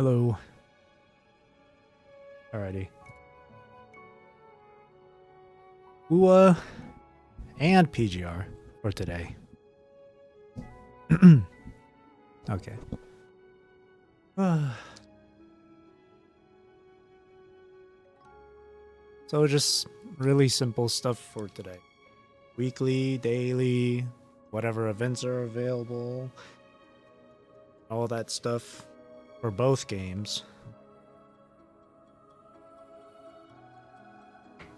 Hello. Alrighty. WuWa and PGR for today. Okay. So just really simple stuff for today. Weekly, daily, whatever events are available. All that stuff for both games.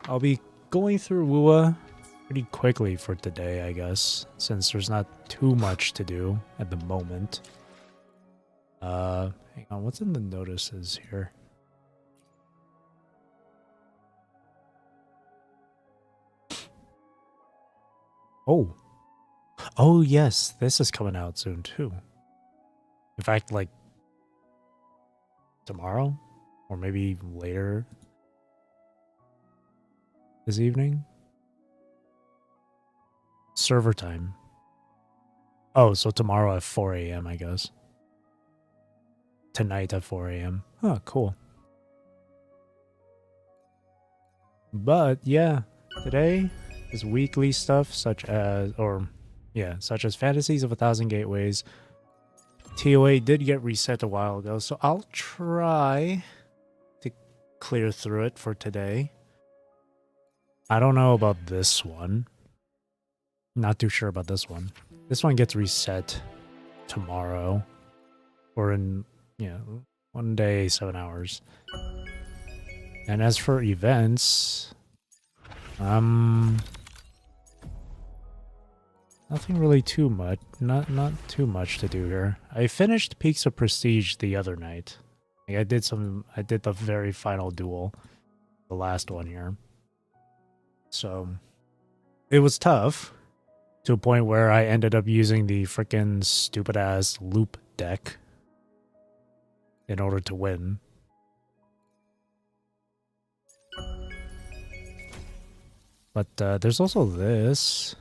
I'll be going through WuWa pretty quickly for today, I guess, since there's not too much to do at the moment. Hang on, what's in the notices here? Oh yes, this is coming out soon too. In fact, like tomorrow, or maybe later this evening. Server time. Oh, so tomorrow at 4 a.m. I guess. Tonight at 4 a.m. Oh, cool. But yeah, today is weekly stuff such as Fantasies of a Thousand Gateways. TOA did get reset a while ago, so I'll try to clear through it for today. I don't know about this one. Not too sure about this one. This one gets reset tomorrow. Or in, one day, 7 hours. And as for events, nothing really too much. Not too much to do here. I finished Peaks of Prestige the other night. Like I did the very final duel. The last one here. So it was tough. To a point where I ended up using the frickin' stupid ass loop deck in order to win. But there's also this.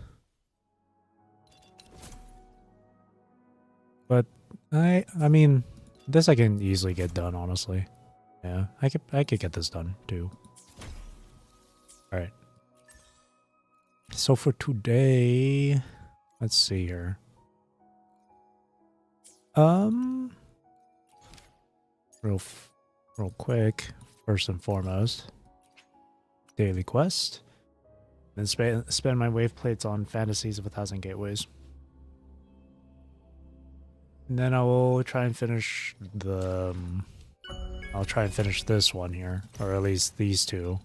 But I mean, this I can easily get done, honestly. Yeah, I could get this done too. All right. So for today, let's see here. Real quick, first and foremost, daily quest. Then spend my wave plates on Fantasies of a Thousand Gateways. And then I will try and finish I'll try and finish this one here, or at least these two.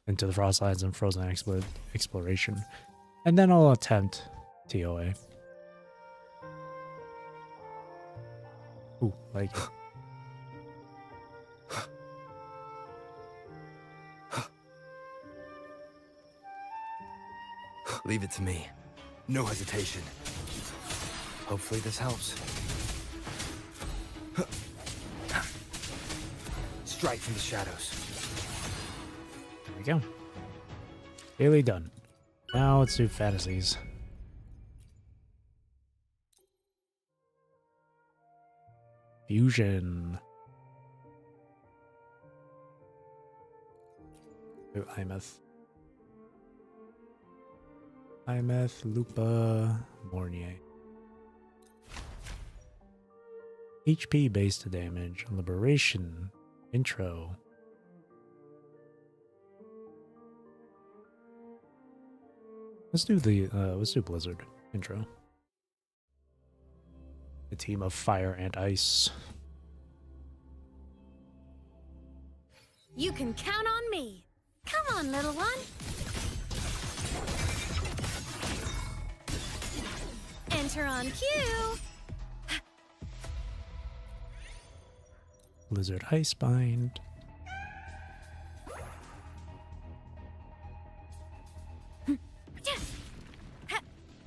Into the Frostlands and Frozen Exploration. And then I'll attempt TOA. Ooh, like it. Leave it to me. No hesitation. Hopefully this helps. Strike from the shadows. There we go. Daily done. Now let's do fantasies. Fusion. Oh, Imeth, Lupa, Mornier. HP based damage, Liberation, Intro. Let's do Blizzard intro. A team of fire and ice. You can count on me. Come on, little one. Enter on cue. Blizzard Icebind.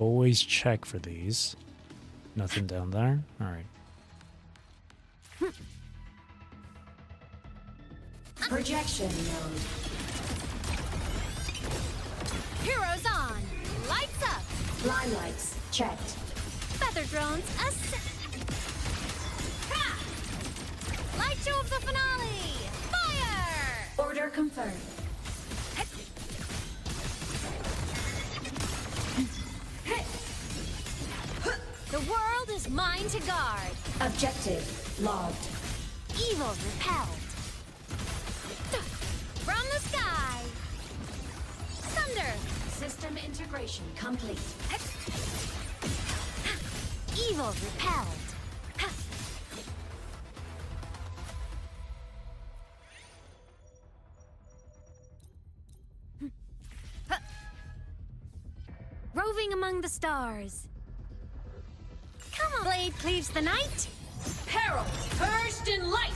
Always check for these. Nothing down there? Alright. Projection mode. Heroes on. Lights up. Line lights checked. Feather drones Light show of the finale! Fire! Order confirmed. The world is mine to guard. Objective logged. Evil repelled. From the sky. Thunder. System integration complete. Evil repelled. Roving among the stars. Come on. Blade cleaves the night. Herald purged in light.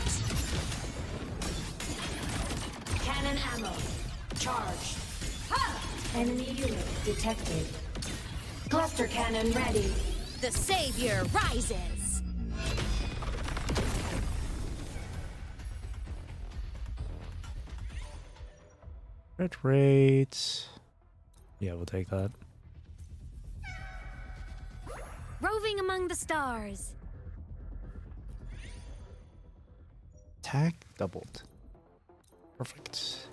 Cannon ammo charged. Ha! Enemy unit detected. Cluster cannon ready. The savior rises. Crit rate. Yeah, we'll take that. Roving among the stars. Attack doubled. Perfect.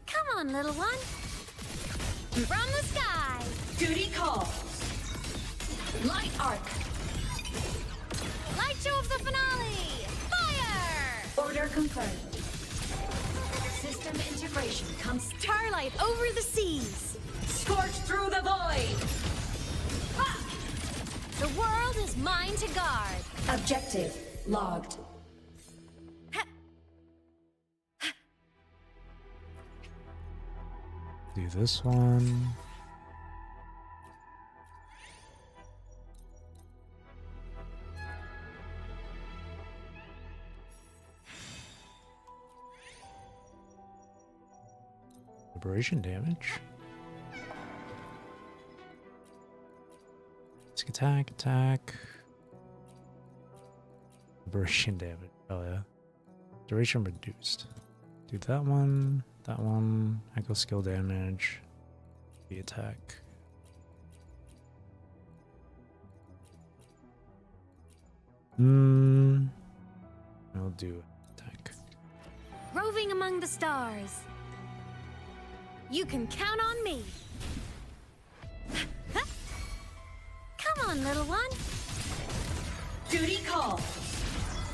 Come on, little one. From the sky. Duty calls. Light arc. Light show of the finale. Fire! Order confirmed. System integration comes. Starlight over the seas. Scorch through the void. Ha! The world is mine to guard. Objective logged. Do this one. Liberation damage. Attack. Liberation damage. Oh yeah. Duration reduced. Do that one. Echo skill damage. The attack. I'll do attack. Roving among the stars. You can count on me. Come on, little one. Duty calls.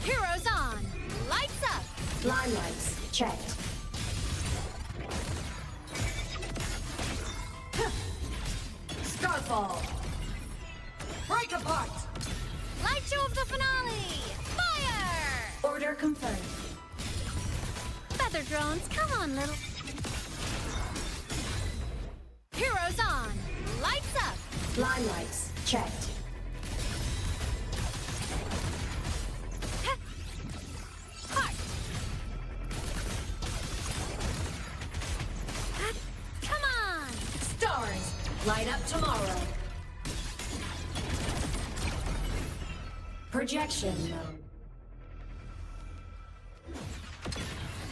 Heroes on. Lights up. Limelights checked. Starfall. Break apart. Light show of the finale. Fire! Order confirmed. Feather drones, come on, little. Heroes on. Lights up. Limelights checked. Heart. Come on. Stars light up tomorrow. Projection mode.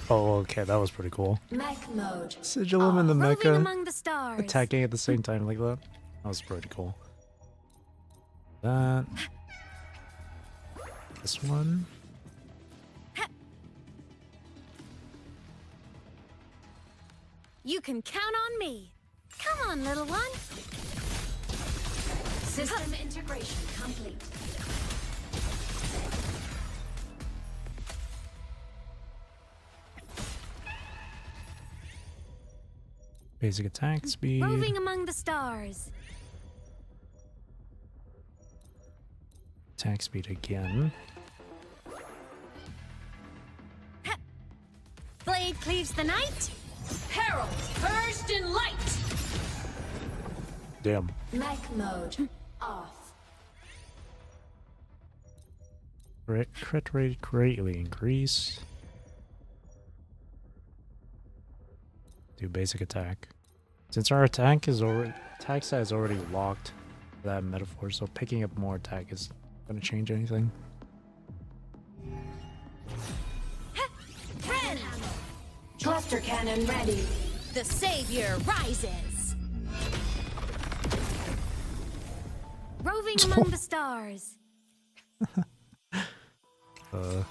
Oh, okay, that was pretty cool. Mech mode. Sigilum and the Roving mecha among the stars. attacking at the same time like that. That was pretty cool. That. This one. You can count on me. Come on, little one. System integration complete. Basic attack speed. Roving among the stars. Attack speed again. Blade cleaves the night. Herald purged in light. Damn. Mech mode off. Crit rate greatly increased. Do basic attack. Since our attack stat is already locked for that metaphor, so picking up more attack is gonna change anything. Cluster cannon ready. The savior rises. Roving among the stars. I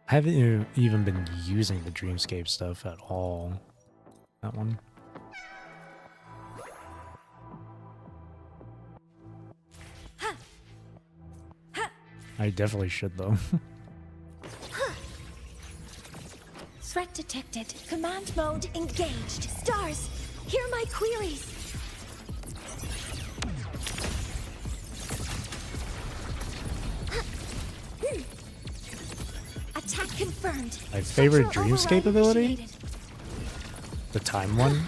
haven't even been using the Dreamscape stuff at all. That one. I definitely should, though. Threat detected. Command mode engaged. Stars, hear my queries. Attack confirmed. My favorite Structural Dreamscape override ability? initiated. The time one?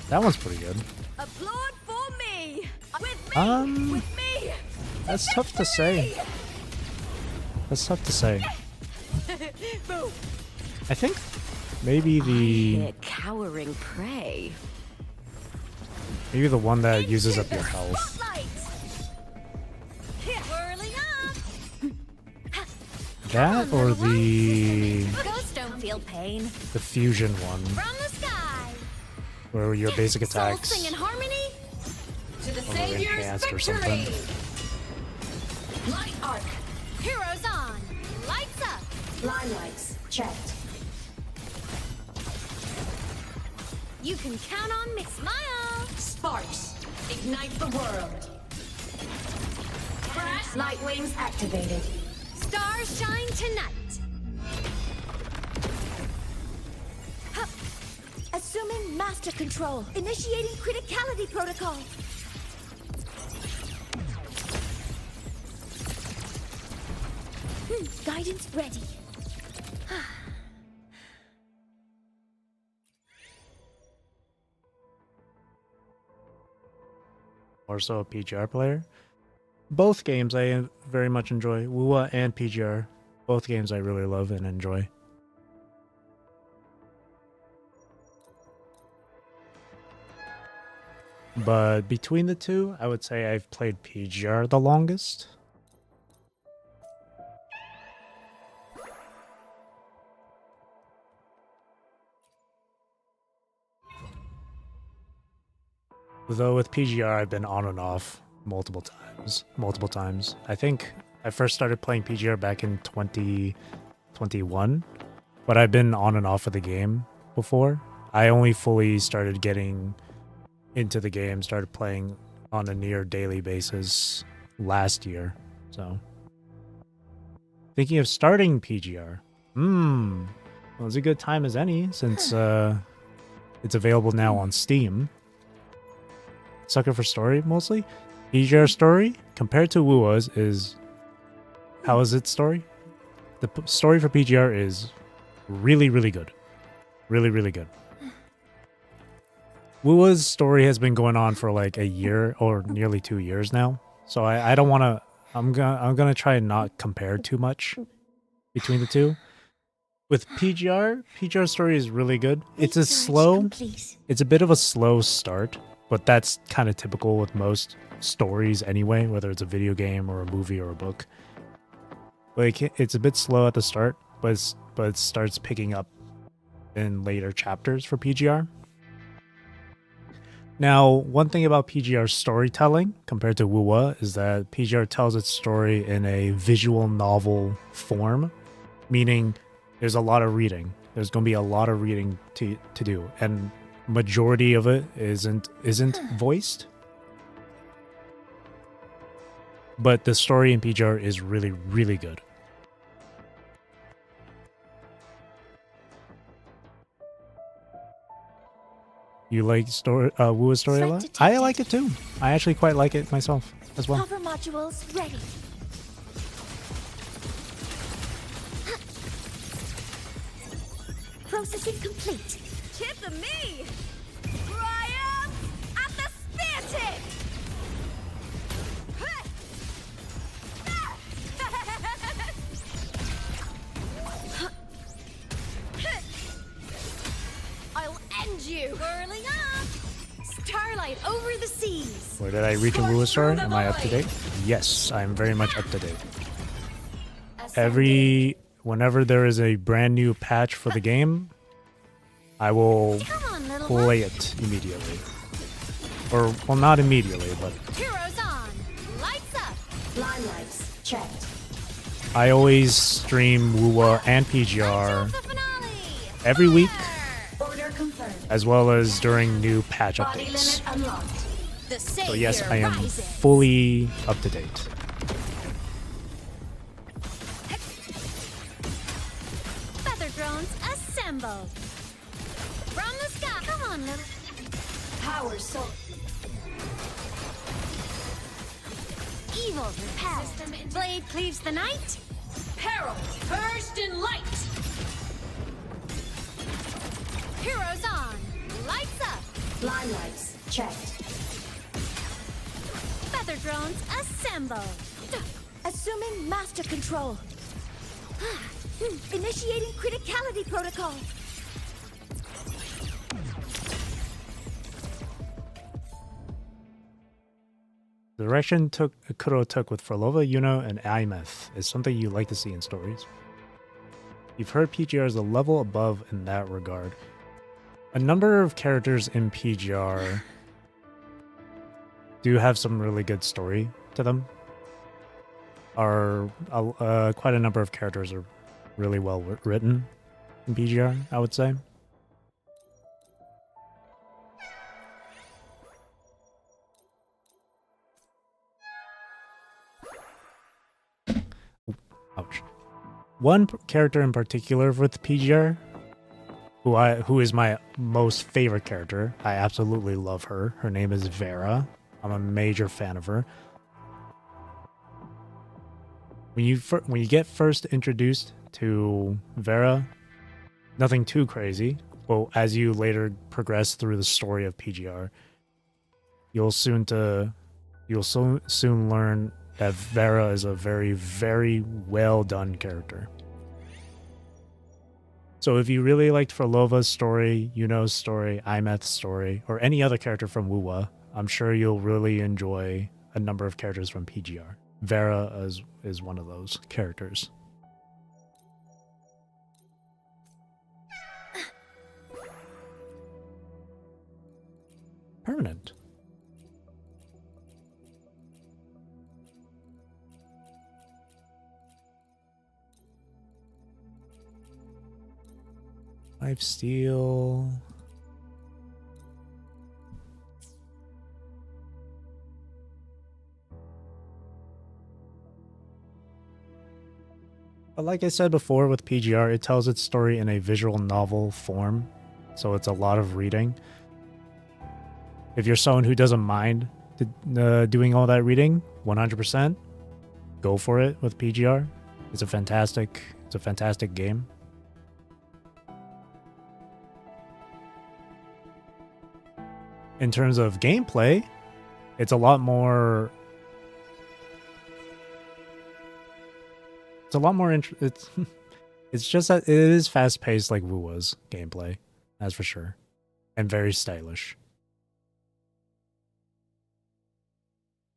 That one's pretty good. Applaud for me. With me. With me. That's tough to say. That's tough to say. Boom. I think maybe the They're cowering prey. one that uses up your health. Spotlight. Whirling up. That or the Ghosts don't feel pain. fusion one, From the sky. where your basic Souls attacks sing in harmony. To the are savior's enhanced or victory. something. Light arc. Heroes on. Lights up. Limelights checked. You can count on me. Smile. Sparks. Ignite the world. Crash. Light wings activated. Stars shine tonight. Hup. Assuming master control. Initiating criticality protocol. Guidance ready. More so a PGR player. Both games I very much enjoy. WuWa and PGR. Both games I really love and enjoy. But between the two, I would say I've played PGR the longest. Though with PGR, I've been on and off multiple times. I think I first started playing PGR back in 2021, but I've been on and off of the game before. I only fully started getting into the game, started playing on a near daily basis last year. So, thinking of starting PGR. Well, it's a good time as any since it's available now on Steam. Sucker for story mostly. PGR story compared to WuWa's is, how is its story? The story for PGR is really, really good. Really, really good. WuWa's story has been going on for like a year or nearly 2 years now. So I don't want to. I'm gonna try and not compare too much between the two. With PGR story is really good. It's a slow. It's a bit of a slow start. But that's kind of typical with most stories anyway, whether it's a video game or a movie or a book. Like, it's a bit slow at the start, but it starts picking up in later chapters for PGR. Now, one thing about PGR storytelling compared to WuWa is that PGR tells its story in a visual novel form, meaning there's a lot of reading. There's going to be a lot of reading to do, and majority of it isn't voiced, but the story in PGR is really, really good. You like WuWa's story a lot? I like it too. I actually quite like it myself as well. Hover modules ready. Processing complete. Tip of me! Triumph at the spear tip! I'll end you! Whirling up! Starlight over the seas! Where did I reach a WuWa story? Am I up to date? Yes, I'm very much up to date. whenever there is a brand new patch for the game, I will Come on, little play it immediately. Or, well, not immediately, but one. Heroes on. Lights up. Limelights checked. I always stream WuWa and Until PGR the finale. every week, Fire! Order confirmed. as well as during new patch Body updates. limit unlocked. The So yes, savior I am rises. fully up to date. Feather drones assemble. From the sky. Come on, little. Power soul. Evil repelled. Blade cleaves the night. Peril purged in light. Heroes on. Lights up. Limelights checked. Feather drones assemble. Assuming master control. Initiating criticality protocol. The direction Kuro took with Frolova, Yuno, and Aimeth is something you like to see in stories. You've heard PGR is a level above in that regard. A number of characters in PGR do have some really good story to them. Quite a number of characters are really well written in PGR, I would say. Ouch. One character in particular with PGR, who is my most favorite character. I absolutely love her. Her name is Vera. I'm a major fan of her. When you get first introduced to Vera, nothing too crazy. But as you later progress through the story of PGR, you'll soon learn that Vera is a very, very well done character. So if you really liked Frolova's story, Yuno's story, Imeth's story, or any other character from WuWa, I'm sure you'll really enjoy a number of characters from PGR. Vera is one of those characters. Permanent. Life steal. But like I said before with PGR, it tells its story in a visual novel form, so it's a lot of reading. If you're someone who doesn't mind doing all that reading, 100%, go for it with PGR. It's a fantastic game. In terms of gameplay, it's a lot more. It's just that it is fast paced like WuWa's gameplay, that's for sure, and very stylish.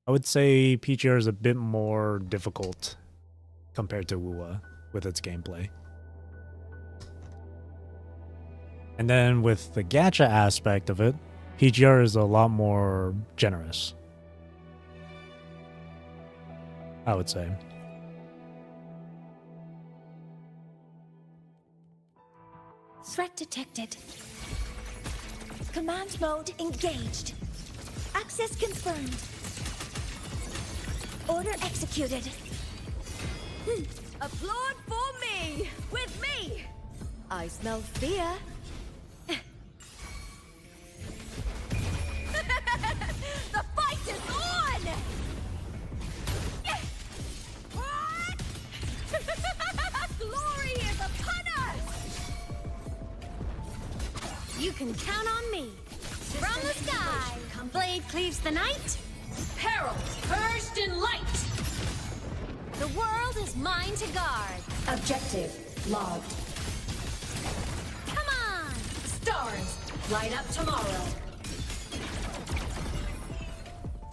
I would say PGR is a bit more difficult compared to WuWa with its gameplay. And then with the gacha aspect of it, PGR is a lot more generous, I would say. Threat detected. Command mode engaged. Access confirmed. Order executed. Applaud for me! With me! I smell fear. The fight is on! Glory is upon us! You can count on me. From the sky, blade cleaves the night. Peril purged in light. The world is mine to guard. Objective logged. Come on! Stars light up tomorrow.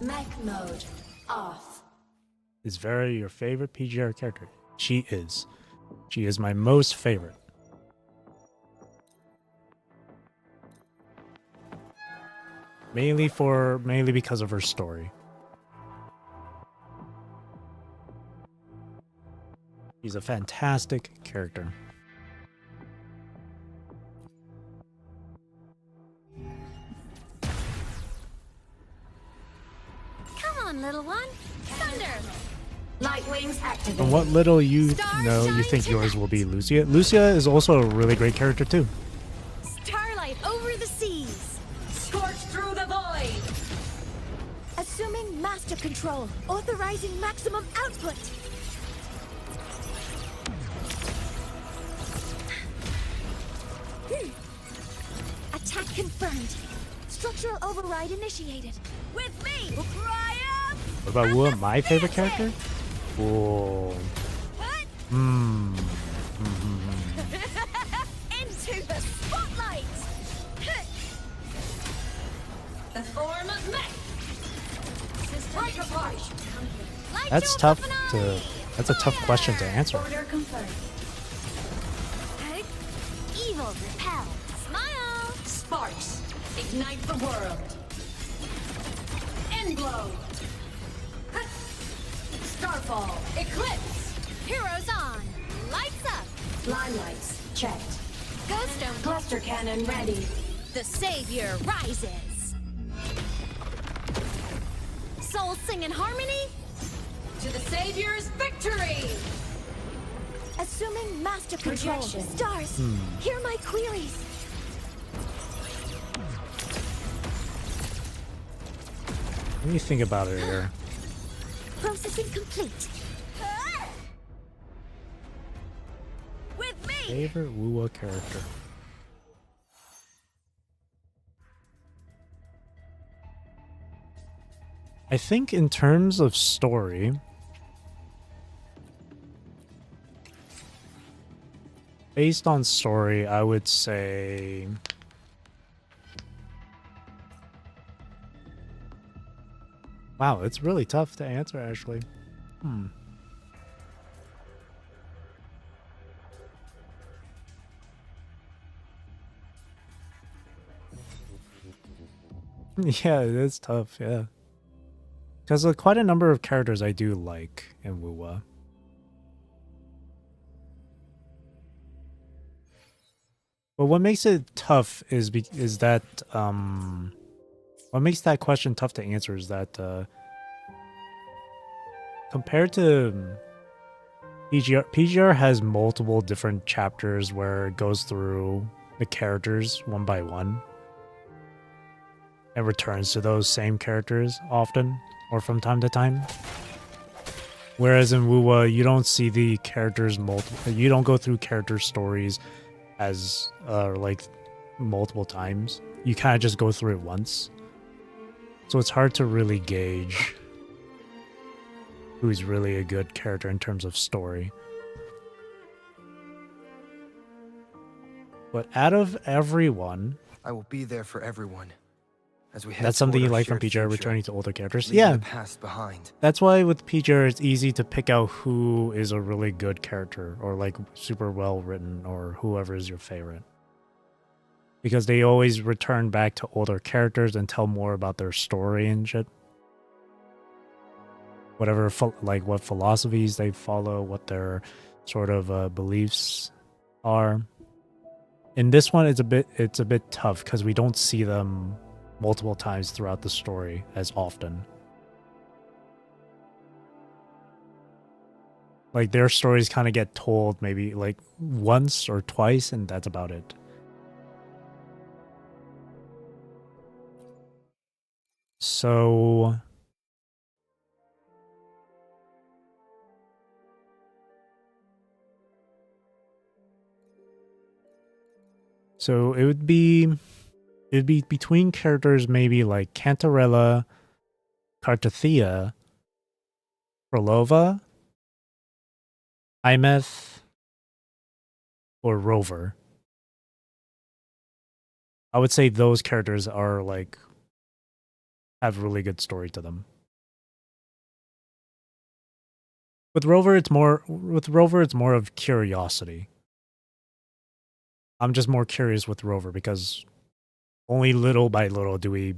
Mech mode off. Is Vera your favorite PGR character? She is. She is my most favorite. Mainly because of her story. She's a fantastic character. Come on, little one. Thunder. Light wings activated. From what little you Stars know, you shine think yours tonight. will be Lucia. Lucia is also a really great character too. Starlight over the seas. Scorch through the void. Assuming master control. Authorizing maximum output. Attack confirmed. Structural override initiated. With me! Triumph! What about WuWa, my favorite character? Whoa. Into the spotlight! The form of mech. Strike apart. Like That's your tough finale. that's a tough question to answer. Order confirmed. Evil repel. Smile. Sparks. Ignite the world. Endblow. Starfall. Eclipse. Heroes on. Lights up. Limelights. Checked. Ghost Dome. Cluster cannon ready. The savior rises. Souls sing in harmony. To the Savior's victory. Assuming master control. Projection. Stars, hear my queries. Let me think about it here. Processing complete. With me! Favorite WuWa character. I think in terms of story, based on story, I would say wow, it's really tough to answer actually. Yeah, it is tough, yeah. Because quite a number of characters I do like in WuWa. But what makes it tough is that what makes that question tough to answer is that compared to PGR has multiple different chapters where it goes through the characters one by one and returns to those same characters often or from time to time. Whereas in WuWa, you don't see the characters you don't go through character stories as like multiple times. You kind of just go through it once. So it's hard to really gauge who's really a good character in terms of story. But out of everyone, I will be there for everyone. As we that's something you toward our like from shared PGR, future, returning to older characters. leaving Yeah, the past behind. that's why with PGR it's easy to pick out who is a really good character or like super well written or whoever is your favorite. Because they always return back to older characters and tell more about their story and shit. Whatever, like what philosophies they follow, what their sort of beliefs are. In this one, it's a bit tough because we don't see them multiple times throughout the story as often. Like their stories kind of get told maybe like once or twice, and that's about it. So it'd be between characters maybe like Cantarella, Cartathea, Prolova, Imeth, or Rover. I would say those characters are like have really good story to them. With Rover it's more of curiosity. I'm just more curious with Rover because only little by little do we,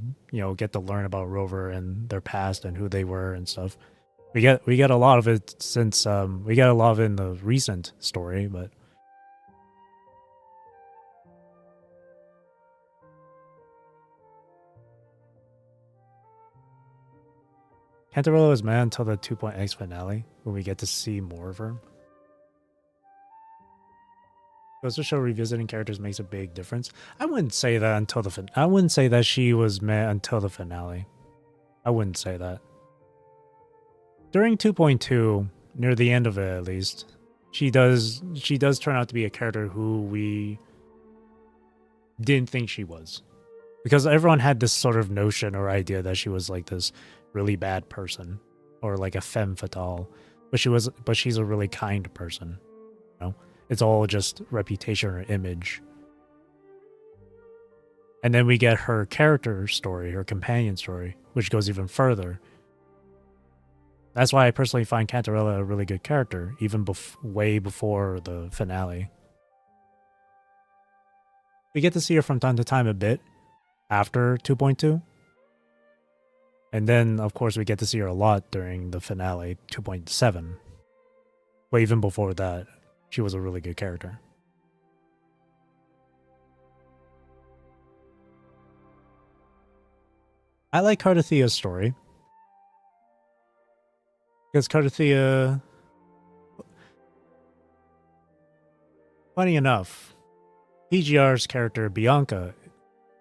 get to learn about Rover and their past and who they were and stuff. We get a lot of it since we get a lot of it in the recent story, but Cantarella is mad until the 2.x finale when we get to see more of her. Goes to show revisiting characters makes a big difference. I wouldn't say that until I wouldn't say that she was meh until the finale. I wouldn't say that. During 2.2, near the end of it at least, she does turn out to be a character who we didn't think she was. Because everyone had this sort of notion or idea that she was like this really bad person or like a femme fatale, but she's a really kind person. It's all just reputation or image. And then we get her character story, her companion story, which goes even further. That's why I personally find Cantarella a really good character, even way before the finale. We get to see her from time to time a bit after 2.2. And then, of course, we get to see her a lot during the finale, 2.7. But even before that, she was a really good character. I like Cardathia's story. Because Cardathia... Funny enough, PGR's character, Bianca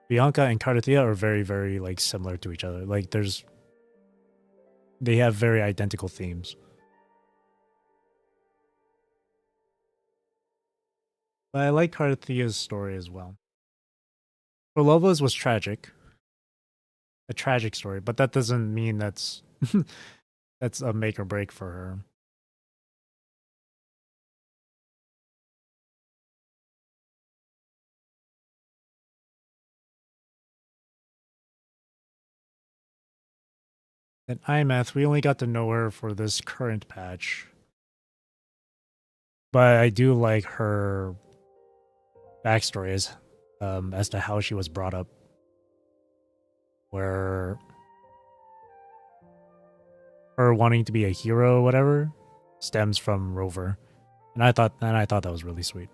and Cardathia are very, very, like, similar to each other. Like, they have very identical themes. But I like Cardathia's story as well. Orlova's was tragic. A tragic story, but that doesn't mean that's that's a make or break for her. And IMath, we only got to know her for this current patch. But I do like her backstory as to how she was brought up. Where her wanting to be a hero or whatever stems from Rover. And I thought that was really sweet.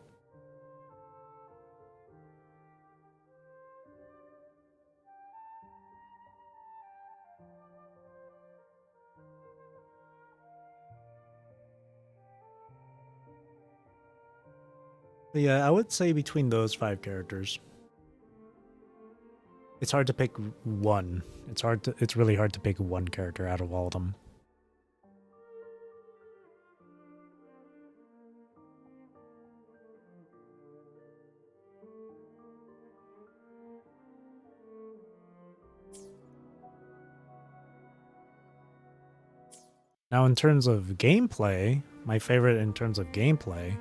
But yeah, I would say between those 5 characters, it's hard to pick one. It's really hard to pick one character out of all of them. Now, in terms of gameplay, my favorite in terms of gameplay,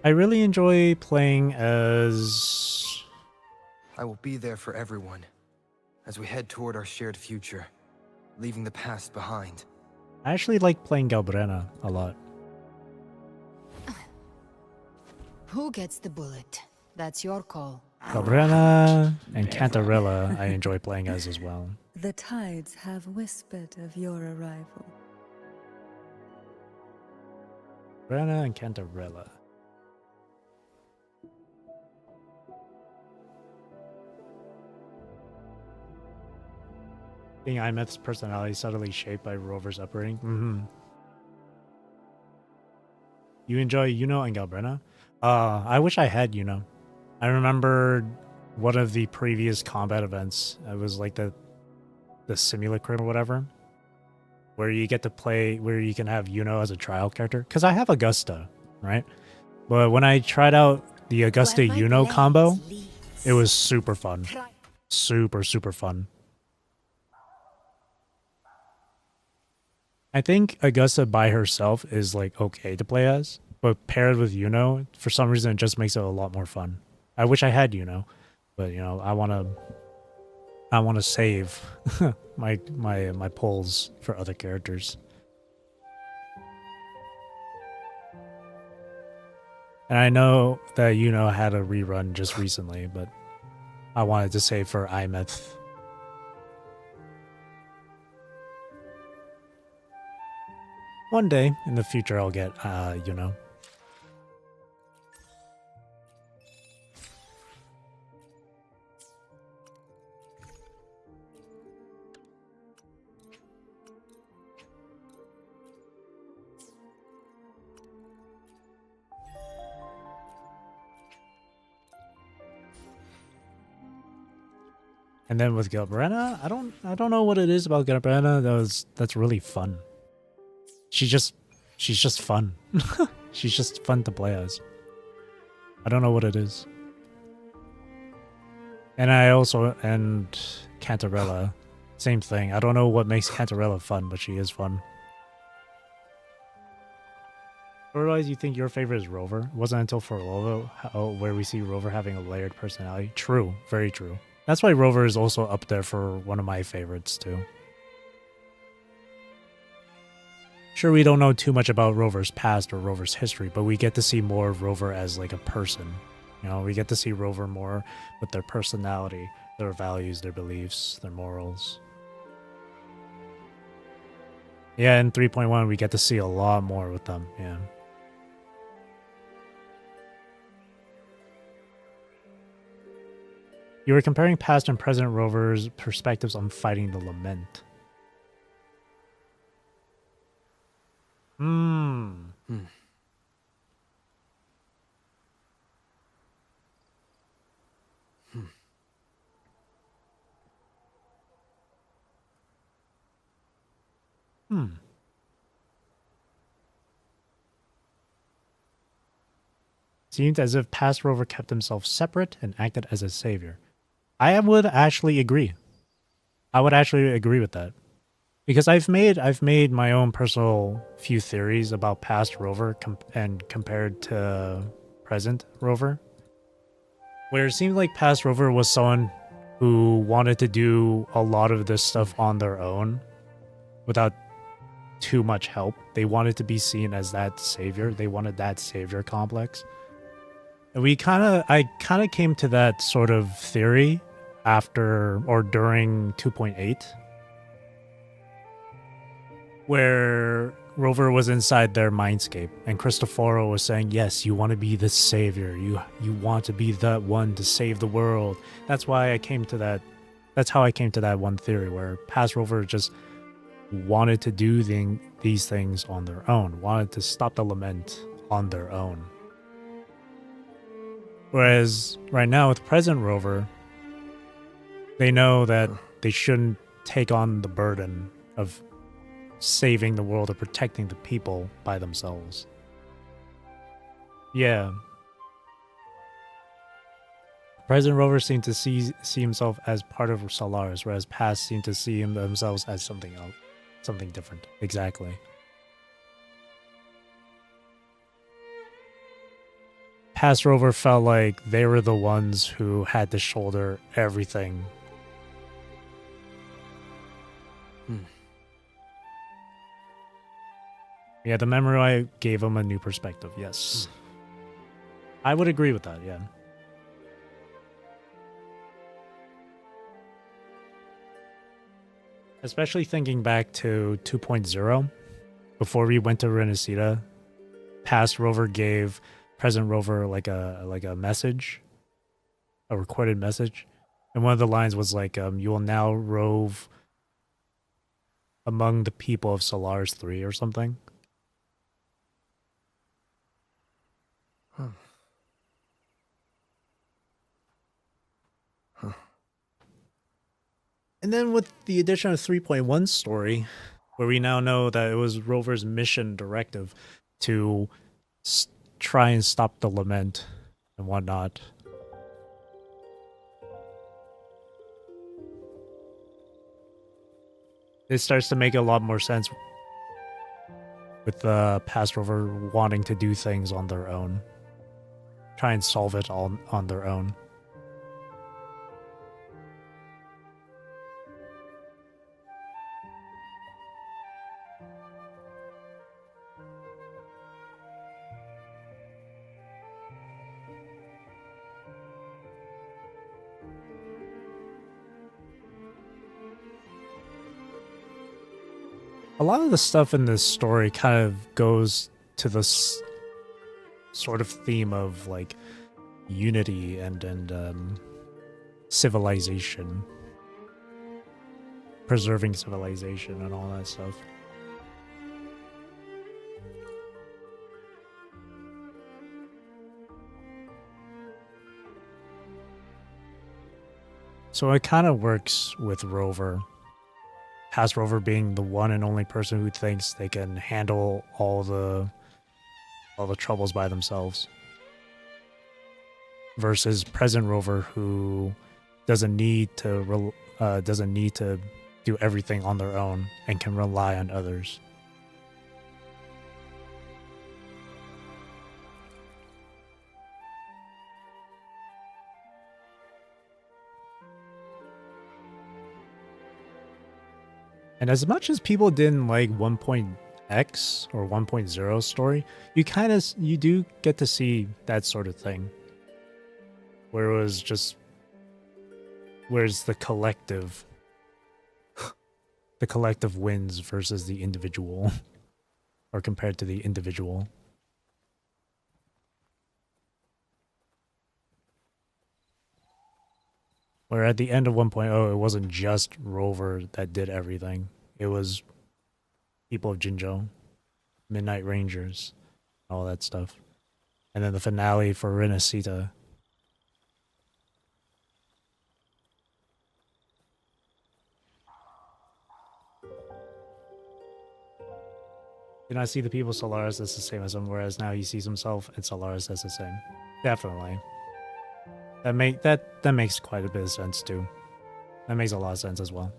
I really enjoy playing as... I will be there for everyone as we head toward our shared future, leaving the past behind. I actually like playing Galbrena a lot. Who gets the bullet? That's your call. Galbrena and Cantarella I enjoy playing as well. The tides have whispered of your arrival. Galbrena and Cantarella. I think Imeth's personality subtly shaped by Rover's upbringing. You enjoy Yuno and Galbrena? I wish I had Yuno. I remember one of the previous combat events. It was like the simulacrum or whatever, where you get to play, where you can have Yuno as a trial character. Because I have Augusta, right? But when I tried out the Augusta Yuno combo, it was super fun. Super, super fun. I think Augusta by herself is like okay to play as, but paired with Yuno, for some reason it just makes it a lot more fun. I wish I had Yuno, but I wanna save my polls for other characters. And I know that had a rerun just recently, but I wanted to say for iMyth. One day in the future I'll get, And then with Gilbrena, I don't know what it is about Gilbrena that's really fun. She's just fun. She's just fun to play as. I don't know what it is. And Cantarella, same thing. I don't know what makes Cantarella fun, but she is fun. Otherwise, you think your favorite is Rover? It wasn't until Forlova where we see Rover having a layered personality. True, very true. That's why Rover is also up there for one of my favorites too. Sure, we don't know too much about Rover's past or Rover's history, but we get to see more of Rover as like a person. We get to see Rover more with their personality, their values, their beliefs, their morals. Yeah, in 3.1 we get to see a lot more with them, yeah. You were comparing past and present Rover's perspectives on fighting the lament. Seemed as if past Rover kept himself separate and acted as a savior. I would actually agree. I would actually agree with that. Because I've made my own personal few theories about past Rover and compared to present Rover. Where it seemed like past Rover was someone who wanted to do a lot of this stuff on their own without too much help. They wanted to be seen as that savior. They wanted that savior complex. And I kind of came to that sort of theory after or during 2.8, where Rover was inside their mindscape and Cristoforo was saying, yes, you want to be the savior. You want to be the one to save the world. That's why I came to that. That's how I came to that one theory where past Rover just wanted to do these things on their own, wanted to stop the lament on their own. Whereas right now with present Rover, they know that they shouldn't take on the burden of saving the world or protecting the people by themselves. Yeah. Present Rover seemed to see himself as part of Solaris, whereas past seemed to see themselves as something else, something different. Exactly. Past Rover felt like they were the ones who had to shoulder everything. Yeah, the memory gave him a new perspective, yes. I would agree with that, yeah. Especially thinking back to 2.0, before we went to Renacida, past Rover gave present Rover like a message, a recorded message, and one of the lines was like, "You will now rove among the people of Solaris 3" or something. And then with the addition of 3.1 story, where we now know that it was Rover's mission directive to try and stop the lament and whatnot. It starts to make a lot more sense with the past Rover wanting to do things on their own. Try and solve it all on their own. a lot of the stuff in this story kind of goes to this sort of theme of like unity and civilization, preserving civilization and all that stuff. So it kind of works with Rover. Past Rover being the one and only person who thinks they can handle all the troubles by themselves, versus present Rover who doesn't need to do everything on their own and can rely on others. And as much as people didn't like 1.x or 1.0 story, you do get to see that sort of thing. Where it was just, where's the collective wins versus the individual, or compared to the individual. Where at the end of 1.0, it wasn't just Rover that did everything. It was people of Jinzhou, Midnight Rangers, all that stuff. And then the finale for Renacita. Did not see the people Solaris as the same as him, whereas now he sees himself and Solaris as the same. Definitely. That makes quite a bit of sense too. That makes a lot of sense as well.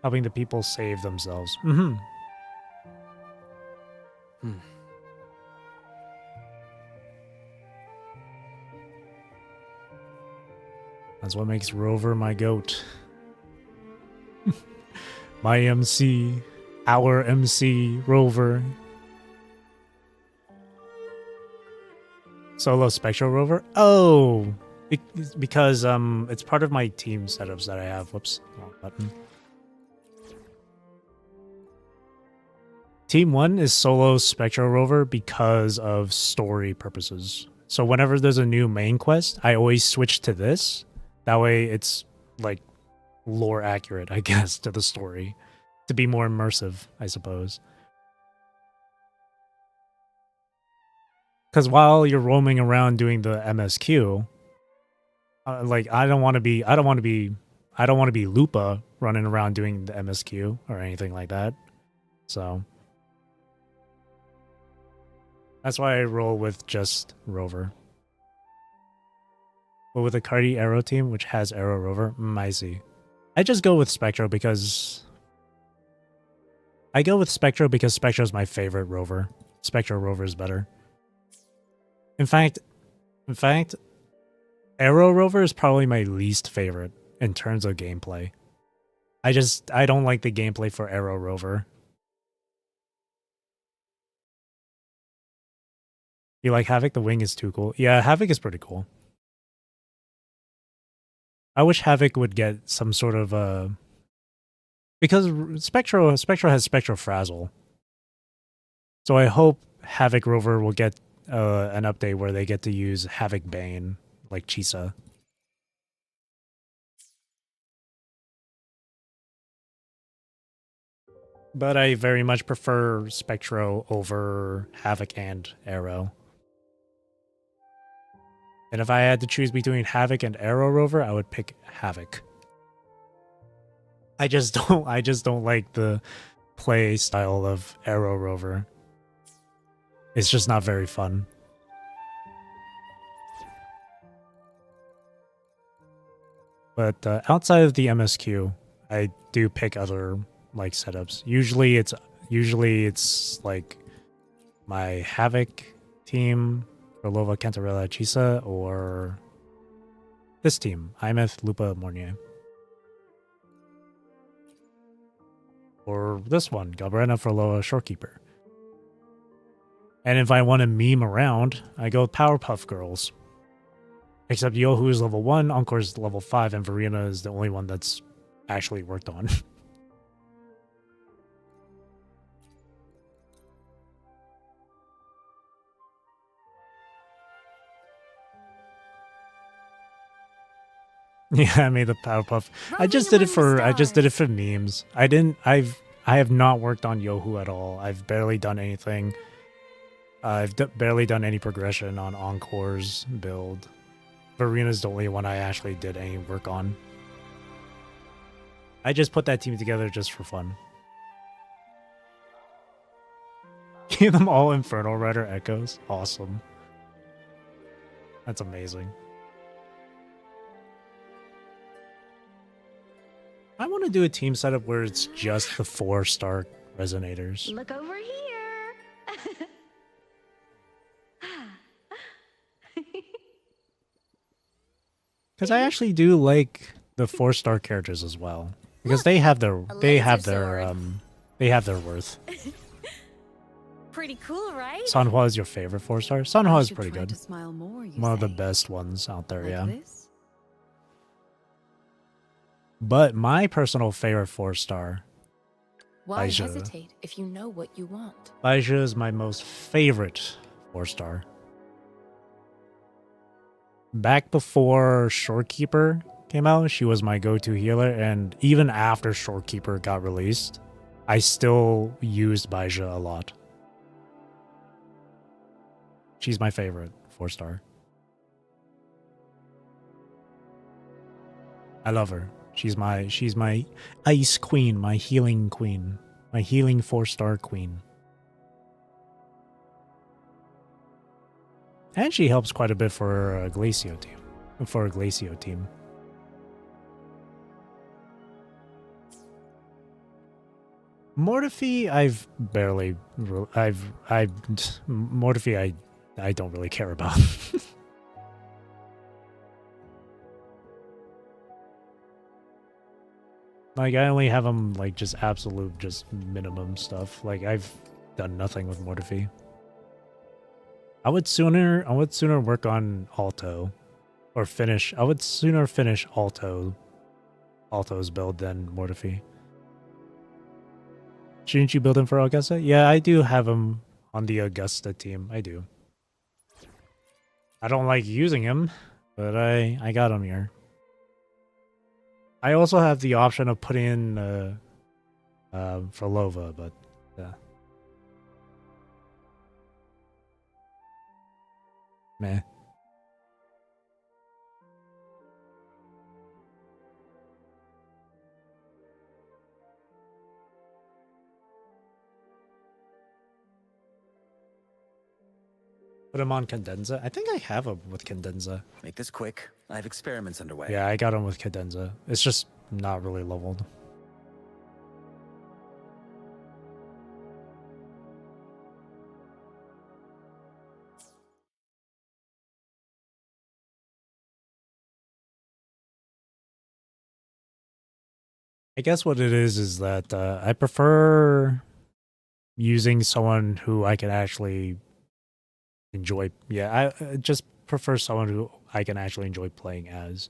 Helping the people save themselves. That's what makes Rover my goat. My MC, our MC, Rover. Solo Spectral Rover? Oh! Because it's part of my team setups that I have. Whoops, wrong button. Team 1 is Solo Spectral Rover because of story purposes. So whenever there's a new main quest, I always switch to this. That way it's like lore accurate, I guess, to the story. To be more immersive, I suppose. Because while you're roaming around doing the MSQ, like I don't want to be Lupa running around doing the MSQ or anything like that. So that's why I roll with just Rover. But with the Cardi Arrow team, which has Arrow Rover, I see. I just go with Spectro because Spectro is my favorite Rover. Spectro Rover is better. In fact, Arrow Rover is probably my least favorite in terms of gameplay. I don't like the gameplay for Arrow Rover. You like Havoc? The wing is too cool. Yeah, Havoc is pretty cool. I wish Havoc would get some sort of because Spectro has Spectro Frazzle. So I hope Havoc Rover will get an update where they get to use Havoc Bane like Chisa. But I very much prefer Spectro over Havoc and Arrow. And if I had to choose between Havoc and Arrow Rover, I would pick Havoc. I just don't like the play style of Arrow Rover. It's just not very fun. But outside of the MSQ, I do pick other like setups. Usually it's like my Havoc team, Rolova, Cantarella, Chisa, or this team, Imeth, Lupa, Mornier. Or this one, Galbrena, Frolova, Shorekeeper. And if I want to meme around, I go Powerpuff Girls. Except Yohu is level 1, Encore is level 5, and Verena is the only one that's actually worked on. Yeah, I made the Powerpuff. I just did it for memes. I have not worked on Yohu at all. I've barely done anything. I've barely done any progression on Encore's build. Verena's the only one I actually did any work on. I just put that team together just for fun. Give them all Inferno Rider echoes. Awesome. That's amazing. I want to do a team setup where it's just the 4-star resonators. Look over here. Because I actually do like the 4-star characters as well. Because they have their worth. Pretty cool, right? Sanhua is your favorite 4-star? Sanhua is pretty good. Smile more, One of the best ones out there, like yeah. This? But my personal favorite 4-star, Why Baizhi. hesitate if you know what you want? Baizhi is my most favorite 4-star. Back before Shorekeeper came out, she was my go-to healer, and even after Shorekeeper got released, I still used Baizhi a lot. She's my favorite 4-star. I love her. She's my ice queen, my healing queen, my healing 4-star queen. And she helps quite a bit for a Glacio team. Mortifi, Mortifi, I don't really care about. Like, I only have him, like, just absolute, just minimum stuff. Like, I've done nothing with Mortifi. I would sooner work on Alto. Or finish, I would sooner finish Alto's build than Mortifi. Shouldn't you build him for Augusta? Yeah, I do have him on the Augusta team. I do. I don't like using him, but I got him here. I also have the option of putting in Frolova, but meh. Put him on Cadenza. I think I have him with Cadenza. Make this quick. I have experiments underway. Yeah, I got him with Cadenza. It's just not really leveled. I guess what it is that I prefer using someone who I can actually enjoy. Yeah, I just prefer someone who I can actually enjoy playing as.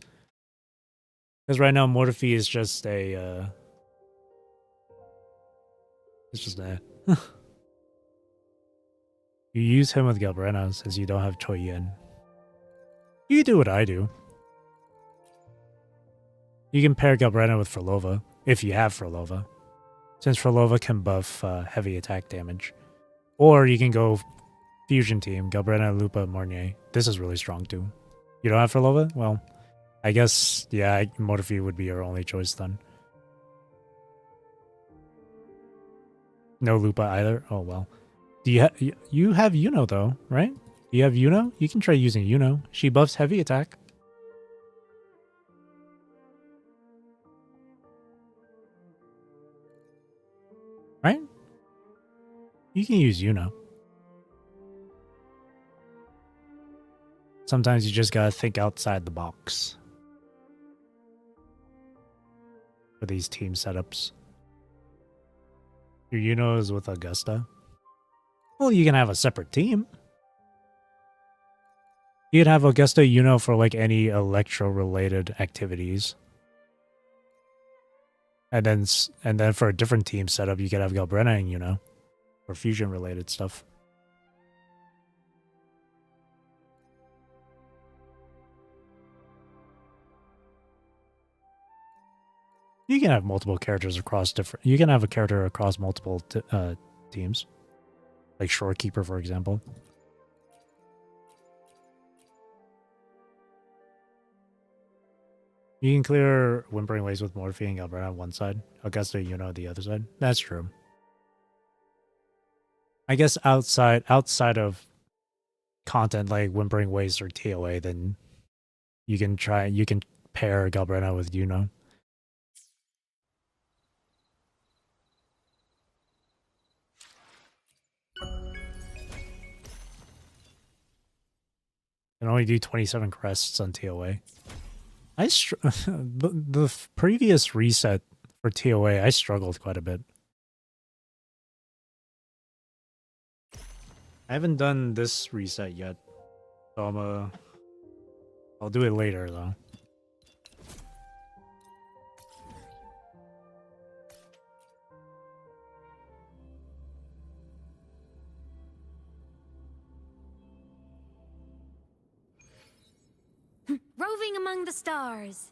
Because right now, Mortifi is just a... it's just a... You use him with Galbrena since you don't have Choi Yin. You do what I do. You can pair Galbrena with Frolova, if you have Frolova. Since Frolova can buff heavy attack damage. Or you can go Fusion Team, Galbrena, Lupa, Mornier. This is really strong too. You don't have Frolova? Well, I guess, yeah, Mortifi would be your only choice then. No Lupa either? Oh well. Do you have Yuno though, right? You have Yuno? You can try using Yuno. She buffs heavy attack. Right? You can use Yuno. Sometimes you just gotta think outside the box for these team setups. Your Yuno is with Augusta. Well, you can have a separate team. You could have Augusta Yuno for like any electro-related activities. And then for a different team setup, you could have Galbrena and Yuno for fusion-related stuff. You can have multiple characters across different... You can have a character across multiple teams. Like Shorekeeper, for example. You can clear Whimpering Waves with Morphe and Galbrena on one side. Augusta, you know, the other side. That's true. I guess outside of content like Whimpering Waves or TOA, then you can pair Galbrena with Yuno. Can only do 27 crests on TOA. The previous reset for TOA, I struggled quite a bit. I haven't done this reset yet, so I'll do it later though. Roving among the stars.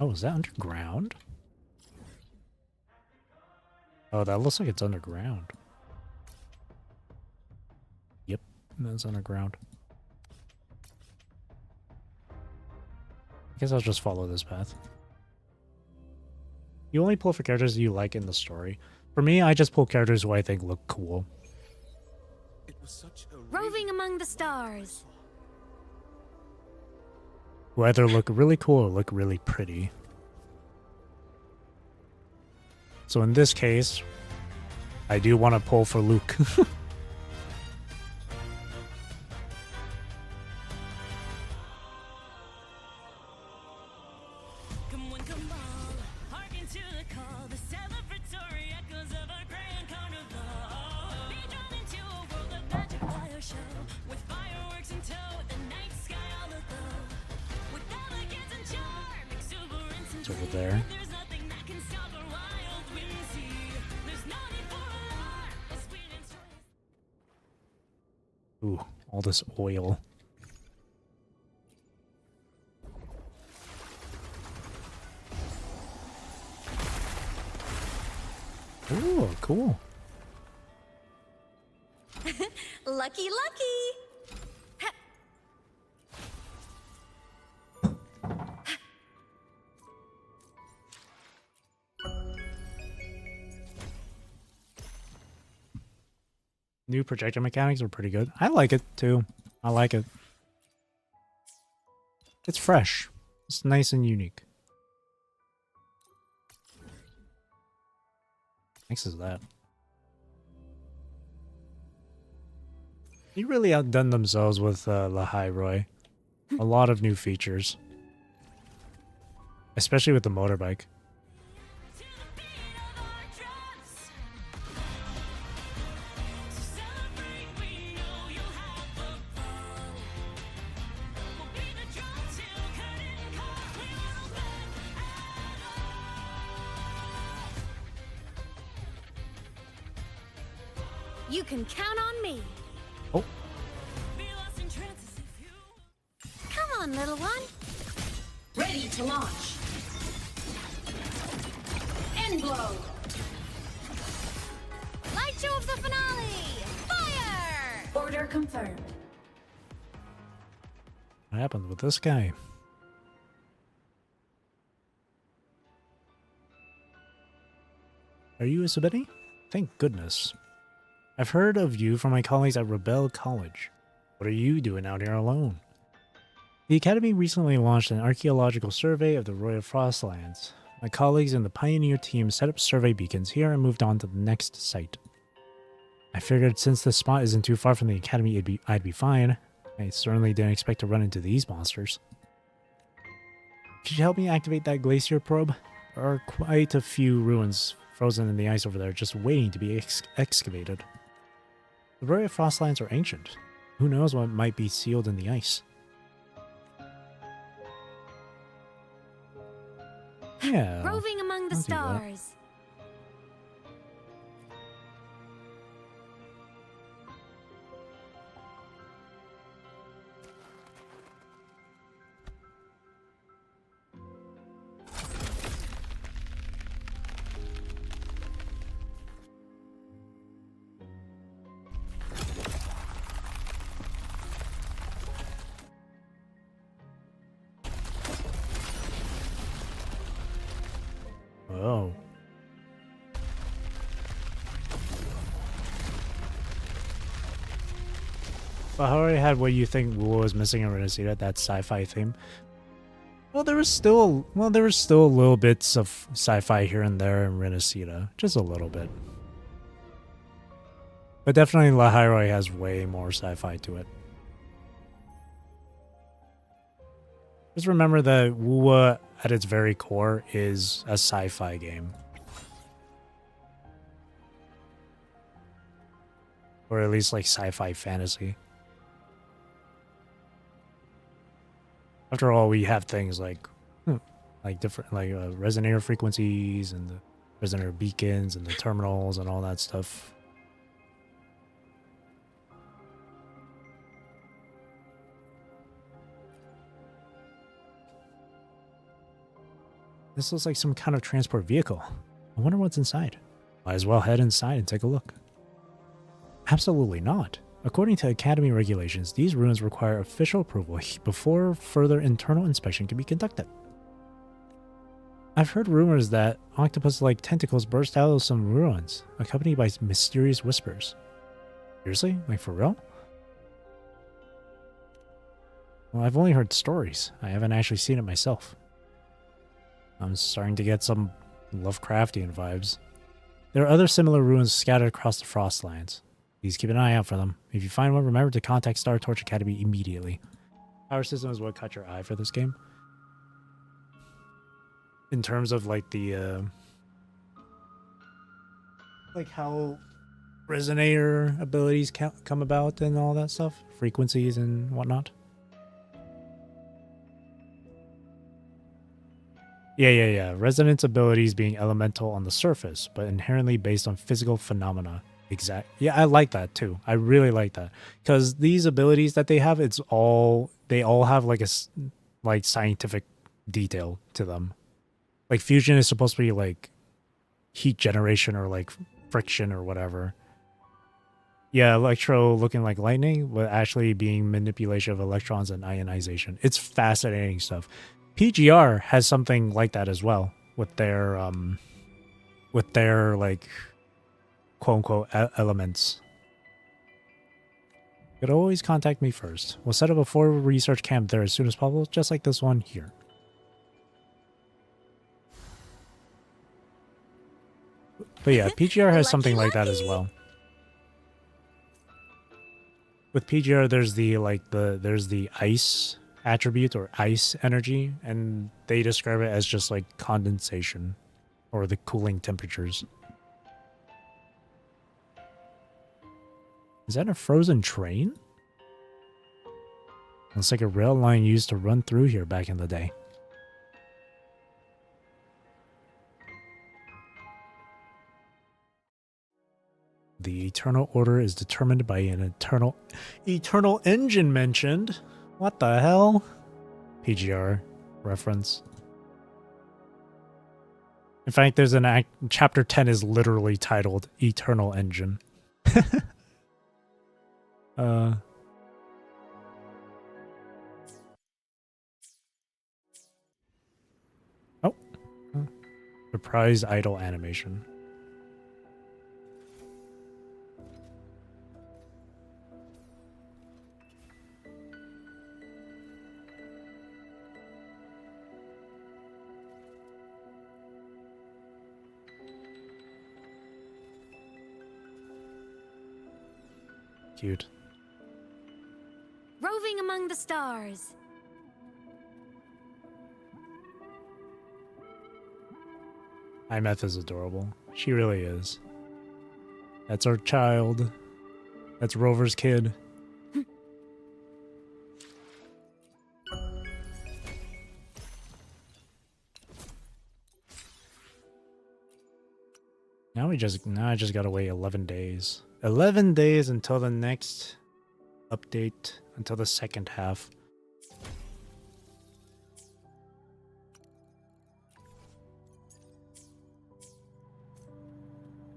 Oh, is that underground? Oh, that looks like it's underground. Yep, that's underground. I guess I'll just follow this path. You only pull for characters you like in the story. For me, I just pull characters who I think look cool. Roving among the stars. Who either look really cool or look really pretty. So in this case, I do want to pull for Luke. It's over there. Ooh, all this oil. Ooh, cool. Lucky, lucky! New projector mechanics are pretty good. I like it too. I like it. It's fresh. It's nice and unique. Next is that. You really outdone themselves with Lahai Roy. A lot of new features. Especially with the motorbike. You can count on me. Oh. Come on, little one. Ready to launch. End blow. Light show of the finale. Fire! Order confirmed. What happened with this guy? Are you a Sabini? Thank goodness. I've heard of you from my colleagues at Rebel College. What are you doing out here alone? The Academy recently launched an archaeological survey of the Royal Frostlands. My colleagues in the Pioneer team set up survey beacons here and moved on to the next site. I figured since this spot isn't too far from the Academy, I'd be fine. I certainly didn't expect to run into these monsters. Could you help me activate that glacier probe? There are quite a few ruins frozen in the ice over there just waiting to be excavated. The Royal Frostlands are ancient. Who knows what might be sealed in the ice? Yeah. Roving among the I'll do that. stars. Oh. Well, I already had what you think WuWa was missing in Renacita, that sci-fi theme. Well, there was still little bits of sci-fi here and there in Renacita, just a little bit. But definitely Lahairoi has way more sci-fi to it. Just remember that WuWa at its very core is a sci-fi game. Or at least like sci-fi fantasy. After all, we have things like different resonator frequencies and the resonator beacons and the terminals and all that stuff. This looks like some kind of transport vehicle. I wonder what's inside. Might as well head inside and take a look. Absolutely not. According to Academy regulations, these ruins require official approval before further internal inspection can be conducted. I've heard rumors that octopus-like tentacles burst out of some ruins, accompanied by mysterious whispers. Seriously? Like for real? Well, I've only heard stories. I haven't actually seen it myself. I'm starting to get some Lovecraftian vibes. There are other similar ruins scattered across the Frostlands. Please keep an eye out for them. If you find one, remember to contact Star Torch Academy immediately. Power system is what caught your eye for this game. In terms of like the like how resonator abilities come about and all that stuff, frequencies and whatnot. Yeah. Resonance abilities being elemental on the surface, but inherently based on physical phenomena. Exact. Yeah, I like that too. I really like that because these abilities that they have, they all have like like scientific detail to them. Like fusion is supposed to be like heat generation or like friction or whatever. Yeah, electro looking like lightning, but actually being manipulation of electrons and ionization. It's fascinating stuff. PGR has something like that as well with their like quote unquote elements. You could always contact me first. We'll set up a forward research camp there as soon as possible, just like this one here. But yeah, PGR has something like that as well. With PGR, there's the ice attribute or ice energy, and they describe it as just like condensation or the cooling temperatures. Is that a frozen train? Looks like a rail line used to run through here back in the day. The eternal order is determined by an eternal engine mentioned. What the hell? PGR reference. In fact, there's an chapter 10 is literally titled Eternal Engine. Oh. Surprise idle animation. Cute. Roving among the stars. Imeth is adorable. She really is. That's our child. That's Rover's kid. Now I just gotta wait 11 days. 11 days until the next update, until the second half.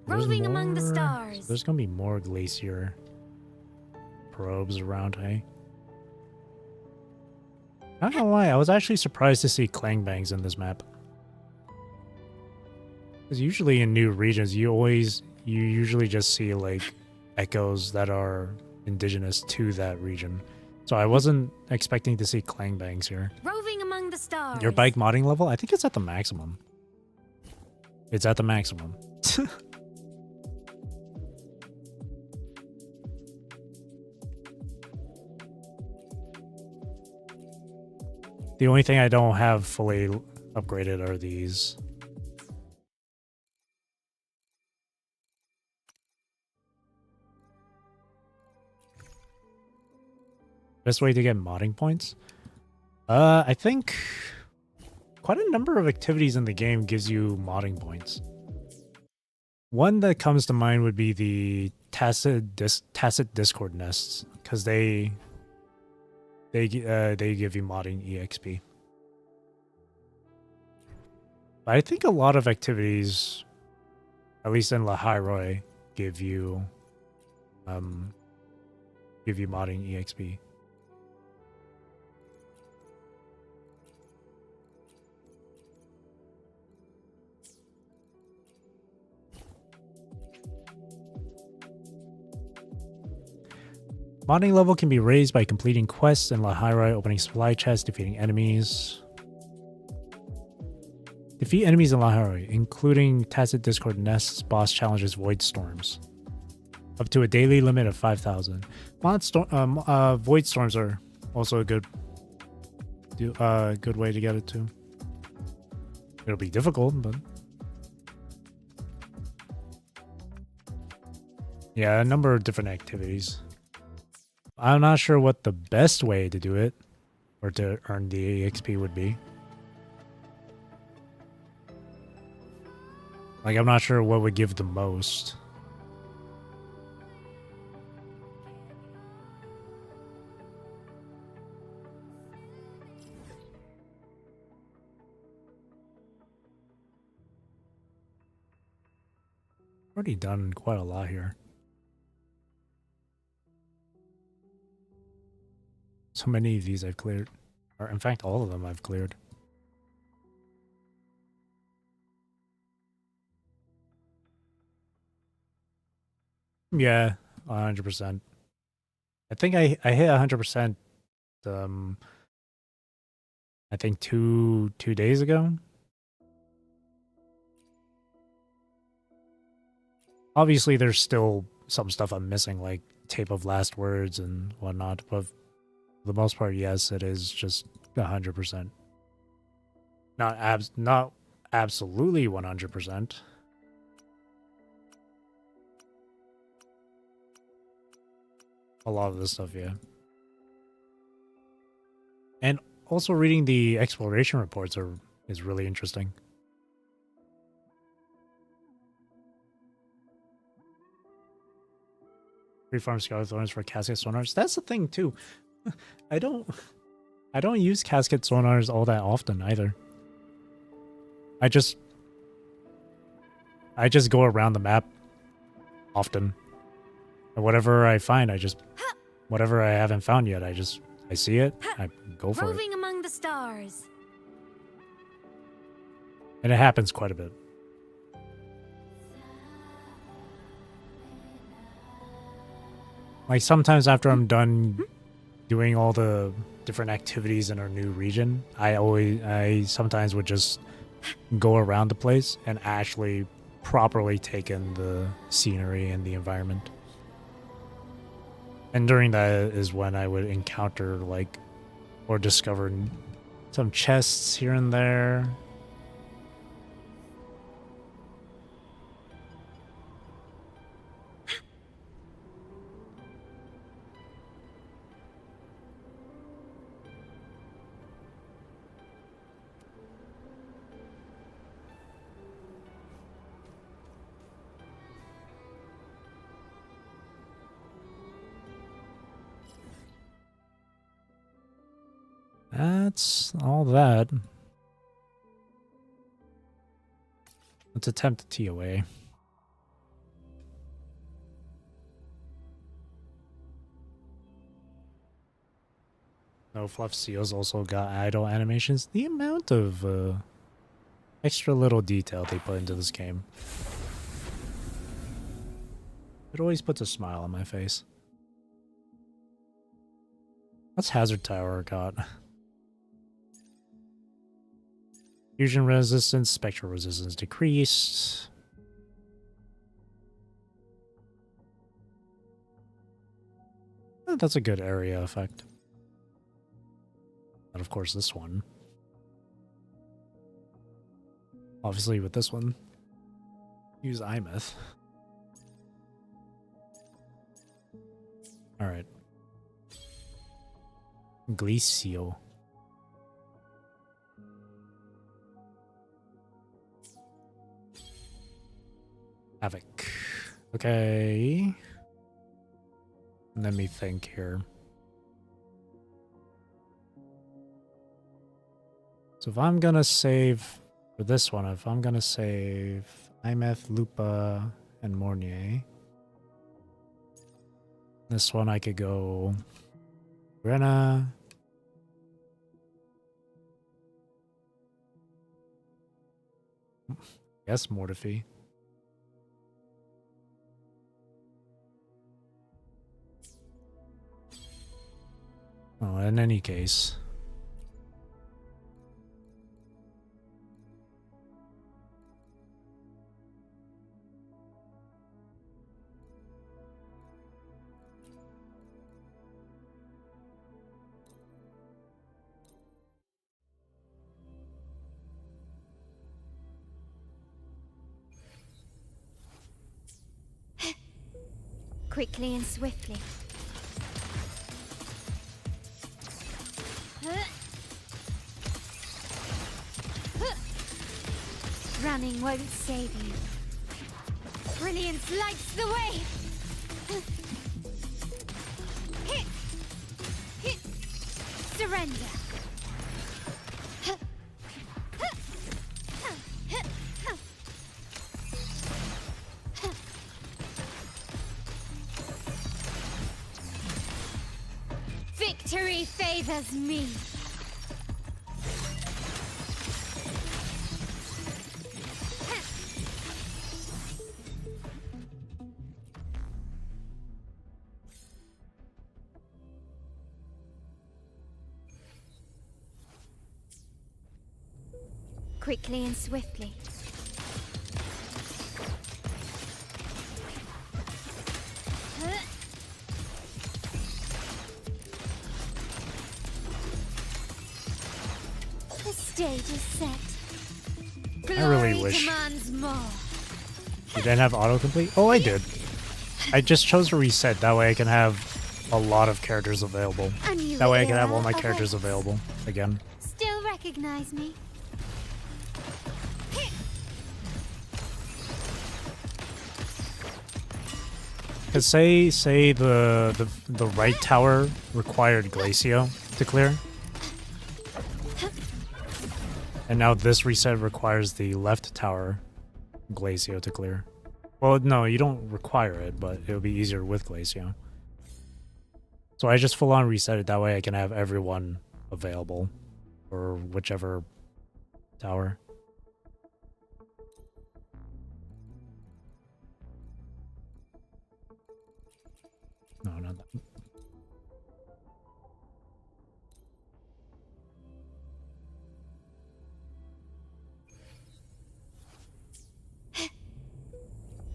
Roving among the stars. There's gonna be more glacier probes around, hey? Not gonna lie, I was actually surprised to see clang bangs in this map. Because usually in new regions, you usually just see like echoes that are indigenous to that region. So I wasn't expecting to see clang bangs here. Roving among the stars. Your bike modding level? I think it's at the maximum. It's at the maximum. The only thing I don't have fully upgraded are these. Best way to get modding points? I think quite a number of activities in the game gives you modding points. One that comes to mind would be the tacit Discord nests, because they give you modding EXP. But I think a lot of activities, at least in Lahairoi, give you modding EXP. Modding level can be raised by completing quests in Lahairoi, opening supply chests, defeating enemies. Defeat enemies in Lahairoi, including Tacit Discord Nests, boss challenges, void storms. Up to a daily limit of 5,000. Void storms are also a good way to get it too. It'll be difficult, but yeah, a number of different activities. I'm not sure what the best way to do it or to earn the EXP would be. Like, I'm not sure what would give the most. Already done quite a lot here. So many of these I've cleared. Or in fact, all of them I've cleared. Yeah, 100%. I think I hit 100%, I think two days ago. Obviously, there's still some stuff I'm missing, like tape of last words and whatnot, but for the most part, yes, it is just 100%. Not absolutely 100%. A lot of this stuff, yeah. And also reading the exploration reports is really interesting. Free farm Scarlet Thorns for casket sonars. That's the thing too. I don't use casket sonars all that often either. I just go around the map often. And whatever I find, whatever I haven't found yet, I see it, I go for it. Roving among the stars. And it happens quite a bit. Like sometimes after I'm done doing all the different activities in our new region, I sometimes would just go around the place and actually properly take in the scenery and the environment. And during that is when I would encounter like or discover some chests here and there. That's all that. Let's attempt a TOA. No Fluff Seals also got idle animations. The amount of extra little detail they put into this game. It always puts a smile on my face. What's Hazard Tower got? Fusion resistance, spectral resistance decreased. That's a good area effect. And of course this one. Obviously with this one, use iMyth. Alright. Glacio. Havoc. Okay. Let me think here. So if I'm gonna save for this one, if I'm gonna save iMyth, Lupa, and Mornier. This one I could go Rena. Yes, Mortifi. Oh, in any case. Quickly and swiftly. Running won't save you. Brilliance lights the way! Surrender! Victory favors me! Quickly and swiftly. The stage is set. I really Glory wish commands more. you didn't have autocomplete. Oh, I did. I just chose to reset. That way I can have a lot of characters available. A new That way I can have era all my characters awaits. available again. Still recognize me? Cause say the right tower required Glacio to clear. And now this reset requires the left tower Glacio to clear. Well, no, you don't require it, but it'll be easier with Glacio. So I just full on reset it, that way I can have everyone available for whichever tower. No, not that.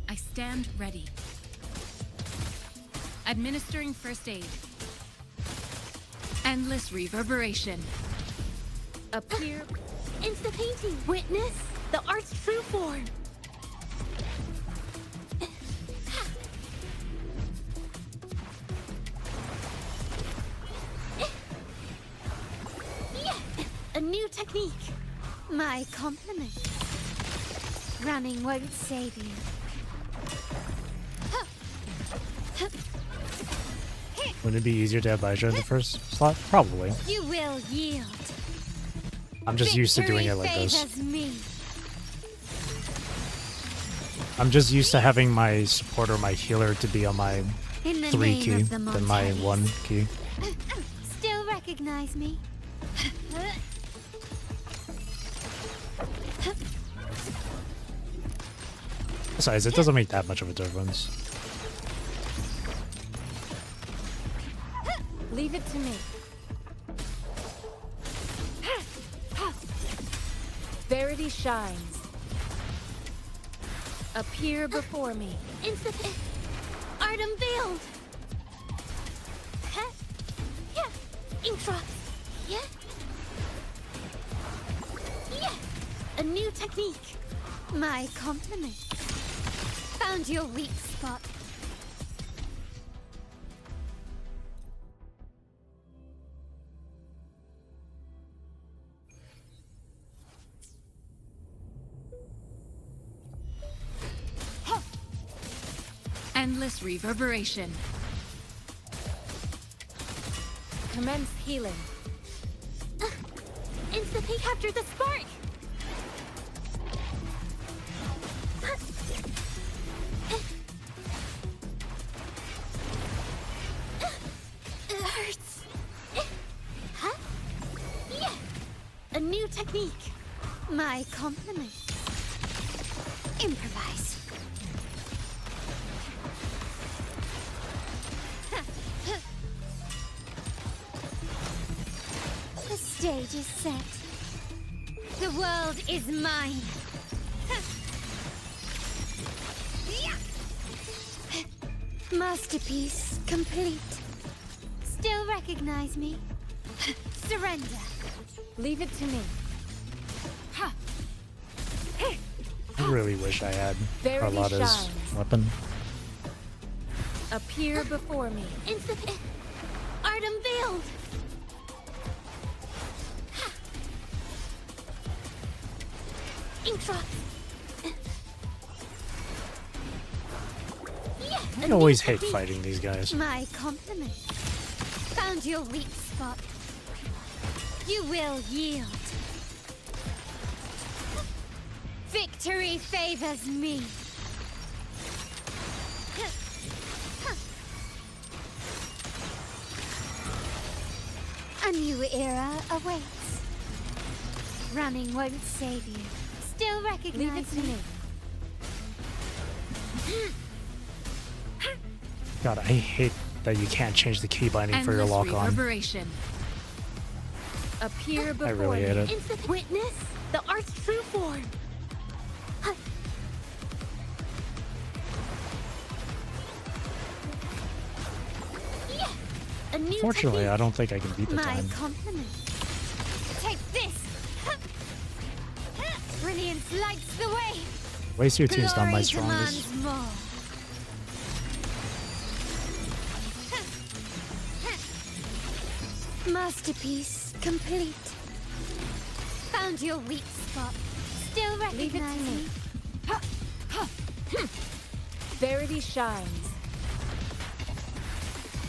I stand ready. Administering first aid. Endless reverberation. Appear into the painting. Witness the art's true form. A new technique. My compliments. Running won't save you. Wouldn't it be easier to have Baija in the first slot? Probably. You will yield. I'm just used to doing it like this. Favors me. I'm just used to having my support or my healer to be on my In the 3 name key of the than my Montellis. 1 key. Still recognize me? Besides, it doesn't make that much of a difference. Leave it to me. Verity shines. Appear before me. Art unveiled. Yeah. Intra. Yeah. Yeah. A new technique. My compliment. Found your weak spot. Endless reverberation. Commence healing. Instantly capture the spark. It hurts. Huh? Yeah. A new technique. My compliment. Improvise. The stage is set. The world is mine. Masterpiece complete. Still recognize me? Surrender. Leave it to me. I really wish I had Verity Carlotta's shines. weapon. Appear before me. Art unveiled. Intra. I always hate fighting these guys. My compliment. Found your weak spot. You will yield. Victory favors me. A new era awaits. Running won't save you. Still Leave it recognize to me. me. God, I hate that you can't change the key binding for your Endless lock on. reverberation. Appear before I really me. hate it. Instant witness the art's true form. Yeah. A new Fortunately, technique. I don't think I can beat the My time. compliment. Take this. Brilliance lights the way. Waste your tune's not my Glory strongest. demands more. Masterpiece complete. Found your weak spot. Still Leave it to recognize me. me. Verity shines.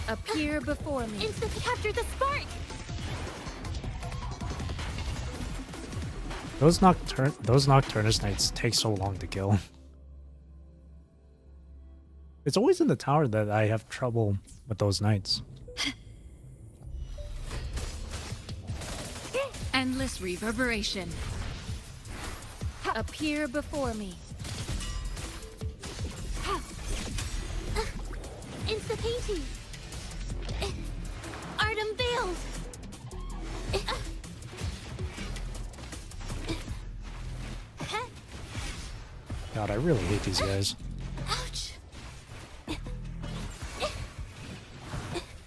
Appear before me. Instantly capture the spark. Those Nocturnus Knights take so long to kill. It's always in the tower that I have trouble with those knights. Endless reverberation. Appear before me. Insta painting. Art unveiled. God, I really hate these guys. Ouch.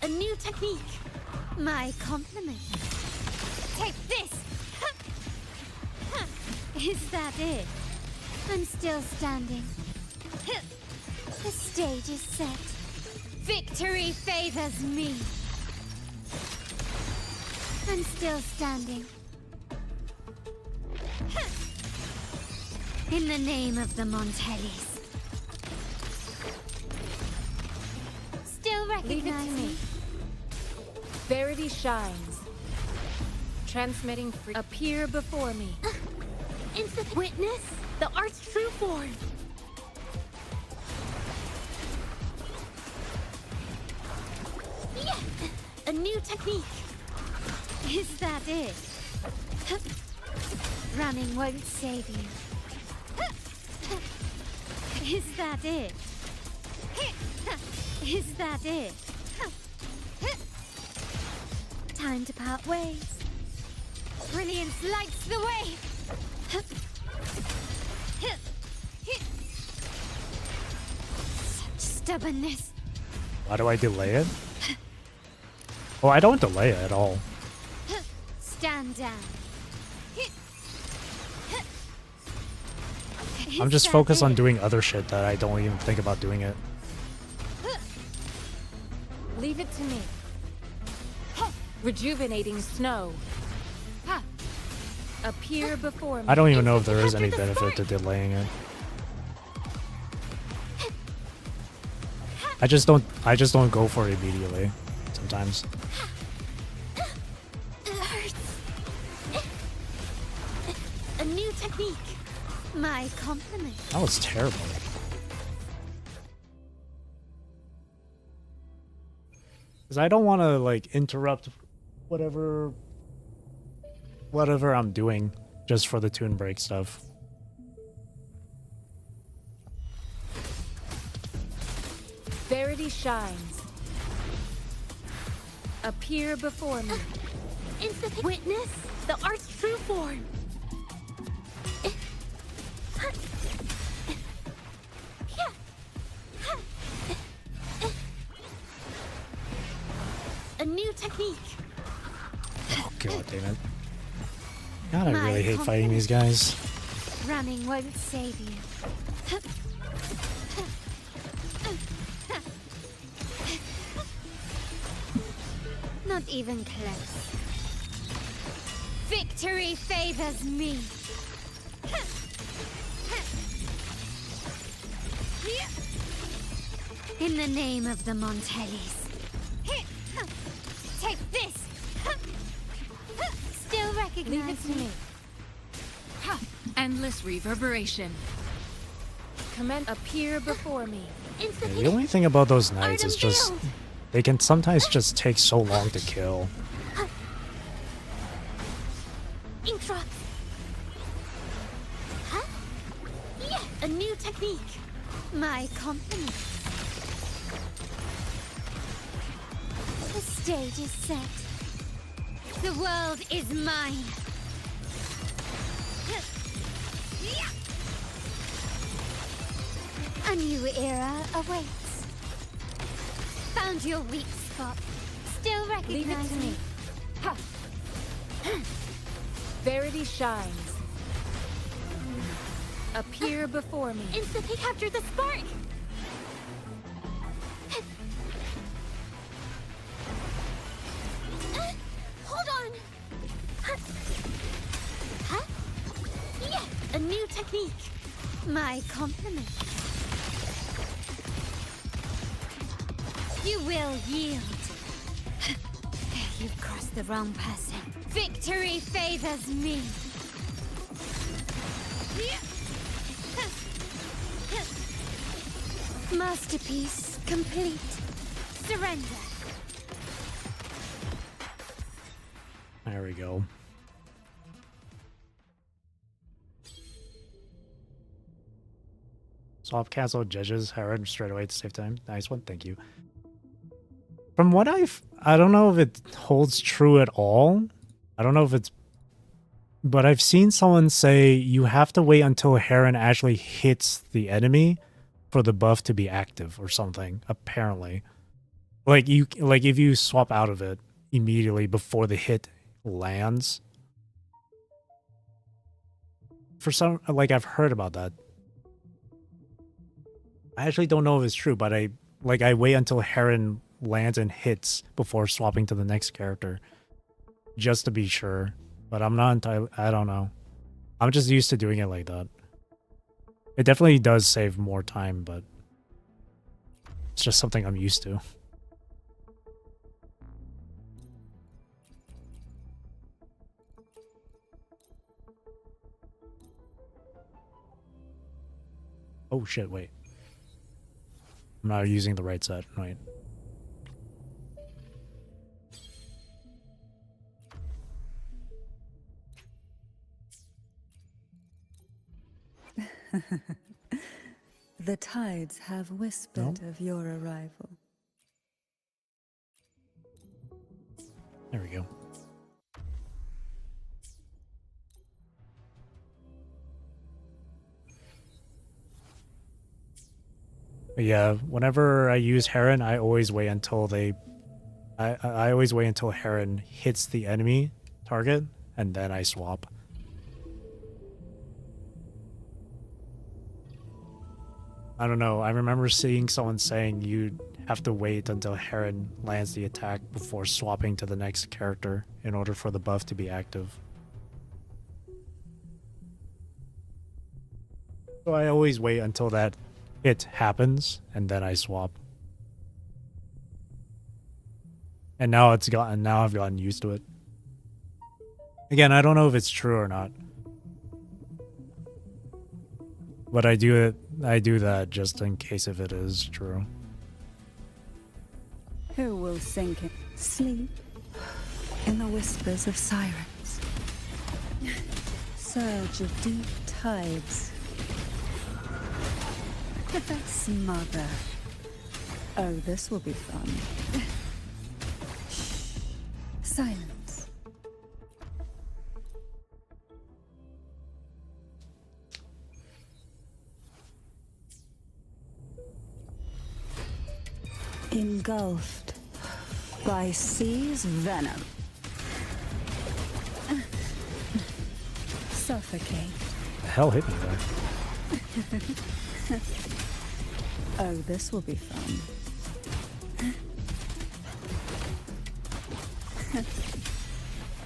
A new technique. My compliment. Take this. Is that it? I'm still standing. The stage is set. Victory favors me. I'm still standing. In the name of the Montellis. Still Leave it to recognize me. me. Verity shines. Transmitting free. Appear before me. Instant witness the art's true form. Yeah. A new technique. Is that it? Running won't save you. Is that it? Is that it? Time to part ways. Brilliance lights the way. Such stubbornness. Why do I delay it? Oh, I don't delay it at all. Stand down. I'm just focused on doing other shit that I don't even think about doing it. Leave it to me. Rejuvenating snow. Appear before me. I don't even know if there is any benefit to delaying it. I just don't go for it immediately sometimes. It hurts. A new technique. My compliment. That was terrible. Because I don't want to like interrupt whatever I'm doing just for the tune break stuff. Verity shines. Appear before me. Instant witness the art's true form. A new technique. Oh god damn it. God, I really hate fighting these guys. Running won't save you. Not even close. Victory favors me. In the name of the Montellis. Take this. Still recognize Leave it to me. Endless reverberation. Comment. Appear before me. Yeah, the only thing about those knights is just they can sometimes just take so long to kill. Intra. Huh? Yeah, a new technique. My compliment. The stage is set. The world is mine. A new era awaits. Found your weak spot. Still Leave it recognize to me. Verity shines. Appear before me. Instantly capture the spark. Hold on. Huh? Yeah, a new technique. My compliment. You will yield. You've crossed the wrong person. Victory favors me. Masterpiece complete. Surrender. There we go. Swap cancel judges Heron straight away to save time. Nice one, thank you. From what I don't know if it holds true at all. I don't know if it's, but I've seen someone say you have to wait until Heron actually hits the enemy for the buff to be active or something. Apparently, like if you swap out of it immediately before the hit lands. For some, like I've heard about that. I actually don't know if it's true, but I wait until Heron lands and hits before swapping to the next character, just to be sure. But I'm not entirely, I don't know. I'm just used to doing it like that. It definitely does save more time, but it's just something I'm used to. Oh shit, wait. I'm not using the right set. Wait. The tides have whispered of your arrival. There we go. But yeah, whenever I use Heron, I always wait until I always wait until Heron hits the enemy target, and then I swap. I don't know, I remember seeing someone saying you have to wait until Heron lands the attack before swapping to the next character in order for the buff to be active. So I always wait until that hit happens, and then I swap. And now I've gotten used to it. Again, I don't know if it's true or not. But I do that just in case if it is true. Who will sink in sleep in the whispers of sirens? Surge of deep tides. Smother. Oh, this will be fun. Shh. Silence. Engulfed by sea's venom. Suffocate. The hell hit me there? Oh, this will be fun.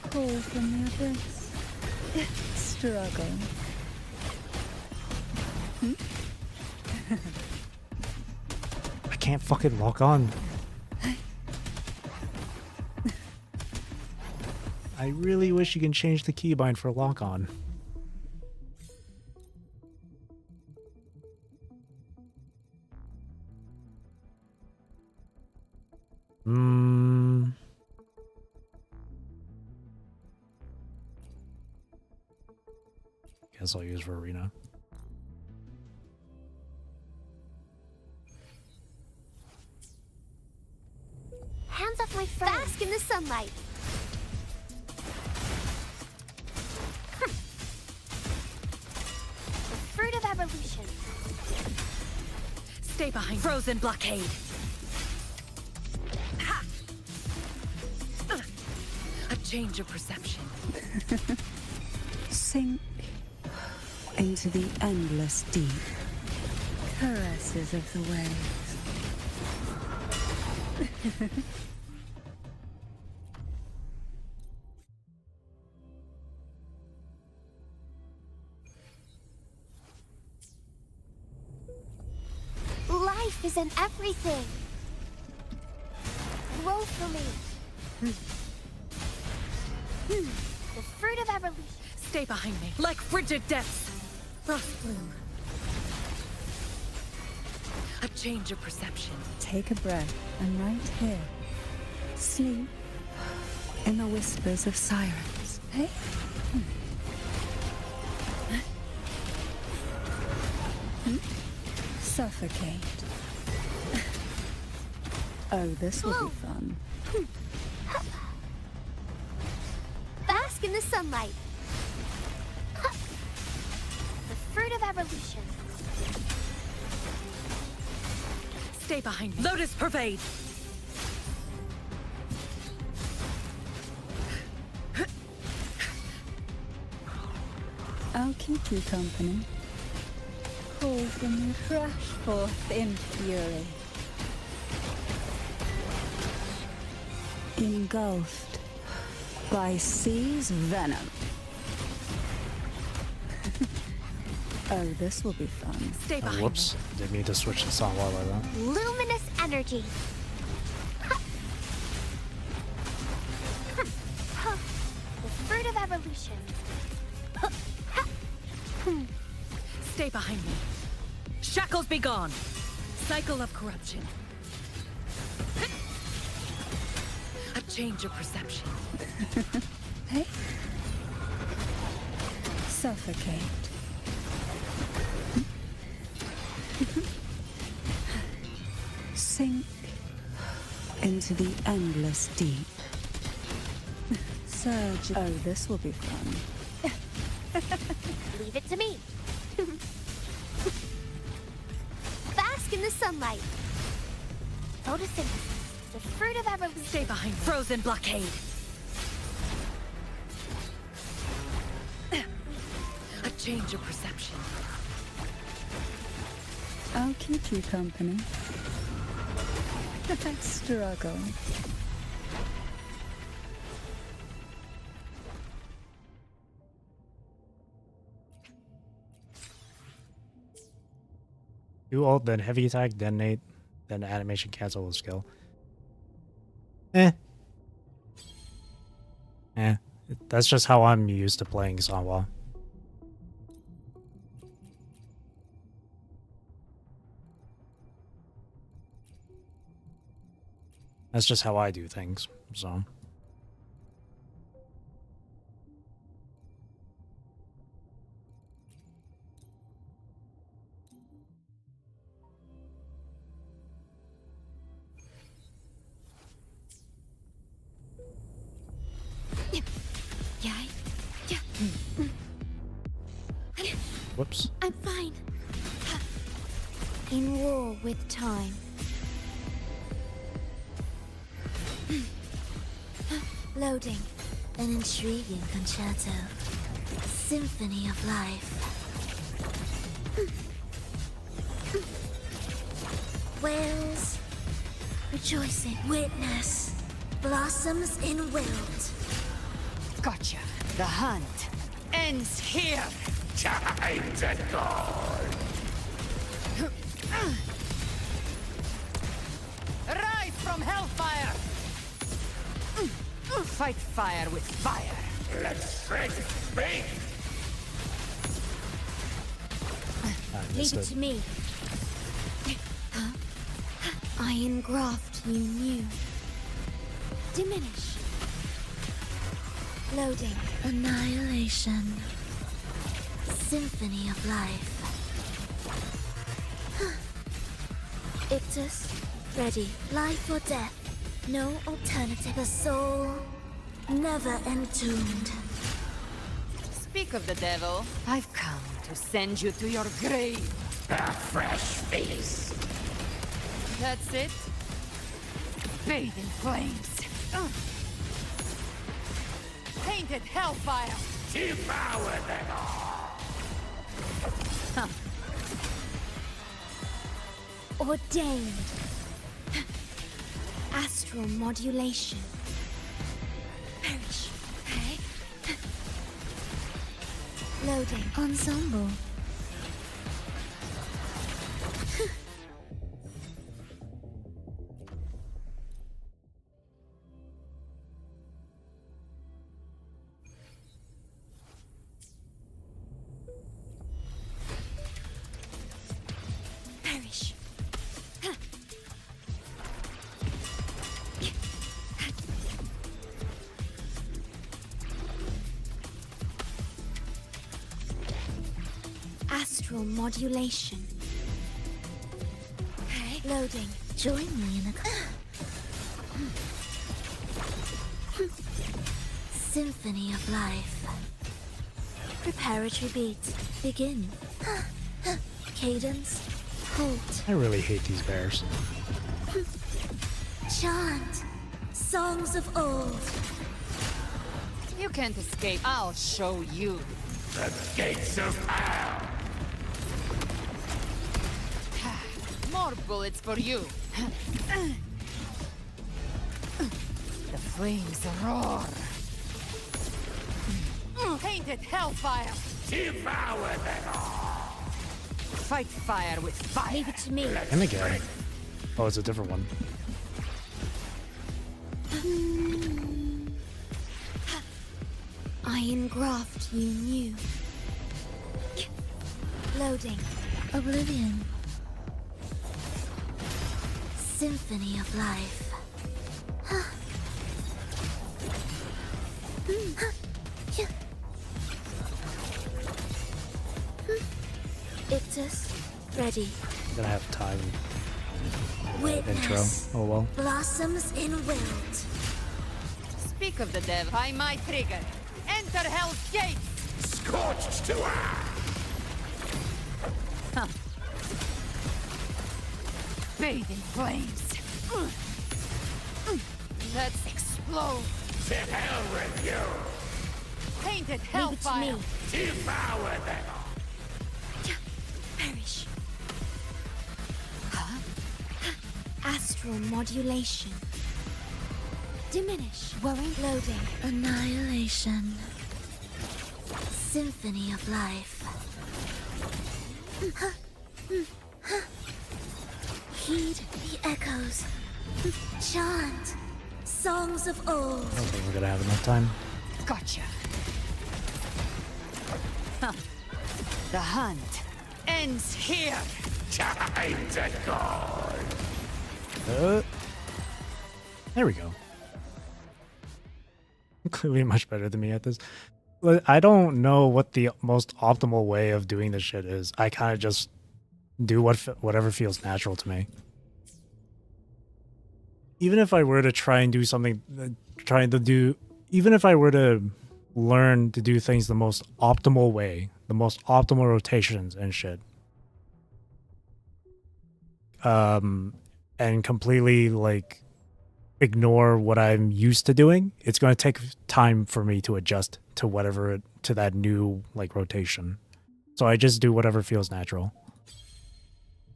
Call from the abyss. Struggle. I can't fucking lock on. I really wish you can change the keybind for lock on. Guess I'll use for arena. Hands off my friend. Bask in the sunlight. The fruit of evolution. Stay behind. Frozen blockade. Ha! A change of perception. Sink into the endless deep. Caresses of the waves. Life is in everything. Grow for me. The fruit of evolution. Stay behind me. Like frigid depths. Frost bloom. A change of perception. Take a breath, and right here, sleep in the whispers of sirens. Hey? Suffocate. Oh, this will be fun. Bask in the sunlight. The fruit of evolution. Stay behind me. Lotus pervade. I'll keep you company. Call from you crash forth in fury. Engulfed by sea's venom. Oh, this will be fun. Stay Oh, behind whoops. Didn't mean to switch the song while I that. Luminous energy. The fruit of evolution. me. Stay behind me. Shackles be gone. Cycle of corruption. A change of perception. Hey? Suffocate. Sink into the endless deep. Surge. Oh, this will be fun. Leave it to me. Bask in the sunlight. Photosynthesis, the fruit of evolution. Stay behind frozen blockade. A change of perception. I'll keep you company. Struggle. Do ult, then heavy attack, detonate, then animation cancel with skill. That's just how I'm used to playing Sanhua. That's just how I do things, so. Whoops. I'm fine. In war with time. Loading. An intriguing concerto. Symphony of life. Whales. Rejoicing. Witness. Blossoms in wilt. Gotcha. The hunt ends here. Time to go. Rise from hellfire. Fight fire with fire. Let's straight speak. I Leave missed it it. to me. Iron graft you knew. Diminish. Loading. Annihilation. Symphony of life. Ictus, ready. Life or death. No alternative. The soul, never entombed. Speak of the devil. I've come to send you to your grave. A fresh feast. That's it? Bathe in flames. Painted hellfire. Devour them all. Ordained. Astral modulation. Perish. Hey. Loading. Ensemble. Perish. Astral modulation. Okay. Loading. Join me in the Symphony of life. Preparatory beat. Begin. Cadence. Halt. I really hate these bears. Chant. Songs of old. You can't escape. I'll show you. The gates of hell. More bullets for you. The flames roar. Painted hellfire. Devour them all. Fight fire with fire. Leave it to me. And again. Oh, it's a different one. Iron graft you knew. Loading. Oblivion. symphony of life. Ictus, ready. Gonna have time. Intro. Witness. Oh well. Blossoms in wilt. Speak of the devil. By my trigger. Enter Hell's Gate! Scorched to earth! Bathe in flames. Let's explode. To hell with you! Painted Leave it to hellfire. me. Devour them all! Perish. Astral modulation. Diminish. Worry. Loading. Annihilation. Symphony of life. Heed the echoes. Chant. Songs of old. I don't think we're gonna have enough time. Gotcha. Huh. The hunt ends here. Time to go! There we go. Clearly much better than me at this. But I don't know what the most optimal way of doing this shit is. I kind of just do whatever feels natural to me. Even if I were to try and do something, even if I were to learn to do things the most optimal way, the most optimal rotations and shit, and completely like ignore what I'm used to doing, it's going to take time for me to adjust to to that new like rotation. So I just do whatever feels natural,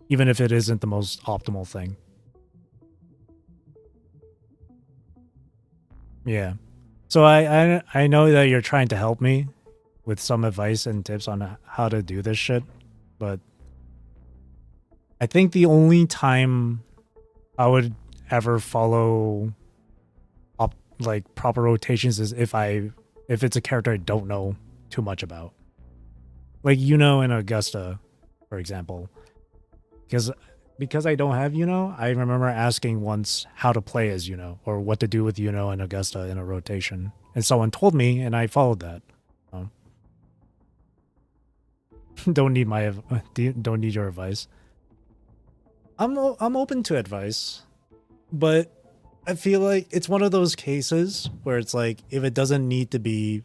even if it isn't the most optimal thing. Yeah. So I know that you're trying to help me with some advice and tips on how to do this shit, but I think the only time I would ever follow like proper rotations is if it's a character I don't know too much about, like Yuno and Augusta, for example. Because I don't have Yuno, I remember asking once how to play as Yuno or what to do with Yuno and Augusta in a rotation, and someone told me, and I followed that. Don't need your advice. I'm open to advice, but I feel like it's one of those cases where it's like if it doesn't need to be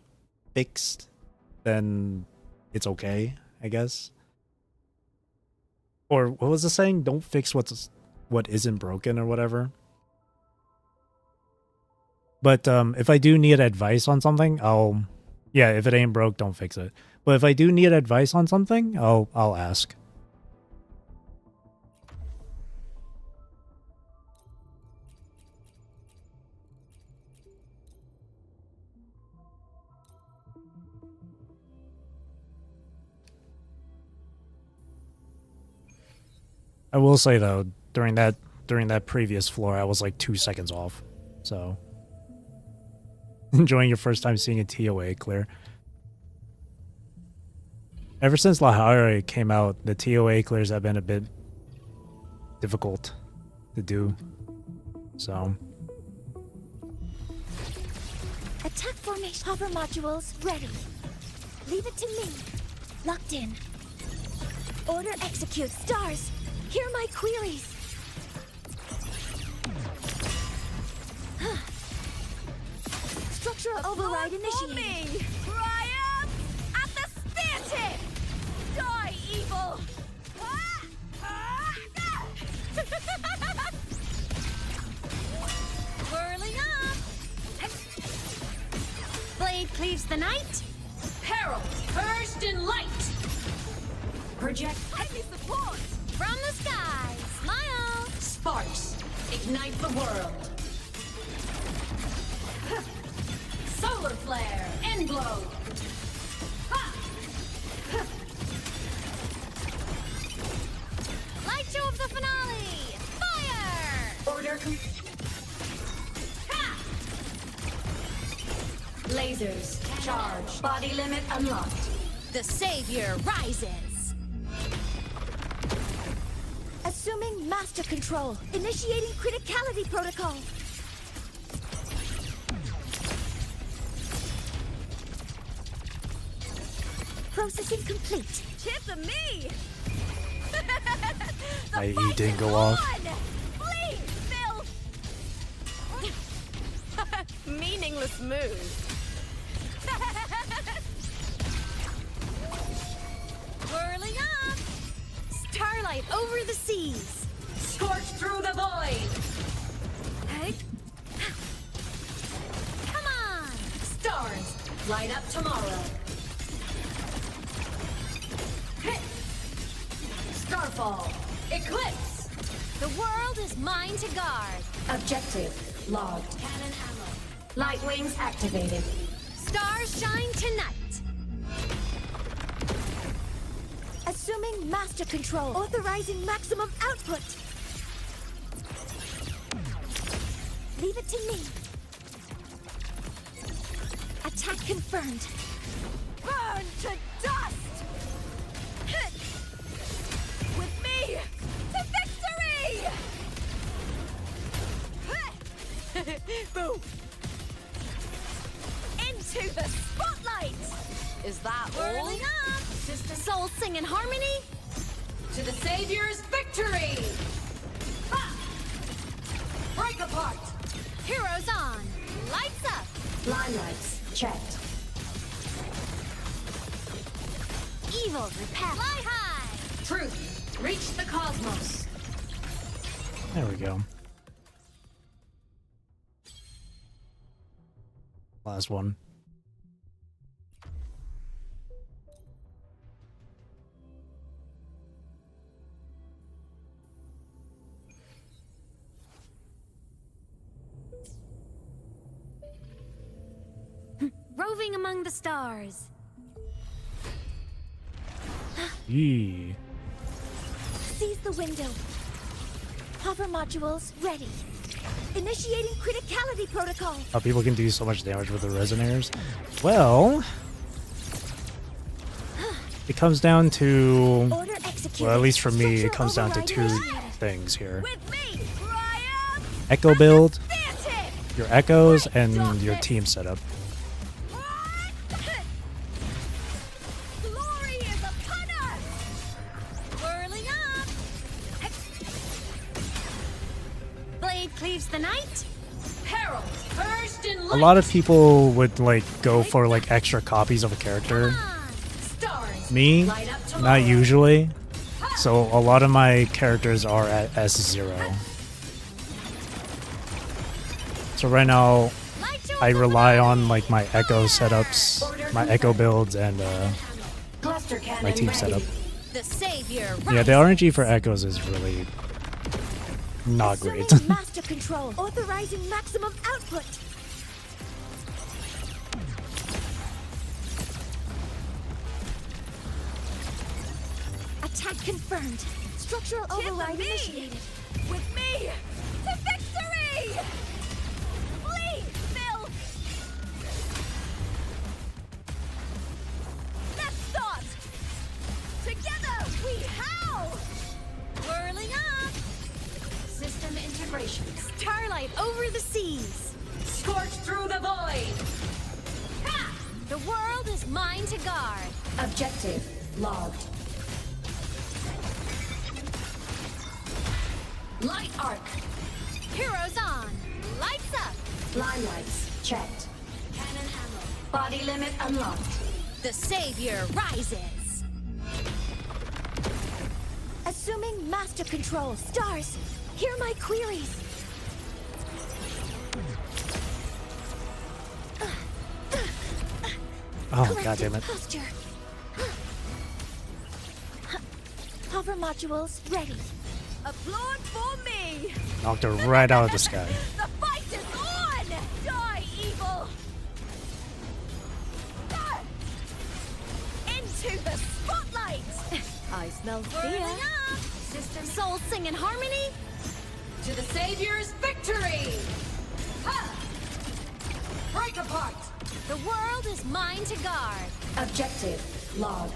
fixed, then it's okay, I guess. Or what was the saying? Don't fix what isn't broken or whatever. But if I do need advice on something, if it ain't broke, don't fix it. But if I do need advice on something, I'll ask. I will say though, during that previous floor, I was like 2 seconds off. So enjoying your first time seeing a TOA clear. Ever since Lahara came out, the TOA clears have been a bit difficult to do. So Attack formation. Hopper modules ready. Leave it to me. Locked in. Order execute. Stars, hear my queries. Structural override initiated. Triumph at the spear tip! Die, evil! Whirling up. Blade cleaves the night. Herald, first in light! Project Heavy support from the sky. Smile. sparks, ignite the world. Solar flare, end blow. Light show of the finale. Fire. Order Lasers, charge, body limit unlocked. The savior rises. A Assuming master control. Initiating criticality protocol. Processing complete. Tip of me! My E didn't go off. Please, Phil! Meaningless move. Whirling up! Starlight over the seas. Scorch through the void. Hey. Come on! Stars, light up tomorrow. Hit. Starfall. Eclipse. The world is mine to guard. Objective logged. Cannon ammo. Light wings activated. Stars shine tonight. Assuming master control. Authorizing maximum output. Leave it to me. Attack confirmed. Burn to dust! With me to victory! Boom! Into the spotlight! Is that whirling up? Soul sing in harmony? To the Savior's victory. Ha! Break apart. Heroes on! Lights up! Limelights checked. Evil repel! Fly high! Truth, reach the cosmos. There we go. Last one. Roving among the stars. Yee. Seize the window. Hover modules ready. Initiating criticality protocol. How people can do so much damage with the resonators. Well, it comes down to, Order executed. well, at least for me, it Structural comes down to override two initiated. things here. With me, Brian! Echo build, Fantastic! your echoes, and your team setup. Glory is upon us! Whirling up! Blade cleaves the night. Herald, first in A light. lot of people would like go for like extra copies of a character. Stars, Me, light up tomorrow. not usually. So a lot of my characters are at S0. So right now, I rely on like my echo setups, my echo builds, and Cluster cannon my team ready. setup. The savior Yeah, the RNG for echoes is really not great. Assuming master control. Authorizing maximum output. Attack confirmed. Structural override me. initiated. With me to victory! Please, Phil! Let's start! Together we howl! Whirling up! System integration. Starlight over the seas. Scorch through the void. Ha! The world is mine to guard. Objective logged. Light arc. Heroes on! Lights up! Limelights checked. Cannon ammo. Body limit unlocked. The savior rises! Assuming master control. Stars, hear my queries. Oh, Collective god damn it. Posture. Hover modules ready. Applaud for me! Knocked her right out of the sky. The fight is on! Die, evil! Ah! Into the spotlight! I smell fear. System Soul sing in harmony? to the Savior's victory. Ha! Break apart. The world is mine to guard. Objective logged.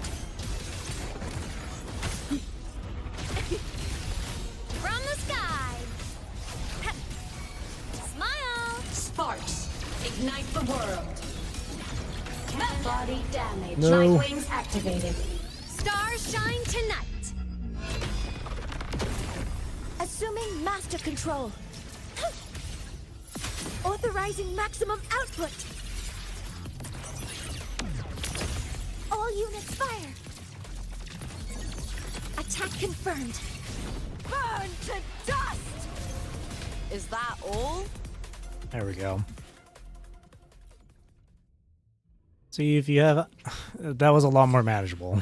the sky. Smile. Sparks. Ignite the world. Body damage. No. Light wings activated. Stars shine tonight. Assuming master control. Authorizing maximum output. All units fire. Attack confirmed. Burn to dust! Is that all? There we go. See, if you have... That was a lot more manageable.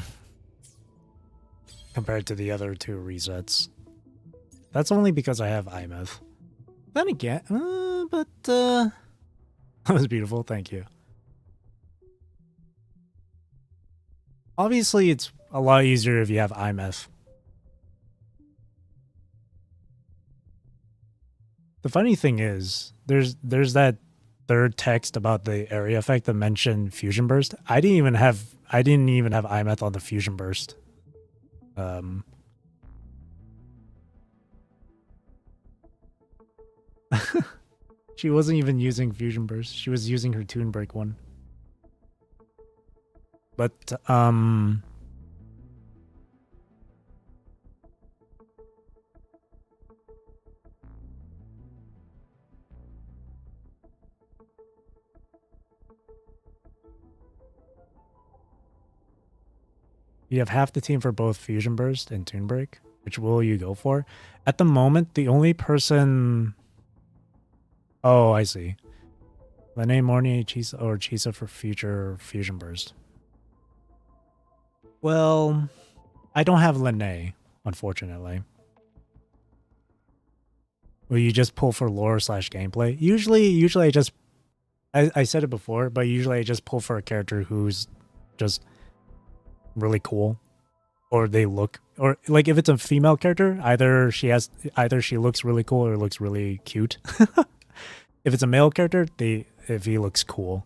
Compared to the other two resets. That's only because I have IMF. Then again... That was beautiful, thank you. Obviously, it's a lot easier if you have IMF. The funny thing is, there's that third text about the area effect that mentioned fusion burst. I didn't even have IMF on the fusion burst. She wasn't even using fusion burst. She was using her tune break one. But you have half the team for both Fusion Burst and Tune Break. Which will you go for? At the moment, the only person... Oh, I see. Lene, Morny, Chisa, or Chisa for future Fusion Burst. Well, I don't have Lene, unfortunately. Will you just pull for lore / gameplay? Usually I just... I said it before, but usually I just pull for a character who's just really cool. Or they look... Or, like, if it's a female character, either she looks really cool or looks really cute. If it's a male character, if he looks cool.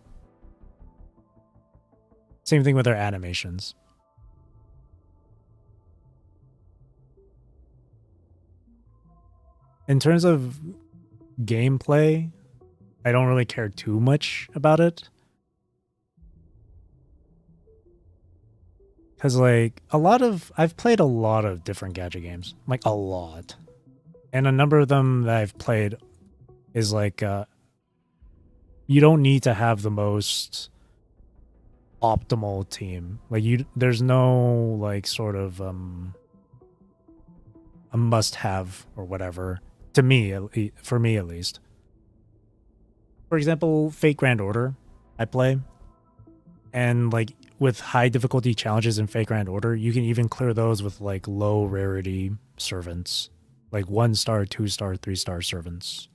Same thing with their animations. In terms of gameplay, I don't really care too much about it. Because, like, I've played a lot of different gadget games. Like, a lot. And a number of them that I've played is, like, you don't need to have the most optimal team. Like, there's no, like, sort of, a must-have or whatever. To me, for me at least. For example, Fate Grand Order, I play. And, like, with high difficulty challenges in Fate Grand Order, you can even clear those with, like, low rarity servants. Like 1-star, 2-star, 3-star servants.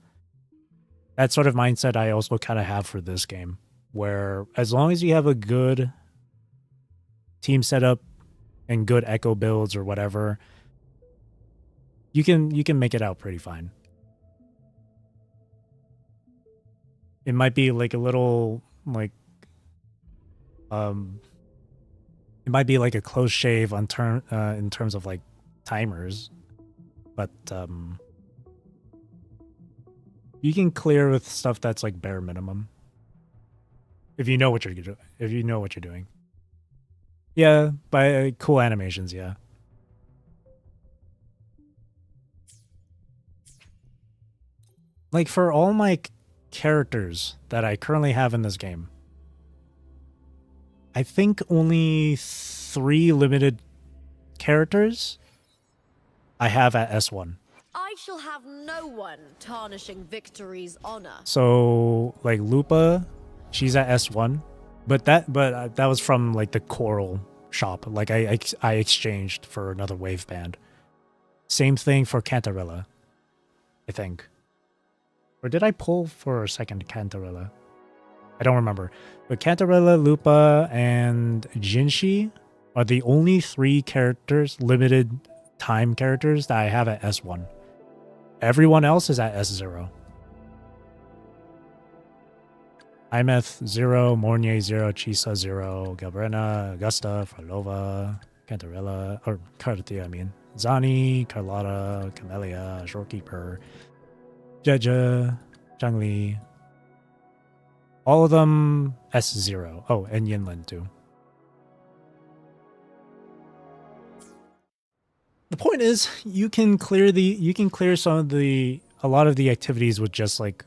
That sort of mindset I also kind of have for this game. Where as long as you have a good team setup and good echo builds or whatever, you can make it out pretty fine. It might be like a little like it might be like a close shave on in terms of like timers, but you can clear with stuff that's like bare minimum. If you know what you're doing. If you know what you're doing. Yeah, by cool animations, yeah. Like for all my characters that I currently have in this game, I think only 3 limited characters I have at S1. I shall have no one tarnishing victory's honor. So like Lupa, she's at S1, but that was from like the Coral shop. Like I exchanged for another wave band. Same thing for Cantarella, I think. Or did I pull for a second Cantarella? I don't remember. But Cantarella, Lupa, and Jinshi are the only 3 characters, limited time characters, that I have at S1. Everyone else is at S0. Imeth 0, Mornier 0, Chisa 0, Gabrena, Augusta, Frolova, Cantarella, or Cartia, I mean, Zani, Carlotta, Camellia, Shorekeeper, Jeja, Zhangli. All of them S0. Oh, and Yinlin too. The point is, you can clear a lot of the activities with just like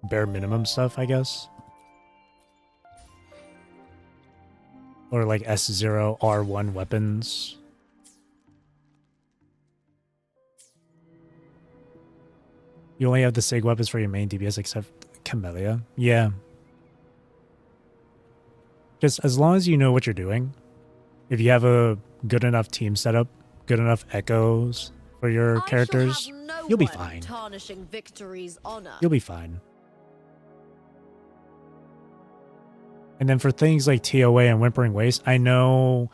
bare minimum stuff, I guess. Or like S0, R1 weapons. You only have the SIG weapons for your main DPS except Camellia. Yeah. Just as long as you know what you're doing, if you have a good enough team setup, good enough echoes for your characters, you'll be fine. Tarnishing victory's honor. You'll be fine. And then for things like TOA and Whimpering Waste, I know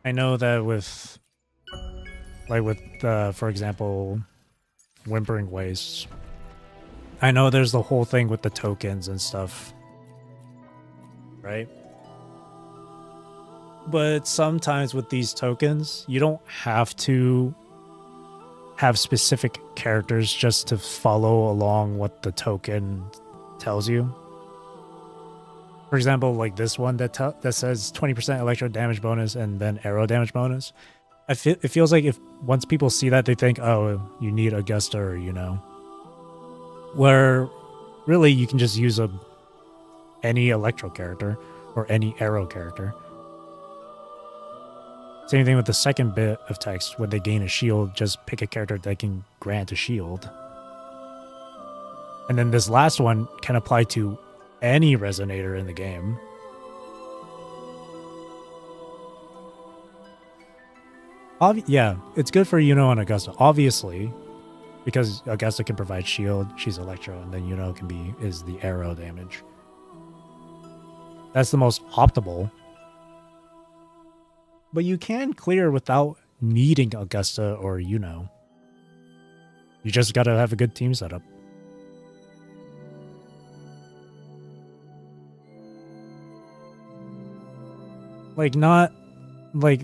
that with for example, Whimpering Waste, I know there's the whole thing with the tokens and stuff, right? But sometimes with these tokens, you don't have to have specific characters just to follow along what the token tells you. For example, like this one that says 20% electro damage bonus and then arrow damage bonus. It feels like if once people see that, they think, oh, you need Augusta or, you know. Where really you can just use any electro character or any arrow character. Same thing with the second bit of text. When they gain a shield, just pick a character that can grant a shield. And then this last one can apply to any resonator in the game. Yeah, it's good for Yuno and Augusta, obviously, because Augusta can provide shield, she's electro, and then Yuno is the arrow damage. That's the most optimal. But you can clear without needing Augusta or Yuno. You just gotta have a good team setup. Like, not like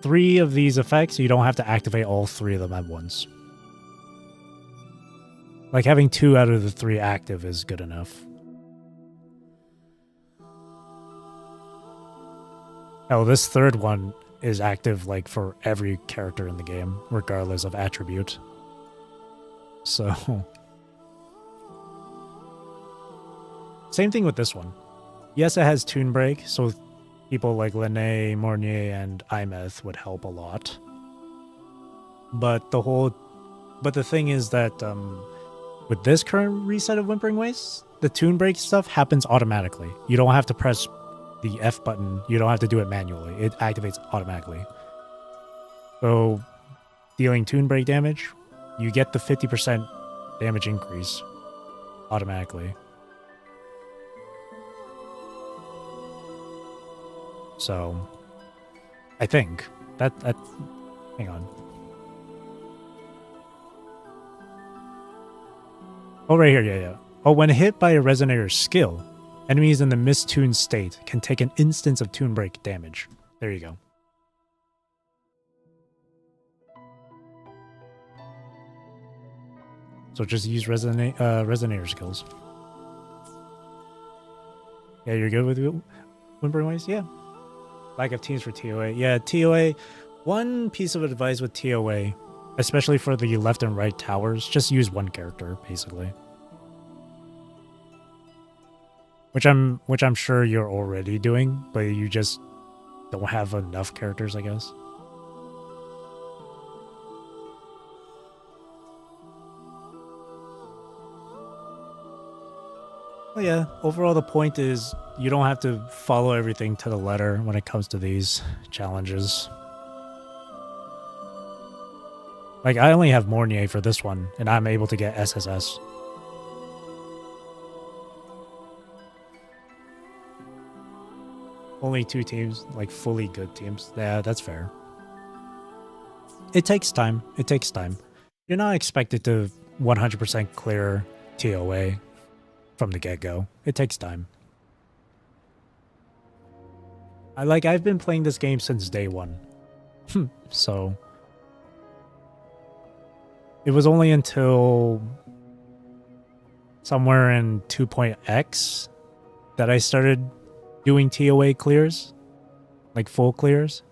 3 of these effects, you don't have to activate all 3 of them at once. Like, having 2 out of the 3 active is good enough. Oh, this third one is active like for every character in the game, regardless of attribute. So same thing with this one. Yes, it has Toon Break, so people like Lene, Mornier, and Imeth would help a lot. But the thing is that with this current reset of Whimpering Waste, the Toon Break stuff happens automatically. You don't have to press the F button. You don't have to do it manually. It activates automatically. So dealing Toon Break damage, you get the 50% damage increase automatically. So I think that hang on. Oh, right here, yeah. Oh, when hit by a resonator's skill, enemies in the mistuned state can take an instance of Toon Break damage. There you go. So just use resonator skills. Yeah, you're good with Whimpering Waste? Yeah. Lack of teams for TOA. Yeah, TOA. One piece of advice with TOA, especially for the left and right towers, just use one character, basically. Which I'm sure you're already doing, but you just don't have enough characters, I guess. Well, yeah, overall the point is you don't have to follow everything to the letter when it comes to these challenges. Like, I only have Mornier for this one, and I'm able to get SSS. Only 2 teams, like fully good teams. Yeah, that's fair. It takes time. It takes time. You're not expected to 100% clear TOA from the get-go. It takes time. I've been playing this game since day 1. So it was only until somewhere in 2.x that I started doing TOA clears, like full clears.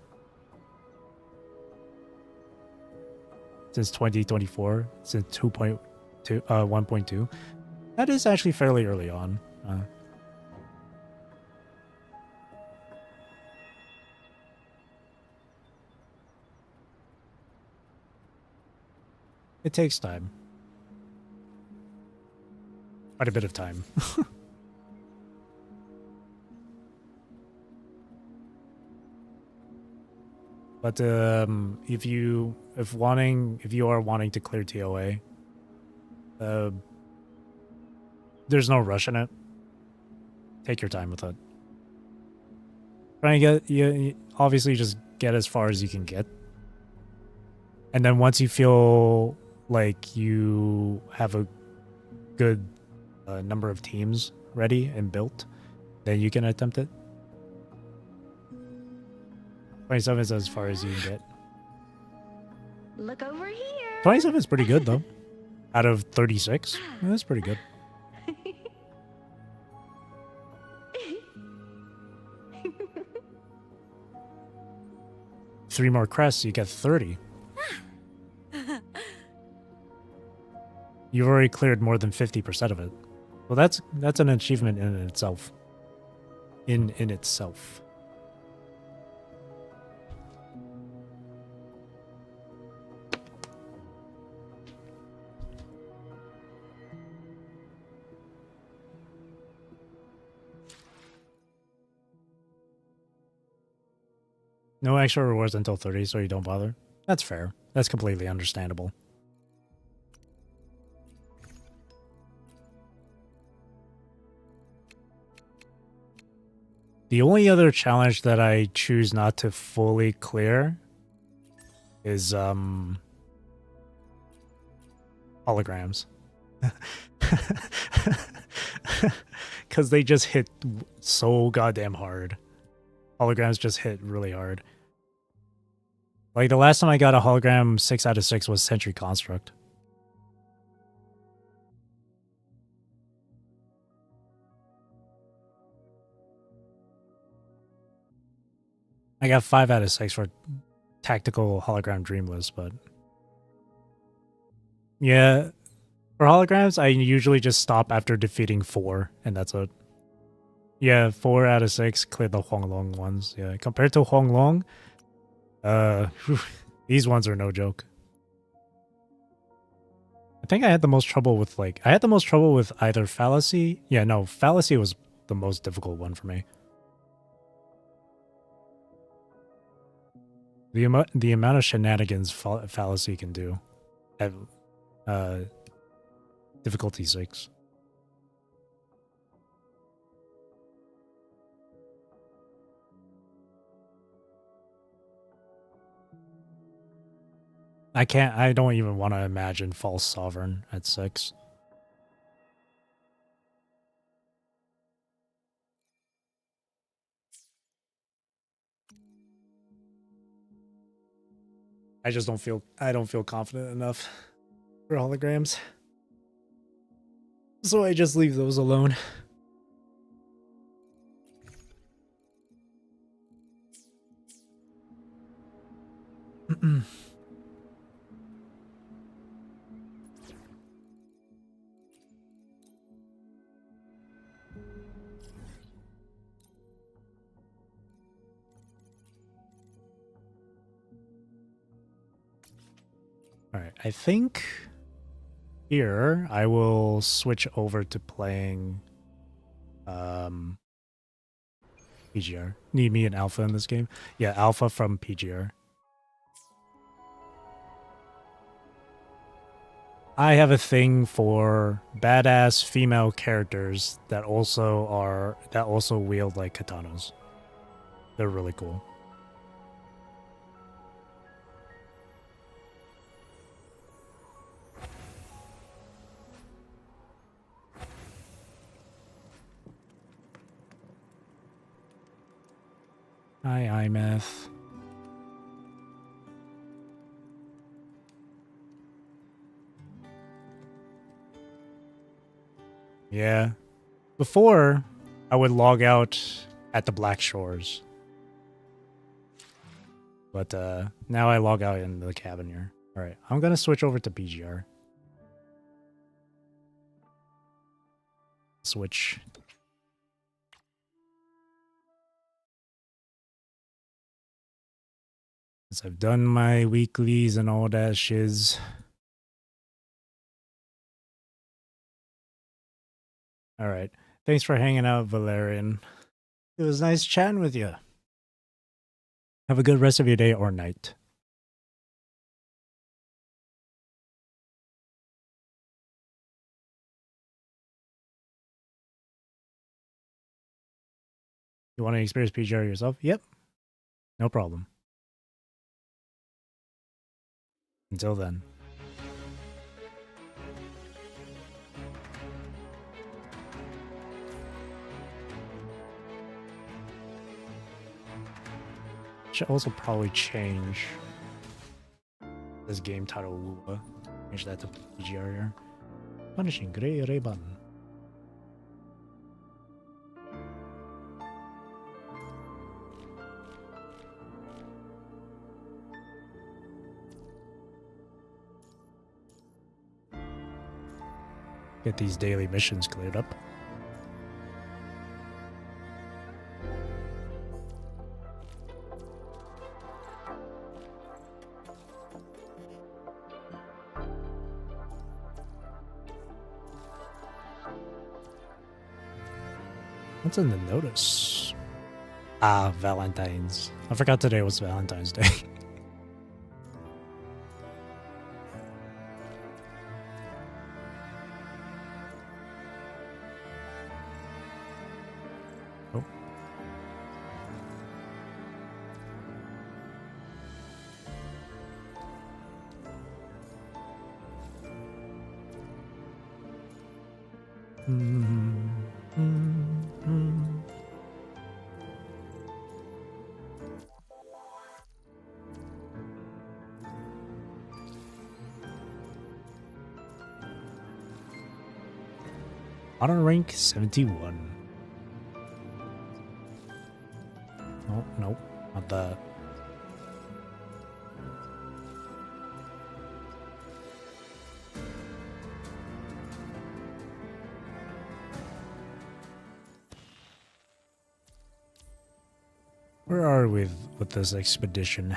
Since 2024, since 1.2. That is actually fairly early on. It takes time. Quite a bit of time. But if you are wanting to clear TOA, there's no rush in it. Take your time with it. Try and get you obviously just get as far as you can get. And then once you feel like you have a good number of teams ready and built, then you can attempt it. 27 is as far as you can get. Look over here. 27 is pretty good though. Out of 36, that's pretty good. 3 more crests, you get 30. You've already cleared more than 50% of it. Well, that's an achievement in itself. In itself. No extra rewards until 30, so you don't bother. That's fair. That's completely understandable. The only other challenge that I choose not to fully clear is holograms. Because they just hit so goddamn hard. Holograms just hit really hard. Like the last time I got a hologram 6 out of 6 was Sentry Construct. I got 5 out of 6 for Tactical Hologram Dreamless, but yeah, for holograms, I usually just stop after defeating 4, and that's it. Yeah, 4 out of 6 clear the Huanglong ones. Yeah, compared to Huanglong, these ones are no joke. I think I had the most trouble with either Fallacy. Yeah, no, Fallacy was the most difficult one for me. The amount of shenanigans Fallacy can do at difficulty 6. I don't even want to imagine False Sovereign at 6. I don't feel confident enough for holograms. So I just leave those alone. Alright, I think here I will switch over to playing PGR. Need me an alpha in this game? Yeah, alpha from PGR. I have a thing for badass female characters that also wield like katanas. They're really cool. Hi, iMath. Yeah. Before, I would log out at the Black Shores. But now I log out in the cabin here. Alright, I'm gonna switch over to PGR. Switch. Since I've done my weeklies and all that shiz. Alright. Thanks for hanging out, Valerian. It was nice chatting with you. Have a good rest of your day or night. You want to experience PGR yourself? Yep. No problem. Until then. Should also probably change this game title WuWa. Change that to PGR here. Punishing Grey Ray-Ban. Get these daily missions cleared up. What's in the notice? Ah, Valentine's. I forgot today was Valentine's Day. Oh. Honor rank 71. Oh, nope, not that. Where are we with this expedition?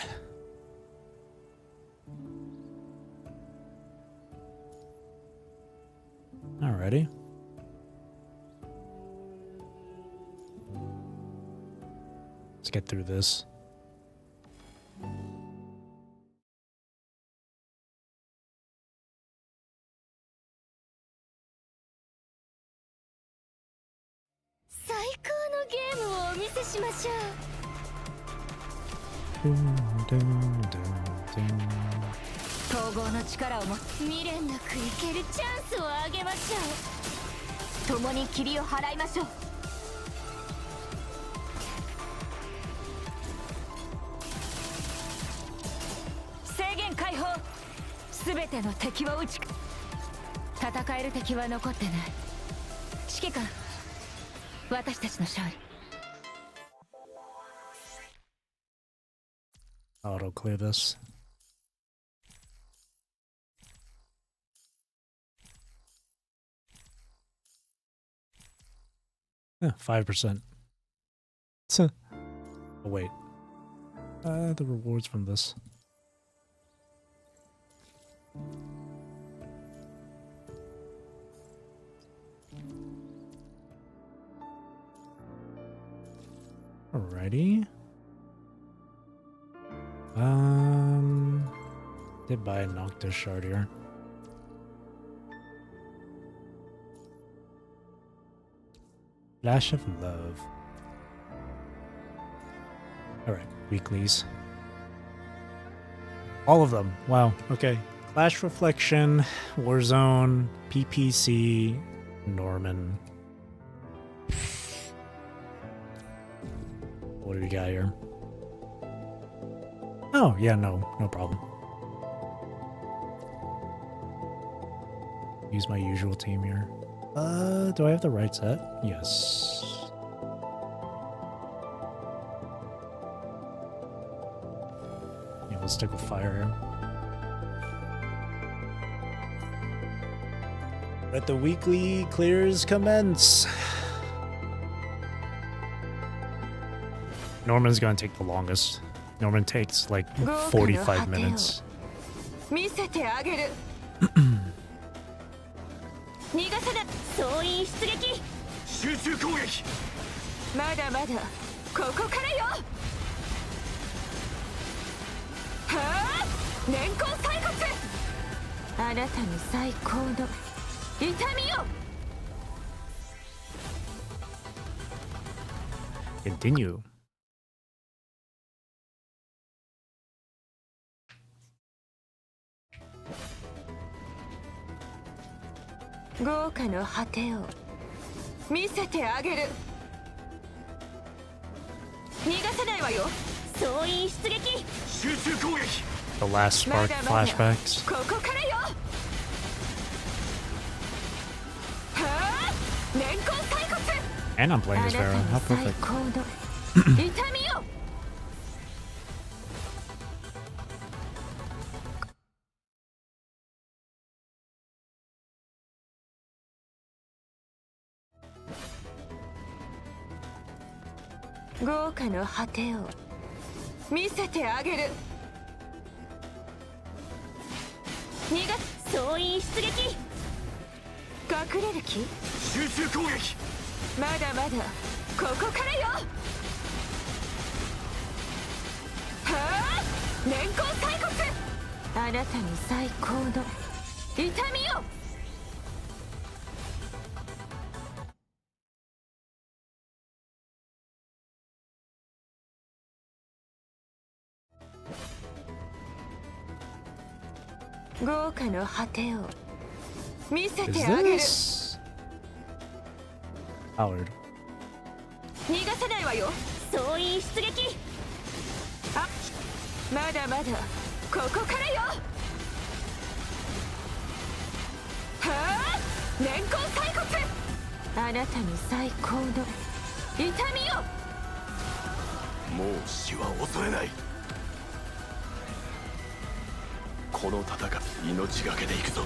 Alrighty. Let's get through this. Auto clear this. Yeah, 5%. Oh wait. The rewards from this. Alrighty. Did buy a Noctis shard here. Flash of Love. Alright, weeklies. All of them. Wow, okay. Clash Reflection, Warzone, PPC, Norman. What do we got here? Oh, yeah, no problem. Use my usual team here. Do I have the right set? Yes. Yeah, we'll stick with fire. Let the weekly clears commence. Norman's gonna take the longest. Norman takes like 45 minutes. 見せてあげる逃がさな総員出撃集中攻撃まだまだここからよはあ年功採骨あなたに最高の痛みよ Continue. 豪華の果てを見せてあげる逃がさないわよ総員出撃集中攻撃 The last spark flashbacks. ここからよはあ年功採骨 And I'm playing as Pharaoh. How perfect. 最高の痛みよ豪華の果てを見せてあげる逃が総員出撃隠れる気集中攻撃まだまだここからよはあ年功採骨あなたに最高の痛みよ豪華の果てを見せ Is てあげる this Howard? 逃がさないわよ総員出撃あまだまだここからよはあ年功採骨あなたに最高の痛みよもう死は恐れないこの戦い命がけでいくぞ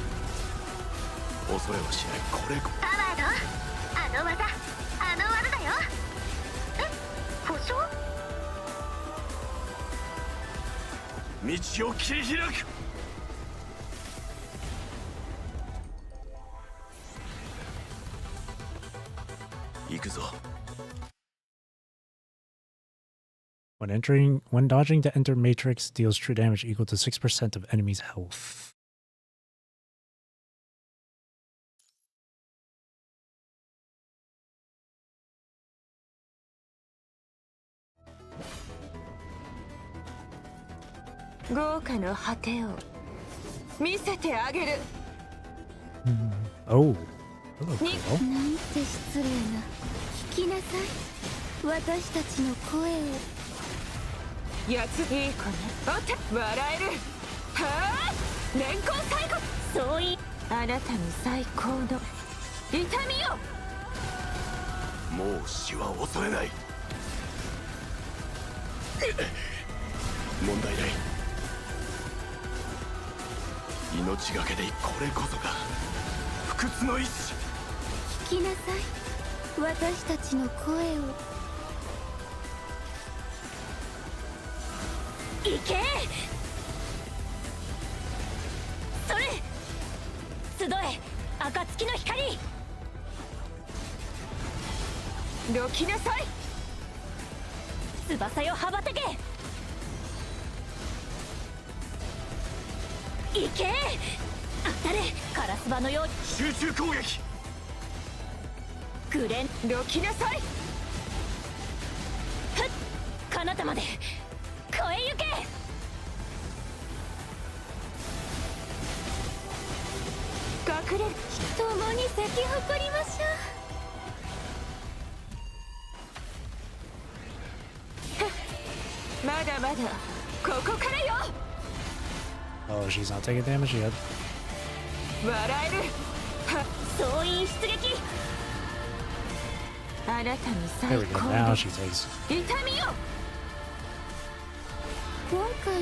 恐れはしないこれこパワードあの技だよえ故障道を切り開く行くぞ When dodging to enter matrix, deals true damage equal to 6% of enemy's health.豪華の果てを見せてあげる Oh, hello, に Kuro. なんて失礼な聞きなさい私たちの声をやついい子ねおって笑えるはあ年功採骨総員あなたに最高の痛みよもう死は恐れない問題ない命がけでこれこそが不屈の意志聞きなさい私たちの声を行けそれ集え暁の光どきなさい翼よ羽ばたけ行け当たれカラスバのよう集中攻撃グレンどきなさいふっ彼方まで越え行け隠れる共に咲き誇りましょまだまだここからよ Oh, she's not taking damage yet. 笑えるは総員出撃あなたの There 最 we go. 高 Now の she takes. 痛みよ今回は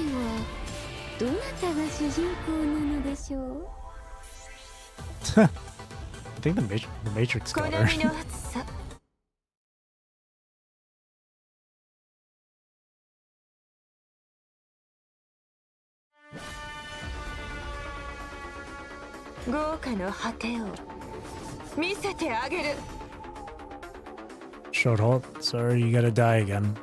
どなたが主人公なのでしょう。 I think the Matrix 好 got み her. の暑さ豪華の果てを見せてあげる Short halt. Sorry, you gotta die again.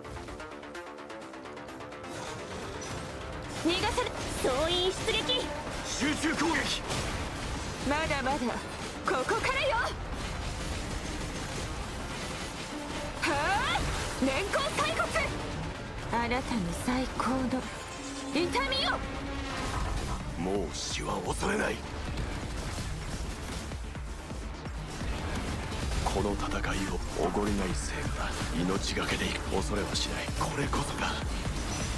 逃がされ総員出撃集中攻撃まだまだここからよはあ年功最骨あなたの最高の痛みよもう死は恐れない。この戦いをおごりない成果だ。命がけでいく。恐れはしない。これこそが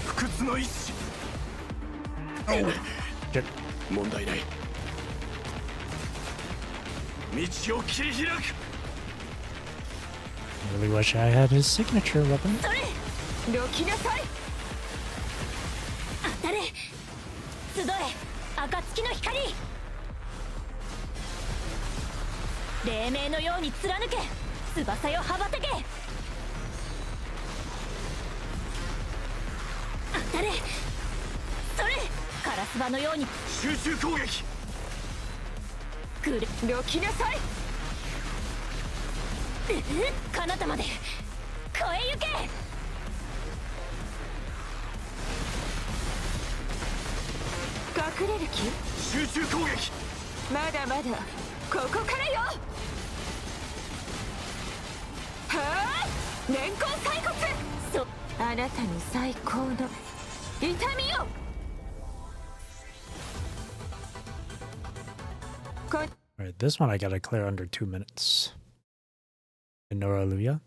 不屈の意志。Shit. 問題ない。道を切り開く。 Really wish I had his signature weapon. それどきなさい当たれ集え暁の光黎明のように貫け翼よ羽ばたけ当たれそれカラスバのように集中攻撃くれどきなさい彼方まで超えゆけ隠れる気集中攻撃まだまだここからよはあ年功最骨そうあなたの最高の痛みよこ Alright, this one I gotta clear under 2 minutes. Inora Luya.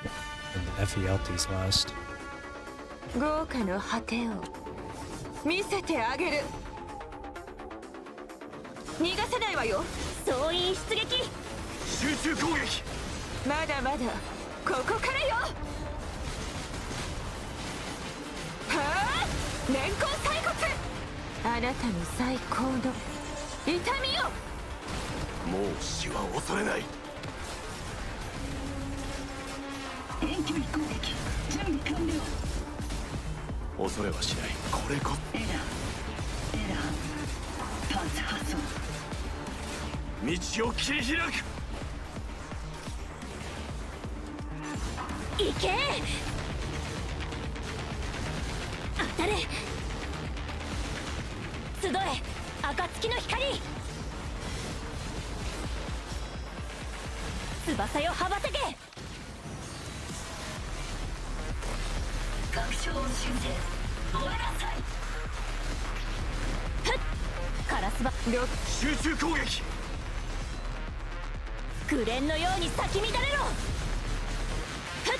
And the FELT's last. 豪華の果てを見せてあげる逃がさないわよ総員出撃集中攻撃まだまだここからよはあ年功最骨あなたの最高の痛みよもう死は恐れない遠距離攻撃準備完了。恐れはしないこれこエラーパーツ発送。道を切り開く行け当たれ集え暁の光翼よ羽ばたけ確証を修正終えなさいふっカラスバ集中攻撃紅蓮のように咲き乱れろふっ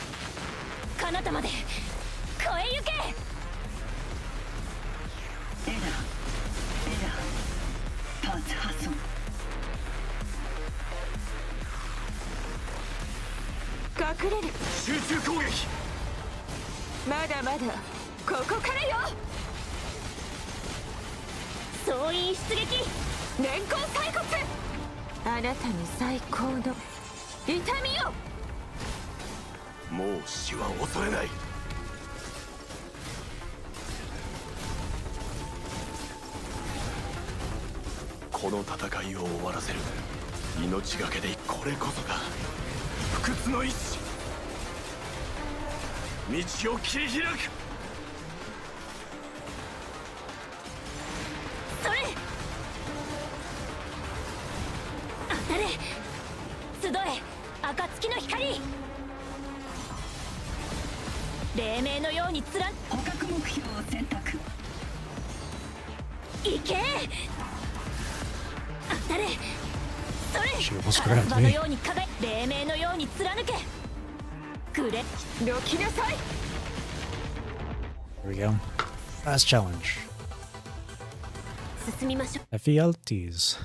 彼方まで超えゆけエラーパーツ発送。隠れる集中攻撃まだまだここからよ総員出撃年功最骨あなたの最高の痛みよもう死は恐れないこの戦いを終わらせる命がけでこれこそが不屈の意志道を切り開くそれ当たれ集え暁の光黎明のように捕獲目標を選択。行け当たれそれ She almost カラス grabbed バの me. ように輝い黎明のように貫けくれどきなさい There we go. Last challenge. 進みましょ FELTs.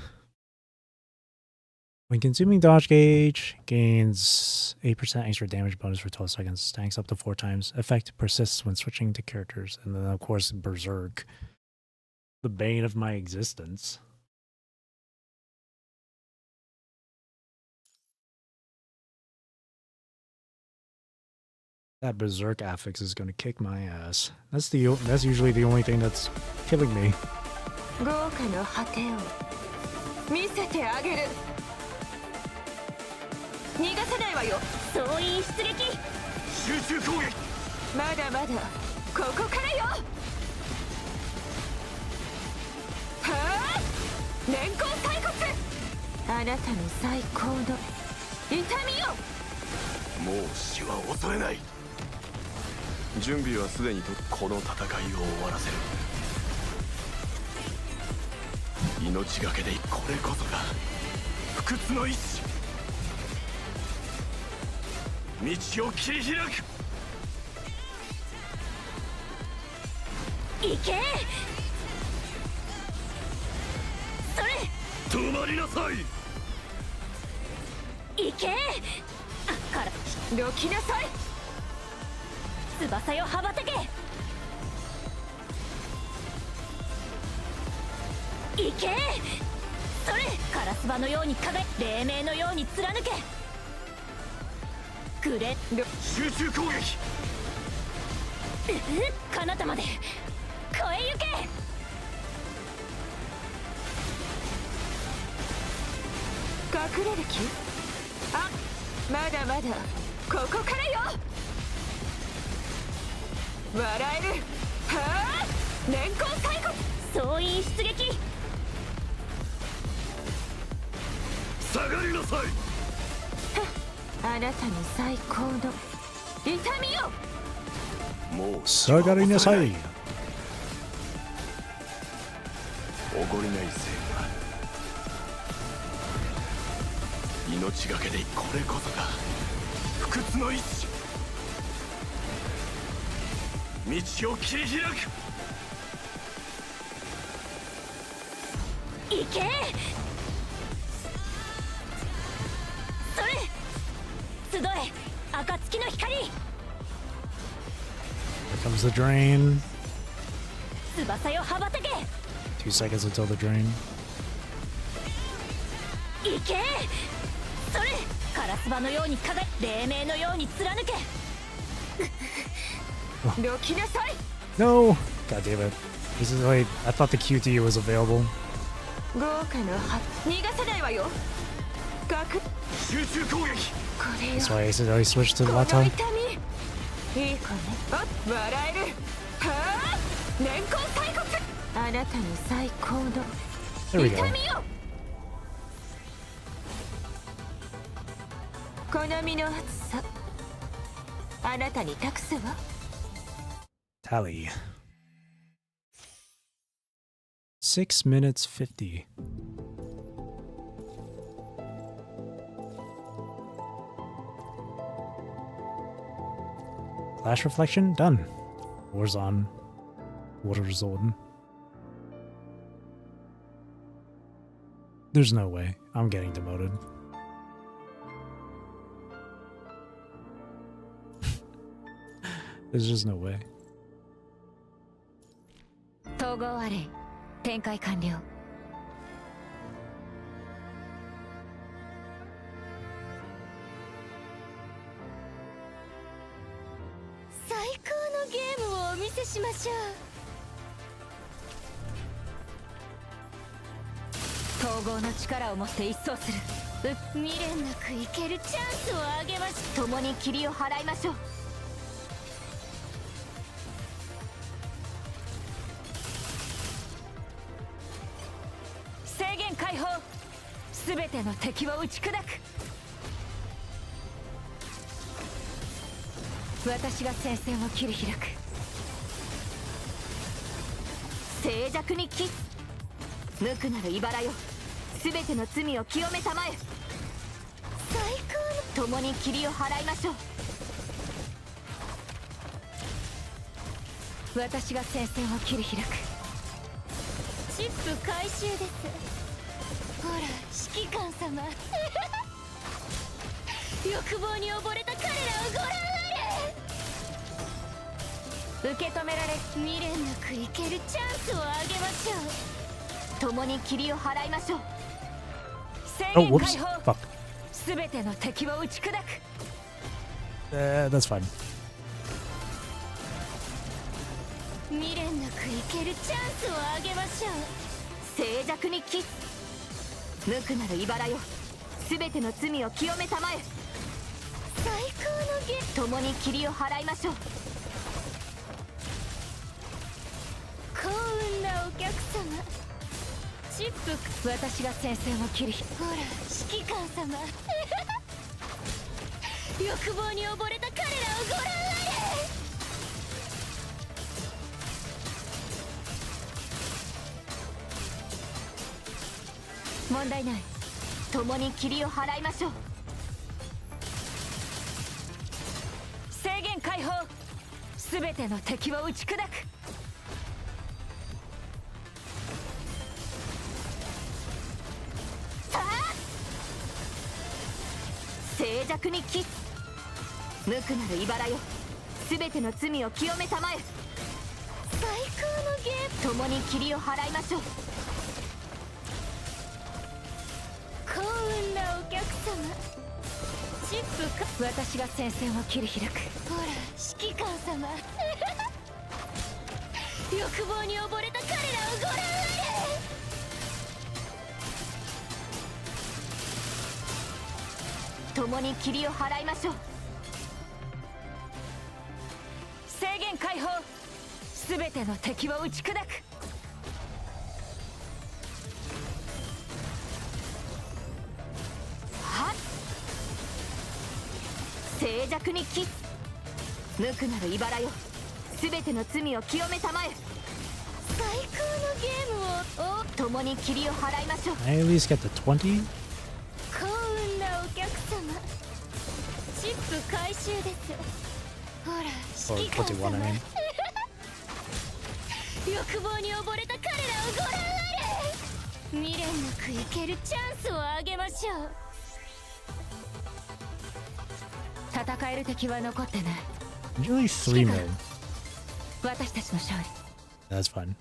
When consuming dodge gauge, gains 8% extra damage bonus for 12 seconds. Stacks up to 4 times. Effect persists when switching to characters. And then, of course, Berserk. The bane of my existence. That Berserk affix is gonna kick my ass. That's usually the only thing that's killing me. 豪華の果てを見せてあげる。逃がさないわよ。総員出撃。集中攻撃。まだまだここからよ。はあ、年功最骨。あなたの最高の痛みよ。もう死は恐れない。準備はすでにとこの戦いを終わらせる。命がけでこれこそが不屈の意志。道を切り開く。行け。それ。止まりなさい。行け。あっからどきなさい。翼よ羽ばたけ。行け。それ。カラスバのように輝き、黎明のように貫け。グレッド集中攻撃。彼方まで超えゆけ。隠れる気。あ、まだまだここからよ。笑える。はあ、年功最骨。総員出撃。下がりなさい。あなたの最高の痛みよ。もう下がりなさい。おごりないせいが命がけでこれこそが不屈の意志。道を切り開く。行け。それ。集え暁の光。 Here comes the drain. 翼よ羽ばたけ。 2 seconds until the drain. 行け。それ。カラスバのように輝き、黎明のように貫け。どきなさい。 No! God damn it. This is like, I thought the QT was available. 豪華の葉逃がさないわよ。集中攻撃。これよ。 That's why I accidentally switched to the この laptop. 痛み。いい子ね。あ、笑える。はあ、年功最骨。あなたの最高の There we go. 痛みよ。好みの熱さ、あなたに託すわ。 Tally. 6 minutes 50. Flash reflection done. Warzone. Warzone. There's no way I'm getting demoted. There's just no way. 統合アレイ展開完了。最高のゲームをお見せしましょう。統合の力を持って一掃する。未練なく生けるチャンスをあげます。共に霧を払いましょう。制限解放。すべての敵を打ち砕く。私が戦線を切り開く。静寂にキス。無垢なる茨よ。すべての罪を清めたまえ。最高の共に霧を払いましょう。私が戦線を切り開く。チップ回収です。ほら指揮官様欲望に溺れた彼らをご覧あれ。受け止められ未練なく生けるチャンスをあげましょう。共に霧を払いましょう。制 Oh, 限 whoops. 解放。 Fuck. すべての敵を打ち砕く。That's fine. 未練なく生けるチャンスをあげましょう。静寂にキス。無垢なる茨よ、すべての罪を清めたまえ。最高のゲ共に霧を払いましょう。幸運なお客様。チップ、私が戦線を切りほら指揮官様。欲望に溺れた彼らをご覧あれ。問題ない。共に霧を払いましょう。制限解放。すべての敵を打ち砕く。さあ静寂にキス。無垢なる茨よ、すべての罪を清めたまえ。最高のゲーム。共に霧を払いましょう。幸運なお客様。チップか私が戦線を切り開く。ほら指揮官様。欲望に溺れた彼らをご覧あれ。共に霧を払いましょう。制限解放。すべての敵を打ち砕く。静寂にキス。無垢なる茨よ、すべての罪を清めたまえ。最高のゲームを共に霧を払いましょう。 I at least get the 20? 幸運なお客様。チップ回収です。ほら Or 指揮官21, 様。 I mean. 欲望に溺れた彼らをご覧あれ。未練なく生けるチャンスをあげましょう。戦える敵は残ってない。 Usually 3 men. 私たちの勝利。 That's fun.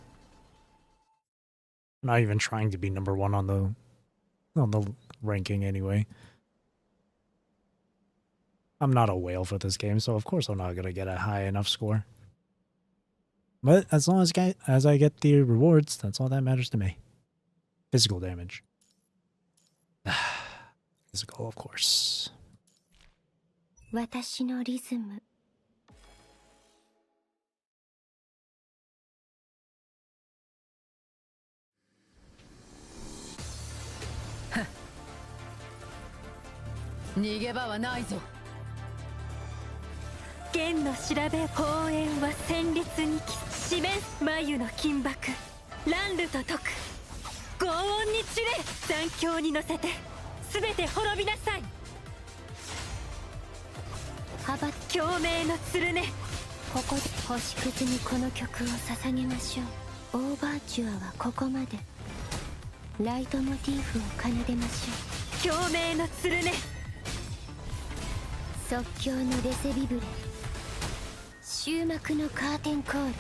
I'm not even trying to be number one on the ranking anyway. I'm not a whale for this game, so of course I'm not gonna get a high enough score. But as long as I get the rewards, that's all that matters to me. Physical damage. Physical, of course. 私のリズム。逃げ場はないぞ。剣の調べ法縁は戦慄に四面眉の金箔乱流と解く。轟音に散れ残響に乗せて全て滅びなさい。幅共鳴の鶴ね。ここで星屑にこの曲を捧げましょう。オーバーチュアはここまで。ライトモチーフを奏でましょう。共鳴の鶴ね。即興のレセビブレ。終幕のカーテンコール。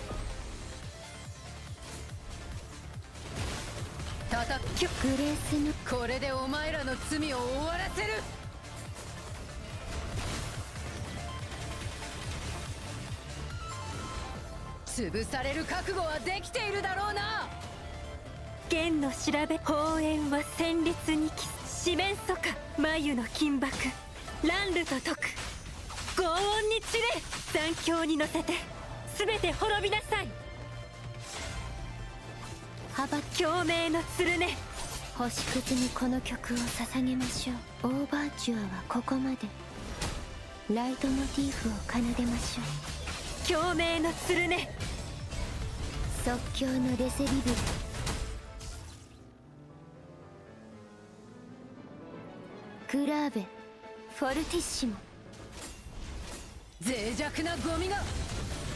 叩きグレースのこれでお前らの罪を終わらせる。潰される覚悟はできているだろうな。剣の調べ法縁は戦慄にキス四面楚歌眉の金箔乱流と解く。轟音に散れ残響に乗せて全て滅びなさい。幅共鳴の鶴ね。星屑にこの曲を捧げましょう。オーバーチュアはここまで。ライトモチーフを奏でましょう。共鳴の鶴ね。即興のレセビブル。グラーベフォルティッシモ。脆弱なゴミが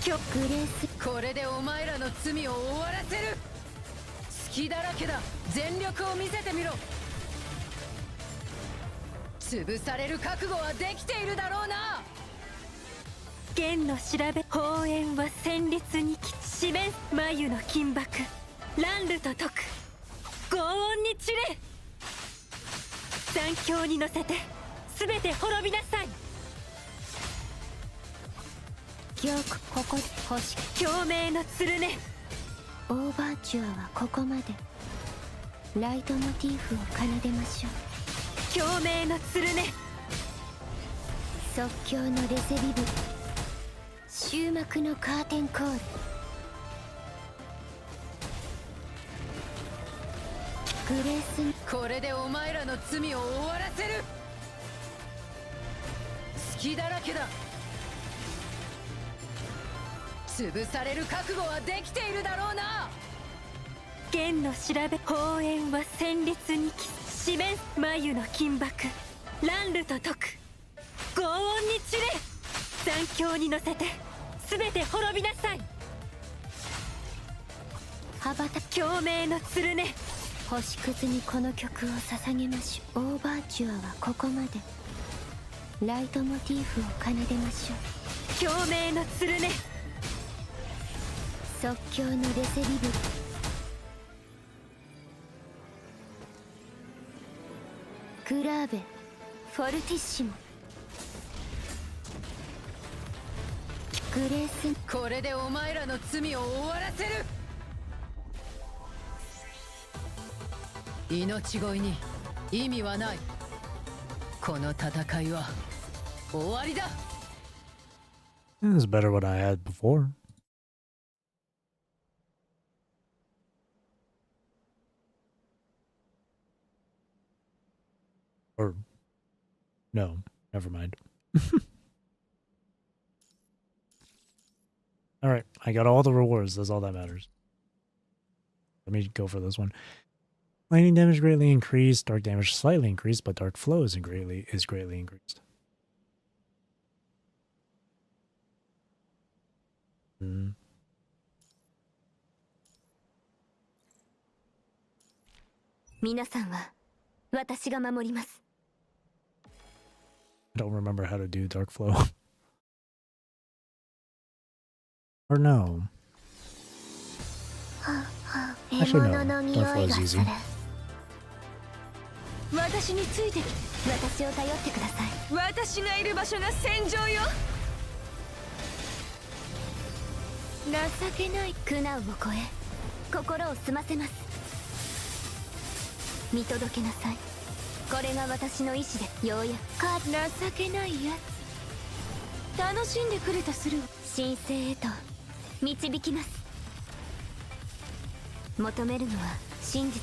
グレース。これでお前らの罪を終わらせる。隙だらけだ。全力を見せてみろ。潰される覚悟はできているだろうな。剣の調べ砲炎は戦慄にき四面眉の金箔乱流と解く轟音に散れ。残響に乗せて全て滅びなさい。記憶ここ星共鳴の鶴ね。オーバーチュアはここまで。ライトモチーフを奏でましょう。共鳴の鶴ね。即興のレセビブ終幕のカーテンコール。グレースにこれでお前らの罪を終わらせる。隙だらけだ。潰される覚悟はできているだろうな。剣の調べ砲炎は戦慄にき四面眉の金箔乱流と解く轟音に散れ。残響に乗せて全て滅びなさい。羽ばた共鳴の鶴ね。星屑にこの曲を捧げましょう。オーバーチュアはここまで。ライトモチーフを奏でましょう。共鳴の鶴ね。即興のレセリブグラーベフォルティッシモグレース。これでお前らの罪を終わらせる。命乞いに意味はない。この戦いは終わりだ。 This is better what I had before. Or no, never mind. All right, I got all the rewards. That's all that matters. Let me go for this one. Lightning damage greatly increased, dark damage slightly increased, but dark flow is greatly increased. Hmm. 皆さんは私が守ります。 I don't remember how to do dark flow. Or no. Actually, no. Dark flow is easy. 私についてきて。私を頼ってください。私がいる場所が戦場よ。情けない苦難を超え心を澄ませます。見届けなさい。これが私の意志でようやく情けないやつ。楽しんでくれとするわ。神聖へと導きます。求めるのは真実。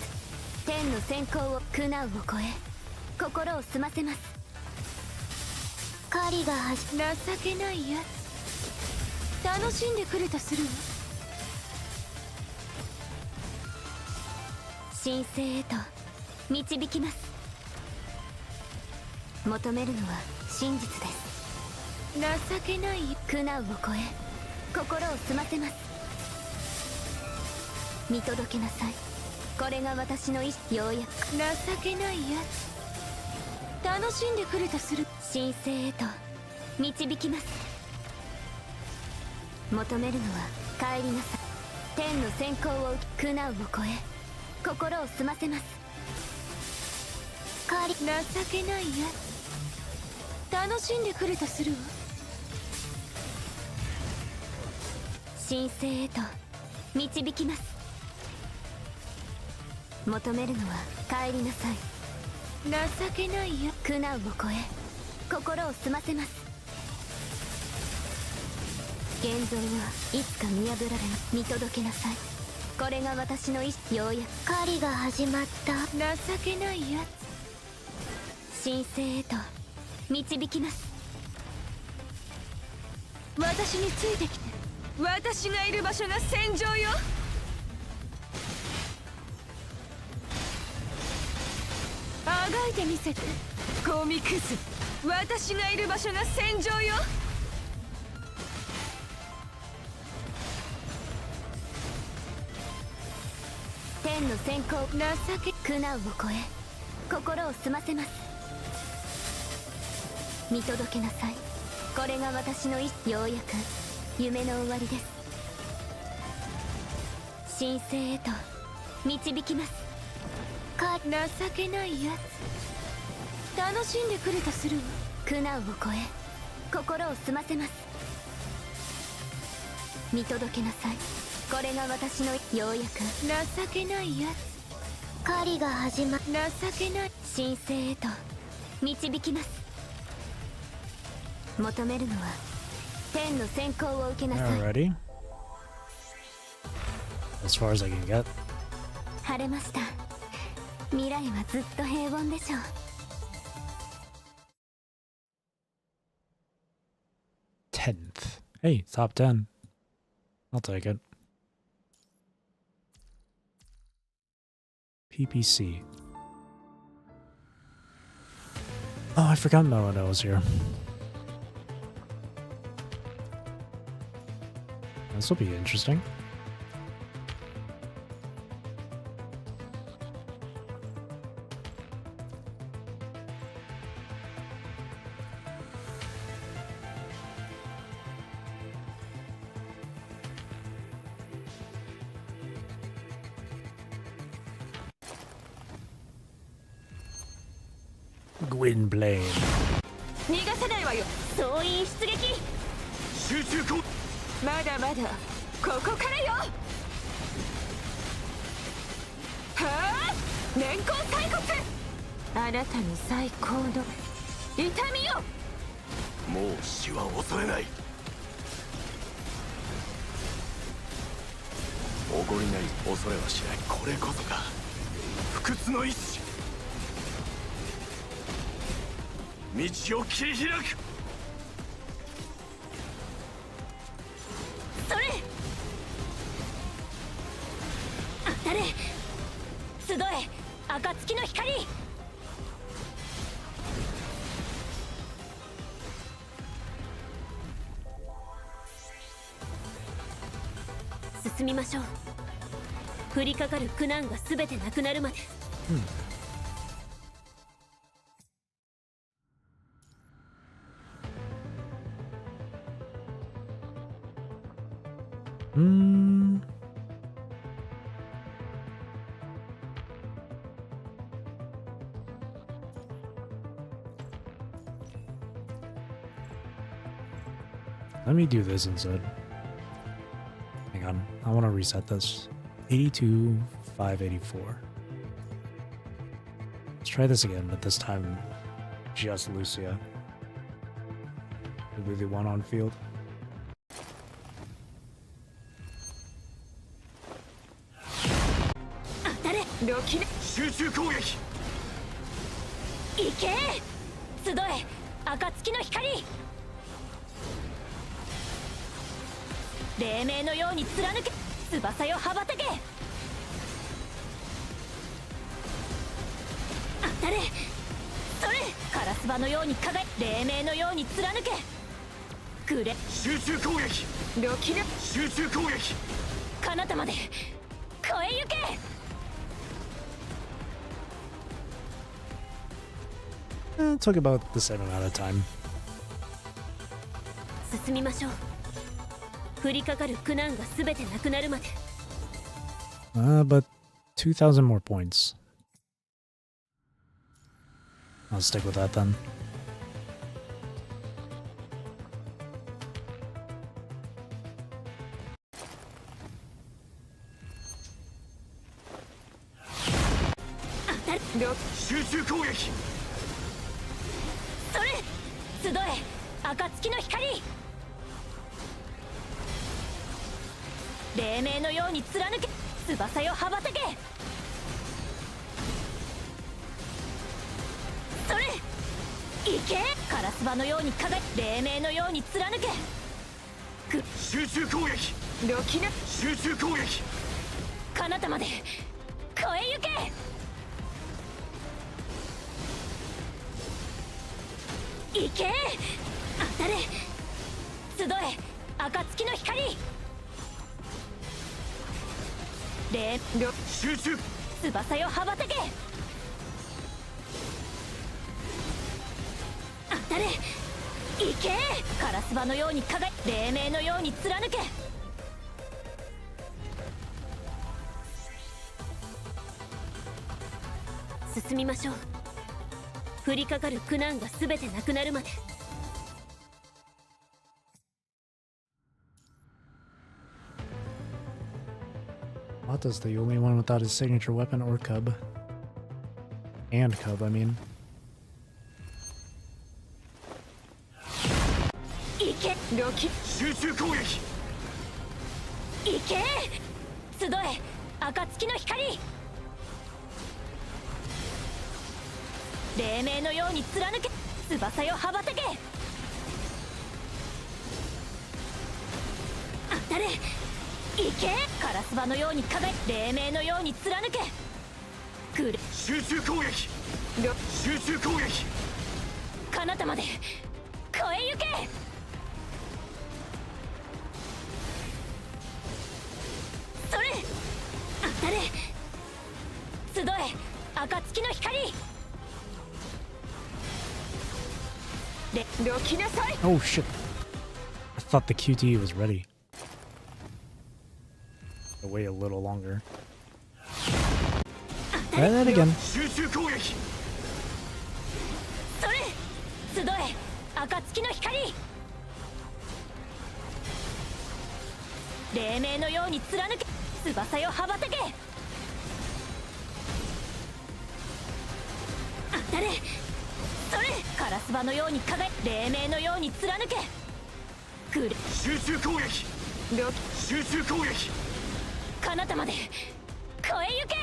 天の閃光を苦難を超え心を澄ませます。狩りが情けないやつ。楽しんでくれとするわ。神聖へと導きます。求めるのは真実です。情けない苦難を超え心を澄ませます。見届けなさい。これが私の意志。ようやく情けないやつ。楽しんでくれとする。神聖へと導きます。求めるのは帰りなさい。天の閃光を苦難を超え心を澄ませます。情けないやつ。楽しんでくれとするわ。神聖へと導きます。求めるのは帰りなさい。情けないや苦難を超え心を澄ませます。現像はいつか見破られ見届けなさい。これが私の意志。ようやく狩りが始まった。情けないやつ。神聖へと導きます。私についてきて。私がいる場所が戦場よ。あがいてみせてコミクス。私がいる場所が戦場よ。天の閃光情け苦難を超え心を澄ませます。見届けなさい。これが私のようやく夢の終わりです。神聖へと導きます。情けないやつ。楽しんでくるとするわ。苦難を超え心を澄ませます。見届けなさい。これが私のようやく情けないやつ。狩りが始ま情けない神聖へと導きます。求めるのは天の先行を受けなさい。 Alrighty. As far as I can get. 晴れました。未来はずっと平凡でしょう。 10th. Hey, top 10. I'll take it. PPC. Oh, I forgot Melano was here. This will be interesting. Gwynblade. 逃がさないわよ。総員出撃。集中攻まだまだここからよ。はあ、年功大国。あなたに最高の痛みよ。もう死は恐れない。おごりない恐れはしない。これこそが不屈の意志。道を切り開く。それ当たれ。集え暁の光。進みましょう。降りかかる苦難が全てなくなるまで。Let me do this instead. Hang on, I want to reset this. 82, 584. Let's try this again, but this time just Lucia. Will be the one on field. 当たれ。ロキネ集中攻撃。行け。集え暁の光。黎明のように貫け。翼よ羽ばたけ。当たれ。それカラスバのように輝い。黎明のように貫け。グレ集中攻撃。ロキネ集中攻撃。彼方まで超えゆけ。It took about the same amount of time. 進みましょう。降りかかる苦難が全てなくなるまで。But 2,000 more points. I'll stick with that then. Look. 集中攻撃。それ集え暁の光。黎明のように貫け。翼よ羽ばたけ。それ行け。カラスバのように輝い。黎明のように貫け。集中攻撃。ロキナ集中攻撃。彼方まで超えゆけ。行け。当たれ。集え暁の光。集中。翼よ羽ばたけ。当たれ行けカラスバのように輝い黎明のように貫け。進みましょう。降りかかる苦難が全てなくなるまで。Mata's the only one without his signature weapon or cub. And cub, I mean. 行けロキ集中攻撃。行け集え暁の光。黎明のように貫け翼よ羽ばたけ。当たれ行けカラスバのように輝い黎明のように貫け。くれ集中攻撃。集中攻撃。彼方まで越え行け。それ当たれ集え暁の光。でどきなさい。 Oh shit. I thought the QTE was ready. I'll wait a little longer. Try that again. 集中攻撃。それ集え暁の光。黎明のように貫け翼よ羽ばたけ。当たれそれカラスバのように輝い黎明のように貫け。くれ集中攻撃。集中攻撃。彼方まで越え行け。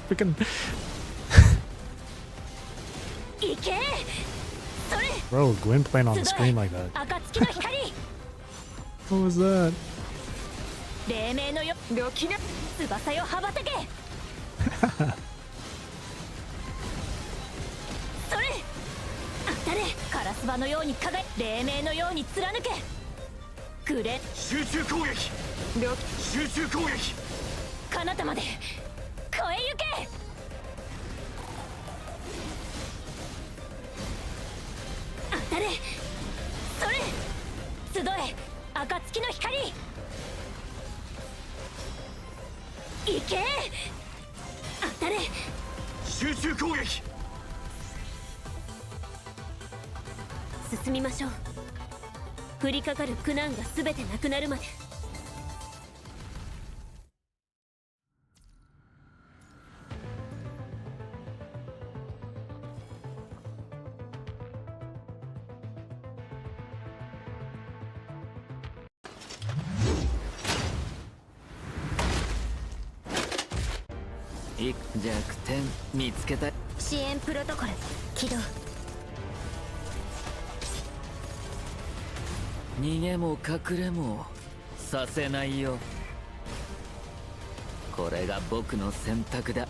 Freaking 行けそれ bro, Gwen playing on the screen like that. 暁の光。 What was that? 黎明のよロキな翼よ羽ばたけ。それ当たれカラスバのように輝い黎明のように貫け。くれ集中攻撃。集中攻撃。彼方まで越え行け。当たれそれ集え暁の光。行け当たれ集中攻撃。進みましょう。降りかかる苦難が全てなくなるまで。弱点見つけた。支援プロトコル起動。逃げも隠れもさせないよ。これが僕の選択だ。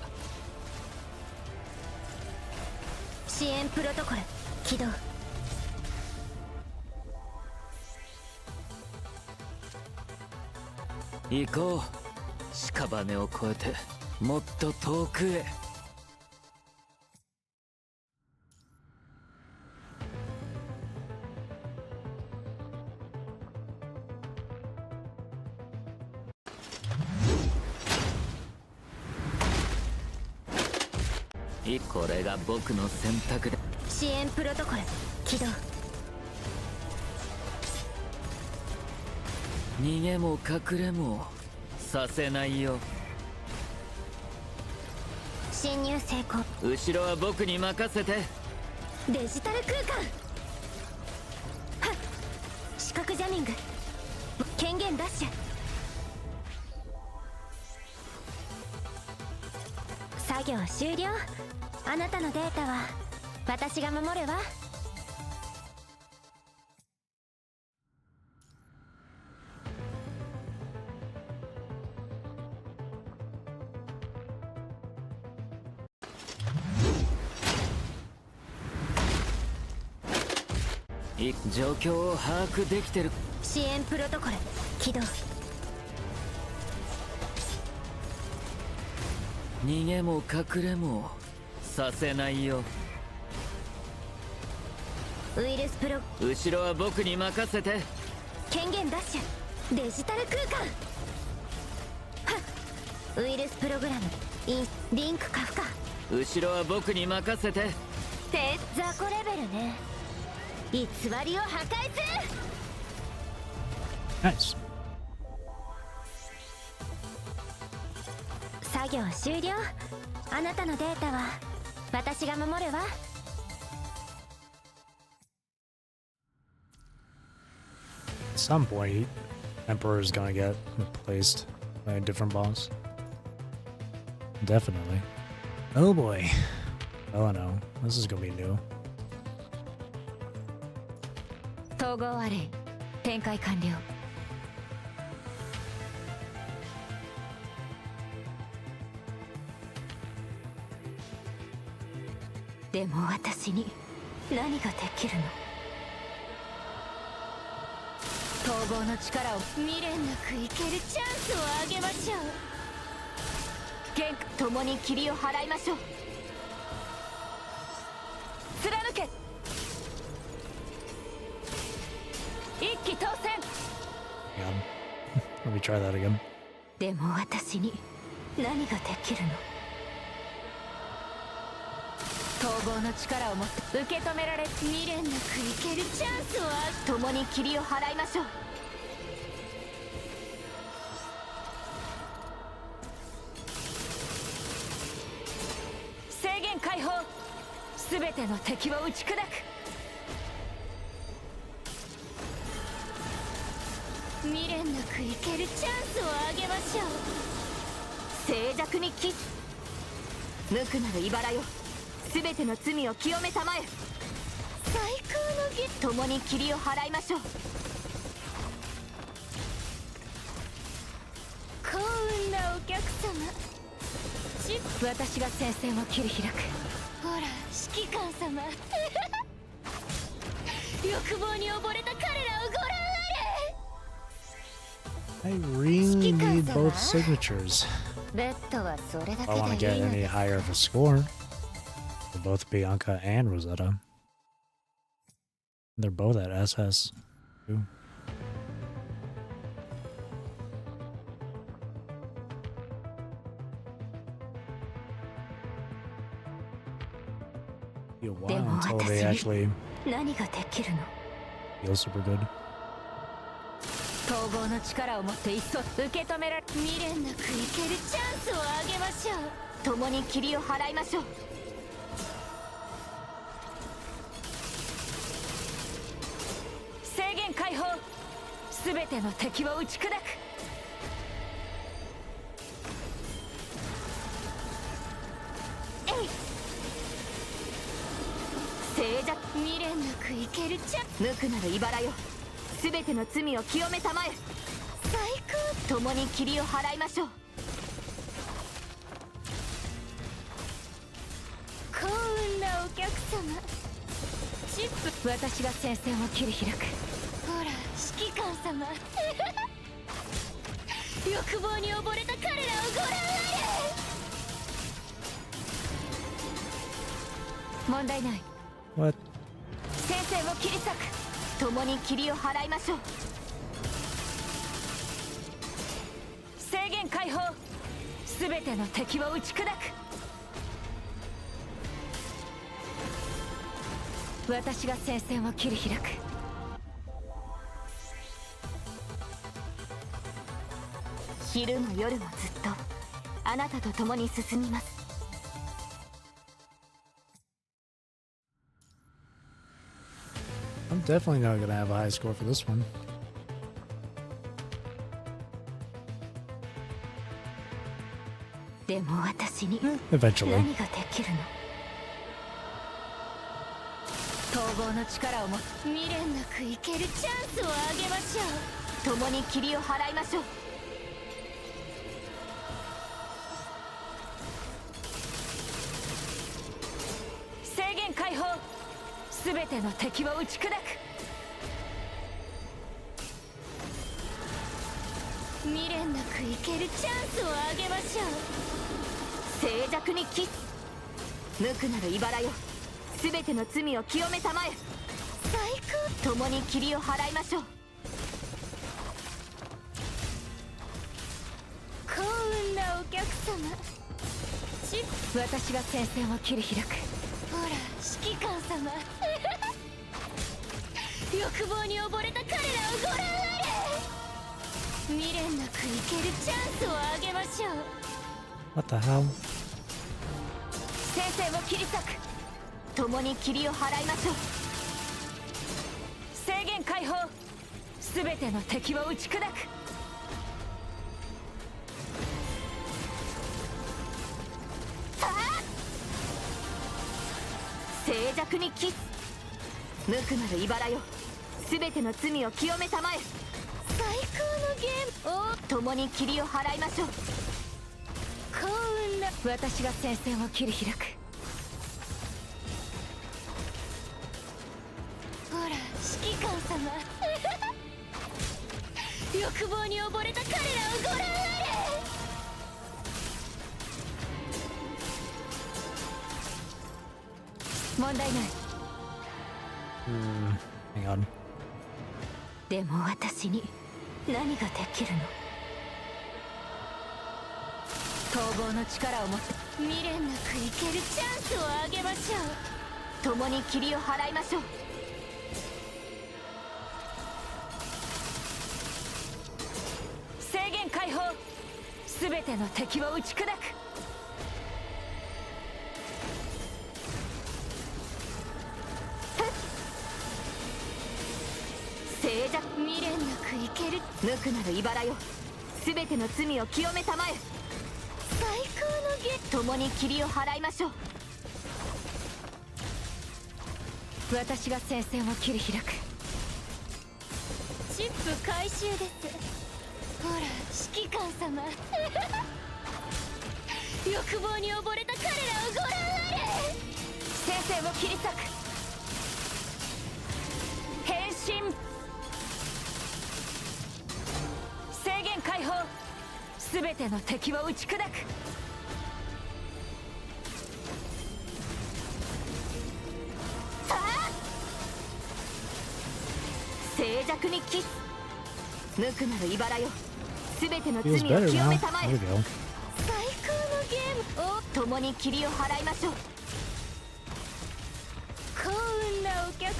支援プロトコル起動。行こう屍を越えてもっと遠くへ。これが僕の選択だ。支援プロトコル起動。逃げも隠れもさせないよ。侵入成功。後ろは僕に任せて。デジタル空間。はっ視覚ジャミング権限ダッシュ。作業終了。あなたのデータは私が守るわ。状況を把握できてる。支援プロトコル起動。逃げも隠れもさせないよ。ウイルスプロ後ろは僕に任せて。権限ダッシュデジタル空間。はっ、ウイルスプログラムインリンクカフカ。後ろは僕に任せて。雑魚レベルね。偽りを破壊する。 Nice. 作業終了。あなたのデータは私が守るわ。 At some point, Emperor's gonna get replaced by a different boss. Definitely. Oh boy. Oh no, this is gonna be new. 統合アレイ展開完了。でも私に何ができるの。統合の力を未練なく生けるチャンスをあげましょう。元気共に霧を払いましょう。貫け。一気当選。 Yeah. Let me try that again. でも私に何ができるの。統合の力を持って受け止められ未練なく生けるチャンスを共に霧を払いましょう。制限解放。すべての敵を打ち砕く。未練なく生けるチャンスをあげましょう。静寂にキス。無垢なる茨よ。すべての罪を清めたまえ。最高の儀共に霧を払いましょう。幸運なお客様。私が戦線を切り開く。ほら指揮官様。欲望に溺れた彼らをご覧あれ。 I really need both signatures. ベッドはそれだ If I want to けで get いいの any です。 higher of a score for both Bianca and Rosetta. They're both at SS too. Be a while until they actually 何ができるの。 feel super good. 統合の力を持っていっそ受け止められ未練なく生けるチャンスをあげましょう。共に霧を払いましょう。制限解放。すべての敵を打ち砕く。えい。静寂未練なく生けるチャンス。無垢なる茨よ。すべての罪を清めたまえ。最高。共に霧を払いましょう。幸運なお客様。チップ。私が戦線を切り開く。ほら指揮官様。欲望に溺れた彼らをご覧あれ。問題ない。 What? 戦線を切り裂く。共に霧を払いましょう。制限解放。すべての敵を打ち砕く。私が戦線を切り開く。昼も夜もずっとあなたと共に進みます。 I'm definitely not gonna have a high score for this one. でも私に Eventually. 何ができるの。統合の力を持つ未練なく生けるチャンスをあげましょう。共に霧を払いましょう。制限解放。すべての敵を打ち砕く。未練なく生けるチャンスをあげましょう。静寂にキス。無垢なる茨よ。すべての罪を清めたまえ。最高。共に霧を払いましょう。幸運なお客様。私が戦線を切り開く。ほら指揮官様。欲望に溺れた彼らをご覧あれ。未練なく生けるチャンスをあげましょう。 What the hell? 戦線を切り裂く。共に霧を払いましょう。制限解放。すべての敵を打ち砕く。静寂にキス。無垢なる茨よ。すべての罪を清めたまえ。最高のゲームを共に霧を払いましょう。幸運な。私が戦線を切り開く。ほら指揮官様。欲望に溺れた彼らをご覧あれ。問題ない。Hang on. でも私に何ができるの。逃亡の力を持って未練なく生けるチャンスをあげましょう。共に霧を払いましょう。制限解放。すべての敵を打ち砕く。静寂。未練なく生ける。無垢なる茨よ。すべての罪を清めたまえ。最高のゲ。共に霧を払いましょう。私が戦線を切り開く。チップ回収です。ほら指揮官様。欲望に溺れた彼らをご覧あれ。戦線を切り裂く。変身。制限解放。すべての敵を打ち砕く。静寂にキス。無垢なる茨よ。すべての罪を Feels better 清 now. めたまえ。 There we go. 最高のゲームを共に霧を払いましょう。幸運なお客様。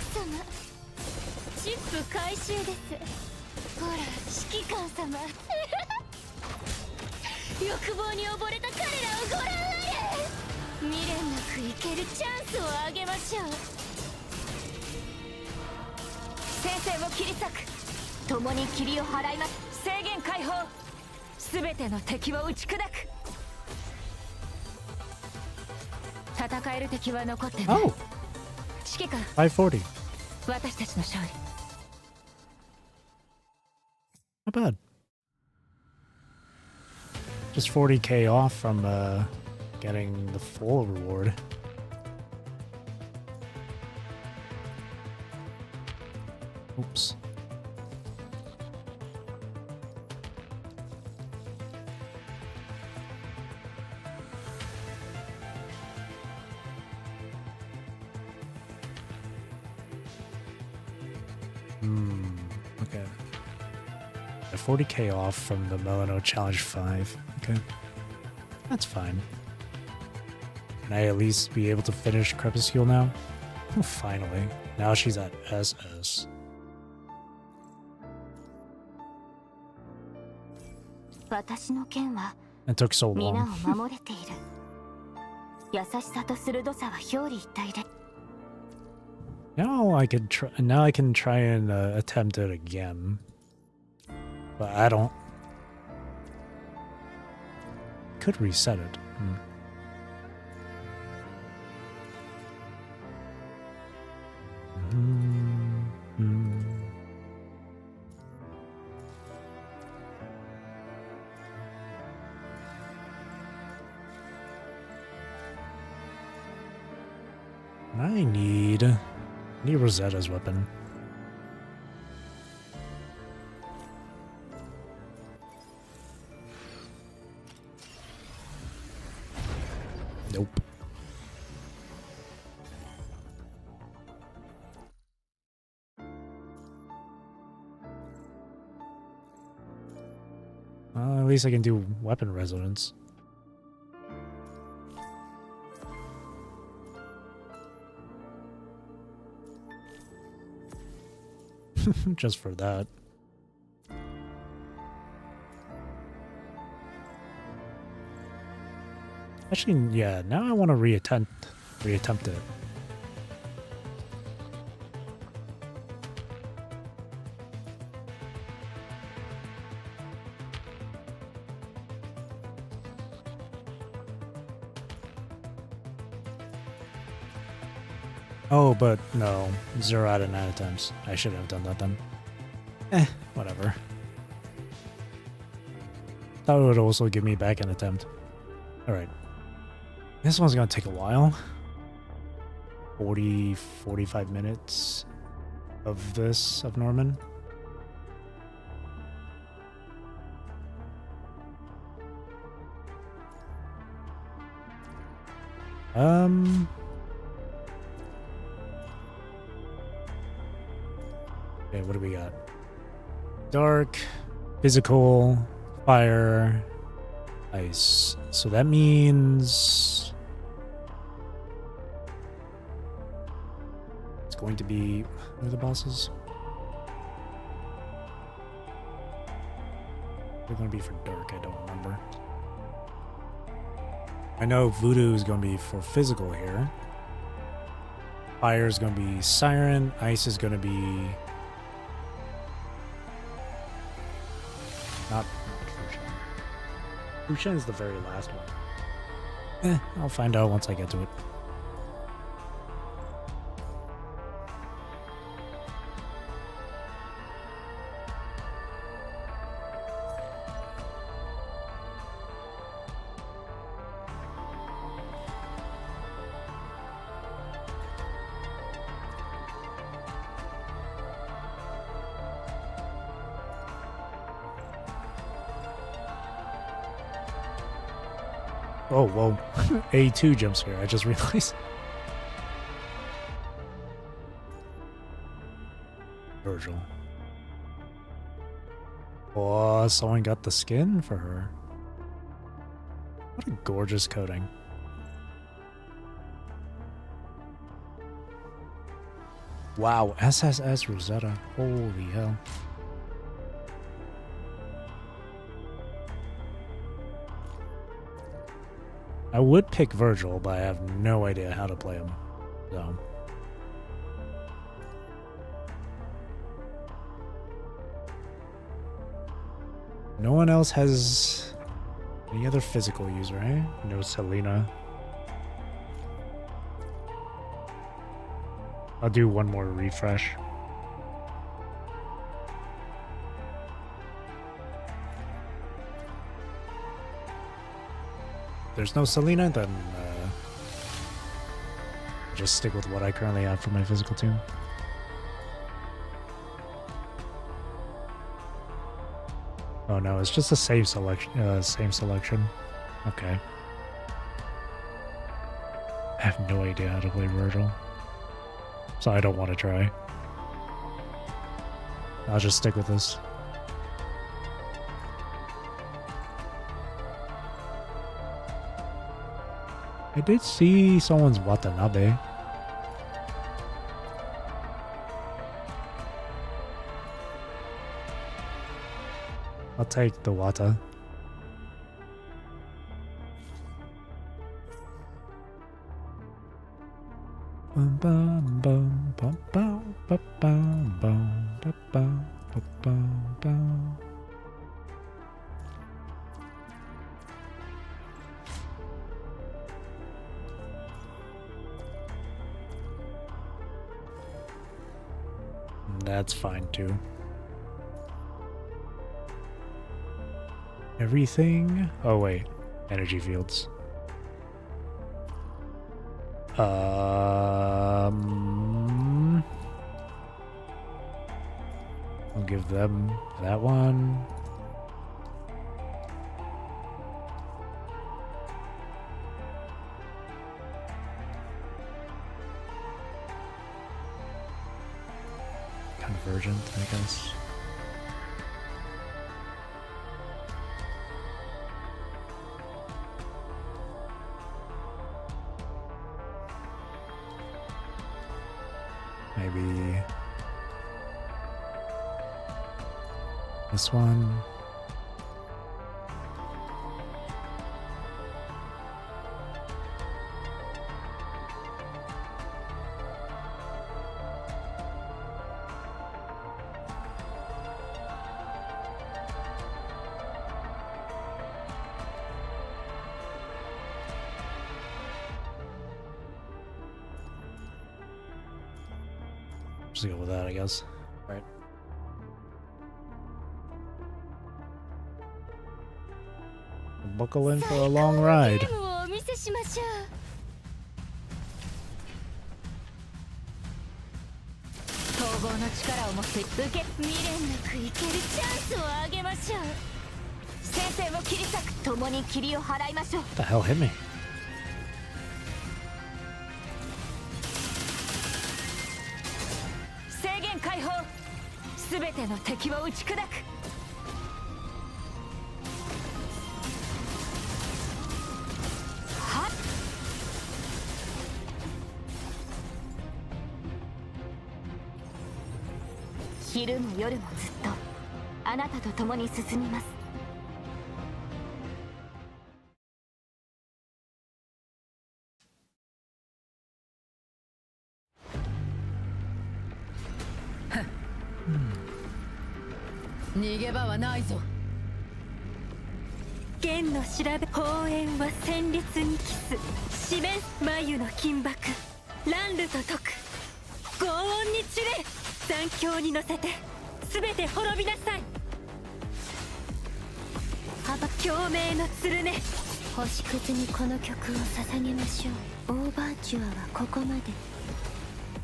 チップ回収です。ほら指揮官様。欲望に溺れた彼らをご覧あれ。未練なく生けるチャンスをあげましょう。戦線を切り裂く。共に霧を払います。制限解放。すべての敵を打ち砕く。戦える敵は残ってない。 Oh, 指揮官。 540. 私たちの勝利。 Not bad. Just 40k off from getting the full reward. Oops. Okay. 40k off from the Melano Challenge 5. Okay. That's fine. Can I at least be able to finish Crepuscule now? Oh, finally. Now she's at SS. 私の剣は It took so 皆 long. を守れている。優しさと鋭さは表裏一体で。Now I can try. Now I can try and attempt it again, but I don't. Could reset it. I need Rosetta's weapon. Nope. At least I can do weapon resonance. Just for that. Actually, yeah, now I want to reattempt it. Oh, but no. 0 out of 9 attempts. I should have done that then. Whatever. That would also give me back an attempt. Alright. This one's gonna take a while. 45 minutes of this, of Norman. Okay, what do we got? Dark, physical, fire, ice. So that means it's going to be, who are the bosses? They're going to be for dark, I don't remember. I know voodoo is going to be for physical here. Fire is going to be siren. Ice is going to be not Fushen. Fushen is the very last one. I'll find out once I get to it. Oh, whoa. A2 jump scare, I just realized. Virgil. Oh, someone got the skin for her. What a gorgeous coating. Wow, SSS Rosetta. Holy hell. I would pick Virgil, but I have no idea how to play him. So. No one else has any other physical use, right? No Selena. I'll do one more refresh. There's no Selena, then just stick with what I currently have for my physical team. Oh no, it's just the same selection. Same selection. Okay. I have no idea how to play Virgil, so I don't want to try. I'll just stick with this. I did see someone's Watanabe. I'll take the Wata. Bum bum bum bum bum bum bum bum bum bum bum. That's fine too. Everything? Oh wait, energy fields. I'll give them that one. Convergent, I guess. Maybe this one. Just go with that, I guess. Right. Buckle in for a long ride. ゲームをお見せしましょう。統合の力を持って受け未練なく生けるチャンスをあげましょう。戦線を切り裂く、共に霧を払いましょう。 What the hell hit me? 制限解放、すべての敵を打ち砕く。はっ、昼も夜もずっとあなたと共に進みます。逃げ場はないぞ。剣の調べ砲煙は戦慄にキス四面眉の金箔乱ルと解く轟音に散れ残響に乗せて全て滅びなさい。幅共鳴の鶴ね星屑にこの曲を捧げましょう。オーバーチュアはここま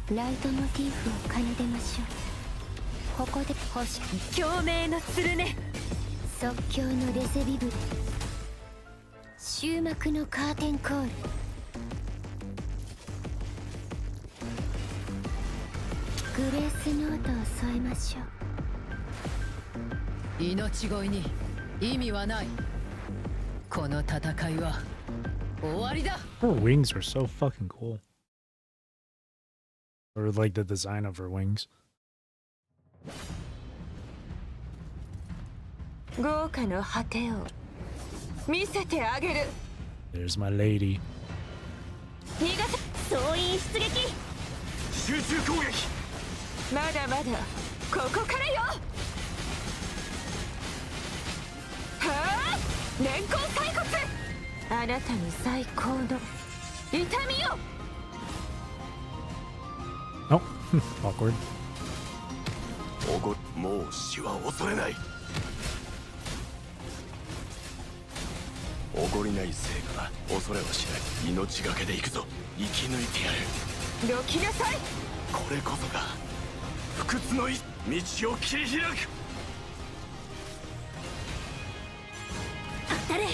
で。ライトモチーフを奏でましょう。ここで星共鳴の鶴ね即興のレセビブレ終幕のカーテンコールグレースノートを添えましょう。命乞いに意味はない。この戦いは終わりだ。 Her wings are so fucking cool. Or like the design of her wings. 豪華の果てを見せてあげる。 There's my lady. 逃がせ総員出撃。集中攻撃。まだまだここからよ。はあ連行骸骨あなたに最高の痛みよ。 Oh, awkward. もう死は恐れない。おごりないせいか恐れはしない。命がけで行くぞ。生き抜いてやる。どきなさい。これこそが不屈の道を切り開く。当たれ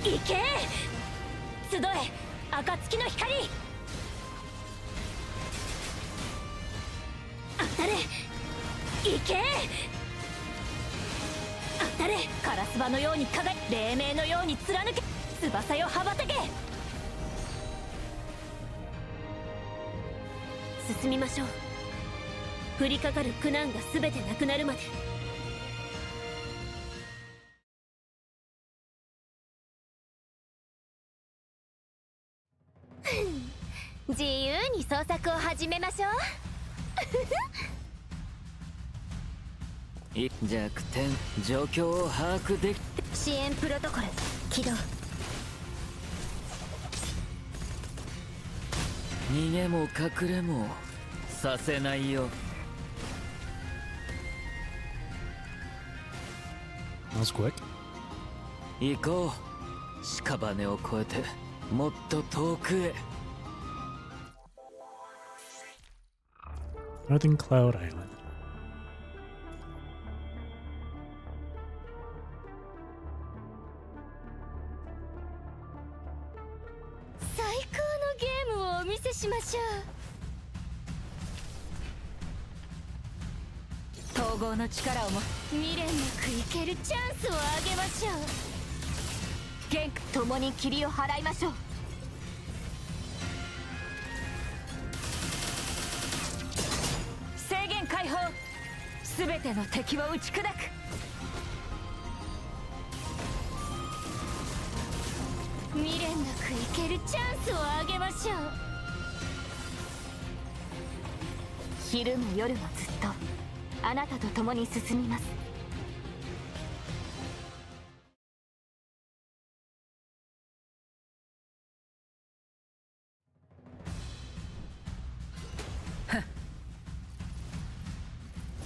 行け集え暁の光当たれ行け当たれカラスバのように輝き黎明のように貫け翼よ羽ばたけ進みましょう。降りかかる苦難が全てなくなるまで。自由に捜索を始めましょう。弱点状況を把握でき支援プロトコル起動。逃げも隠れもさせないよ。 That was quick. 行こう。屍を越えてもっと遠くへ。 Northern Cloud Island. 最高のゲームをお見せしましょう。統合の力をも未練なく生けるチャンスをあげましょう。元気共に霧を払いましょう。放。全ての敵を打ち砕く。未練なく生けるチャンスをあげましょう。昼も夜もずっとあなたと共に進みます。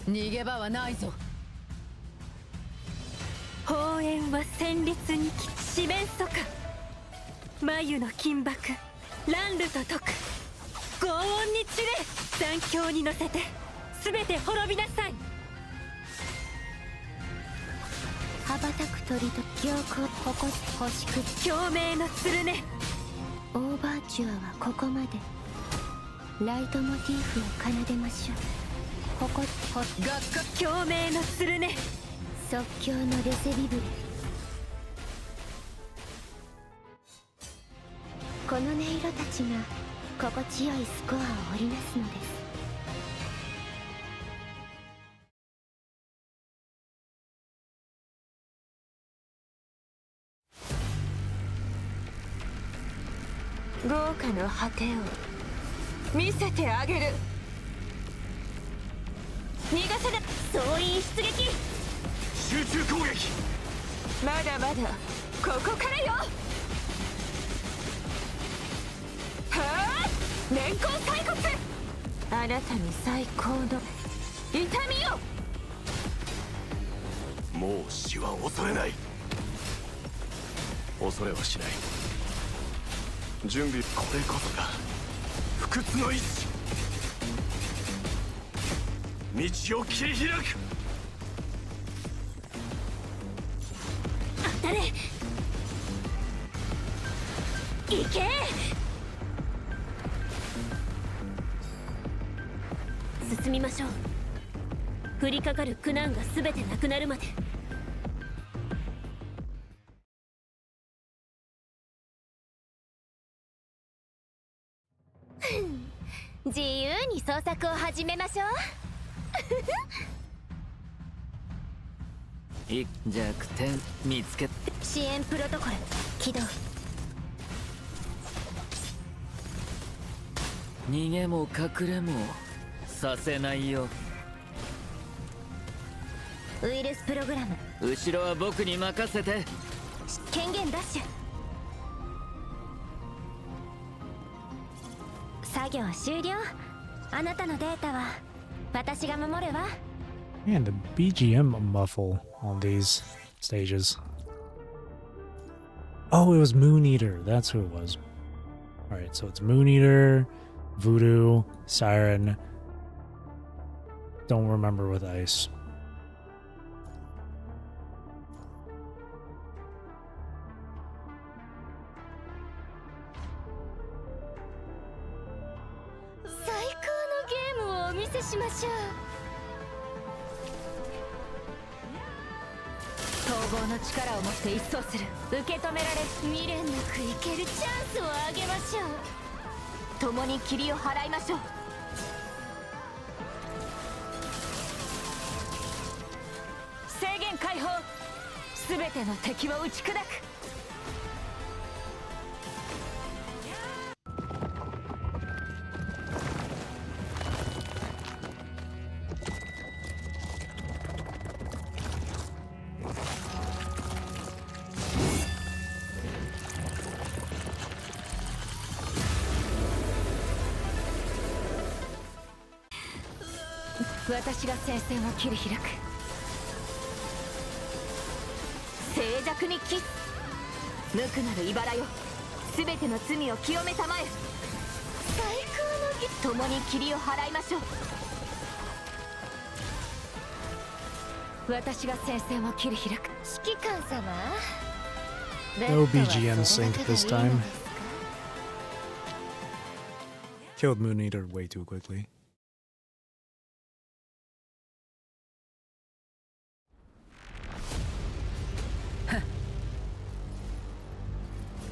逃げ場はないぞ。砲煙は戦慄にき四面楚歌。眉の金箔乱流と解く。轟音に散れ。残響に乗せて全て滅びなさい。羽ばたく鳥と記憶を誇り欲しく。共鳴の鶴ね。オーバーチュアはここまで。ライトモチーフを奏でましょう。誇り共鳴の鶴ね。即興のレセビブレ。この音色たちが心地よいスコアを織りなすのです。豪華の果てを見せてあげる。逃がせな。総員出撃。集中攻撃。まだまだここからよ。はあ、年功砕骨。あなたに最高の痛みを。もう死は恐れない。恐れはしない。準備。これこそが不屈の意志。道を切り開く。当たれ。行け。進みましょう。降りかかる苦難が全てなくなるまで。自由に捜索を始めましょう。弱点見つけ。支援プロトコル起動。逃げも隠れもさせないよ。ウイルスプログラム後ろは僕に任せて。権限ダッシュ。作業終了。あなたのデータは私が守るわ。Man, the BGM muffle on these stages. Oh, it was Moon Eater. That's who it was. Alright, so it's Moon Eater, Voodoo, Siren. Don't remember with Ice.しましょう。統合の力を持って一掃する。受け止められ。未練なく生けるチャンスをあげましょう。共に霧を払いましょう。制限解放。全ての敵を打ち砕く。私が戦線を切り開く。静寂にキス。無垢なる茨よ。全ての罪を清めたまえ。最高の共に霧を払いましょう。私が戦線を切り開く。指揮官様。 No BGM sync this time. Killed Moon Eater way too quickly.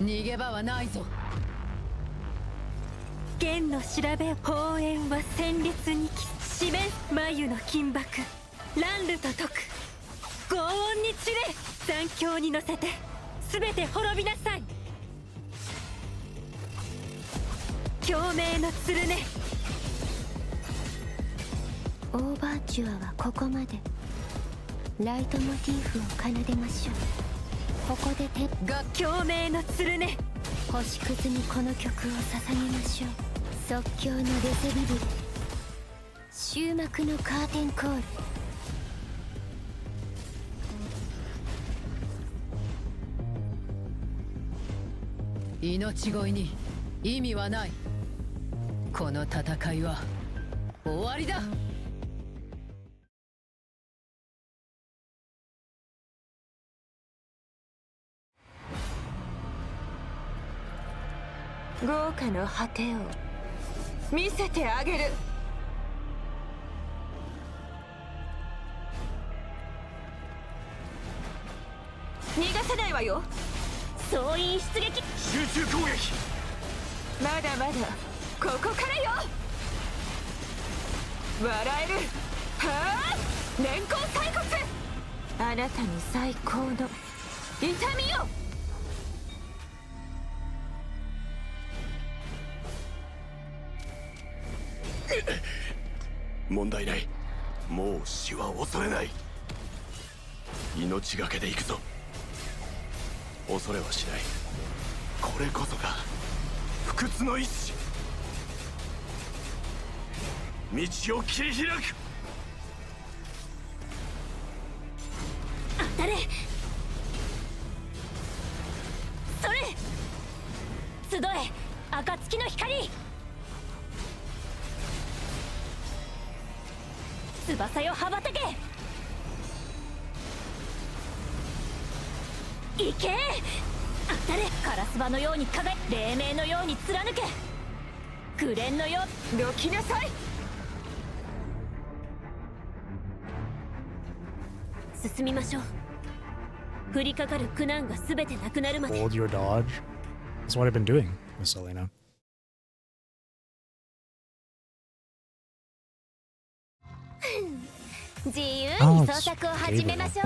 逃げ場はないぞ。剣の調べ。砲煙は戦慄に四面眉の金箔乱流と解く轟音に散れ残響に乗せて全て滅びなさい共鳴のつるねオーバーチュアはここまでライトモチーフを奏でましょうここでが共鳴のつるね星屑にこの曲を捧げましょう即興のレセビブル終幕のカーテンコール命乞いに意味はない。この戦いは終わりだ。豪華の果てを見せてあげる逃がさないわよ総員出撃集中攻撃まだまだここからよ笑えるはあ年功細骨あなたに最高の痛みよ問題ないもう死は恐れない命がけで行くぞ恐れはしないこれこそが不屈の意志道を切り開く当たれそれ集え暁の光翼よ羽ばたけ行け当たれカラスバのように輝き黎明のように貫け紅蓮のようどきなさい進みましょう降りかかる苦難が全てなくなるまで Hold your dodge. That's what I've been doing with Selena. 自由に捜索を始めましょう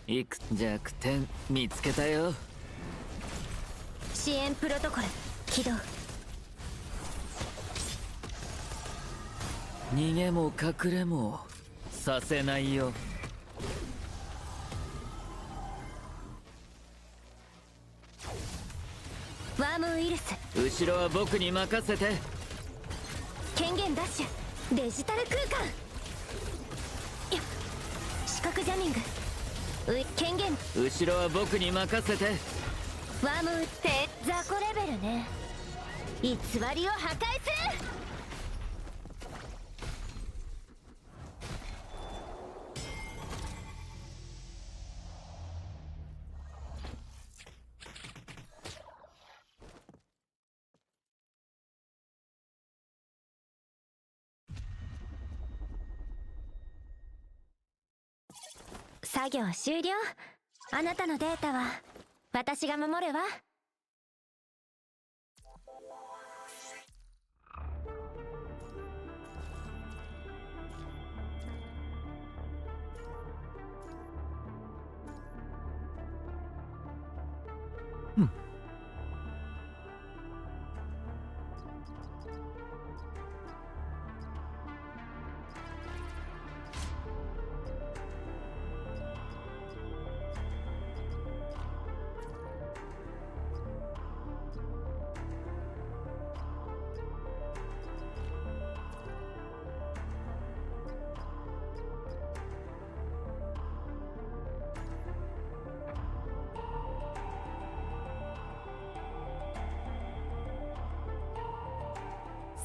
幾弱点見つけたよ支援プロトコル起動逃げも隠れもさせないよワームウイルス後ろは僕に任せて権限ダッシュデジタル空間よっ視覚ジャミング権限後ろは僕に任せてワームウって雑魚レベルね偽りを破壊する作業終了あなたのデータは私が守るわ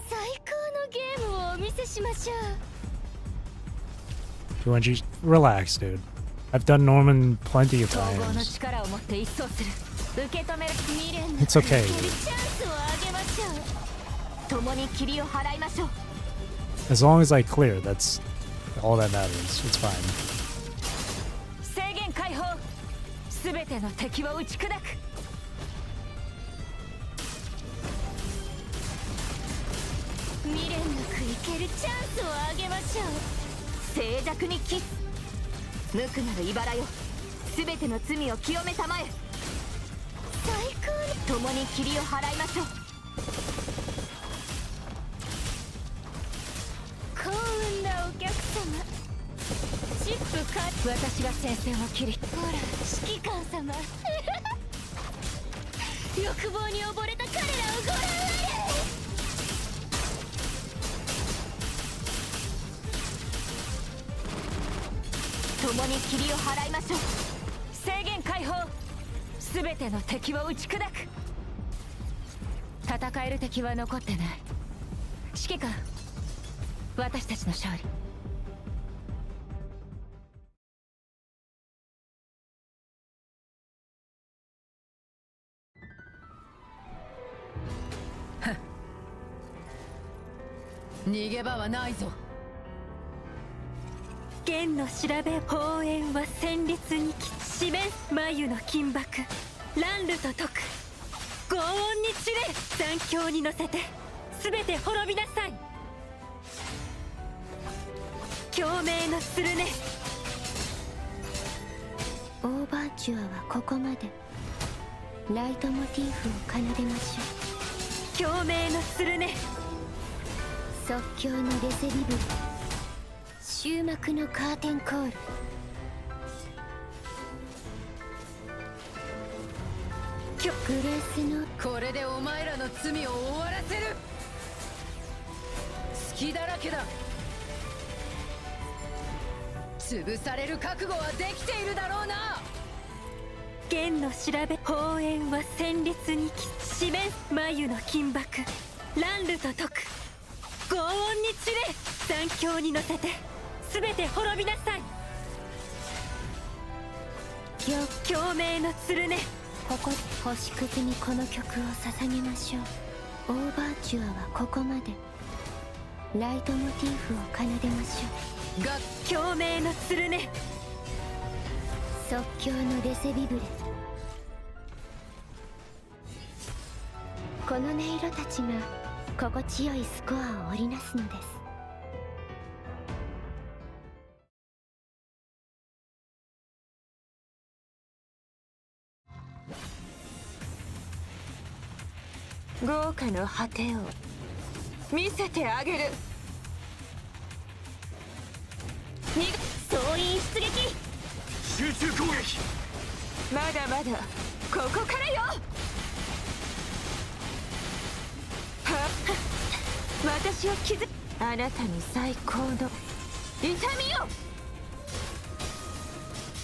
最高のゲームをお見せしましょう 200. Relax, dude. I've done Norman plenty of 統合の times. 力を持って一掃する受け止める未練の It's okay. チャンスをあげましょう共に霧を払いましょう As long as I clear, that's all that matters. It's fine. 制限解放全ての敵を打ち砕くるチャンスをあげましょう。静寂にキス。無垢なる茨よ、全ての罪を清めたまえ。最高の共に霧を払いましょう。幸運なお客様。チップか。私が戦線を切り、ほら指揮官様。欲望に溺れた彼らをご覧あれ。共に霧を払いましょう。制限解放。全ての敵を打ち砕く。戦える敵は残ってない。指揮官、私たちの勝利。逃げ場はないぞ。剣の調べ砲炎は戦慄にき四面眉の金箔乱流と解く轟音に散れ。残響に乗せて全て滅びなさい。共鳴のスルネ。オーバーチュアはここまで。ライトモチーフを奏でましょう。共鳴のスルネ。即興のレセリブル。終幕のカーテンコール。グレースのこれでお前らの罪を終わらせる。隙だらけだ。潰される覚悟はできているだろうな。剣の調べ砲炎は戦慄にき四面眉の金箔乱流と解く轟音に散れ。残響に乗せて全て滅びなさい。共鳴のつるね。ここで星屑にこの曲を捧げましょう。オーバーチュアはここまで。ライトモチーフを奏でましょう。が共鳴のつるね。即興のレセビブレ。この音色たちが心地よいスコアを織りなすのです。豪華の果てを見せてあげる。総員出撃。集中攻撃。まだまだここからよ。は私を気づあなたに最高の痛みよ。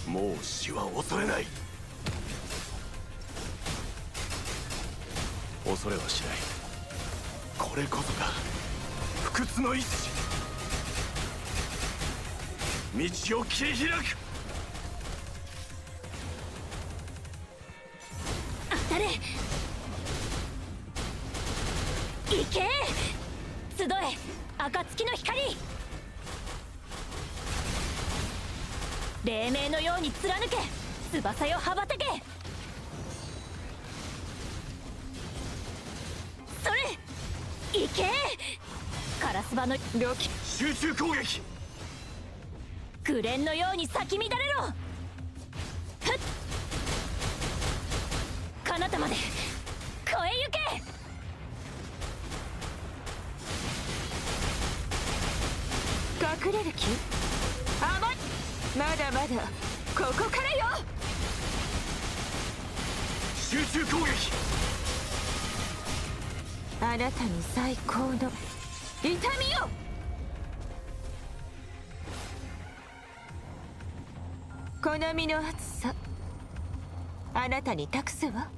もう死は恐れない。恐れはしない。これこそが不屈の意志。道を切り開く。当たれ。行け集え暁の光。黎明のように貫け翼よ羽ばたけ。それ行けカラスバの猟奇集中攻撃。紅蓮のように咲き乱れろ。ふっ彼方まで越え行け。隠れる気甘い。まだまだここからよ。集中攻撃。あなたに最高の痛みよ。この身の熱さあなたに託すわ。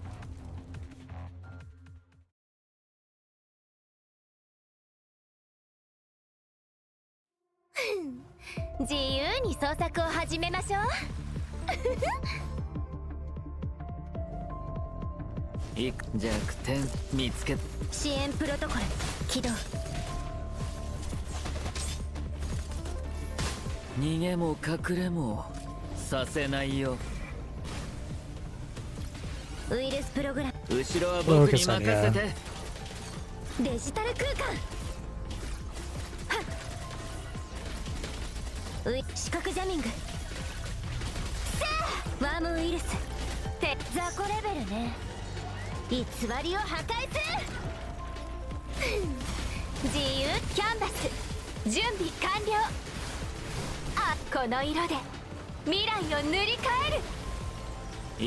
自由に創作を始めましょう。弱点見つけ。支援プロトコル起動。逃げも隠れもさせないよ。ウイルスプログラム後ろは僕に任せて。デジタル空間。はっ視覚ジャミング。ワームウイルスって雑魚レベルね。偽りを破壊する自由キャンバス準備完了。あ、この色で未来を塗り替え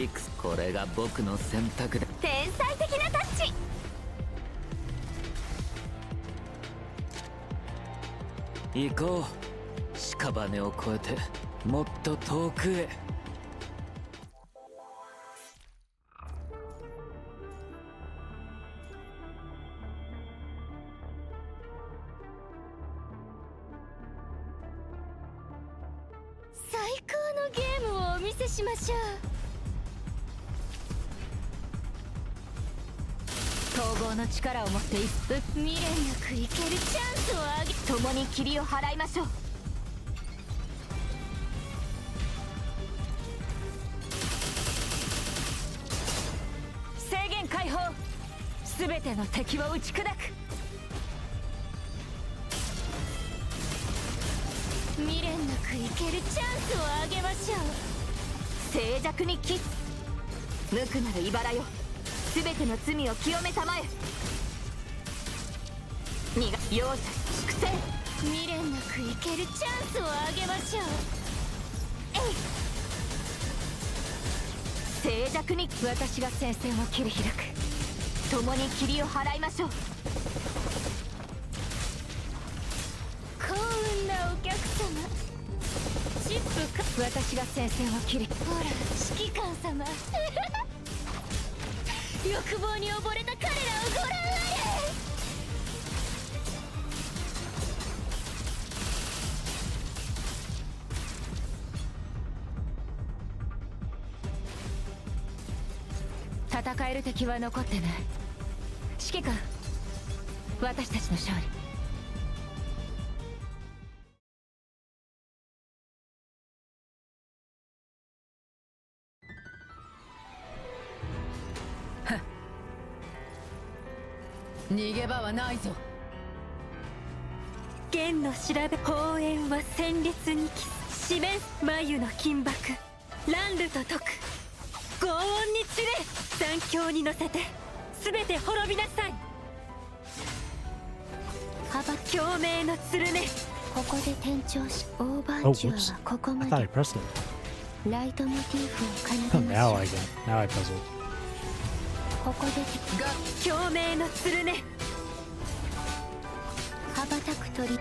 る。これが僕の選択だ。天才的なタッチ。行こう、屍を越えてもっと遠くへ。最高のゲームをお見せしましょう。統合の力を持って未練なく生けるチャンスをあげ、共に霧を払いましょう。制限解放。全ての敵を打ち砕く。未練なく生けるチャンスをあげましょう。静寂にキス。無垢なる茨よ、全ての罪を清めたまえ。容赦粛清。未練なく生けるチャンスをあげましょう。静寂に私が戦線を切り開く。共に霧を払いましょう。幸運なお客様。チップか。私が戦線を切り、ほら指揮官様欲望に溺れた彼らをご覧あれ。戦える敵は残ってない。指揮官、私たちの勝利。逃げ場はないぞ。剣の調べ砲炎は戦慄にキス。四面眉の金箔乱流と解く。轟音に散れ。残響に乗せて全て滅びなさい。幅共鳴の鶴ね。ここで転調し、オーバ Oh, ーチュ whoops. アはここ I ま thought I で。 pressed it. ライトモチーフを奏でま Now しょ I う。 get. Now I puzzled. ここで共鳴の鶴ね。羽ばたく鳥。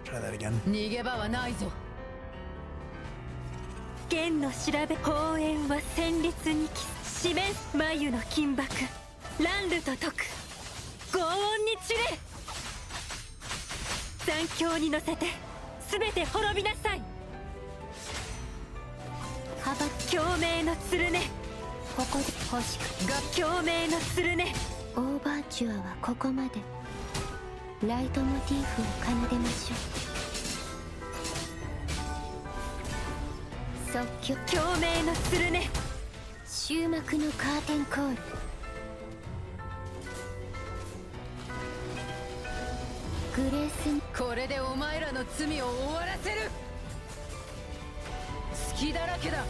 Try that again. 逃げ場はないぞ。剣の調べ砲炎は戦慄にキス。四面眉の金箔乱流と解く。轟音に散れ。残響に乗せて全て滅びなさい。羽ば共鳴の鶴ね。ここで星か。共鳴の鶴ね。オーバーチュアはここまで。ライトモチーフを奏でましょう。即興共鳴の鶴ね。終幕のカーテンコール。グレースにこれでお前らの罪を終わらせる。隙だらけだ。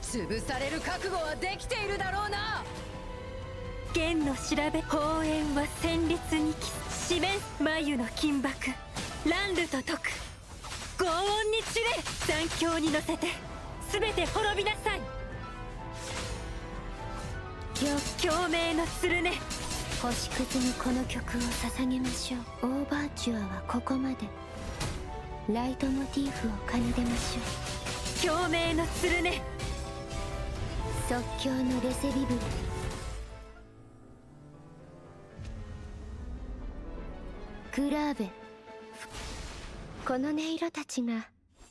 潰される覚悟はできているだろうな。剣の調べ砲炎は戦慄にキス。四面眉の金箔乱流と解く。轟音に散れ。残響に乗せて全て滅びなさい。共鳴の鶴ね。星屑にこの曲を捧げましょう。オーバーチュアはここまで。ライトモチーフを奏でましょ共鳴の鶴ね。う。即興のレセビブル。グラーベ。この音色たちが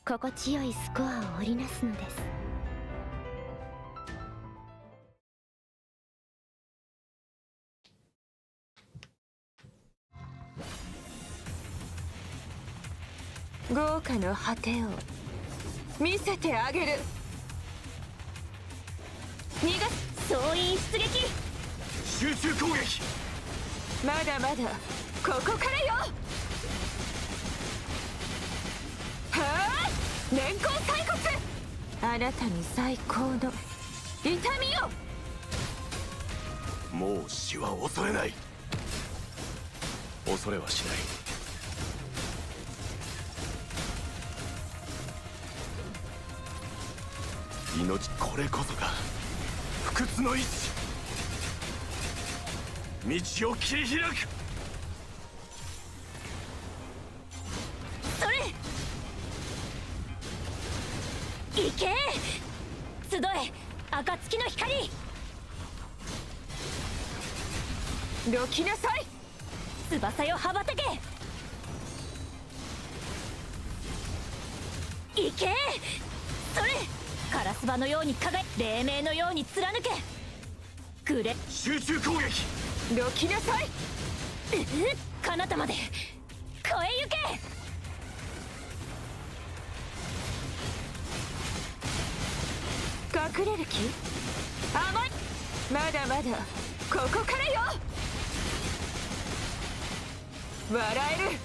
心地よいスコアを織りなすのです。豪華の果てを見せてあげる。逃がす総員出撃。集中攻撃。まだまだここからよ。はあ、年功細骨。あなたに最高の痛みよ。もう死は恐れない。恐れはしない。命、これこそが不屈の意志。道を切り開く。それ行け、集え暁の光。どきなさい。翼よ羽ばたけ。行け、それカラスバのように輝い、黎明のように貫け。くれ、集中攻撃。どきなさい。彼方まで超えゆけ。隠れる気？甘い。まだまだここからよ。笑える。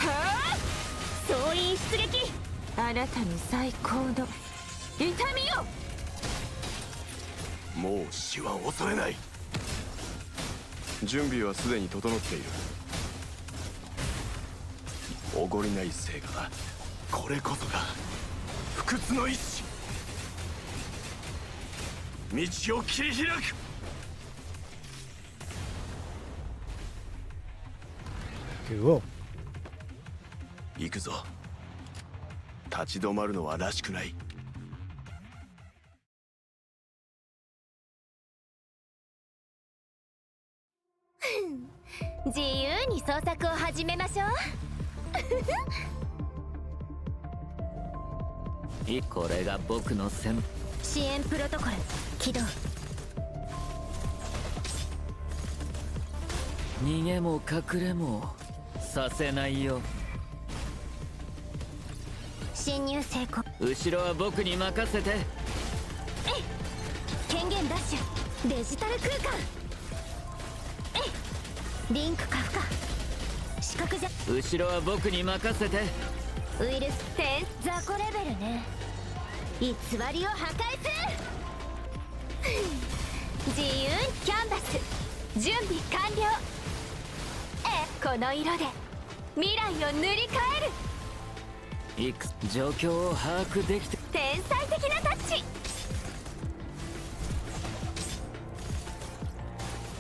はあ、総員出撃。あなたに最高の痛みよ。もう死は恐れない。準備はすでに整っている。おごりない成果だ。これこそが不屈の意志。道を切り開く。Cool. 行くぞ。立ち止まるのはらしくない。自由に捜索を始めましょう。これが僕の支援プロトコル起動。逃げも隠れもさせないよ。侵入成功。後ろは僕に任せて。権限ダッシュ。デジタル空間。リンク過負荷。視覚じゃ。後ろは僕に任せて。ウイルス点雑魚レベルね。偽りを破壊する。自由キャンバス準備完了。この色で未来を塗り替える。状況を把握できて。天才的なタッチ。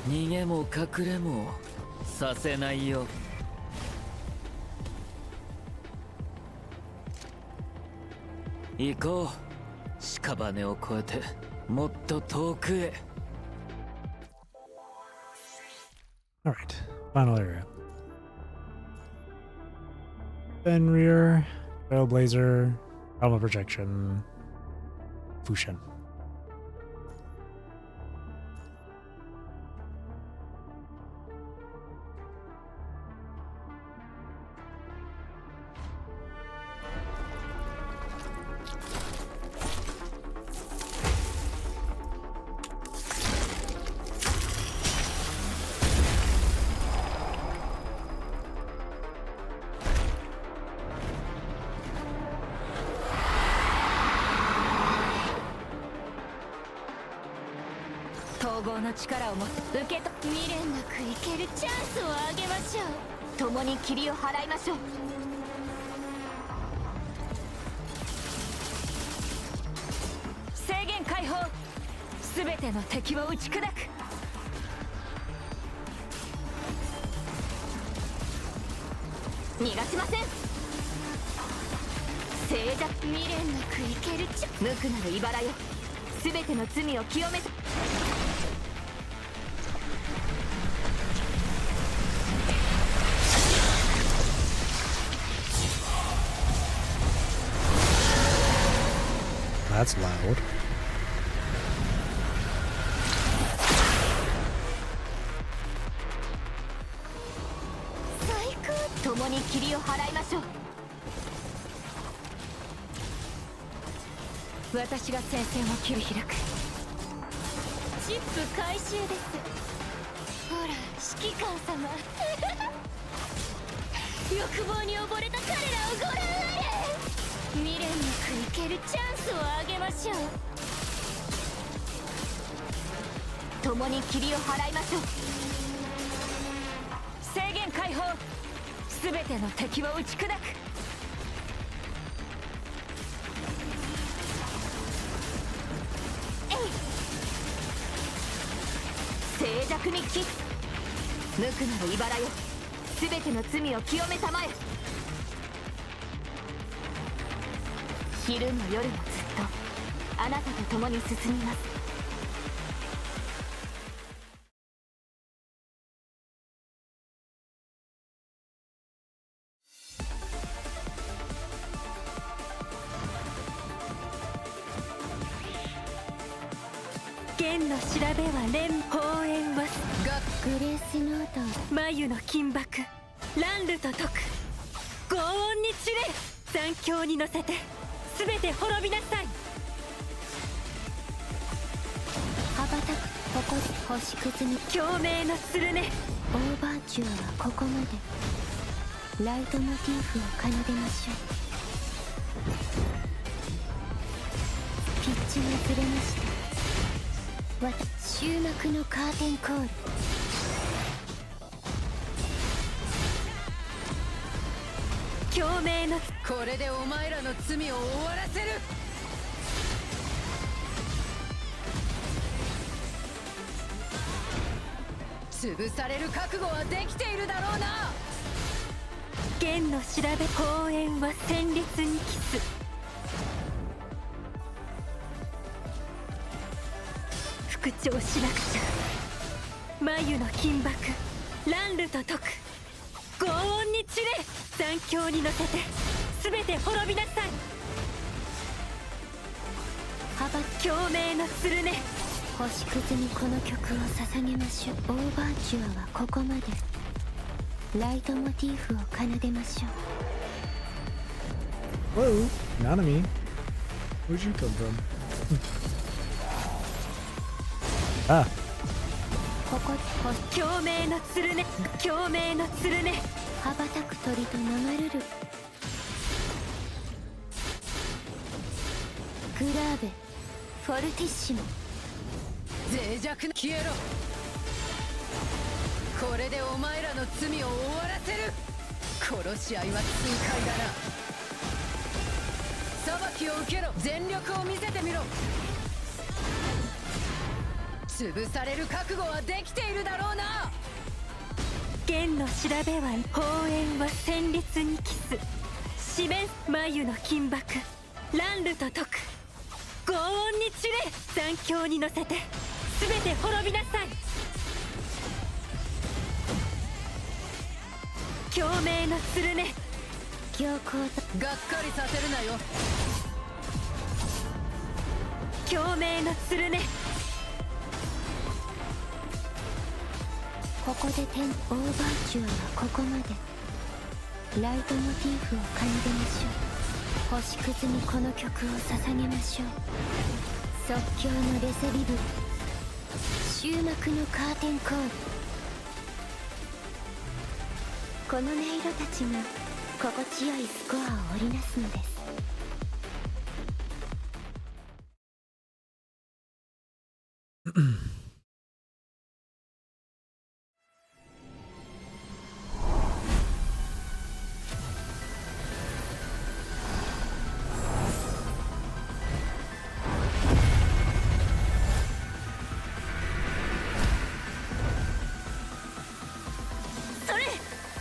逃げも隠れもさせないよ。行こう、屍を越えてもっと遠くへ。 Alright, final area. Fenrir, Trailblazer, Realm of Projection, Fushin.統合の力を持って受けと未練なく生けるチャンスをあげましょう。共に霧を払いましょう。制限解放。全ての敵を打ち砕く。逃がしません。静寂未練なく生ける無垢なる茨よ。全ての罪を清めて。That's loud. 最高。共に霧を払いましょう。私が戦線を切り開く。チップ回収です。ほら指揮官様欲望に溺れた彼らをご覧あれ。未練なく生けるチャンスをあげましょう。共に霧を払いましょう。制限解放。全ての敵を打ち砕く。静寂に帰す。無垢なる茨よ、全ての罪を清めたまえ。昼も夜もずっとあなたと共に進みます。剣の調べは連邦縁はグレースノート眉の金箔乱ルと解く。轟音に散れ。残響に乗せて全て滅びなさい。羽ばたくここで星屑に共鳴のスルネ。オーバーチュアはここまで。ライトモチーフを奏でましょう。ピッチがずれました。終幕のカーテンコール。共鳴のこれでお前らの罪を終わらせる。潰される覚悟はできているだろうな。剣の調べ公園は戦慄に帰す。復調しなくちゃ。眉の金箔乱ルと解く。轟音に散れ。残響に乗せて全て滅びなさい。共鳴のスルネ。星屑にこの曲を捧げましょう。オーバーチュアはここまで。ライトモチーフを奏でましょう。 Whoa, Nanami. Where'd you come from? Ah. ここ共鳴のスルネ。共鳴のスルネ。羽ばたく鳥と流れる。グラーベフォルティッシモ。脆弱な消えろ。これでお前らの罪を終わらせる。殺し合いは痛快だな。裁きを受けろ。全力を見せてみろ。潰される覚悟はできているだろうな。剣の調べは砲炎は戦慄に帰す。四面眉の金箔乱ルと解く。轟音に散れ。残響に乗せて全て滅びなさい。共鳴のスルネ。強行とがっかりさせるなよ。共鳴のスルネ。ここでオーバーチュアはここまで。ライトモチーフを奏でましょう。星屑にこの曲を捧げましょう。即興のレセビブ。終幕のカーテンコール。この音色たちが心地よいスコアを織りなすのです。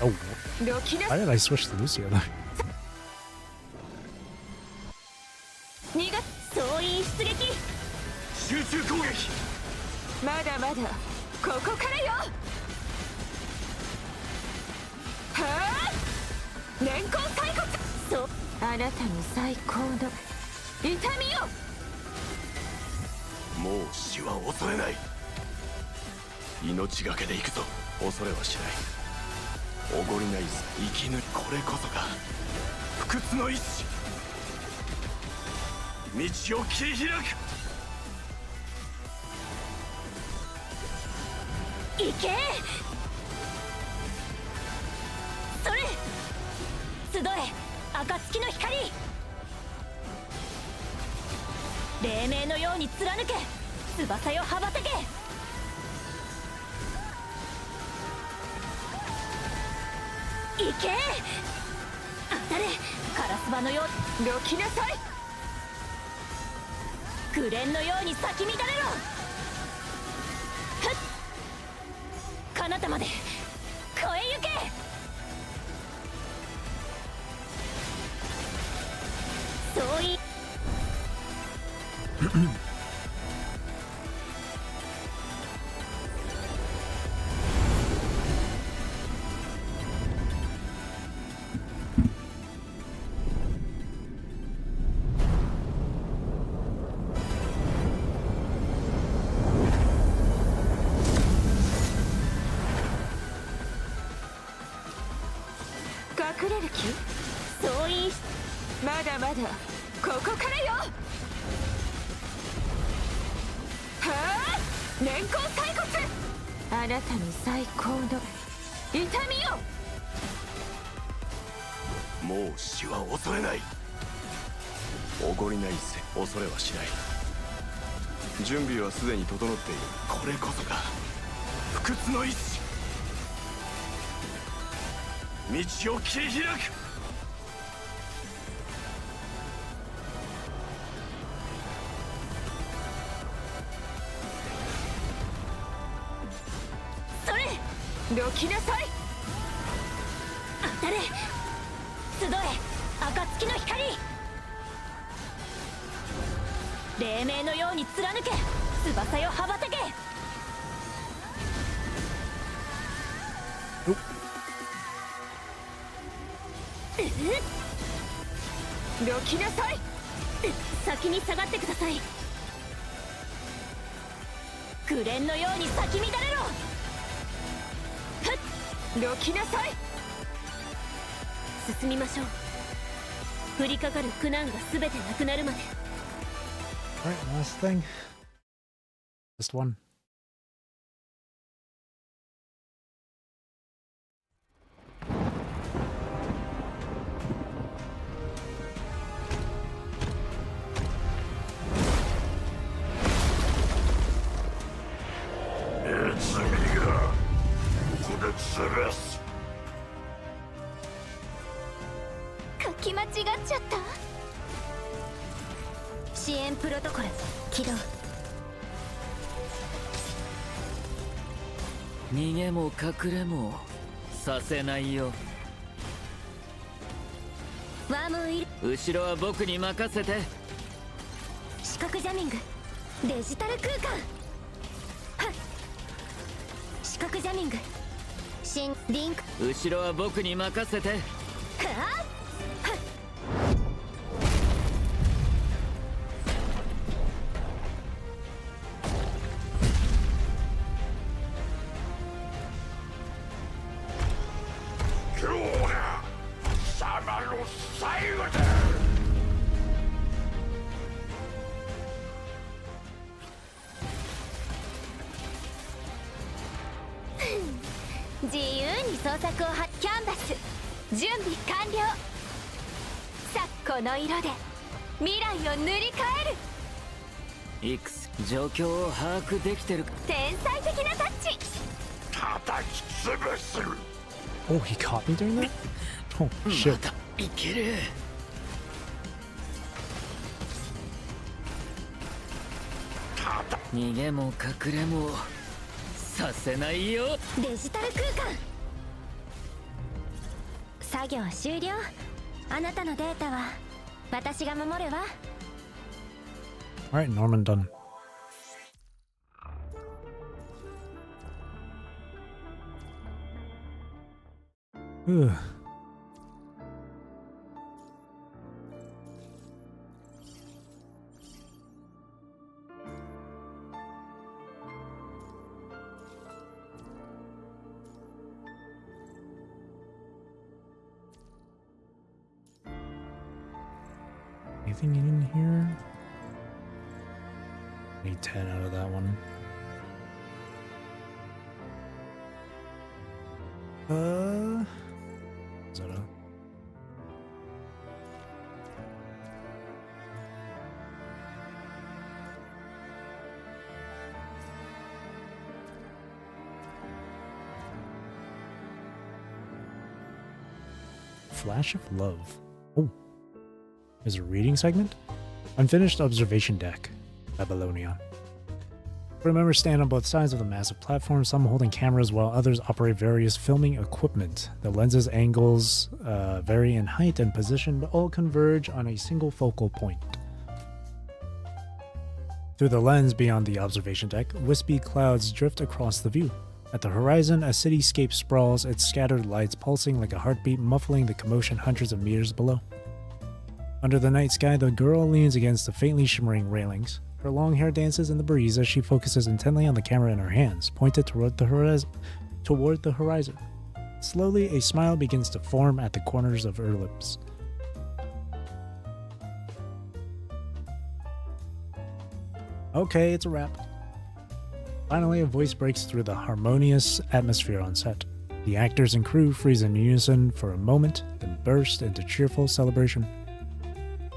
Oh, why did I switch to Lucio though? 2月総員出撃。集中攻撃。まだまだここからよ。はあ、年功最骨。そう、あなたの最高の痛みよ。もう死は恐れない。命がけで行くぞ。恐れはしない。おごりない生き抜き。これこそが不屈の意志。道を切り開く。行け。それ集え暁の光。黎明のように貫け翼よ羽ばたけ。行け。当たれカラスバのようどきなさい。紅蓮のように咲き乱れろ。ふっ彼方まで越え行け。そうい隠れる気。そういまだまだここからよ。はあ年功最骨。あなたの最高の痛みよ。もう死は恐れない。おごりないせ恐れはしない。準備はすでに整っている。これこそが不屈の意志。道を切り開く。それどきなさい。当たれ集え暁の光。黎明のように貫け翼よ羽ばたけ。どきなさい。先に下がってください。紅蓮のように咲き乱れろ。ふっどきなさい。進みましょう。降りかかる苦難が全てなくなるまで。 Alright, last thing. Just one. It's 書き間違っちゃった。支援プロトコル起動。逃げも隠れもさせないよ。ワームウイル後ろは僕に任せて。視覚ジャミングデジタル空間。はっ視覚ジャミング新リンク。後ろは僕に任せて。はっ今日が様の最後だ。自由に創作をキャンバス準備完了。さあこの色で未来を塗り替える。いくつ状況を把握できてるか。天才的なタッチ。叩き潰す。 Oh, he caught me doing that? Oh, shit. またいける。逃げも隠れもさせないよ。デジタル空間作業終了。あなたのデータは私が守るわ。 Alright, Norman done. Ugh. Anything in here? Need 10 out of that one. Is that a... Flash of Love. Oh. There's a reading segment? Unfinished observation deck. Babylonia. Crew members stand on both sides of the massive platform, some holding cameras while others operate various filming equipment. The lenses' angles vary in height and position, but all converge on a single focal point. Through the lens beyond the observation deck, wispy clouds drift across the view. At the horizon, a cityscape sprawls, its scattered lights pulsing like a heartbeat, muffling the commotion hundreds of meters below. Under the night sky, the girl leans against the faintly shimmering railings. Her long hair dances in the breeze as she focuses intently on the camera in her hands, pointed toward the horizon. Slowly, a smile begins to form at the corners of her lips. Okay, it's a wrap. Finally, a voice breaks through the harmonious atmosphere on set. The actors and crew freeze in unison for a moment, then burst into cheerful celebration.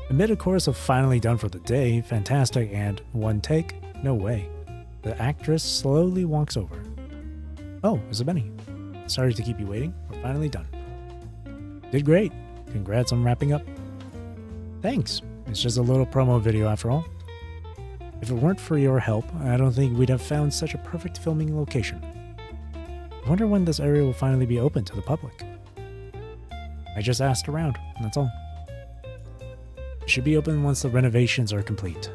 Amid a chorus of finally done for the day, fantastic, and one take, no way, the actress slowly walks over. Oh, Isabeni. Sorry to keep you waiting. We're finally done. Did great. Congrats on wrapping up. Thanks. It's just a little promo video after all. If it weren't for your help, I don't think we'd have found such a perfect filming location. I wonder when this area will finally be open to the public. I just asked around, that's all. It should be open once the renovations are complete.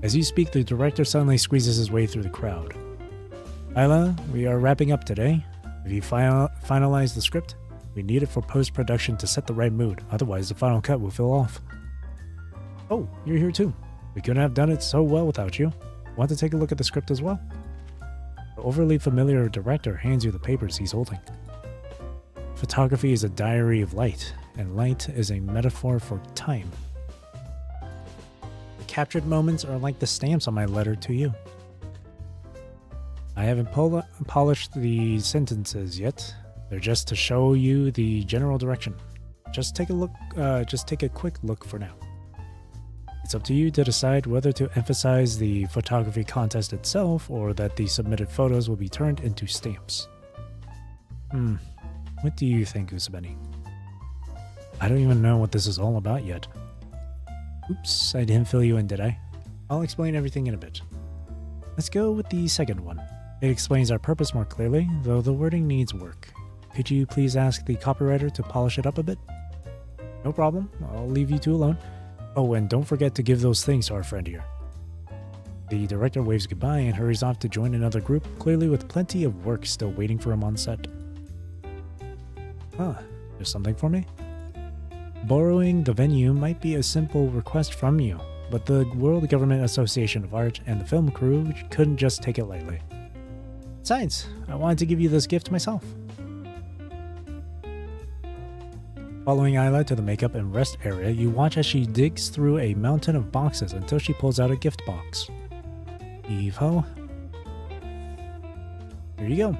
As you speak, the director suddenly squeezes his way through the crowd. Isla, we are wrapping up today. Have you finalized the script? We need it for post-production to set the right mood, otherwise the final cut will feel off. Oh, you're here too. We couldn't have done it so well without you. Want to take a look at the script as well? The overly familiar director hands you the papers he's holding. Photography is a diary of light, and light is a metaphor for time. The captured moments are like the stamps on my letter to you. I haven't polished the sentences yet. They're just to show you the general direction. Just take a quick look for now. It's up to you to decide whether to emphasize the photography contest itself or that the submitted photos will be turned into stamps. What do you think, Usabeni? I don't even know what this is all about yet. Oops, I didn't fill you in, did I? I'll explain everything in a bit. Let's go with the second one. It explains our purpose more clearly, though the wording needs work. Could you please ask the copywriter to polish it up a bit? No problem, I'll leave you two alone. Oh, and don't forget to give those things to our friend here. The director waves goodbye and hurries off to join another group, clearly with plenty of work still waiting for him on set. There's something for me? Borrowing the venue might be a simple request from you, but the World Government Association of Art and the film crew couldn't just take it lightly. Besides, I wanted to give you this gift myself. Following Isla to the makeup and rest area, you watch as she digs through a mountain of boxes until she pulls out a gift box. Eve-ho. Here you go.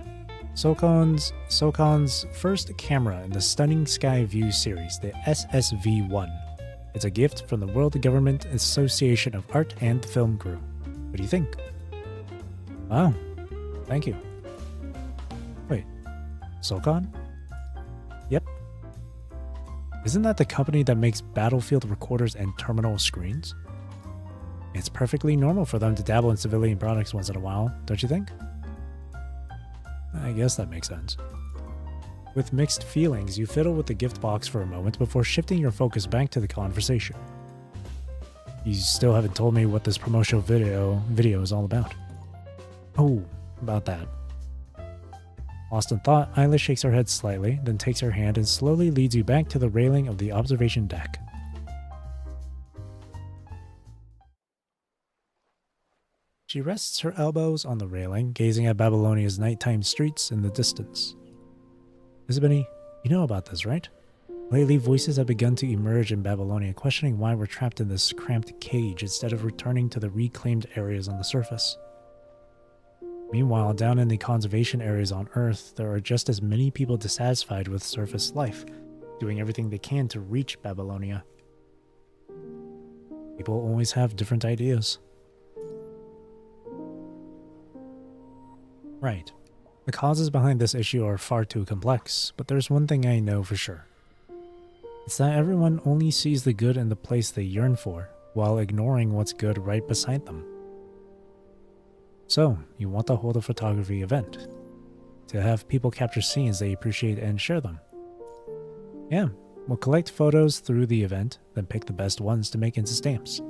SOCON's first camera in the Stunning Sky View series, the SSV-1. It's a gift from the World Government Association of Art and Film Crew. What do you think? Wow. Thank you. Wait. SOCON? Yep. Isn't that the company that makes battlefield recorders and terminal screens? It's perfectly normal for them to dabble in civilian products once in a while, don't you think? I guess that makes sense. With mixed feelings, you fiddle with the gift box for a moment before shifting your focus back to the conversation. You still haven't told me what this promotional video is all about. Oh, about that. Lost in thought, Isla shakes her head slightly, then takes her hand and slowly leads you back to the railing of the observation deck. She rests her elbows on the railing, gazing at Babylonia's nighttime streets in the distance. Isabeni, you know about this, right? Lately, voices have begun to emerge in Babylonia, questioning why we're trapped in this cramped cage instead of returning to the reclaimed areas on the surface. Meanwhile, down in the conservation areas on Earth, there are just as many people dissatisfied with surface life, doing everything they can to reach Babylonia. People always have different ideas. Right. The causes behind this issue are far too complex, but there's one thing I know for sure. It's that everyone only sees the good in the place they yearn for, while ignoring what's good right beside them. So, you want to hold a photography event, to have people capture scenes they appreciate and share them. Yeah, we'll collect photos through the event, then pick the best ones to make into stamps.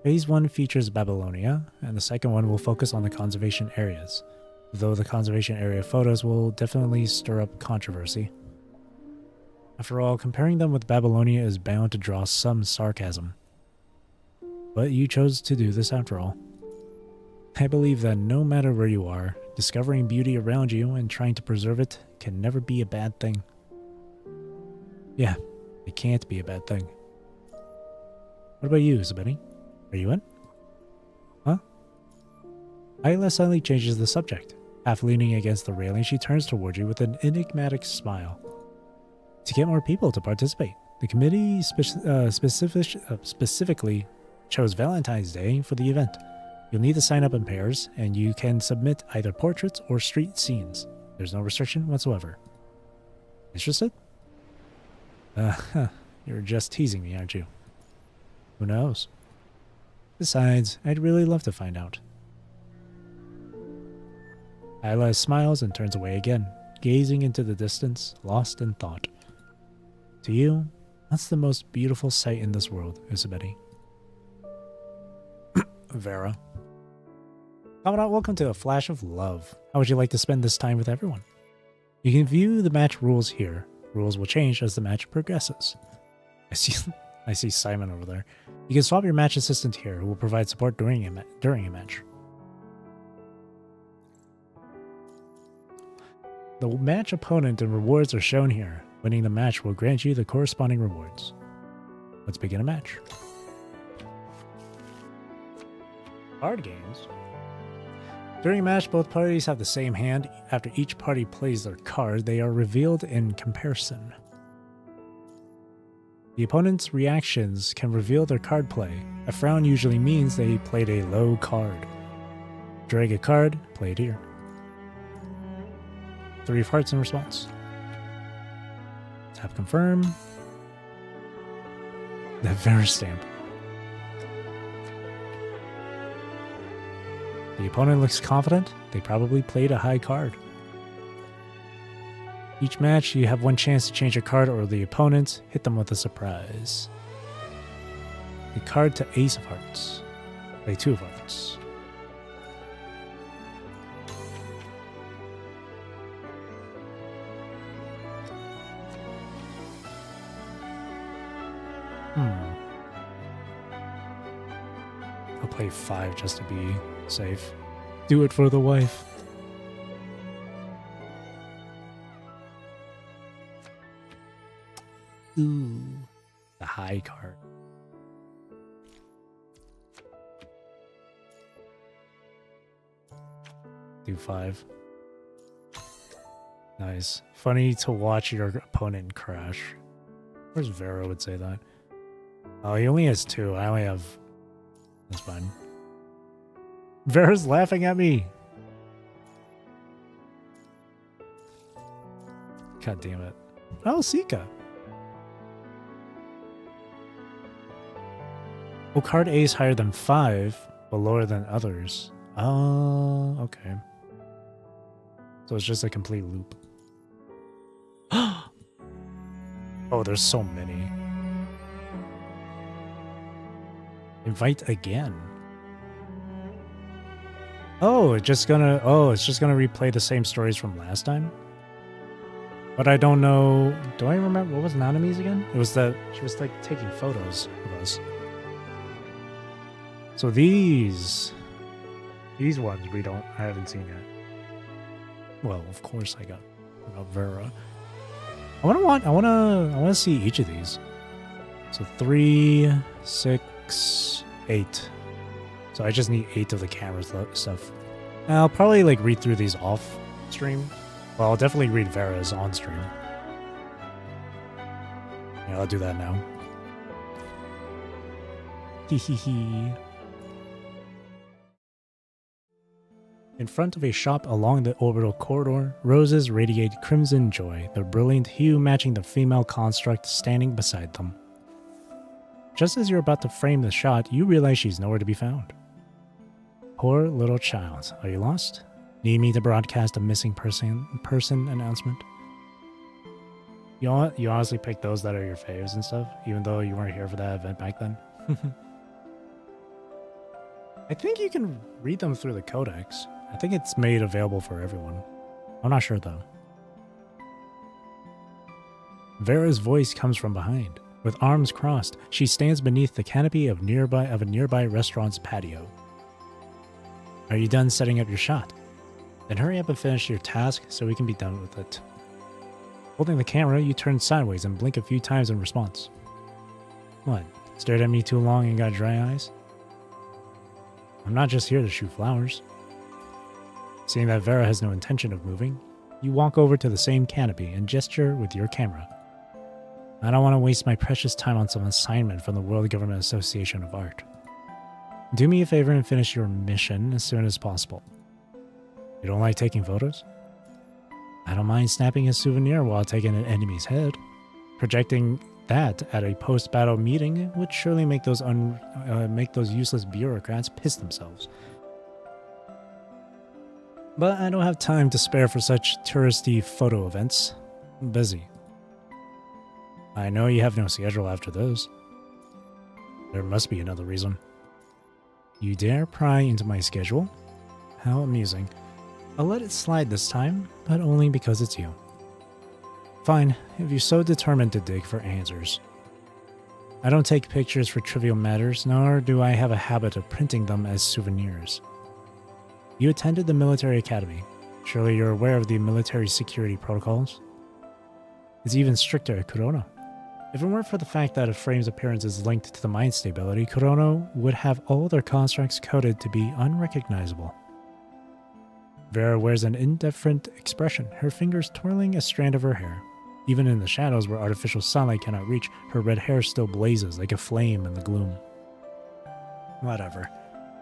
Phase 1 features Babylonia, and the second one will focus on the conservation areas, though the conservation area photos will definitely stir up controversy. After all, comparing them with Babylonia is bound to draw some sarcasm. But you chose to do this after all. I believe that no matter where you are, discovering beauty around you and trying to preserve it can never be a bad thing. Yeah, it can't be a bad thing. What about you, Zabeni? Are you in? Huh? Ayla suddenly changes the subject. Half leaning against the railing, she turns toward you with an enigmatic smile. To get more people to participate, the committee specifically chose Valentine's Day for the event. You'll need to sign up in pairs, and you can submit either portraits or street scenes. There's no restriction whatsoever. Interested? You're just teasing me, aren't you? Who knows? Besides, I'd really love to find out. Ayla smiles and turns away again, gazing into the distance, lost in thought. To you, what's the most beautiful sight in this world, Usabeti? Vera. Commandant, welcome to A Flash of Love. How would you like to spend this time with everyone? You can view the match rules here. Rules will change as the match progresses. I see Simon over there. You can swap your match assistant here, who will provide support during a match. The match opponent and rewards are shown here. Winning the match will grant you the corresponding rewards. Let's begin a match. Card games. During a match, both parties have the same hand. After each party plays their card, they are revealed in comparison. The opponent's reactions can reveal their card play. A frown usually means they played a low card. Drag a card, play it here. 3 of hearts in response. Tap confirm. The Vera stamp. The opponent looks confident. They probably played a high card. Each match, you have one chance to change a card or the opponent. Hit them with a surprise. A card to Ace of Hearts. Play 2 of Hearts. I'll play 5 just to be safe. Do it for the wife. Ooh, the high card. Do 5. Nice. Funny to watch your opponent crash. Where's Vera would say that? Oh, he only has 2. I only have... That's fine. Vera's laughing at me. God damn it. Oh, Sika. Well, card A is higher than 5, but lower than others. Oh, okay. So it's just a complete loop. Oh, there's so many. Invite again. Oh, it's just gonna replay the same stories from last time. But I don't know. Do I remember what was Naname's again? It was that she was like taking photos of us. So these ones I haven't seen yet. Well, of course I got Vera. I wanna see each of these. So 3, 6, 8. So I just need 8 of the camera stuff. I'll probably like read through these off stream. Well, I'll definitely read Vera's on stream. Yeah, I'll do that now. Hehehe. In front of a shop along the orbital corridor, roses radiate crimson joy, their brilliant hue matching the female construct standing beside them. Just as you're about to frame the shot, you realize she's nowhere to be found. Poor little child. Are you lost? Need me to broadcast a missing person announcement? You honestly pick those that are your faves and stuff, even though you weren't here for that event back then? I think you can read them through the codex. I think it's made available for everyone. I'm not sure though. Vera's voice comes from behind. With arms crossed, she stands beneath the canopy of a nearby restaurant's patio. Are you done setting up your shot? Then hurry up and finish your task so we can be done with it. Holding the camera, you turn sideways and blink a few times in response. What? Stared at me too long and got dry eyes? I'm not just here to shoot flowers. Seeing that Vera has no intention of moving, you walk over to the same canopy and gesture with your camera. I don't want to waste my precious time on some assignment from the World Government Association of Art. Do me a favor and finish your mission as soon as possible. You don't like taking photos? I don't mind snapping a souvenir while taking an enemy's head. Projecting that at a post-battle meeting would surely make those useless bureaucrats piss themselves. But I don't have time to spare for such touristy photo events. I'm busy. I know you have no schedule after those. There must be another reason. You dare pry into my schedule? How amusing. I'll let it slide this time, but only because it's you. Fine, if you're so determined to dig for answers. I don't take pictures for trivial matters, nor do I have a habit of printing them as souvenirs. You attended the military academy. Surely you're aware of the military security protocols? It's even stricter at Kuro. If it weren't for the fact that a frame's appearance is linked to the mind stability, Kuro would have all their constructs coded to be unrecognizable. Vera wears an indifferent expression, her fingers twirling a strand of her hair. Even in the shadows where artificial sunlight cannot reach, her red hair still blazes like a flame in the gloom. Whatever.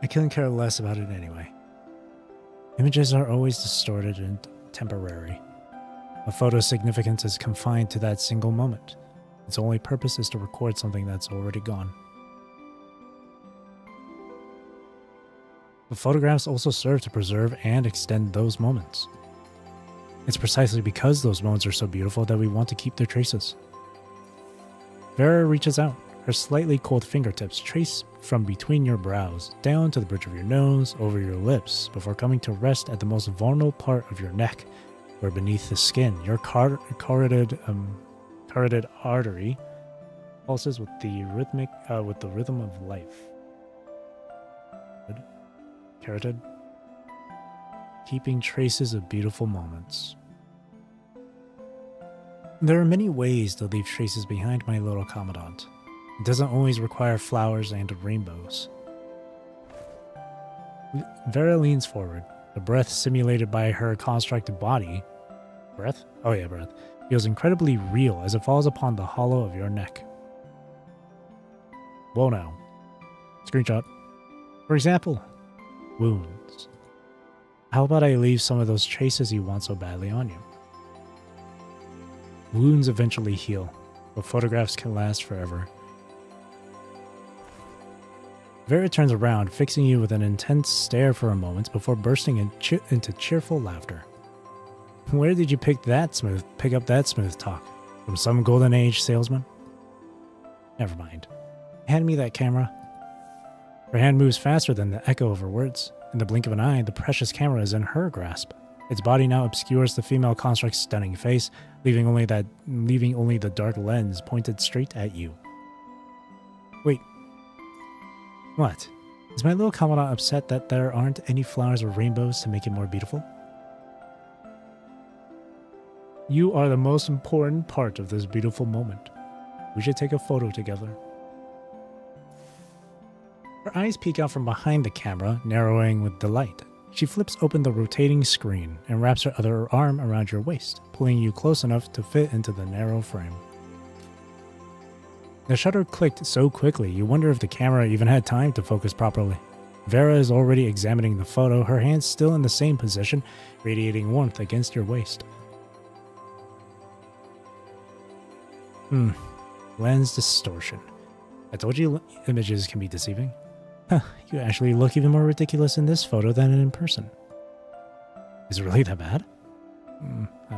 I couldn't care less about it anyway. Images are always distorted and temporary. A photo's significance is confined to that single moment. Its only purpose is to record something that's already gone. The photographs also serve to preserve and extend those moments. It's precisely because those moments are so beautiful that we want to keep their traces. Vera reaches out. Her slightly cold fingertips trace from between your brows, down to the bridge of your nose, over your lips, before coming to rest at the most vulnerable part of your neck, where beneath the skin, your carotid artery pulses with the rhythm of life. Carotid, keeping traces of beautiful moments. There are many ways to leave traces behind, my little commandant. It doesn't always require flowers and rainbows. Vera leans forward. The breath simulated by her constructed body. Breath? Oh yeah, breath. Feels incredibly real as it falls upon the hollow of your neck. Whoa now. Screenshot. For example, wounds. How about I leave some of those traces you want so badly on you? Wounds eventually heal, but photographs can last forever. Vera turns around, fixing you with an intense stare for a moment before bursting into cheerful laughter. Where did you pick up that smooth talk? From some golden age salesman? Never mind. Hand me that camera. Her hand moves faster than the echo of her words. In the blink of an eye, the precious camera is in her grasp. Its body now obscures the female construct's stunning face, leaving only the dark lens pointed straight at you. Wait. What? Is my little commandant upset that there aren't any flowers or rainbows to make it more beautiful? You are the most important part of this beautiful moment. We should take a photo together. Her eyes peek out from behind the camera, narrowing with delight. She flips open the rotating screen and wraps her other arm around your waist, pulling you close enough to fit into the narrow frame. The shutter clicked so quickly, you wonder if the camera even had time to focus properly. Vera is already examining the photo, her hands still in the same position, radiating warmth against your waist. Lens distortion. I told you images can be deceiving. You actually look even more ridiculous in this photo than in person. Is it really that bad?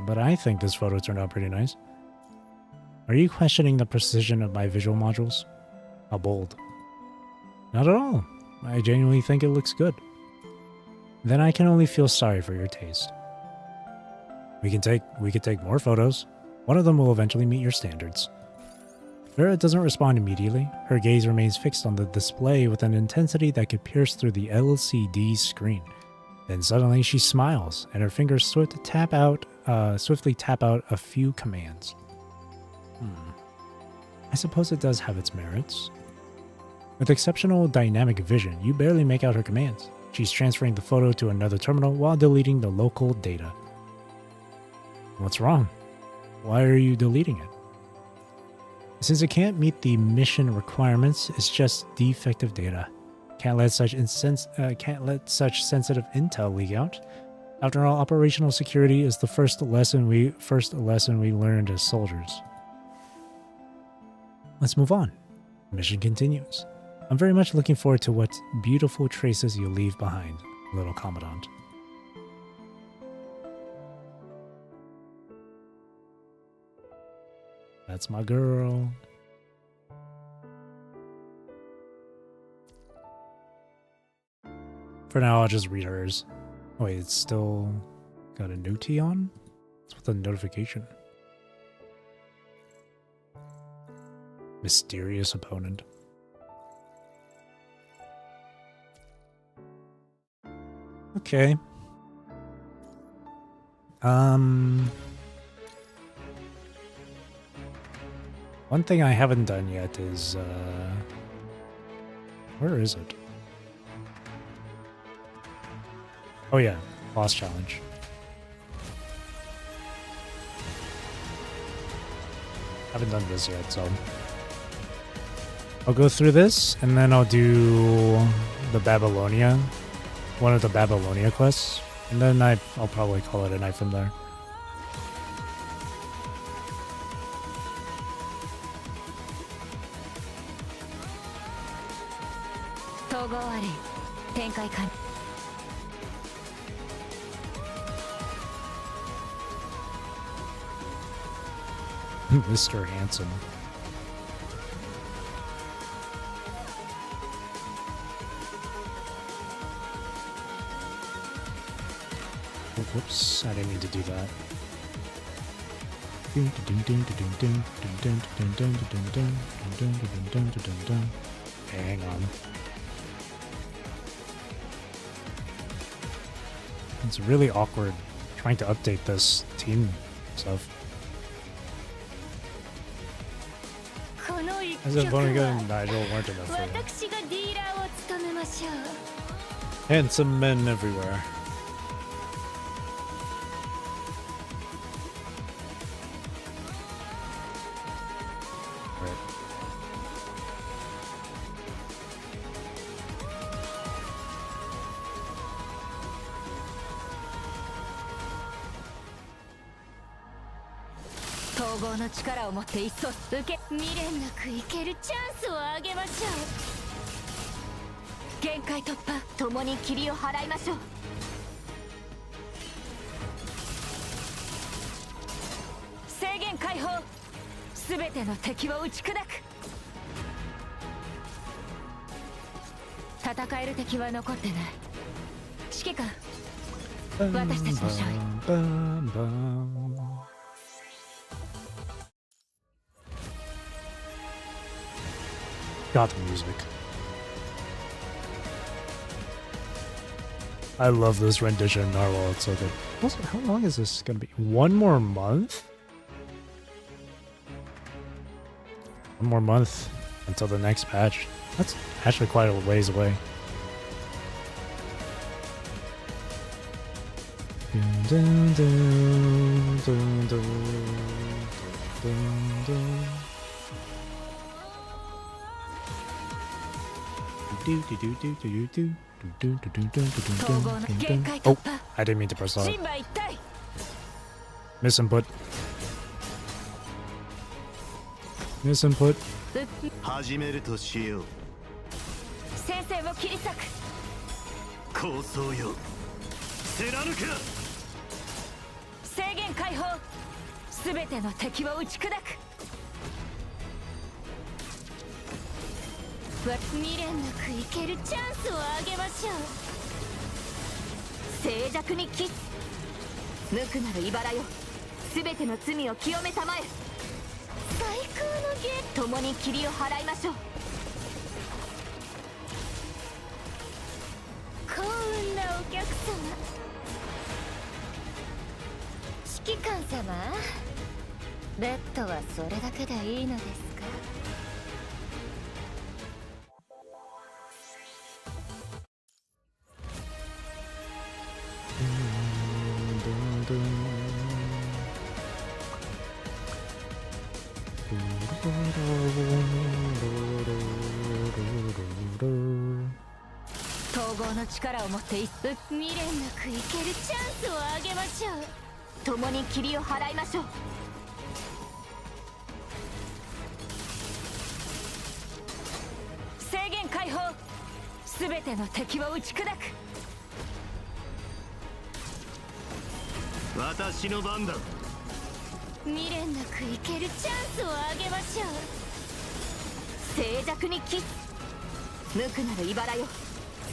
But I think this photo turned out pretty nice. Are you questioning the precision of my visual modules? How bold. Not at all. I genuinely think it looks good. Then I can only feel sorry for your taste. We could take more photos. One of them will eventually meet your standards. Vera doesn't respond immediately. Her gaze remains fixed on the display with an intensity that could pierce through the LCD screen. Then suddenly she smiles, and her fingers swiftly tap out a few commands. I suppose it does have its merits. With exceptional dynamic vision, you barely make out her commands. She's transferring the photo to another terminal while deleting the local data. What's wrong? Why are you deleting it? Since it can't meet the mission requirements, it's just defective data. Can't let such sensitive intel leak out. After all, operational security is the first lesson we learned as soldiers. Let's move on. The mission continues. I'm very much looking forward to what beautiful traces you leave behind, little Commandant. That's my girl. For now, I'll just read hers. Oh, wait, it's still got a new T on? What's with the notification? Mysterious opponent. Okay. One thing I haven't done yet is, where is it? Oh yeah, boss challenge. Haven't done this yet, so I'll go through this, and then I'll do the Babylonia, one of the Babylonia quests, and then I'll probably call it a night from there. Mr. Handsome. Oh, whoops, I didn't mean to do that. Hang on. It's really awkward trying to update this team stuff. As if Bonica and Nigel weren't enough for him. Handsome men everywhere. Right. Got the music. I love this rendition of Narwhal, it's so good. Also, how long is this gonna be? 1 more month? 1 more month until the next patch. That's actually quite a ways away. Dun, dun, dun, dun, dun, dun. Oh, I didn't mean to press that. 人馬一体 Misinput. Misinput. 始めるとしよう。戦線を切り裂く構想よ貫く。制限解放全ての敵を打ち砕く未練なく生けるチャンスをあげましょう。静寂にキス無垢なる茨よ全ての罪を清めたまえ最高のゲー共に霧を払いましょう幸運なお客様。指揮官様、ベッドはそれだけでいいのですか？統合の力を持って未練なく生けるチャンスをあげましょう。共に霧を払いましょう制限解放全ての敵を打ち砕く私の番だ。未練なく生けるチャンスをあげましょう。静寂にキス無垢なる茨よ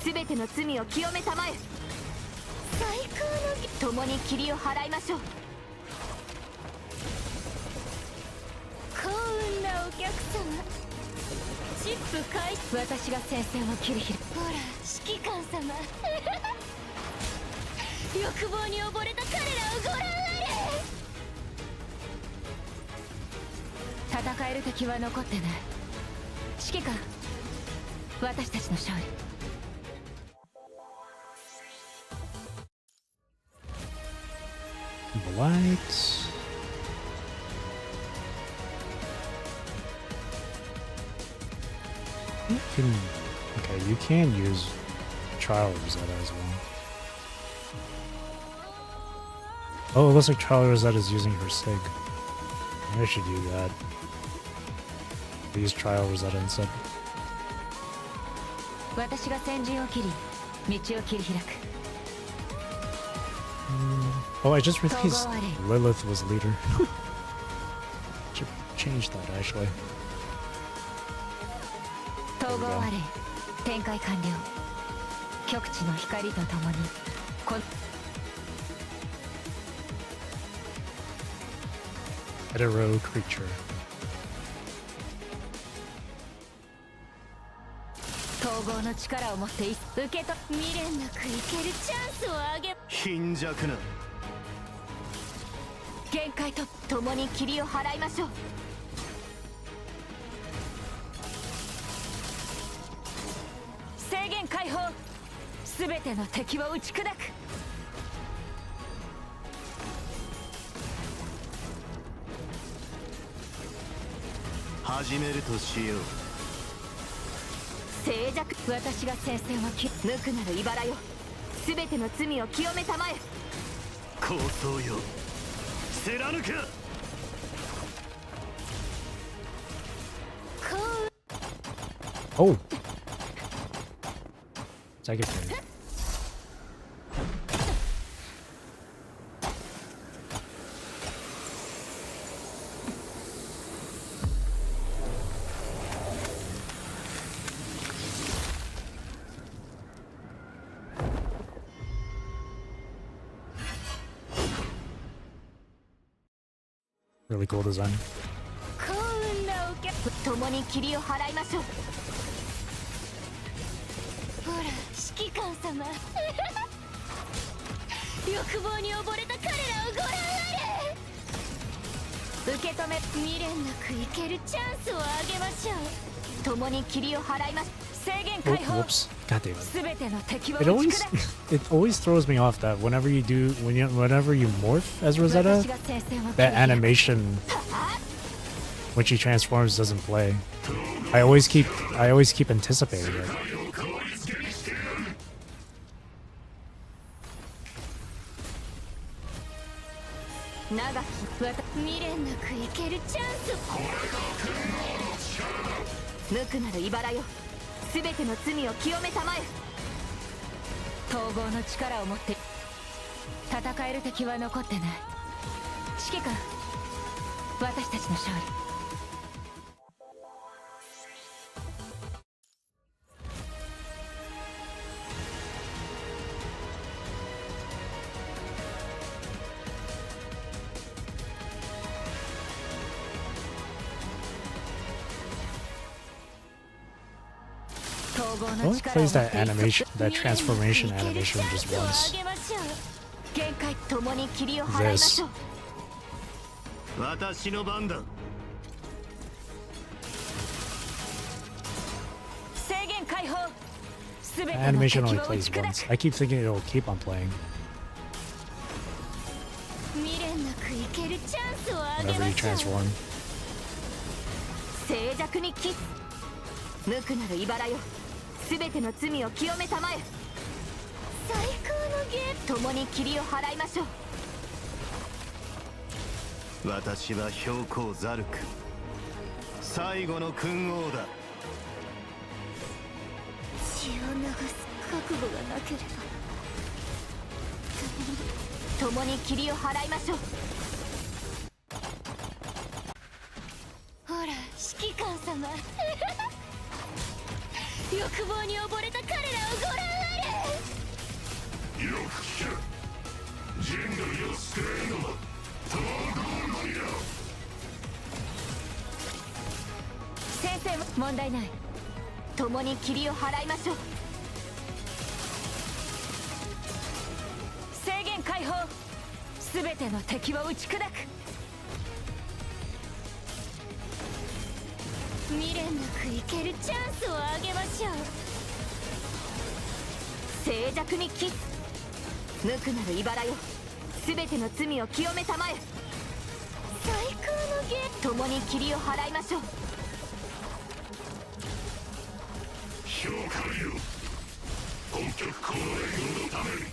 全ての罪を清めたまえ最高の共に霧を払いましょう幸運なお客様。チップ開始。私が戦線を切り開くほら、指揮官様。欲望に溺れた彼らをご覧あれ。戦える敵は残ってない指揮官私たちの勝利What? You can, okay, you can use Trial Rosetta as well. Oh, it looks like Trial Rosetta is using her SIG. I should do that. Use Trial Rosetta instead. 私が先陣を切り道を切り開く Oh, I just realized Lilith was leader. Should change that actually. 統合あれ展開完了極地の光とともにHetero creature. 統合の力を持って受けと未練なく生けるチャンスをあげ。貧弱な。限界と共に霧を払いましょう制限解放全ての敵を打ち砕く始めるとしよう。静寂私が戦線を切無垢なる茨よ全ての罪を清めたまえ構想よ貫く。Oh! Second phase. Really cool design. 幸運なお客。共に霧を払いましょうほら、指揮官様。欲望に溺れた彼らをご覧あれ。受け止め未練なく生けるチャンスをあげましょう。共に霧を払います Whoops. God damn it. 全ての敵を It 打ち always 砕く it always throws me off that whenever you morph as Rosetta, 私が聖戦を that 切り開く animation when she transforms doesn't play. I always keep anticipating it. 長き未練なく生けるチャンス無垢なる茨よ全ての罪を清めたまえ統合の力を持って戦える敵は残ってない指揮官私たちの勝利統合 I の only 力を plays 持って that animation, that transformation animation just once. 限界共に霧を払いましょう私の番だ制限解放全て The の animation 敵 only を打 plays ち砕 once. く I keep thinking it'll keep on playing 未練なく生けるチャンスをあげ whenever ま you しょう transform. 静寂にキス無垢なる茨よ全ての罪を清めたまえ最高のゲー共に霧を払いましょう私は標高ザルク最後の君王だ血を流す覚悟がなければ共に霧を払いましょうほら指揮官様欲望に溺れた彼らをご覧あれよく聞け人類を救えるのは統合のみだ先生も問題ない共に霧を払いましょう制限解放全ての敵を打ち砕く未練なく生けるチャンスをあげましょう静寂にキス無垢なる茨よ全ての罪を清めたまえ最高のゲー共に霧を払いましょう評価よ本局この連合のために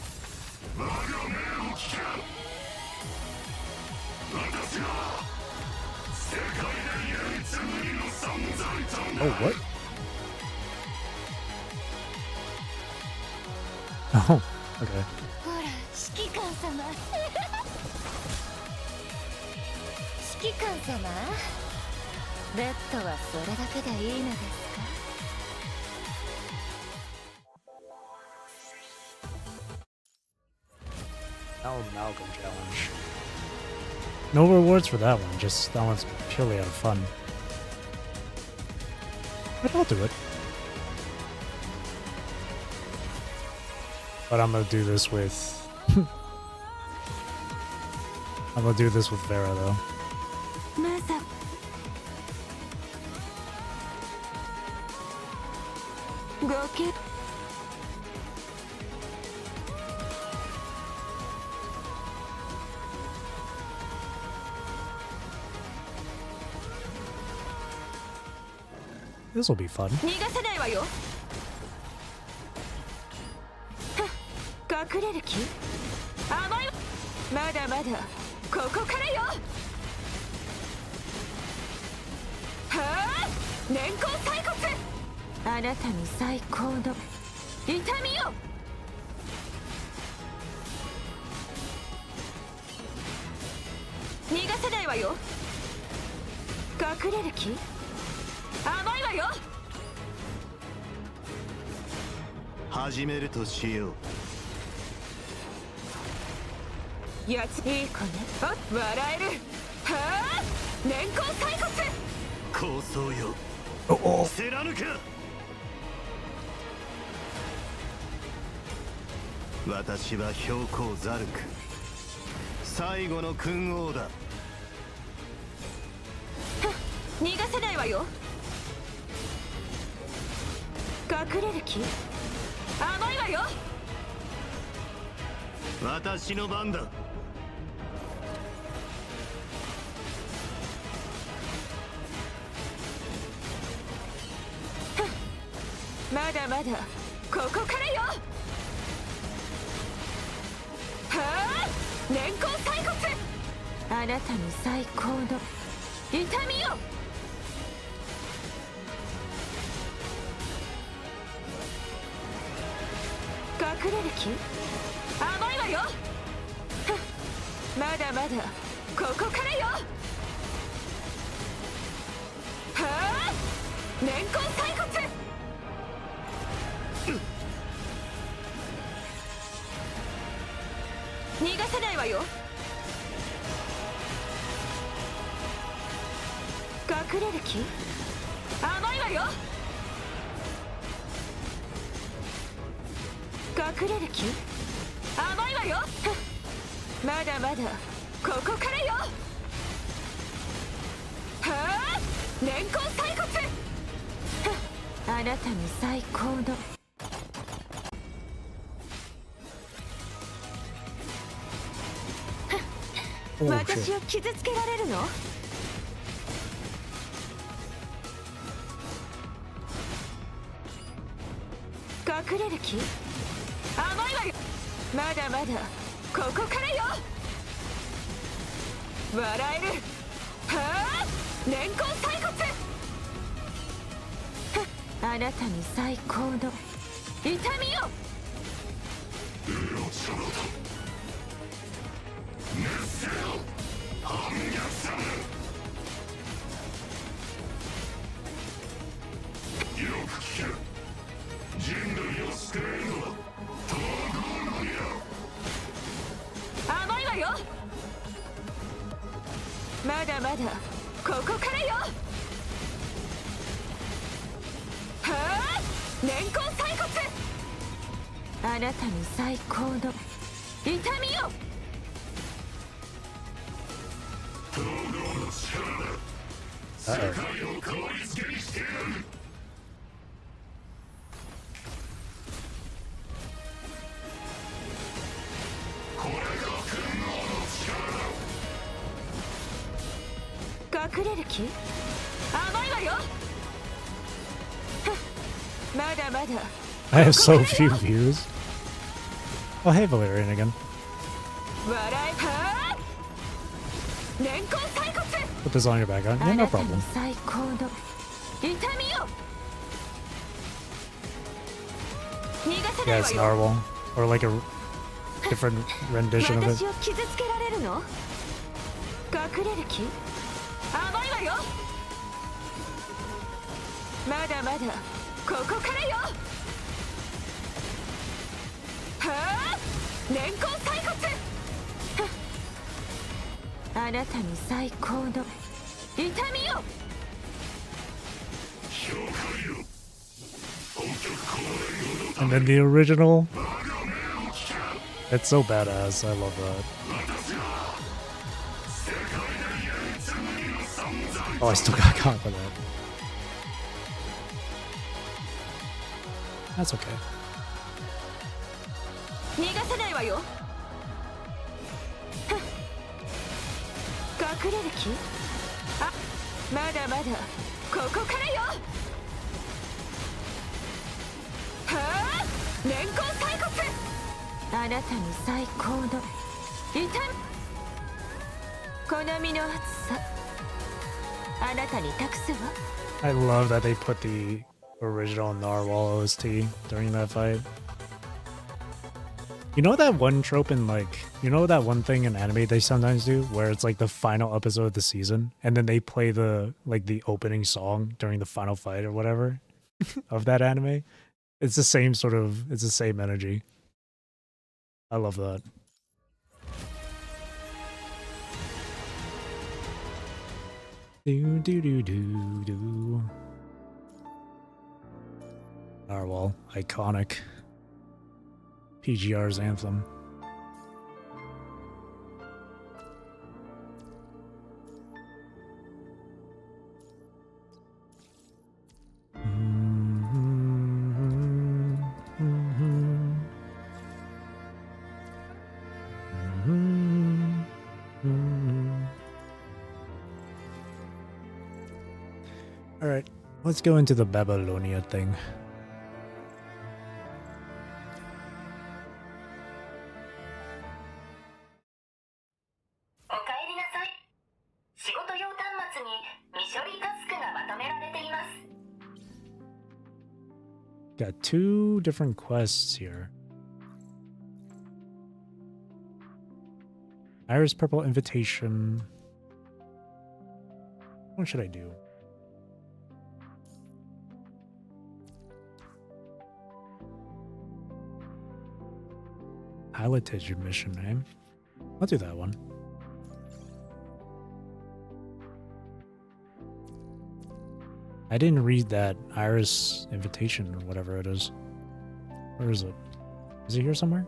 我が命を聞け私は世界で唯一無二の存在とな Oh, what? Oh, okay. ほら指揮官様指揮官様ベッドはそれだけでいいのですか Amalgam challenge. No rewards for that one, just that one's purely out of fun. But I'll do it. But I'm gonna do this with... I'm gonna do this with Vera though. まさごけ This will be fun. 逃がせないわよ隠れる気甘いわまだまだここからよはあ年功最骨あなたに最高の痛みよ逃がせないわよ隠れる気甘いわよ始めるとしようやついい子ねあ笑えるはあ年功最骨構想よ貫く私は標高ザルク最後の君王だ逃がせないわよ隠隠れる気？甘いわよ。私の番だ。まだまだここからよ。はあ、年功最骨。あなたの最高の痛みよ。隠れる気？甘いわよ。まだまだここからよ。はあ、年功最骨。逃がさないわよ。隠れる気？甘いわよ。隠れる気？甘いわよ。まだまだここからよ。はあ、年功最骨。あなたの最高の私を傷つけられるの？隠れる気？甘いわよ。まだまだここからよ。笑える。はあ、年功最骨。あなたの最高の痛みよ。甘いわよ。まだまだここからよ。はあ、年功最骨。あなたの最高の痛みよ。隠れる気？甘いわよ。まだまだ I have so few views. Oh, hey, Valerian again. 笑え。はあ、年功最骨。 Put this on your background. Yeah, あ no なたの problem. 最高の痛みよ。逃がさな Yeah, い it's わよ。 Narwhal. Or like a different rendition of it. 私を傷つけられるの？隠れる気？甘いわよ。まだまだここからよ。はあ、年功最骨。あなたの最高の痛みよ。And then the original. It's so badass. I love that. Oh, I still got caught for that. That's okay. 逃がさないわよ。隠れる気？あ、まだまだここからよ。はあ、年功最骨。あなたの最高の痛み。好みの熱さ、あなたに託すわ。 I love that they put the original Narwhal OST during that fight. You know that one trope in you know that one thing in anime they sometimes do where it's like the final episode of the season and then they play the opening song during the final fight or whatever of that anime? It's the same it's the same energy. I love that. Do do do do do. Narwhal, iconic. PGR's anthem. Let's go into the Babylonia thing. おかえりなさい。仕事用端末に未処理タスクがまとめられています。 Got 2 different quests here. Iris Purple Invitation. What should I do? Pilotage mission name. I'll do that one. I didn't read that Iris invitation or whatever it is. Where is it? Is it here somewhere?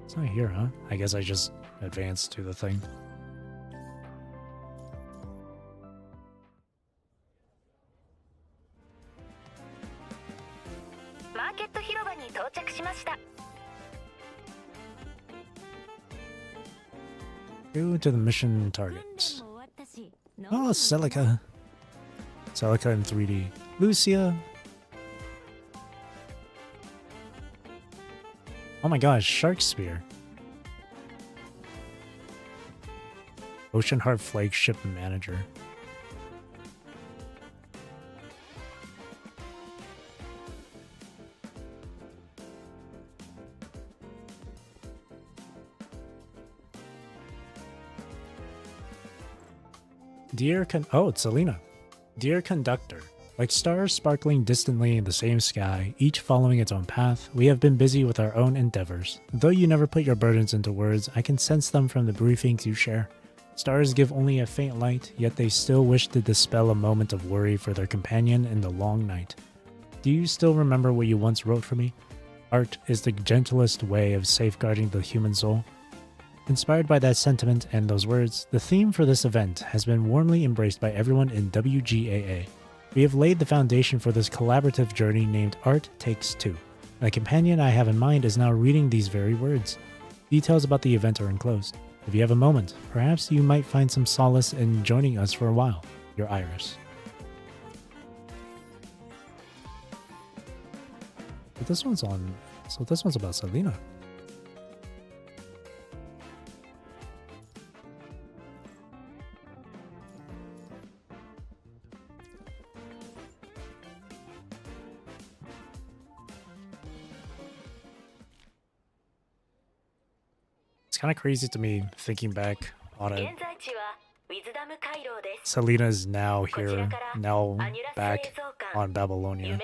It's not here, huh? I guess I just advanced to the thing. マーケット広場に到着しました。 Go to the mission target. Oh, Celica. Celica in 3D. Lucia. Oh my gosh, Shark Spear. Ocean Heart Flagship Manager. Oh, it's Selena. Dear Conductor, like stars sparkling distantly in the same sky, each following its own path, we have been busy with our own endeavors. Though you never put your burdens into words, I can sense them from the briefings you share. Stars give only a faint light, yet they still wish to dispel a moment of worry for their companion in the long night. Do you still remember what you once wrote for me? Art is the gentlest way of safeguarding the human soul. Inspired by that sentiment and those words, the theme for this event has been warmly embraced by everyone in WGAA. We have laid the foundation for this collaborative journey named Art Takes Two. The companion I have in mind is now reading these very words. Details about the event are enclosed. If you have a moment, perhaps you might find some solace in joining us for a while. Your Iris. But this one's on... So this one's about Selena. Kind of crazy to me thinking back on it. Selena is now here, now back on Babylonia.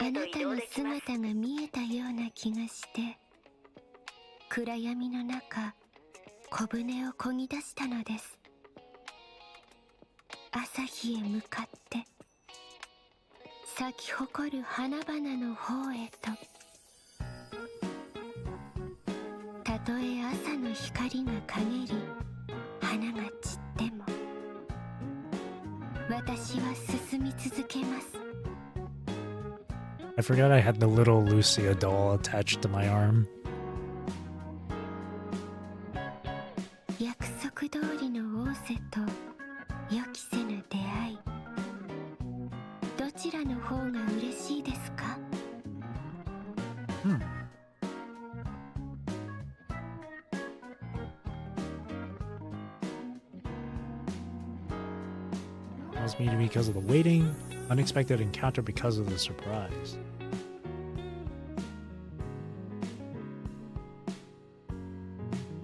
あなたの姿が見えたような気がして、暗闇の中、小舟を漕ぎ出したのです。朝日へ向かって、咲き誇る花々の方へと。たとえ朝の光が陰り、花が散っても、私は進み続けます。 I forgot I had the little Lucia doll attached to my arm. 約束通りの仰せと予期せぬ出会い、どちらの方が嬉しいですか？ Allows me to because of the waiting, unexpected encounter because of the surprise.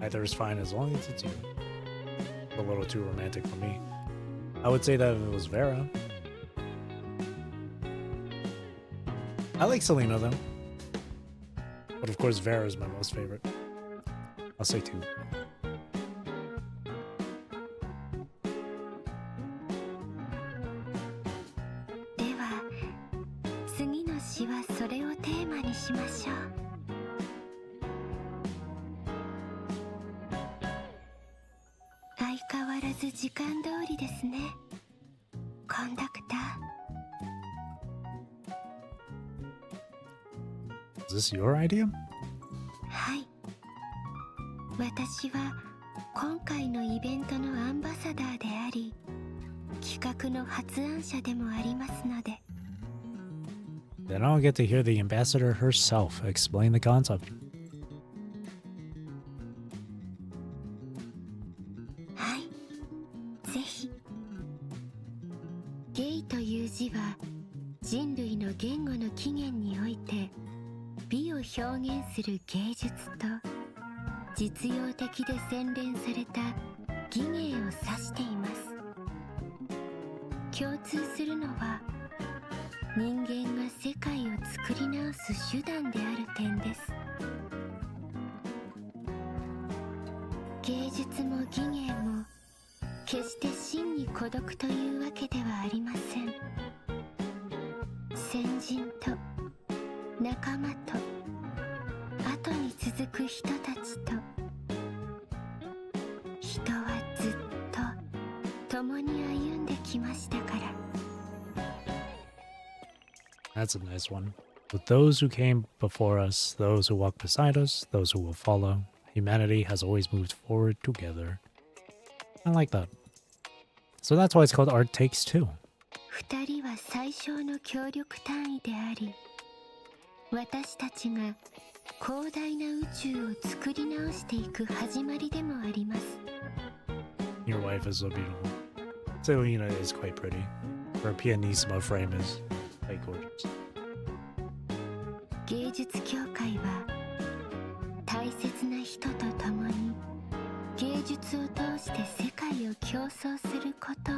Either is fine as long as it's you. A little too romantic for me. I would say that if it was Vera. I like Selena though. But of course Vera is my most favorite. I'll say 2. では、次の詩はそれをテーマにしましょう。相変わらず時間通りですね。コンダクタ this your idea? はい。私は今回のイベントのアンバサダーであり、企画の発案者でもありますので。Then I'll get to hear the ambassador herself explain the concept. はい。ぜひ。ゲイという字は人類の言語の起源において美を表現する芸術と実用的で洗練された技芸を指しています。共通するのは人間が世界を作り直す手段である点です。芸術も技芸も決して真に孤独というわけではありません。先人と仲間と後に続く人たちと人はずっと共に歩んできましたから。That's a nice one. With those who came before us, those who walk beside us, those who will follow, humanity has always moved forward together. I like that. So that's why it's called Art Takes Two. 二人は最小の協力単位であり、私たちが広大な宇宙を作り直していく始まりでもあります。Your wife is so beautiful. Selena is quite pretty. Her pianissimo frame is quite gorgeous. 芸術協会は大切な人と共に芸術を通して世界を競争することを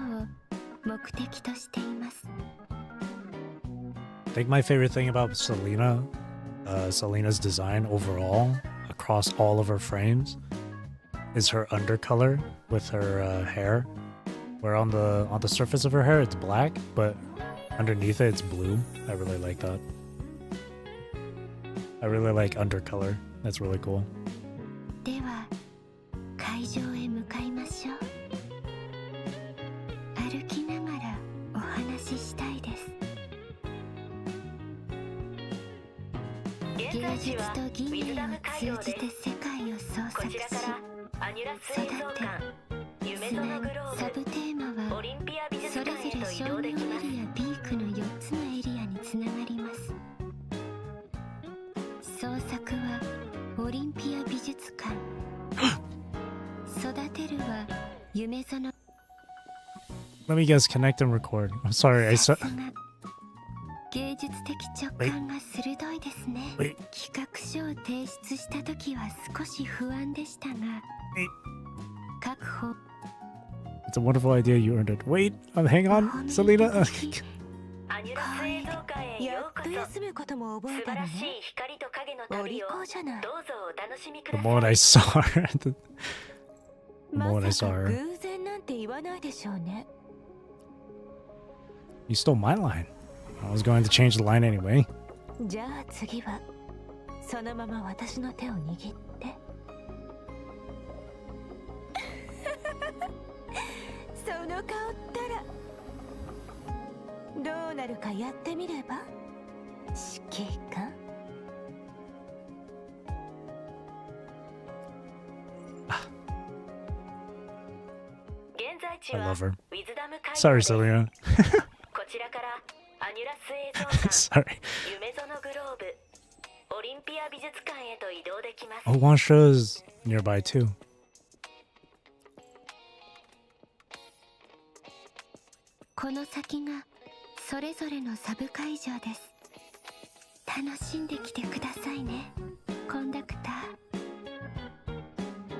目的としています。I think my favorite thing about Selena's design overall, across all of her frames, is her undercolor with her hair. Where on the surface of her hair it's black, but underneath it it's blue. I really like that. I really like undercolor. That's really cool. では会場へ向かいましょう。歩きながらお話ししたいです。芸術と技芸を通じて世界を創作し、育て、つなぐサブテーマはそれぞれ商業エリア B 区の4つのエリアにつながります。創作はオリンピア美術館、育てるは夢園。 Let me guess, connect and record. I'm sorry, I saw... 芸術的直感が鋭いですね。企画書を提出した時は少し不安でしたが、確保。 It's a wonderful idea, you earned it. Wait, hang on, Selena. やっと休むことも覚えたのね。お利口じゃない。 The moment I saw her, the moment I saw her. 偶然なんて言わないでしょうね。 You stole my line. I was going to change the line anyway. じゃあ次はそのまま私の手を握って。その顔ったらどうなるかやってみれば。指揮官。 I love her. Sorry, Selena. Sorry. Oh, Wansha's nearby too. この先がそれぞれのサブ会場です。楽しんできてくださいね、コンダクター。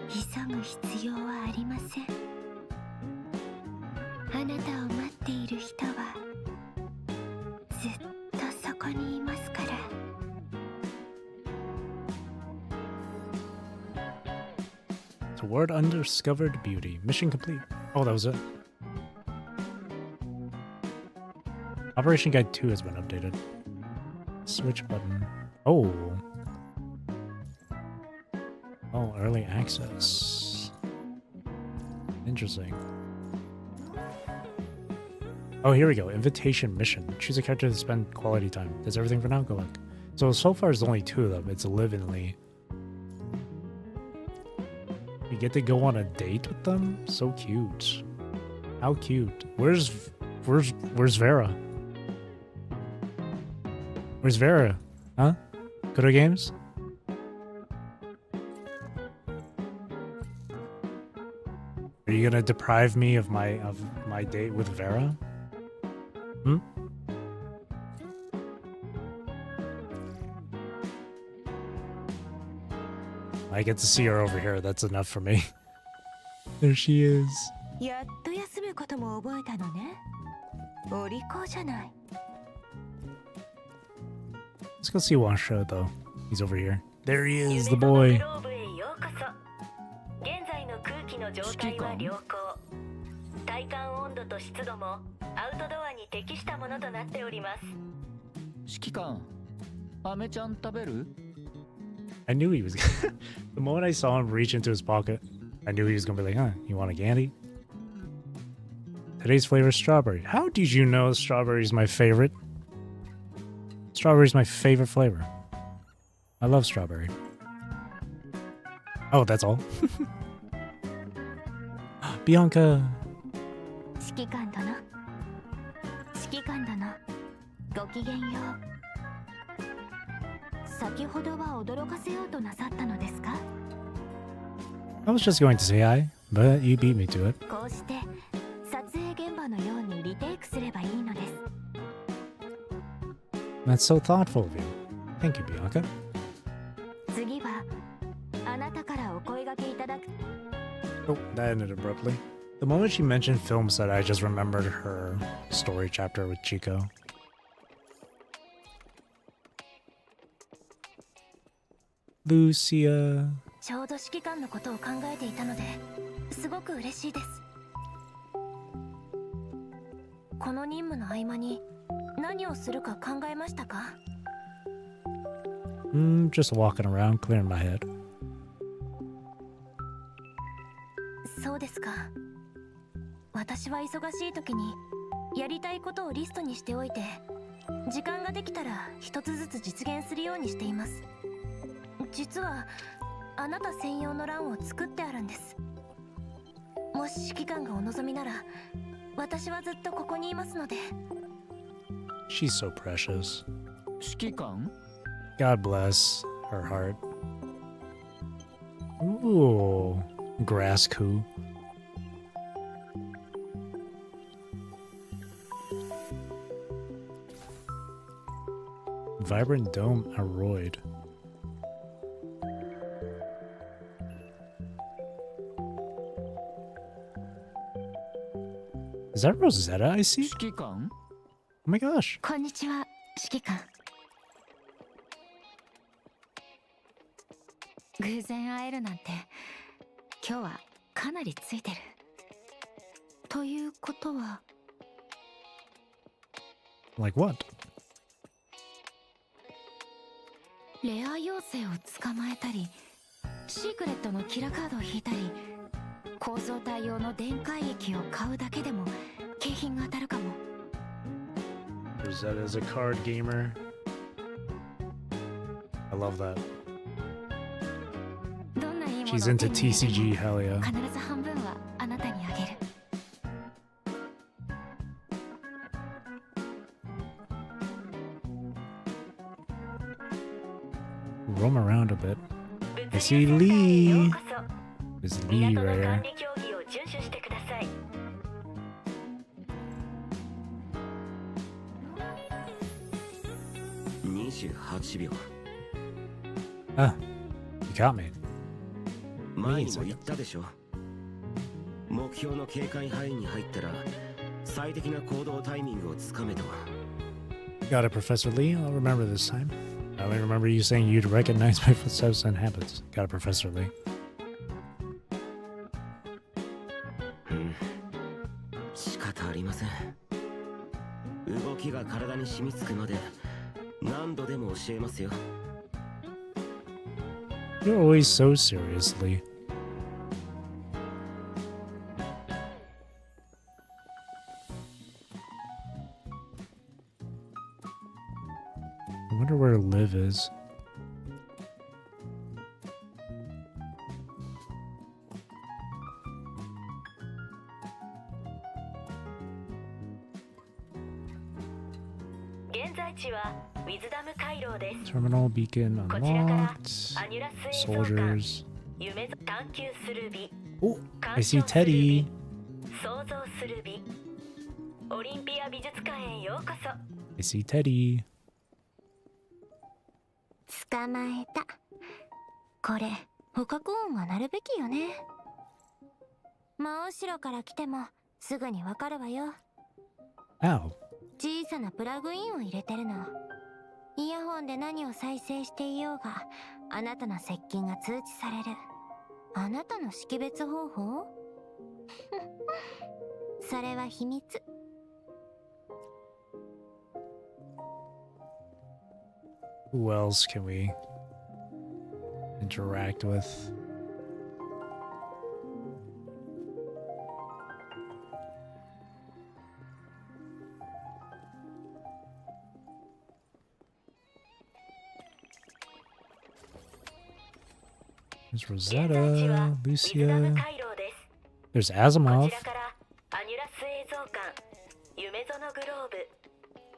急ぐ必要はありません。あなたを待っている人はずっとそこにいますから。 Toward undiscovered beauty. Mission complete. Oh, that was it. Operation Guide 2 has been updated. Switch button. Oh. Oh, early access. Interesting. Oh, here we go. Invitation mission. Choose a character to spend quality time. That's everything for now. Go back. So far there's only 2 of them. It's Liv and Lee. You get to go on a date with them? So cute. How cute. Where's Vera? Where's Vera? Huh? Kuro Games? Are you gonna deprive me of my date with Vera? Hmm? I get to see her over here. That's enough for me. There she is. やっと休むことも覚えたのね。お利口じゃない。 Let's go see Wansha though. He's over here. There he is, the boy. 現在の空気の状態は良好。体感温度と湿度もアウトドアに適したものとなっております。指揮官、アメちゃん食べる？ I knew he was. The moment I saw him reach into his pocket, I knew he was gonna be like, "Huh, you want a candy?" Today's flavor is strawberry. How did you know strawberry is my favorite? Strawberry is my favorite flavor. I love strawberry. Oh, that's all. Bianca. 指揮官殿。指揮官殿。ごきげんよう。先ほどは驚かせようとなさったのですか？ I was just going to say hi, but you beat me to it. こうして撮影現場のようにリテイクすればいいのです。 That's so thoughtful of you. Thank you, Bianca. 次はあなたからお声掛けいただく。 Oh, that ended abruptly. The moment she mentioned film set, I just remembered her story chapter with Chico. Lucia. ちょうど指揮官のことを考えていたのですごく嬉しいです。この任務の合間に何をするか考えましたか？ Just walking around, clearing my head. そうですか。私は忙しい時にやりたいことをリストにしておいて、時間ができたら一つずつ実現するようにしています。実はあなた専用の欄を作ってあるんです。もし指揮官がお望みなら、私はずっとここにいますので。 She's so precious. 指揮官？ God bless her heart. Ooh, grass coup. Vibrant dome aroid. Is that Rosetta I see? 指揮官？ Oh my gosh. こんにちは、指揮官。偶然会えるなんて、今日はかなりついてる。ということは。 Like what? レア妖精を捕まえたり、シークレットのキラカードを引いたり、構造体用の電解液を買うだけでも景品が当たるかも。 Rosetta is a card gamer. I love that. どんないいものを She's into 手に入れ TCG, ても hell yeah. 必ず半分はあなたにあげる。 Roam around a bit. I see Lee. There's Lee right here. 28秒。 Ah, you got me. 前にも言ったでしょ。目標の警戒範囲に入ったら最適な行動タイミングをつかめと。 Got it, Professor Lee. I'll remember this time. I only remember you saying you'd recognize my footsteps and habits. Got it, Professor Lee. 仕方ありません。動きが体に染みつくまで何度でも教えますよ。 You're always so serious, Lee. I wonder where Liv Liv is. Terminal beacon unlocked. Soldiers. Oh, I see Teddy. I see Teddy. 捕まえた。これ捕獲音が鳴るべきよね。真後ろから来てもすぐにわかるわよ。 Ow. 小さなプラグインを入れてるの。イヤホンで何を再生していようが、あなたの接近が通知される。あなたの識別方法それは秘密。 Who else can we interact with? There's Rosetta, Lucia. There's Asimov.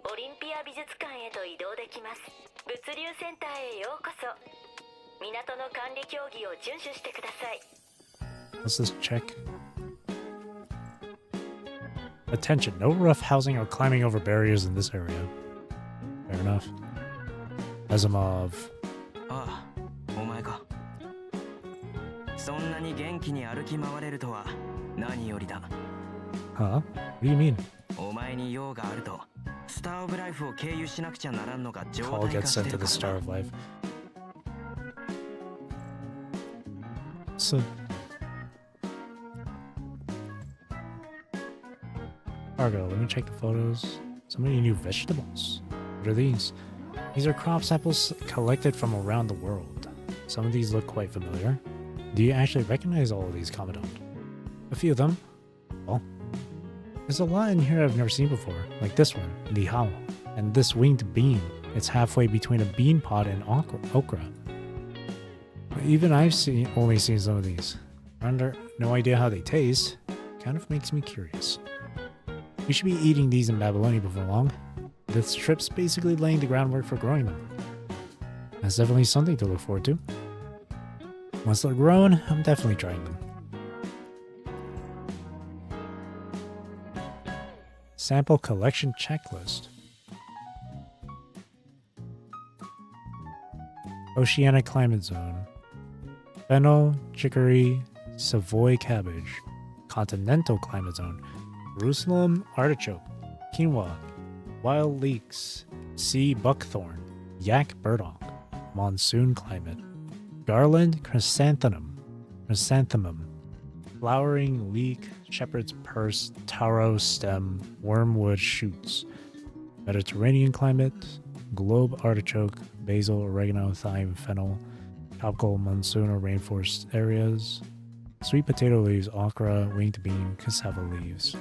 オリンピア美術館へと移動できます。物流センターへようこそ。港の管理競技を遵守してください。 Let's just check. Attention, no rough housing or climbing over barriers in this area. Fair enough. Asimov. ああ、お前か。そんなに元気に歩き回れるとは何よりだ。 Huh? What do you mean? お前に用があると。 スターオブライフを経由しなくちゃならんのが状 Call 態 gets 化して sent to る the か Star ら of Life. So, Argo, let me check the photos. So many new vegetables. What are these? These are crop samples collected from around the world. Some of these look quite familiar. Do you actually recognize all of these, Commandant? A few of them. Well, there's a lot in here I've never seen before, like this one, the Hao, and this winged bean. It's halfway between a bean pod and okra. But even I've only seen some of these. Under no idea how they taste. Kind of makes me curious. We should be eating these in Babylonia before long. This trip's basically laying the groundwork for growing them. That's definitely something to look forward to. Once they're grown, I'm definitely trying them. Sample collection checklist. Oceanic climate zone. Fennel, chicory, Savoy cabbage. Continental climate zone. Jerusalem artichoke. Quinoa. Wild leeks. Sea buckthorn. Yak burdock. Monsoon climate. Garland chrysanthemum. Flowering leek, shepherd's purse, taro stem, wormwood shoots. Mediterranean climate, globe artichoke, basil, oregano, thyme, fennel, tropical monsoon or rainforest areas. Sweet potato leaves, okra, winged bean, cassava leaves.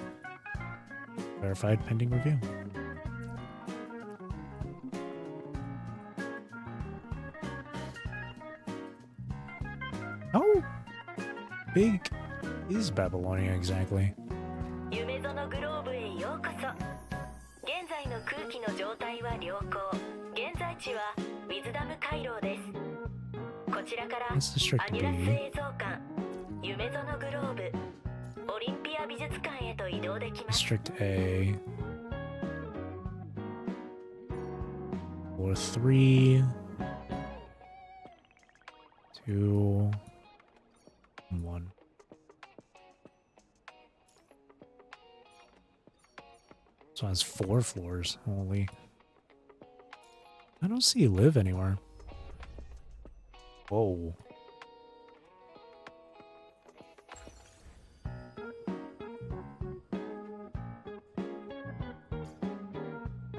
Verified pending review. How big is Babylonia exactly? 夢園グローブへようこそ。現在の空気の状態は良好。現在地はウィズダム回廊です。こちらからアニュラス映像館、夢園グローブ、オリンピア美術館へと移動できます。District A. Floor 3. 2. 1. So it has 4 floors. Holy. I don't see Liv anywhere. Whoa.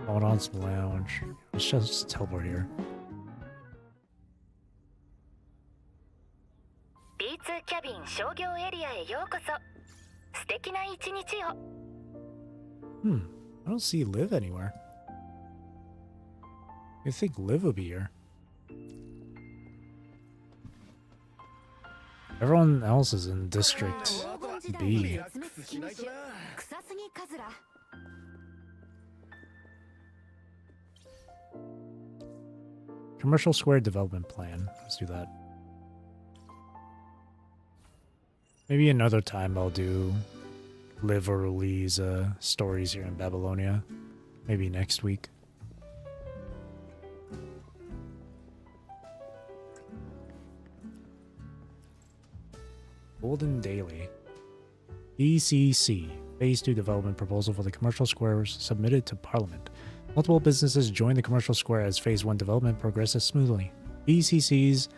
Hold on to the lounge. Let's just teleport here. B2 キャビン商業エリアへようこそ。素敵な一日を。I don't see Liv anywhere. I think Liv will be here. Everyone else is in District B. 草杉カズラ Commercial Square Development Plan. Let's do that. Maybe another time I'll do Live or Lee's stories here in Babylonia. Maybe next week. Golden Daily. ECC. Phase 2 development proposal for the commercial squares submitted to Parliament. Multiple businesses join the commercial square as Phase 1 development progresses smoothly. ECC's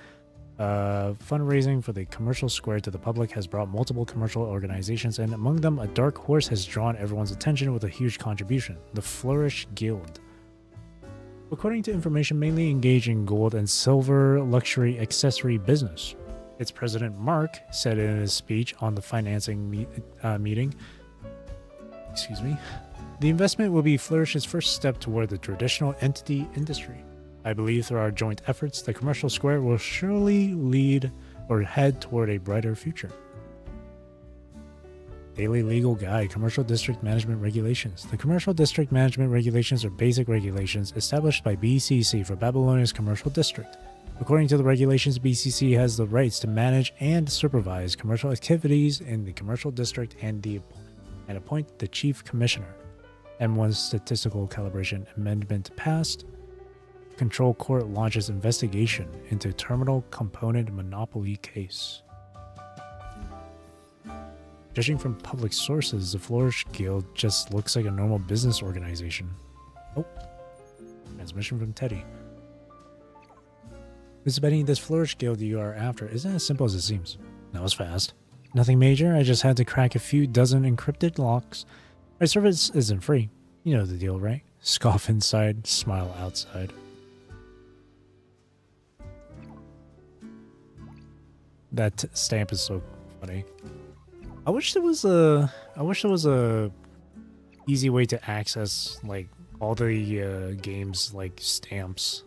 fundraising for the commercial square to the public has brought multiple commercial organizations, and among them, a dark horse has drawn everyone's attention with a huge contribution, the Flourish Guild. According to information mainly engaged in gold and silver luxury accessory business. Its president, Mark, said in his speech on the financing meeting, the investment will be Flourish's first step toward the traditional entity industry. I believe through our joint efforts, the commercial square will surely lead or head toward a brighter future. Daily Legal Guide, Commercial District Management Regulations. The Commercial District Management Regulations are basic regulations established by BCC for Babylonia's commercial district. According to the regulations, BCC has the rights to manage and supervise commercial activities in the commercial district and appoint the chief commissioner. M1 Statistical Calibration Amendment passed. Control Court launches investigation into terminal component monopoly case. Judging from public sources, the Flourish Guild just looks like a normal business organization. Oh, transmission from Teddy. Mr. Benny, this Flourish Guild you are after isn't as simple as it seems. That was fast. Nothing major, I just had to crack a few dozen encrypted locks. My service isn't free. You know the deal, right? Scoff inside, smile outside. That stamp is so funny. I wish there was a easy way to access like all the games like stamps.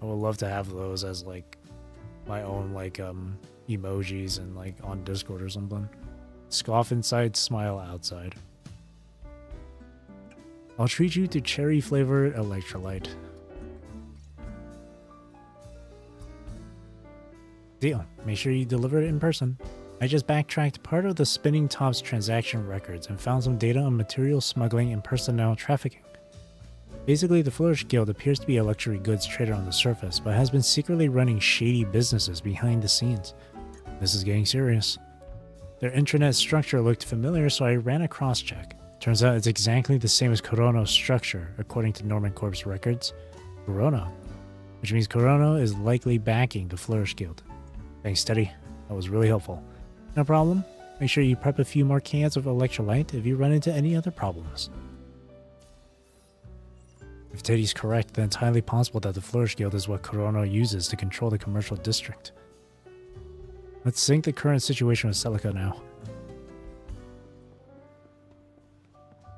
I would love to have those as like my own like emojis and like on Discord or something. Scoff inside, smile outside. I'll treat you to cherry flavored electrolyte. Deal. Make sure you deliver it in person. I just backtracked part of the Spinning Tops transaction records and found some data on material smuggling and personnel trafficking. Basically, the Flourish Guild appears to be a luxury goods trader on the surface, but has been secretly running shady businesses behind the scenes. This is getting serious. Their intranet structure looked familiar, so I ran a cross-check. Turns out it's exactly the same as Kurono's structure, according to Norman Corp's records. Kurono. Which means Kurono is likely backing the Flourish Guild. Thanks, Teddy. That was really helpful. No problem. Make sure you prep a few more cans of electrolyte if you run into any other problems. If Teddy's correct, then it's highly possible that the Flourish Guild is what Kurono uses to control the commercial district. Let's sync the current situation with Celica now.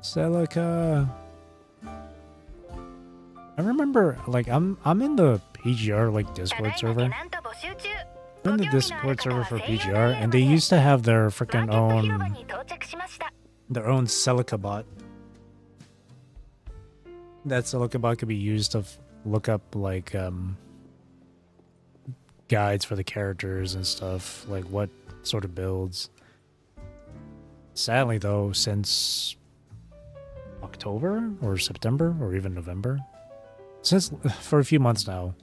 Celica. I remember, like, I'm in the PGR like Discord server. I'm in the Discord server for PGR, and they used to have their freaking own Celica bot. That Celica bot could be used to look up like guides for the characters and stuff, like what sort of builds. Sadly, though, since October or September or even November, for a few months now,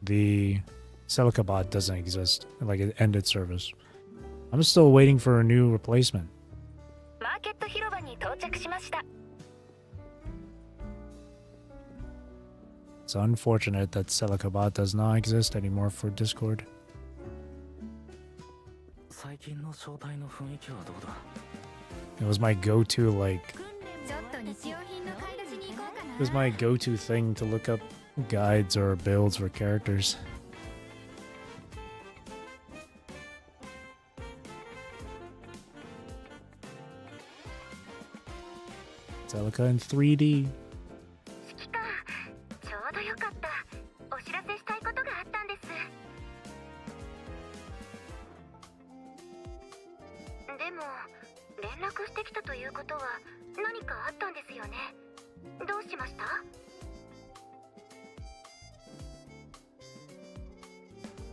the Celica bot doesn't exist. Like, it ended service. I'm still waiting for a new replacement. It's unfortunate that Celica bot does not exist anymore for Discord. It was my go-to, like... It was my go-to thing to look up guides or builds for characters. Celica in 3D. でも連絡してきたということは何かあったんですよね。どうしました？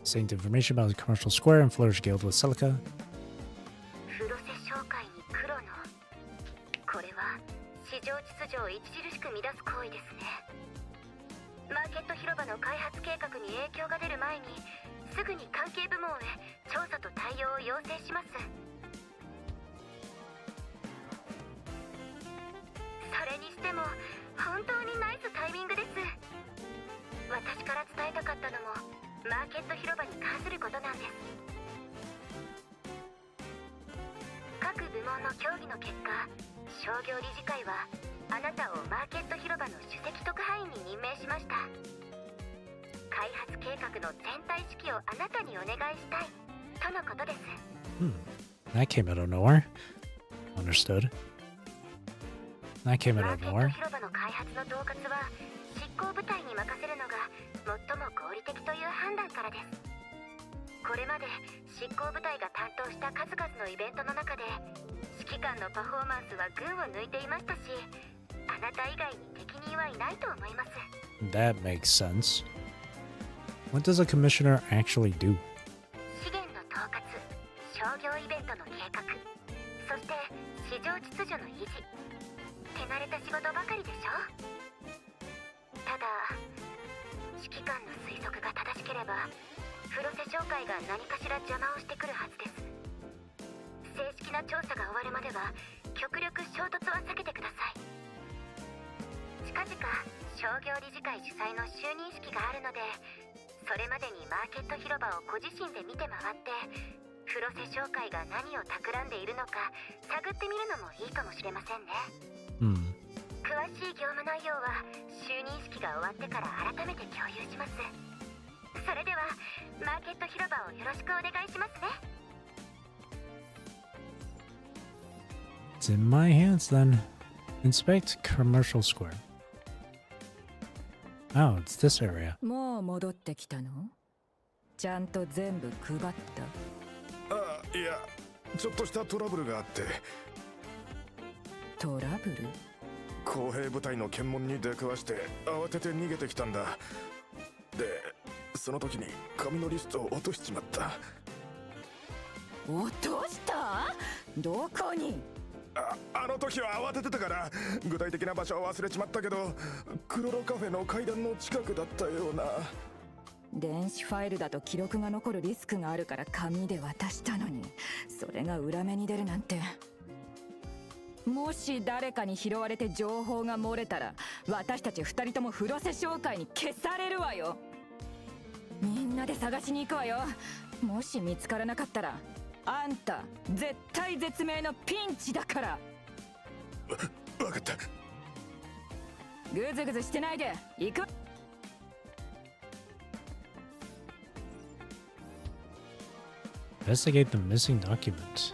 Saved information about the commercial square and Flourish Guild with Celica. フロセ商会に黒の。これは市場秩序を著しく乱す行為ですね。マーケット広場の開発計画に影響が出る前にすぐに関係部門へ調査と対応を要請します。それにしても本当にナイスタイミングです。私から伝えたかったのもマーケット広場に関することなんです。各部門の協議の結果、商業理事会はあなたをマーケット広場の首席特派員に任命しました。開発計画の全体指揮をあなたにお願いしたいとのことです。That came out of nowhere. Understood. That came out of nowhere. マーケット広場の開発の統括は執行部隊に任せるのが最も合理的という判断からです。これまで執行部隊が担当した数々のイベントの中で指揮官のパフォーマンスは群を抜いていましたし、あなた以外に適任はいないと思います。 That makes sense. What does a commissioner actually do? 資源の統括、商業イベントの計画、そして市場秩序の維持。手慣れた仕事ばかりでしょ。ただ指揮官の推測が正しければフロセ商会が何かしら邪魔をしてくるはずです。正式な調査が終わるまでは極力衝突は避けてください。近々商業理事会主催の就任式があるので、それまでにマーケット広場をご自身で見て回ってフロセ商会が何を企んでいるのか探ってみるのもいいかもしれませんね。詳しい業務内容は就任式が終わってから改めて共有します。それではマーケット広場をよろしくお願いしますね。 It's in my hands then. Inspect commercial square. Oh, it's this area. もう戻ってきたの？ちゃんと全部配った？あ、いや、ちょっとしたトラブルがあって。トラブル？公兵部隊の検問に出くわして慌てて逃げてきたんだ。で、その時に紙のリストを落としちまった。落とした？どこに？あの時は慌ててたから具体的な場所は忘れちまったけど、クロロカフェの階段の近くだったような。電子ファイルだと記録が残るリスクがあるから紙で渡したのに、それが裏目に出るなんて。もし誰かに拾われて情報が漏れたら私たち2人ともフロセ商会に消されるわよ。みんなで探しに行くわよ。もし見つからなかったらあんた絶対絶命のピンチだから。わかった。グズグズしてないで行く。Investigate the missing document.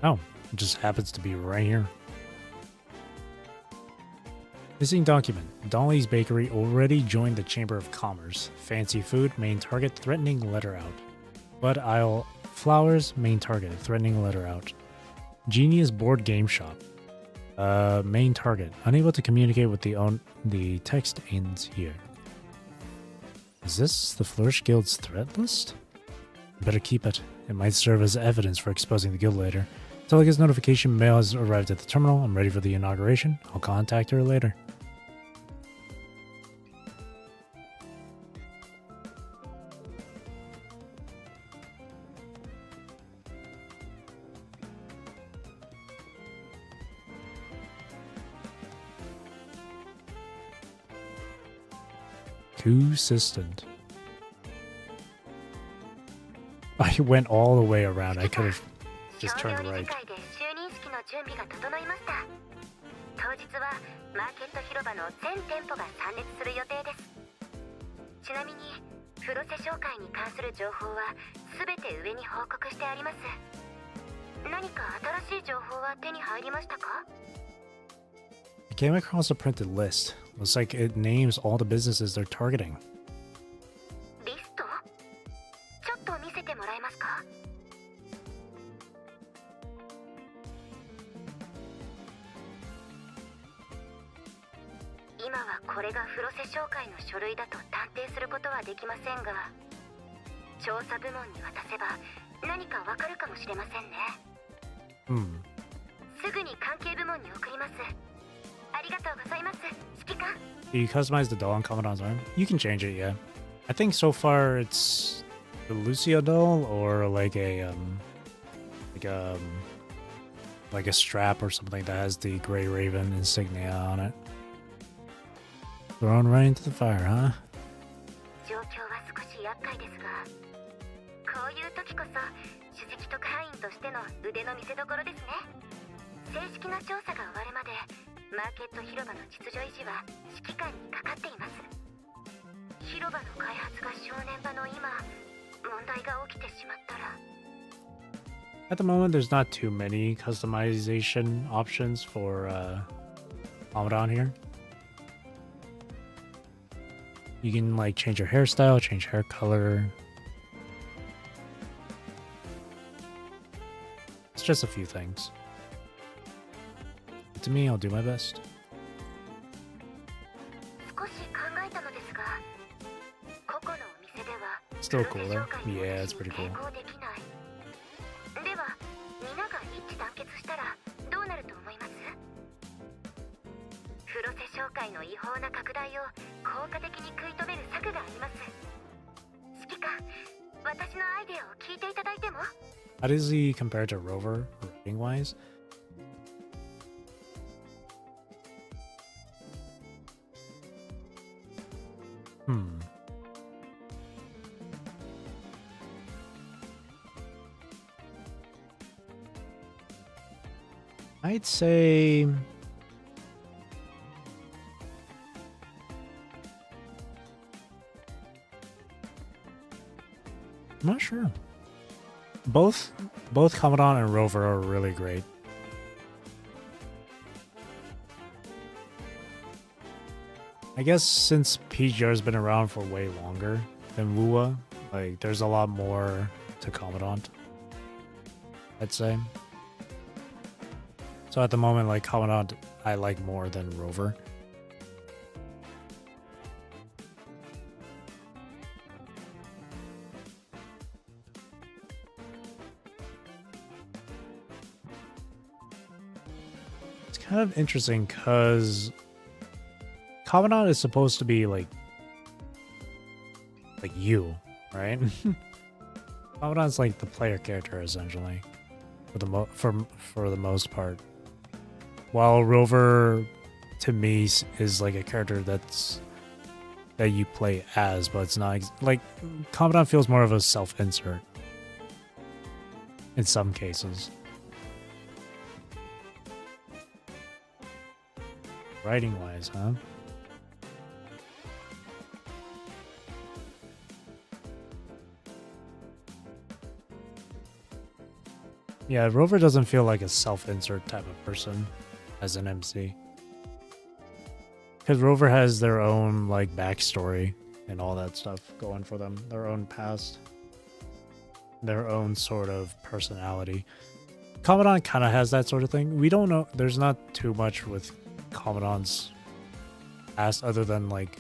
Oh, it just happens to be right here. Missing document. Dolly's Bakery already joined the Chamber of Commerce. Fancy food, main target, threatening letter out. Bud Aisle Flowers, main target, threatening letter out. Genius Board Game Shop. Main target, unable to communicate with the text ends here. Is this the Flourish Guild's threat list? Better keep it. It might serve as evidence for exposing the guild later. Celica's notification mail has arrived at the terminal. I'm ready for the inauguration. I'll contact her later. Consistent. I went all the way around. I could have just turned right. 当日はマーケット広場の全店舗が参列する予定です。ちなみにフロセ商会に関する情報はすべて上に報告してあります。何か新しい情報は手に入りましたか？ I came across a printed list. Looks like it names all the businesses they're targeting. リスト？ちょっと見せてもらえますか？今はこれがフロセ商会の書類だと断定することはできませんが、調査部門に渡せば何かわかるかもしれませんね。すぐに関係部門に送ります。ありがとうございます、指揮官。Do you customize the doll on Commandant's arm? You can change it, yeah. I think so far it's the Lucio doll or like a like a strap or something that has the Grey Raven insignia on it. Thrown right into the fire, huh? 状況は少し厄介ですが、こういう時こそ首席特派員としての腕の見せ所ですね。正式な調査が終わるまでマーケット広場の秩序維持は指揮官にかかっています。広場の開発が正念場の今、問題が起きてしまったら。At the moment, there's not too many customization options for Commandant here. You can like change your hairstyle, change hair color. It's just a few things. To me, I'll do my best. 少し考えたのですが、個々のお店では Still cool though. Yeah, it's pretty cool. できない。では、皆が一致団結したらどうなると思います？フロセ商会の違法な拡大を効果的に食い止める策があります。指揮官、私のアイデアを聞いていただいても？ How does he compare to Rover, rating wise? I'd say I'm not sure. Both Commandant and Rover are really great. I guess since PGR has been around for way longer than WuWa, like there's a lot more to Commandant, I'd say. So at the moment, like Commandant, I like more than Rover. It's kind of interesting because Commandant is supposed to be like you, right? Commandant's like the player character essentially, for the most part. While Rover, to me, is like a character that you play as, but it's not like Commandant feels more of a self-insert in some cases. Writing wise, huh? Yeah, Rover doesn't feel like a self-insert type of person as an MC. Because Rover has their own like backstory and all that stuff going for them. Their own past. Their own sort of personality. Commandant kind of has that sort of thing. We don't know. There's not too much with Commandant's past other than like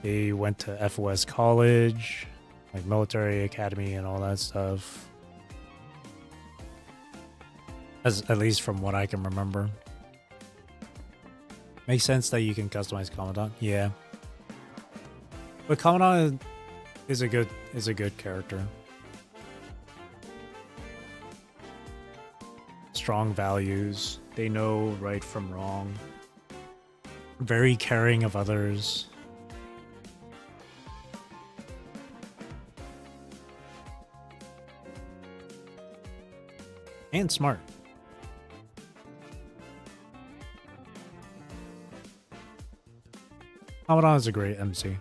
they went to FOS college, like military academy and all that stuff. At least from what I can remember. Makes sense that you can customize Commandant. Yeah. But Commandant is a good character. Strong values. They know right from wrong. Very caring of others. And smart. Commandant is a great MC.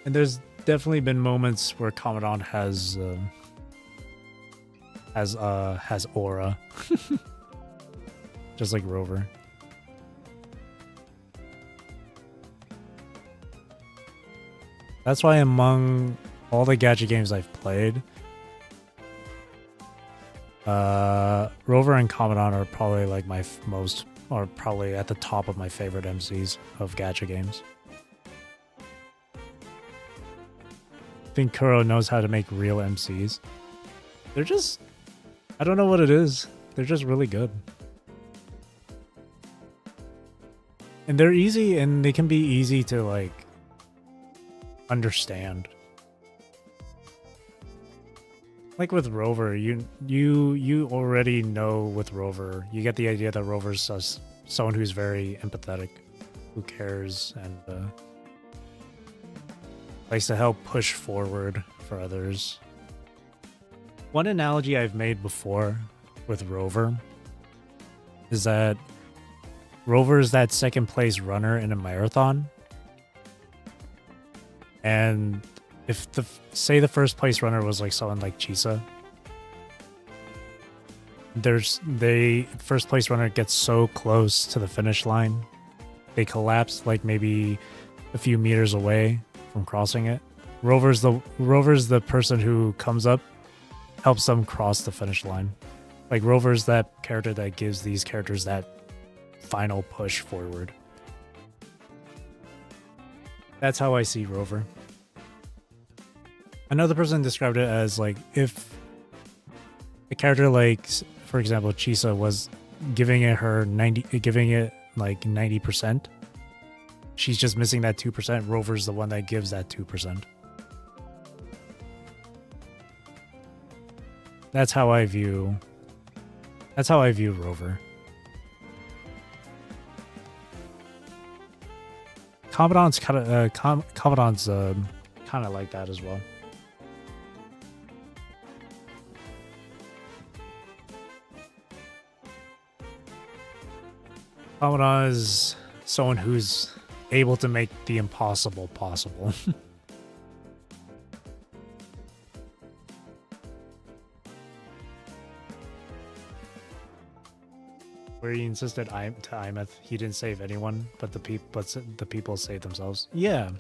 And there's definitely been moments where Commandant has aura. Just like Rover. That's why among all the gadget games I've played, Rover and Commandant are probably like my most, or probably at the top of my favorite MCs of gacha games. I think Kuro knows how to make real MCs. They're just, I don't know what it is. They're just really good. And they're easy, and they can be easy to like understand. Like with Rover, you already know with Rover, you get the idea that Rover's someone who's very empathetic, who cares, and likes to help push forward for others. One analogy I've made before with Rover is that Rover is that second place runner in a marathon. And if say the first place runner was like someone like Chisa, first place runner gets so close to the finish line, they collapse like maybe a few meters away from crossing it. Rover's the person who comes up, helps them cross the finish line. Like Rover's that character that gives these characters that final push forward. That's how I see Rover. Another person described it as like if a character like, for example, Chisa was giving it like 90%. She's just missing that 2%. Rover's the one that gives that 2%. That's how I view Rover. Commandant's kind of like that as well. Commandant is someone who's able to make the impossible possible. Where he insisted to Imeth, he didn't save anyone, but the people saved themselves. Yeah.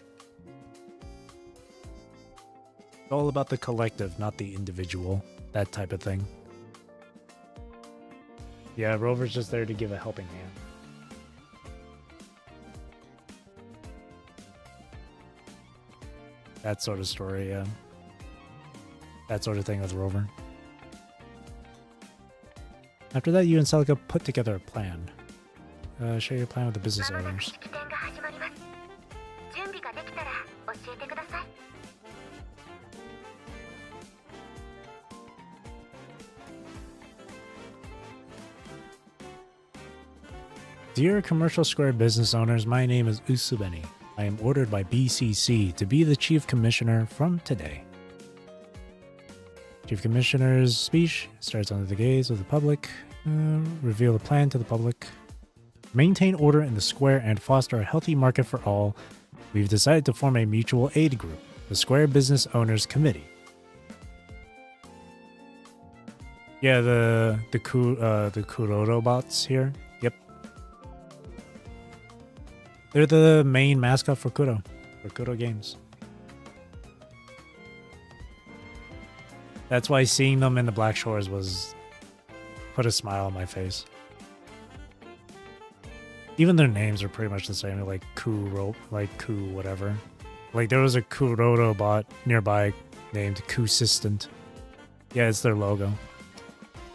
It's all about the collective, not the individual. That type of thing. Yeah, Rover's just there to give a helping hand. That sort of story, yeah. That sort of thing with Rover. After that, you and Celica put together a plan. Share your plan with the business owners. Dear Commercial Square business owners, my name is Usubeni. I am ordered by BCC to be the Chief Commissioner from today. Chief Commissioner's speech starts under the gaze of the public. Reveal the plan to the public. Maintain order in the square and foster a healthy market for all. We've decided to form a mutual aid group, the Square Business Owners Committee. Yeah, the Kuro bots here. Yep. They're the main mascot for Kuro Games. That's why seeing them in the Black Shores put a smile on my face. Even their names are pretty much the same, like Kuro, like Ku whatever. Like there was a Kuroto bot nearby named Kusistent. Yeah, it's their logo.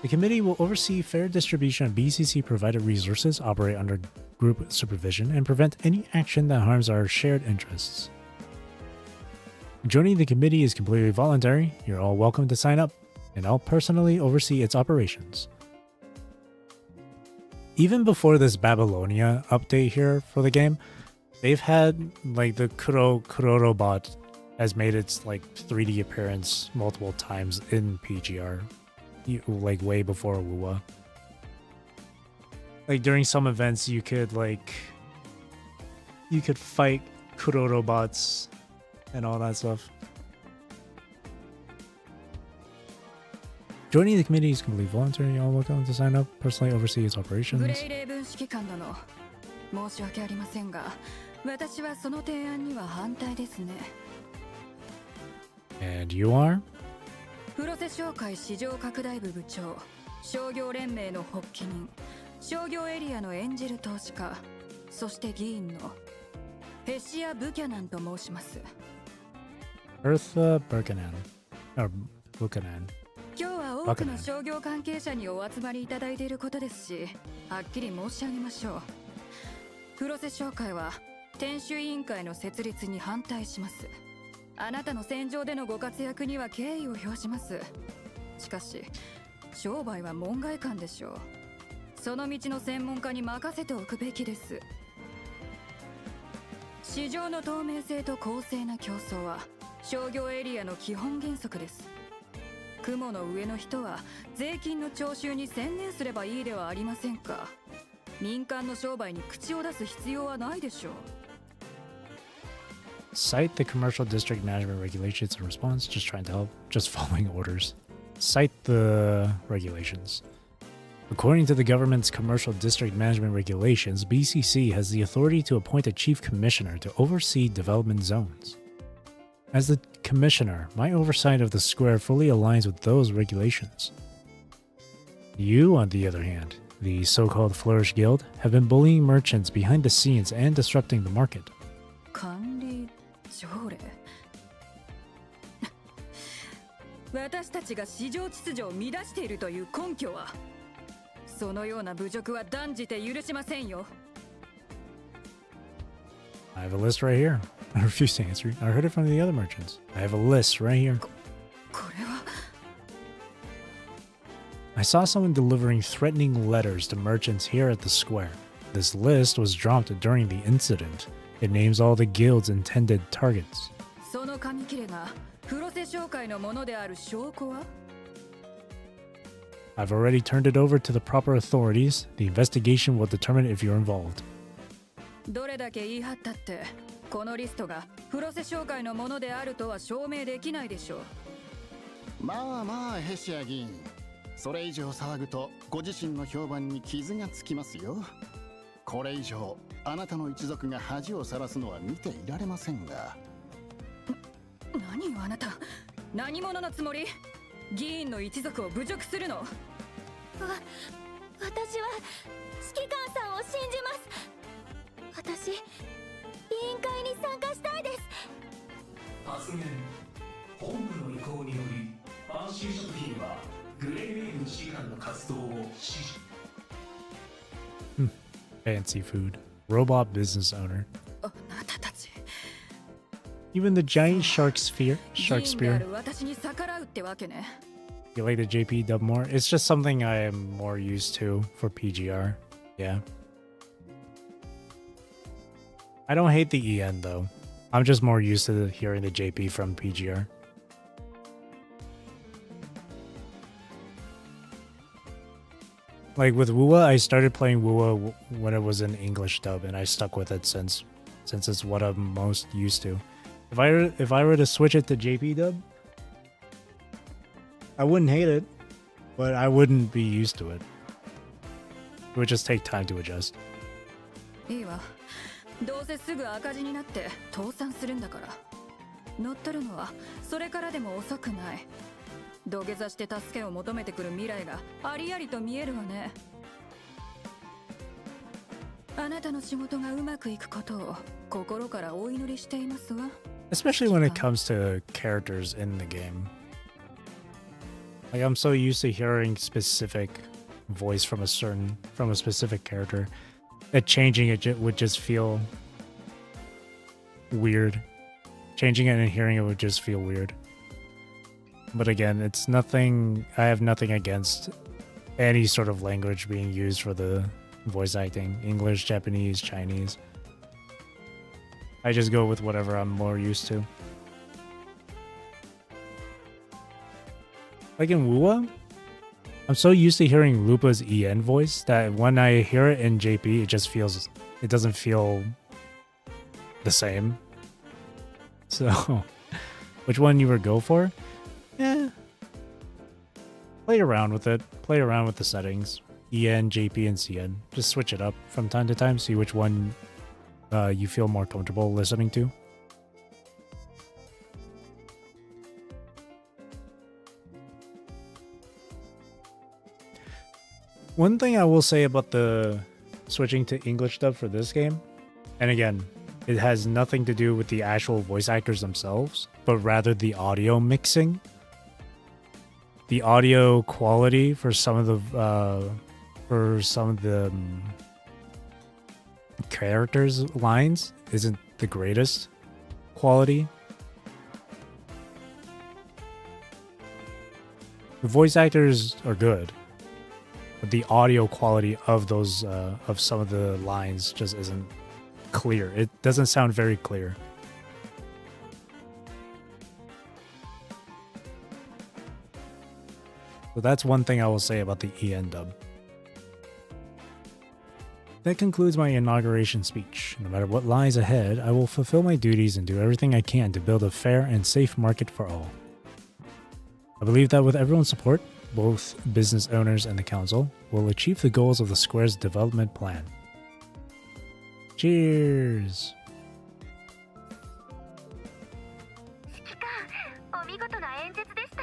The committee will oversee fair distribution of BCC provided resources, operate under group supervision, and prevent any action that harms our shared interests. Joining the committee is completely voluntary. You're all welcome to sign up, and I'll personally oversee its operations. Even before this Babylonia update here for the game, they've had like the Kuroto bot has made its like 3D appearance multiple times in PGR, like way before WuWa. Like during some events, you could fight Kuroto bots and all that stuff. Joining the committee is completely voluntary. You're all welcome to sign up. Personally oversee its operations. And you are? 商業連盟の発起人、商業エリアの演じる投資家、そして議員のヘシア・ブキャナンと申します。Eartha Buchanan. Or Buchanan. 今日は多くの商業関係者にお集まりいただいていることですし、はっきり申し上げましょう。黒瀬商会は店主委員会の設立に反対します。あなたの戦場でのご活躍には敬意を表します。しかし商売は門外漢でしょう。その道の専門家に任せておくべきです。市場の透明性と公正な競争は商業エリアの基本原則です。雲の上の人は税金の徴収に専念すればいいではありませんか。民間の商売に口を出す必要はないでしょう。Cite the commercial district management regulations in response. Just trying to help. Just following orders. Cite the regulations. According to the government's commercial district management regulations, BCC has the authority to appoint a chief commissioner to oversee development zones. As the commissioner, my oversight of the square fully aligns with those regulations. You, on the other hand, the so-called Flourish Guild, have been bullying merchants behind the scenes and disrupting the market. 管理条例私たちが市場秩序を乱しているという根拠は、そのような侮辱は断じて許しませんよ。I have a list right here. I refuse to answer. I heard it from the other merchants. I have a list right here. これは I saw someone delivering threatening letters to merchants here at the square. This list was dropped during the incident. It names all the guild's intended targets. その紙切れが黒瀬商会のものである証拠は I've already turned it over to the proper authorities. The investigation will determine if you're involved. どれだけ言い張ったってこのリストが黒瀬商会のものであるとは証明できないでしょう。まあまあヘシア議員、それ以上騒ぐとご自身の評判に傷がつきますよ。これ以上あなたの一族が恥をさらすのは見ていられませんが。何よあなた、何者のつもり？議員の一族を侮辱するの？私は指揮官さんを信じます。私、委員会に参加したいです。発言。本部の意向により、ファンシー食品はグレーウェーブ指揮官の活動を支持。Fancy food. Robot business owner. あなたたち。Even the giant shark spear. 議員である私に逆らうってわけね。You like the JP dub more? It's just something I am more used to for PGR. Yeah. I don't hate the EN though. I'm just more used to hearing the JP from PGR. Like with WuWa, I started playing WuWa when it was in English dub, and I stuck with it since it's what I'm most used to. If I were to switch it to JP dub, I wouldn't hate it, but I wouldn't be used to it. It would just take time to adjust. いいわ。どうせすぐ赤字になって倒産するんだから。乗っ取るのはそれからでも遅くない。土下座して助けを求めてくる未来がありありと見えるわね。あなたの仕事がうまくいくことを心からお祈りしていますわ。Especially when it comes to characters in the game. Like I'm so used to hearing specific voice from a specific character that changing it would just feel weird. Changing it and hearing it would just feel weird. But again, it's nothing. I have nothing against any sort of language being used for the voice acting. English, Japanese, Chinese. I just go with whatever I'm more used to. Like in WuWa, I'm so used to hearing Lupa's EN voice that when I hear it in JP, it doesn't feel the same. So, which one you would go for? Yeah. Play around with it. Play around with the settings. EN, JP, and CN. Just switch it up from time to time. See which one you feel more comfortable listening to. One thing I will say about the switching to English dub for this game, and again, it has nothing to do with the actual voice actors themselves, but rather the audio mixing. The audio quality for some of the characters' lines isn't the greatest quality. The voice actors are good, but the audio quality of those of some of the lines just isn't clear. It doesn't sound very clear. So that's one thing I will say about the EN dub. That concludes my inauguration speech. No matter what lies ahead, I will fulfill my duties and do everything I can to build a fair and safe market for all. I believe that with everyone's support, both business owners and the council will achieve the goals of the Square's development plan. Cheers! お見事な演説でした。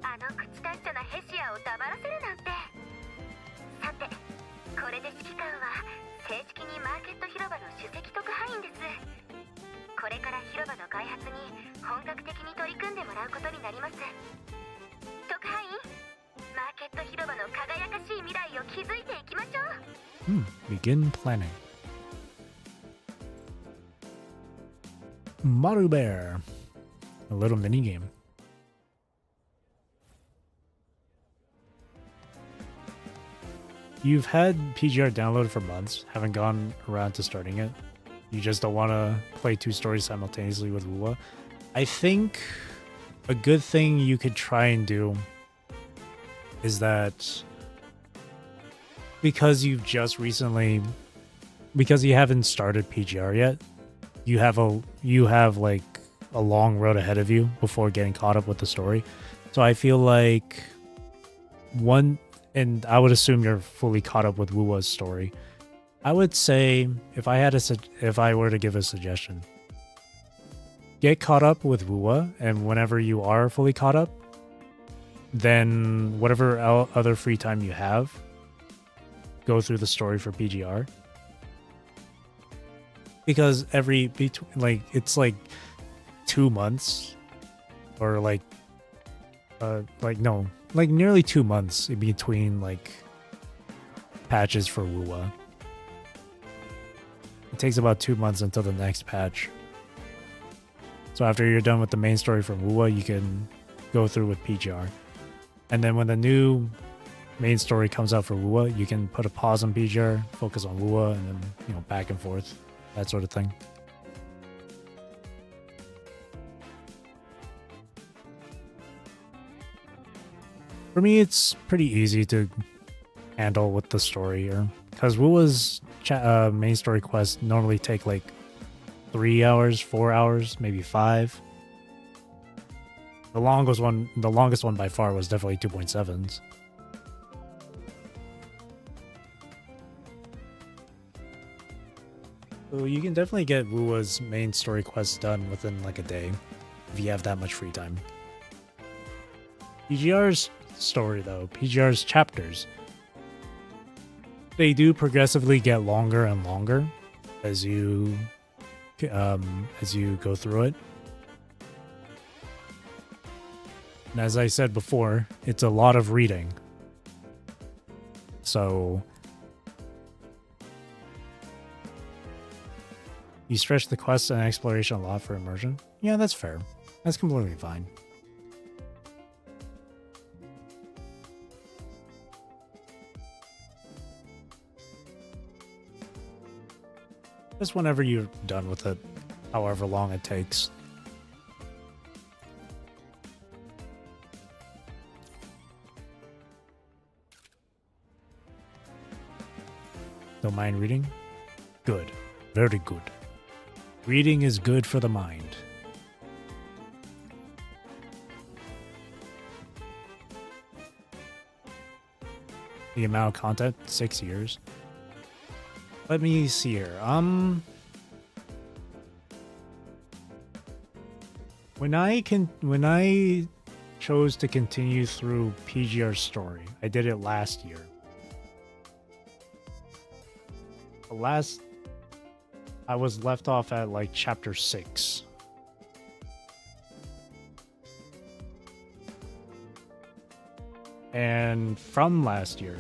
あの口達者なヘシアを黙らせるなんて。さて、これで指揮官は正式にマーケット広場の首席特派員です。これから広場の開発に本格的に取り組んでもらうことになります。特派員、マーケット広場の輝かしい未来を築いていきましょう。Begin planning. Maru Bear. A little mini game. You've had PGR downloaded for months, haven't gone around to starting it. You just don't want to play two stories simultaneously with WuWa. I think a good thing you could try and do is that because you haven't started PGR yet, you have like a long road ahead of you before getting caught up with the story. So I feel like and I would assume you're fully caught up with WuWa's story. I would say if I were to give a suggestion, get caught up with WuWa, and whenever you are fully caught up, then whatever other free time you have, go through the story for PGR. Because it's like 2 months, or nearly 2 months in between like patches for WuWa. It takes about 2 months until the next patch. So after you're done with the main story from WuWa, you can go through with PGR. And then when the new main story comes out for WuWa, you can put a pause on PGR, focus on WuWa, and then, back and forth. That sort of thing. For me, it's pretty easy to handle with the story, because WuWa's main story quests normally take like 3 hours, 4 hours, maybe 5. The longest one by far was definitely 2.7s. So you can definitely get WuWa's main story quests done within like a day, if you have that much free time. PGR's story though, PGR's chapters, they do progressively get longer and longer as you go through it. And as I said before, it's a lot of reading. So you stretch the quest and exploration a lot for immersion. Yeah, that's fair. That's completely fine. Just whenever you're done with it, however long it takes. Don't mind reading? Good. Very good. Reading is good for the mind. The amount of content? 6 years. Let me see here. When I chose to continue through PGR's story, I did it last year. the last I was left off at like chapter 6. And from last year,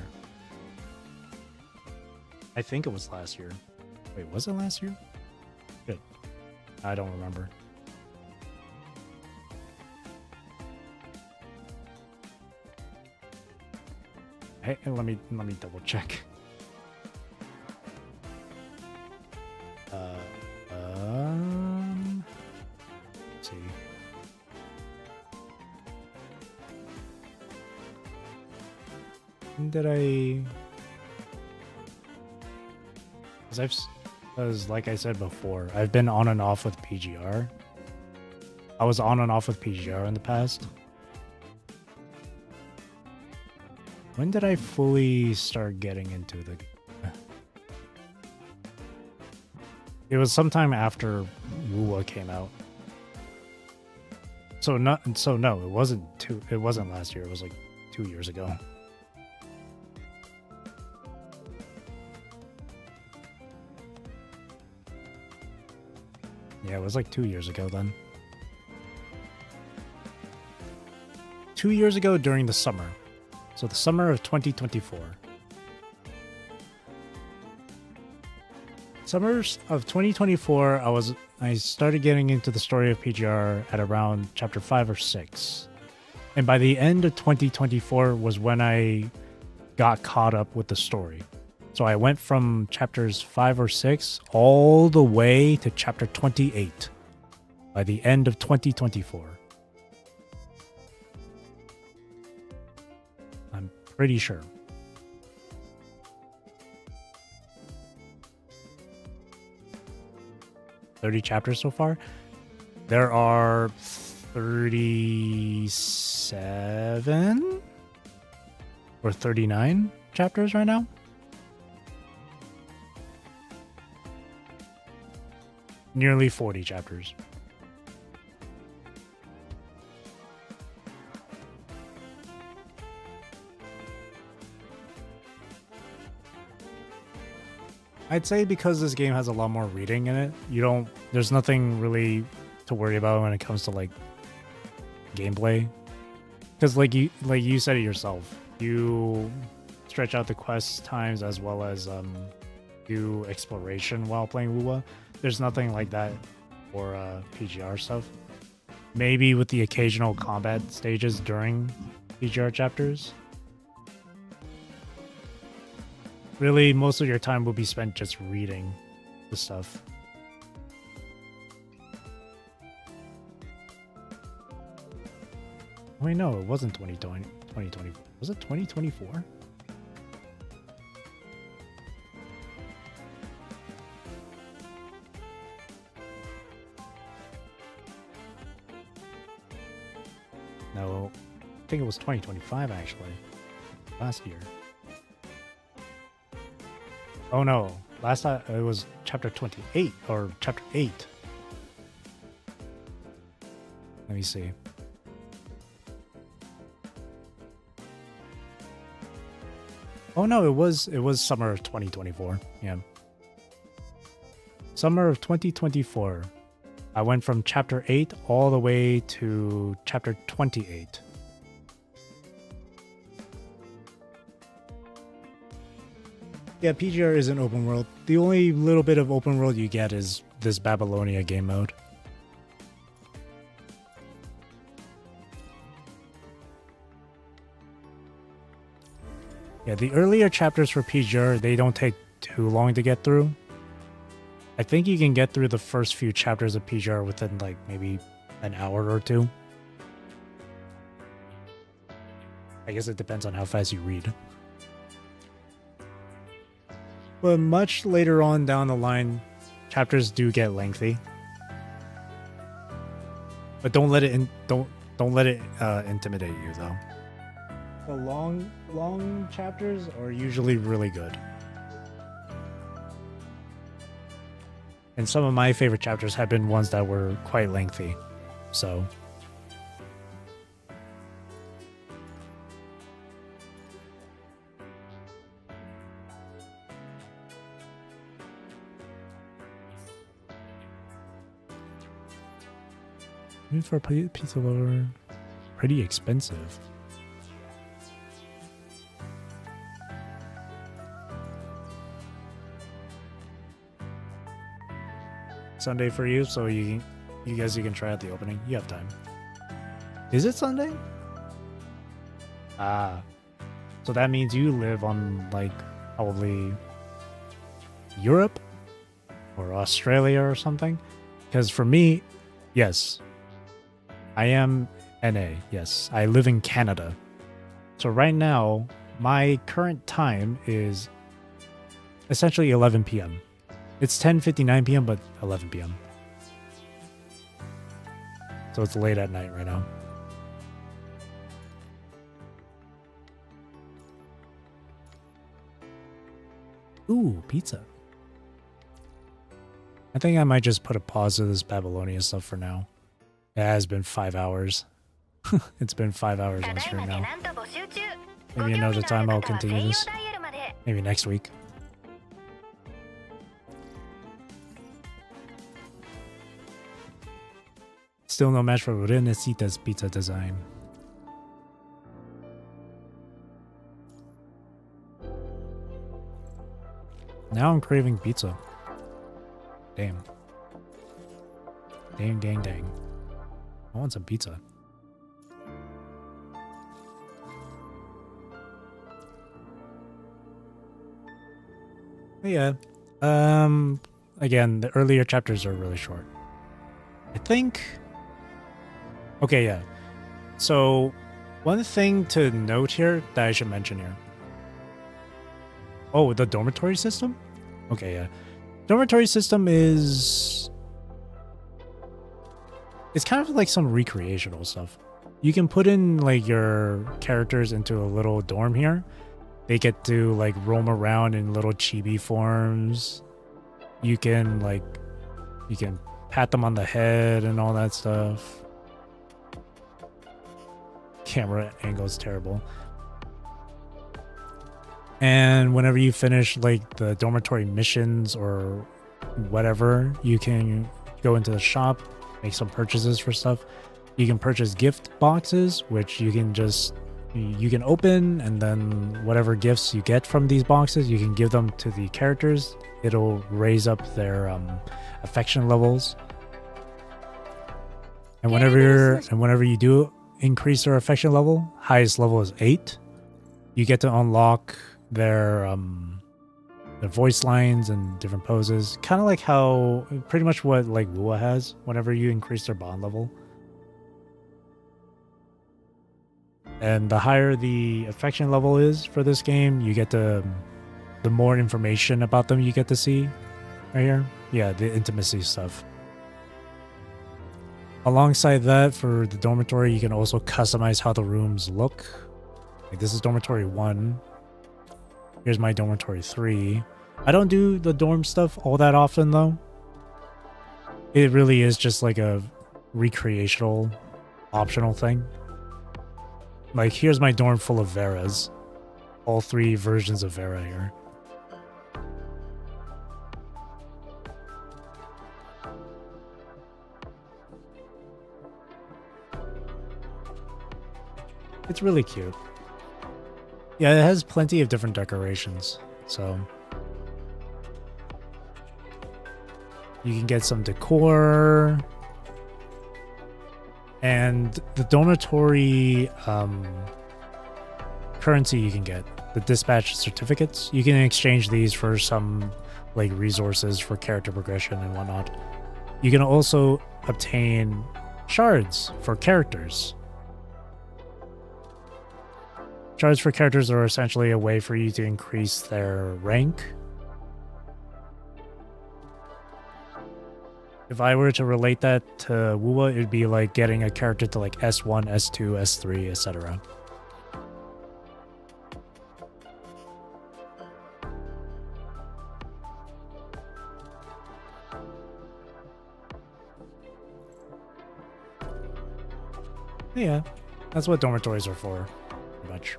I think it was last year. Wait, was it last year? Good. I don't remember. Hey, let me double check. Let's see. When did I? Because like I said before, I've been on and off with PGR. I was on and off with PGR in the past. When did I fully start getting into the... It was sometime after WuWa came out. So no, it wasn't last year, it was like 2 years ago. Yeah, it was like 2 years ago then. 2 years ago during the summer. So the summer of 2024. Summers of 2024, I started getting into the story of PGR at around chapter 5 or 6. And by the end of 2024 was when I got caught up with the story. So I went from chapters 5 or 6 all the way to chapter 28 by the end of 2024. I'm pretty sure. "30 chapters so far?" There are 37 or 39 chapters right now. Nearly 40 chapters. I'd say because this game has a lot more reading in it, there's nothing really to worry about when it comes to like gameplay. Because like you said it yourself, you stretch out the quest times as well as do exploration while playing WuWa. There's nothing like that for PGR stuff. Maybe with the occasional combat stages during PGR chapters. Really, most of your time will be spent just reading the stuff. Wait, no, it wasn't 2020. Was it 2024? No, I think it was 2025 actually. Last year. Oh no, last time it was chapter 28 or chapter 8. Let me see. Oh no, it was summer of 2024. Yeah. Summer of 2024. I went from chapter 8 all the way to chapter 28. Yeah, PGR isn't open world. The only little bit of open world you get is this Babylonia game mode. Yeah, the earlier chapters for PGR, they don't take too long to get through. I think you can get through the first few chapters of PGR within like maybe an hour or two. I guess it depends on how fast you read. But much later on down the line, chapters do get lengthy. But don't let it intimidate you though. The long chapters are usually really good. And some of my favorite chapters have been ones that were quite lengthy. So Even for a pizza lover, pretty expensive. Sunday for you, so you guys can try out the opening. You have time. Is it Sunday? Ah, so that means you live on like probably Europe or Australia or something. Because for me, yes, I am NA. Yes, I live in Canada. So right now, my current time is essentially 11 p.m. It's 10:59 p.m., but 11 p.m. So it's late at night right now. Ooh, pizza. I think I might just put a pause to this Babylonia stuff for now. It has been 5 hours. It's been 5 hours on stream now. Maybe another time I'll continue this. Maybe next week. Still no match for Renecita's pizza design. Now I'm craving pizza. Damn. Dang. I want some pizza. Yeah. Again, the earlier chapters are really short. I think... Okay, yeah. So, one thing to note here that I should mention here. Oh, the dormitory system? Okay, yeah. Dormitory system is... It's kind of like some recreational stuff. You can put in like your characters into a little dorm here. They get to like roam around in little chibi forms. You can pat them on the head and all that stuff. Camera angle is terrible. And whenever you finish like the dormitory missions or whatever, you can go into the shop, make some purchases for stuff. You can purchase gift boxes, which you can open, and then whatever gifts you get from these boxes, you can give them to the characters. It'll raise up their affection levels. And whenever you do increase their affection level, highest level is 8. You get to unlock their voice lines and different poses, kind of like how pretty much what like WuWa has. Whenever you increase their bond level, and the higher the affection level is for this game, you get the more information about them you get to see right here. Yeah, the intimacy stuff. Alongside that, for the dormitory, you can also customize how the rooms look. Like this is dormitory 1. Here's my dormitory 3. I don't do the dorm stuff all that often though. It really is just like a recreational, optional thing. Like here's my dorm full of Veras. All 3 versions of Vera here. It's really cute. Yeah, it has plenty of different decorations, so you can get some decor. And the dormitory currency you can get, the dispatch certificates, you can exchange these for some like resources for character progression and whatnot. You can also obtain shards for characters. Shards for characters are essentially a way for you to increase their rank. If I were to relate that to WuWa, it'd be like getting a character to like S1, S2, S3, etc. Yeah, that's what dormitories are for, pretty much.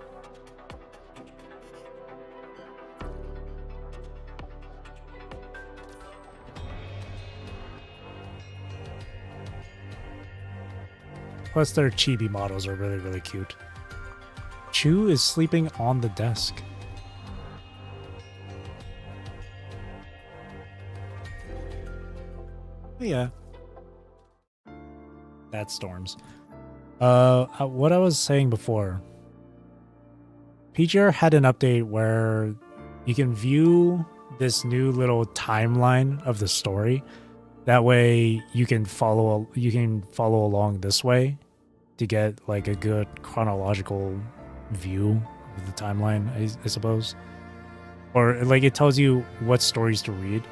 Plus their chibi models are really, really cute. Chu is sleeping on the desk. Yeah. That's Storms. What I was saying before. PGR had an update where you can view this new little timeline of the story. That way you can follow along this way to get like a good chronological view of the timeline, I suppose. Or like it tells you what stories to read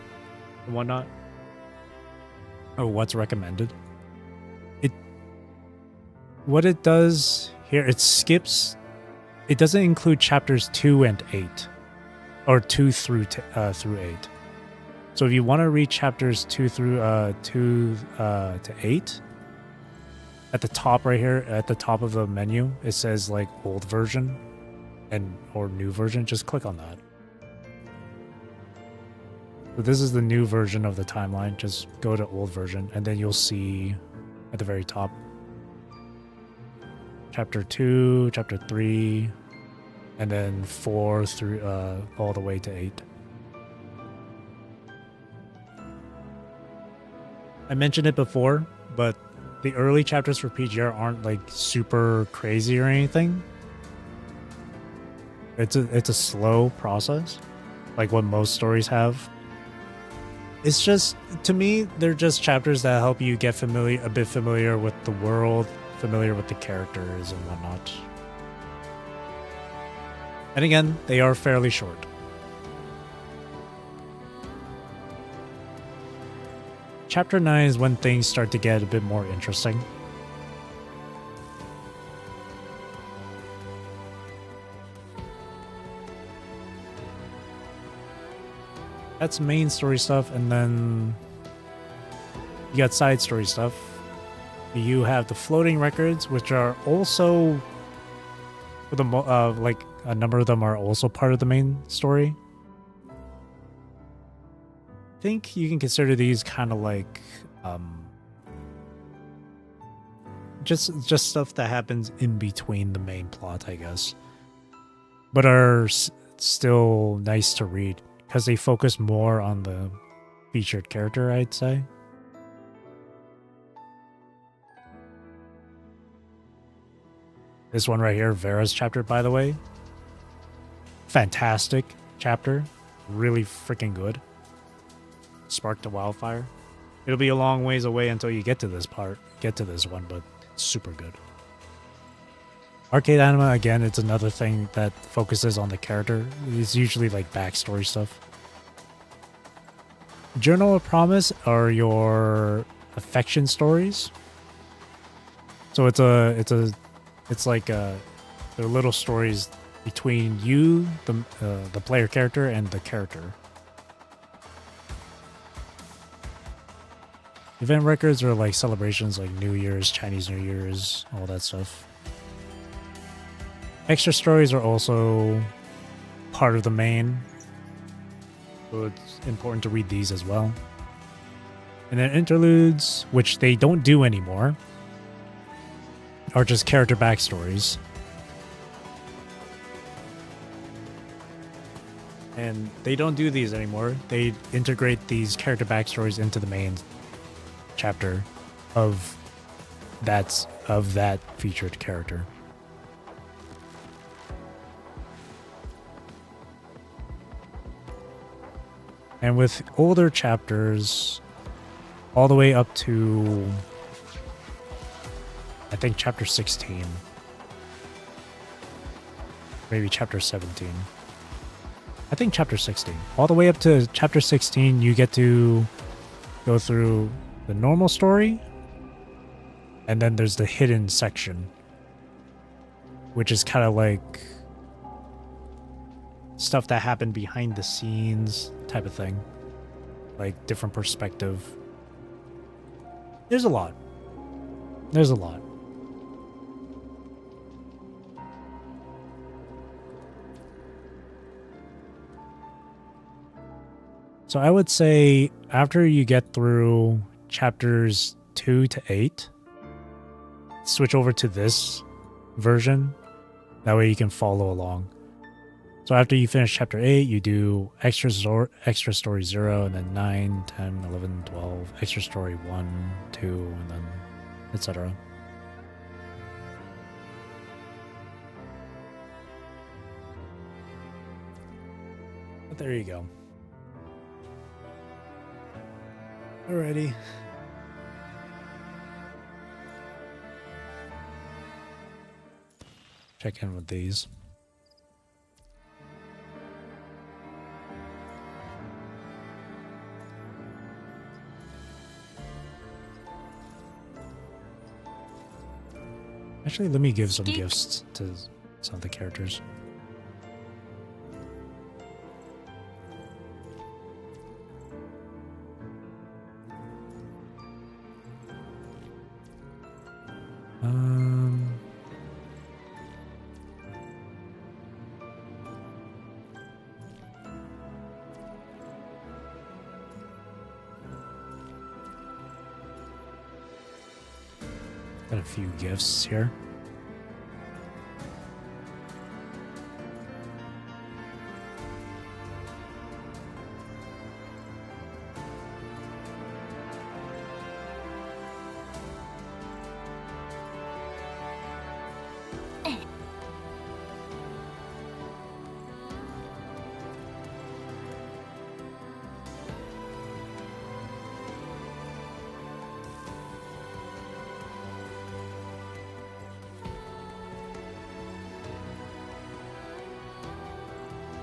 and whatnot. Or what's recommended. What it does here, it skips. It doesn't include chapters 2 and 8, or 2 through 8. So if you want to read chapters 2 to 8, at the top right here, at the top of the menu, it says like old version or new version. Just click on that. So this is the new version of the timeline. Just go to old version, and then you'll see at the very top. Chapter 2, Chapter 3, and then 4 through all the way to 8. I mentioned it before, but the early chapters for PGR aren't like super crazy or anything. It's a slow process, like what most stories have. It's just, to me, they're just chapters that help you get a bit familiar with the world, familiar with the characters and whatnot. And again, they are fairly short. Chapter 9 is when things start to get a bit more interesting. That's main story stuff, and then you got side story stuff. You have the floating records, which are also, for the like a number of them are also part of the main story. I think you can consider these kind of like just stuff that happens in between the main plot, I guess, but are still nice to read because they focus more on the featured character, I'd say. This one right here, Vera's chapter, by the way. Fantastic chapter. Really freaking good. Sparked a wildfire. It'll be a long ways away until you get to this one, but it's super good. Arcade anime, again, it's another thing that focuses on the character. It's usually like backstory stuff. Journal of Promise are your affection stories. So it's like they're little stories between you, the player character, and the character. Event records are like celebrations like New Year's, Chinese New Year's, all that stuff. Extra stories are also part of the main, so it's important to read these as well. And then interludes, which they don't do anymore, are just character backstories. And they don't do these anymore. They integrate these character backstories into the main chapter of that featured character. And with older chapters, all the way up to, I think, chapter 16. Maybe chapter 17. I think chapter 16. All the way up to chapter 16, you get to go through the normal story, and then there's the hidden section, which is kind of like stuff that happened behind the scenes type of thing, like different perspective. There's a lot. So I would say after you get through chapters 2 to 8, switch over to this version. That way you can follow along. So after you finish chapter 8, you do extra story 0, and then 9, 10, 11, 12, extra story 1, 2, and then etc. But there you go. Alrighty. Check in with these. Actually, let me give some gifts to some of the characters. Got a few gifts here.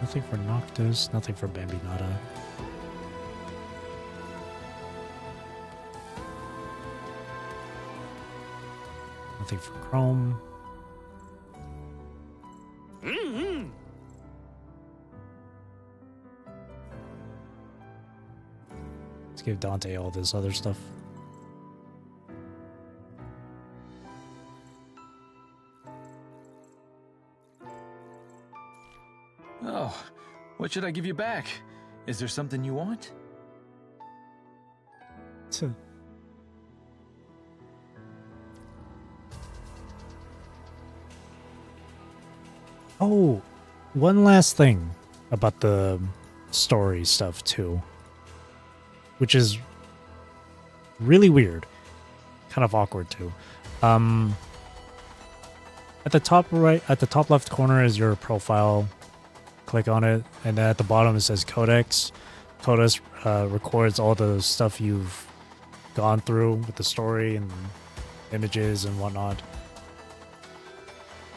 Nothing for Noctis, nothing for Bambinata. Nothing for Chrome. Let's give Dante all this other stuff. Oh, what should I give you back? Is there something you want? Oh, one last thing about the story stuff too, which is really weird, kind of awkward too. At the top right, at the top left corner is your profile. Click on it, and then at the bottom it says Codex. Codex records all the stuff you've gone through with the story and images and whatnot.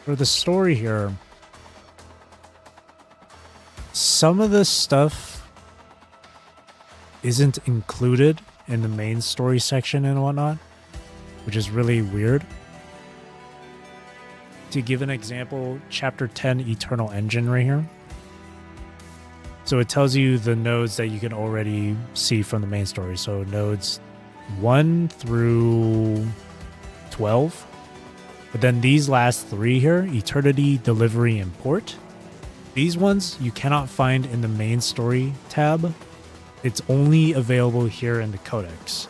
For the story here, some of this stuff isn't included in the main story section and whatnot, which is really weird. To give an example, chapter 10 Eternal Engine right here. So it tells you the nodes that you can already see from the main story. So nodes 1 through 12. But then these last 3 here, Eternity, Delivery, and Port. These ones you cannot find in the main story tab. It's only available here in the Codex.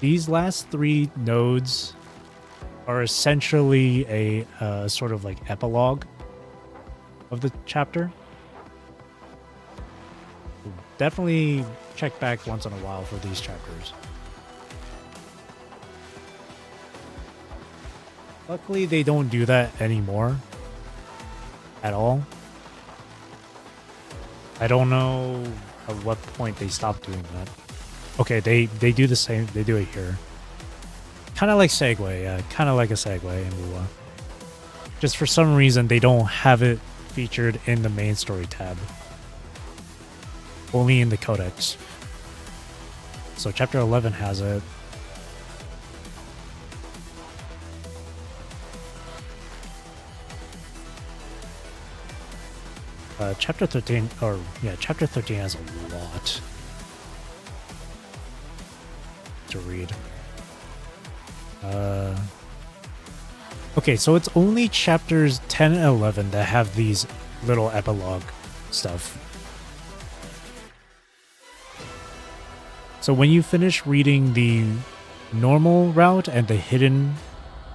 These last 3 nodes are essentially a sort of like epilogue of the chapter. Definitely check back once in a while for these chapters. Luckily, they don't do that anymore at all. I don't know at what point they stopped doing that. Okay, they do the same. They do it here. Kind of like Segue, yeah. Kind of like a Segue in WuWa. Just for some reason, they don't have it featured in the main story tab. Only in the Codex. So chapter 11 has it. Chapter 13, or yeah, chapter 13 has a lot to read. Okay, so it's only chapters 10 and 11 that have these little epilogue stuff. So when you finish reading the normal route and the hidden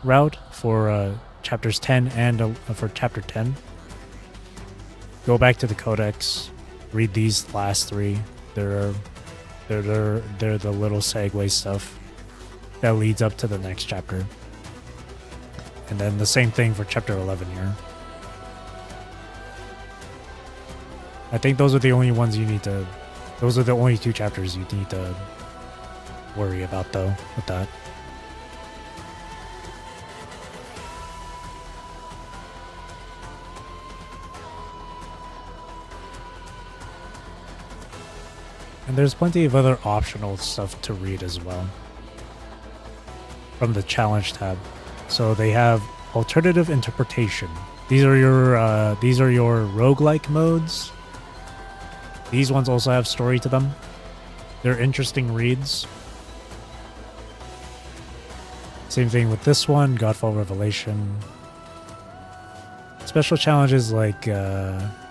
route for chapters 10 and for chapter 10. Go back to the codex, read these last three. They're the little segue stuff that leads up to the next chapter. And then the same thing for chapter 11 here. I think those are the only ones you need to... Those are the only two chapters you need to worry about, though, with that. And there's plenty of other optional stuff to read as well from the challenge tab. So they have alternative interpretation. These are your roguelike modes. These ones also have story to them. They're interesting reads. Same thing with this one, Godfall Revelation. Special challenges like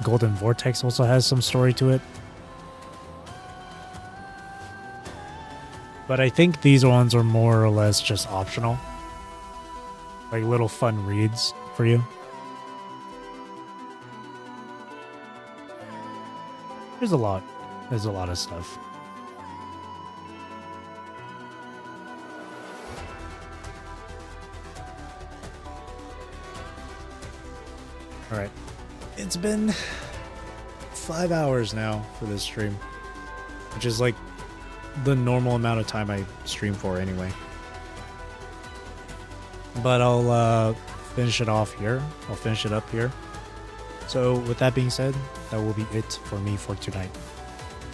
Golden Vortex also has some story to it. But I think these ones are more or less just optional. Like little fun reads for you. There's a lot of stuff. All right. It's been 5 hours now for this stream, which is like the normal amount of time I stream for anyway. But I'll finish it off here. I'll finish it up here. So with that being said, that will be it for me for tonight.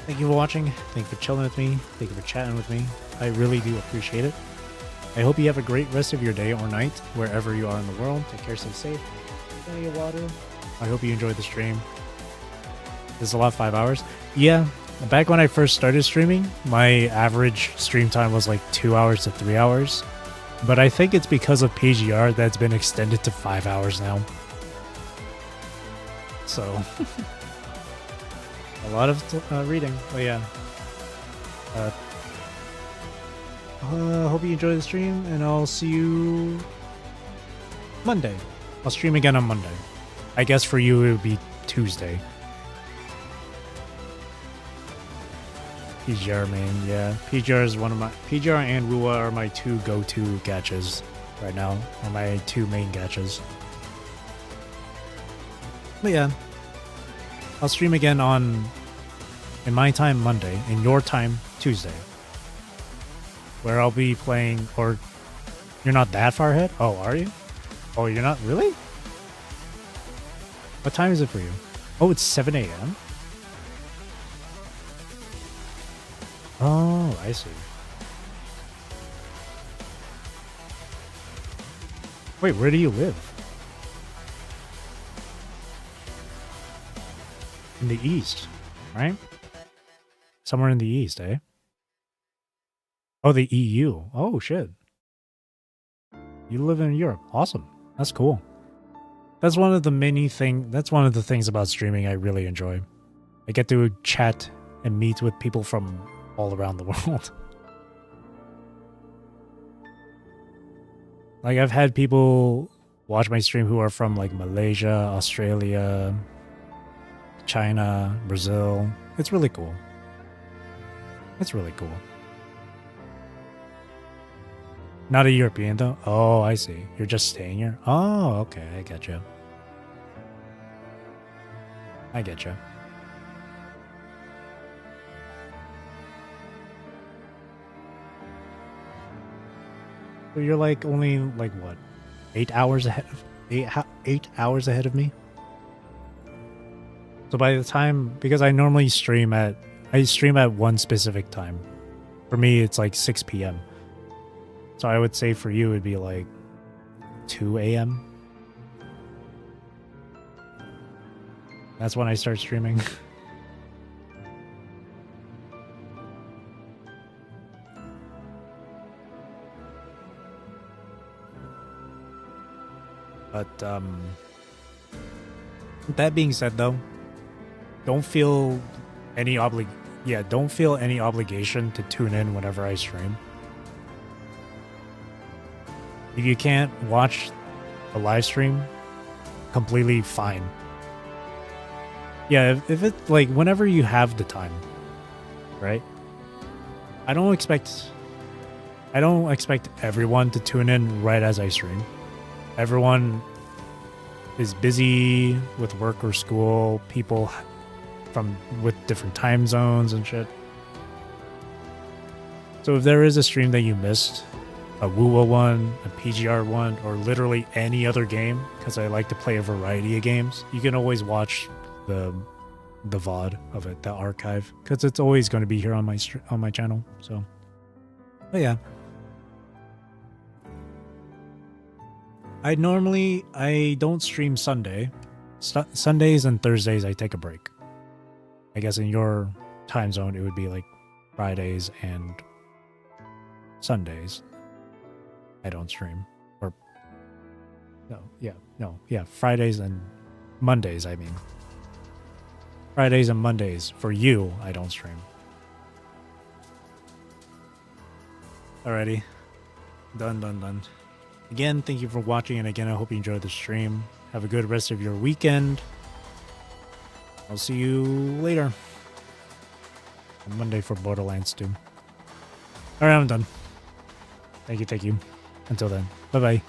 Thank you for watching. Thank you for chilling with me. Thank you for chatting with me. I really do appreciate it. I hope you have a great rest of your day or night, wherever you are in the world. Take care, stay safe. Plenty of water. I hope you enjoyed the stream. This is a lot, 5 hours. Yeah, back when I first started streaming, my average stream time was like 2 hours to 3 hours. But I think it's because of PGR that's been extended to 5 hours now. So, a lot of reading. But yeah. Hope you enjoy the stream, and I'll see you Monday. I'll stream again on Monday. I guess for you it would be Tuesday. PGR main, yeah. PGR is one of my... PGR and WuWa are my two go-to gachas right now. Are my two main gachas. But yeah. I'll stream again in my time Monday, in your time Tuesday. Where I'll be playing, or... You're not that far ahead? Oh, are you? Oh, you're not? Really? What time is it for you? Oh, it's 7 a.m.? Oh, I see. Wait, where do you live? In the east, right? Somewhere in the east, eh? Oh, the EU. Oh, shit. You live in Europe. Awesome. That's cool. That's one of the that's one of the things about streaming I really enjoy. I get to chat and meet with people from all around the world. Like, I've had people watch my stream who are from like Malaysia, Australia, China, Brazil. It's really cool. It's really cool. Not a European though? Oh, I see. You're just staying here? Oh, okay. I get you. I get you. So you're like only like what? 8 hours ahead of 8 hours ahead of me? So by the time, because I normally stream at one specific time. For me, it's like 6 p.m. So I would say for you, it'd be like 2 a.m. That's when I start streaming. But, with that being said though, don't feel any obligation to tune in whenever I stream. If you can't watch a live stream, completely fine. Yeah, if it like whenever you have the time, right? I don't expect everyone to tune in right as I stream. Everyone is busy with work or school, people with different time zones and shit. So if there is a stream that you missed, a WuWa one, a PGR one, or literally any other game, because I like to play a variety of games, you can always watch the VOD of it, the archive, because it's always going to be here on my channel. So, but yeah, I don't stream Sunday. Sundays and Thursdays I take a break. I guess in your time zone it would be like Fridays and Sundays. I don't stream. Or Fridays and Mondays, I mean. Fridays and Mondays for you, I don't stream. Alrighty. Done. Again, thank you for watching, and again, I hope you enjoyed the stream. Have a good rest of your weekend. I'll see you later. On Monday for Borderlands 2. Alright, I'm done. Thank you. Until then. Bye-bye.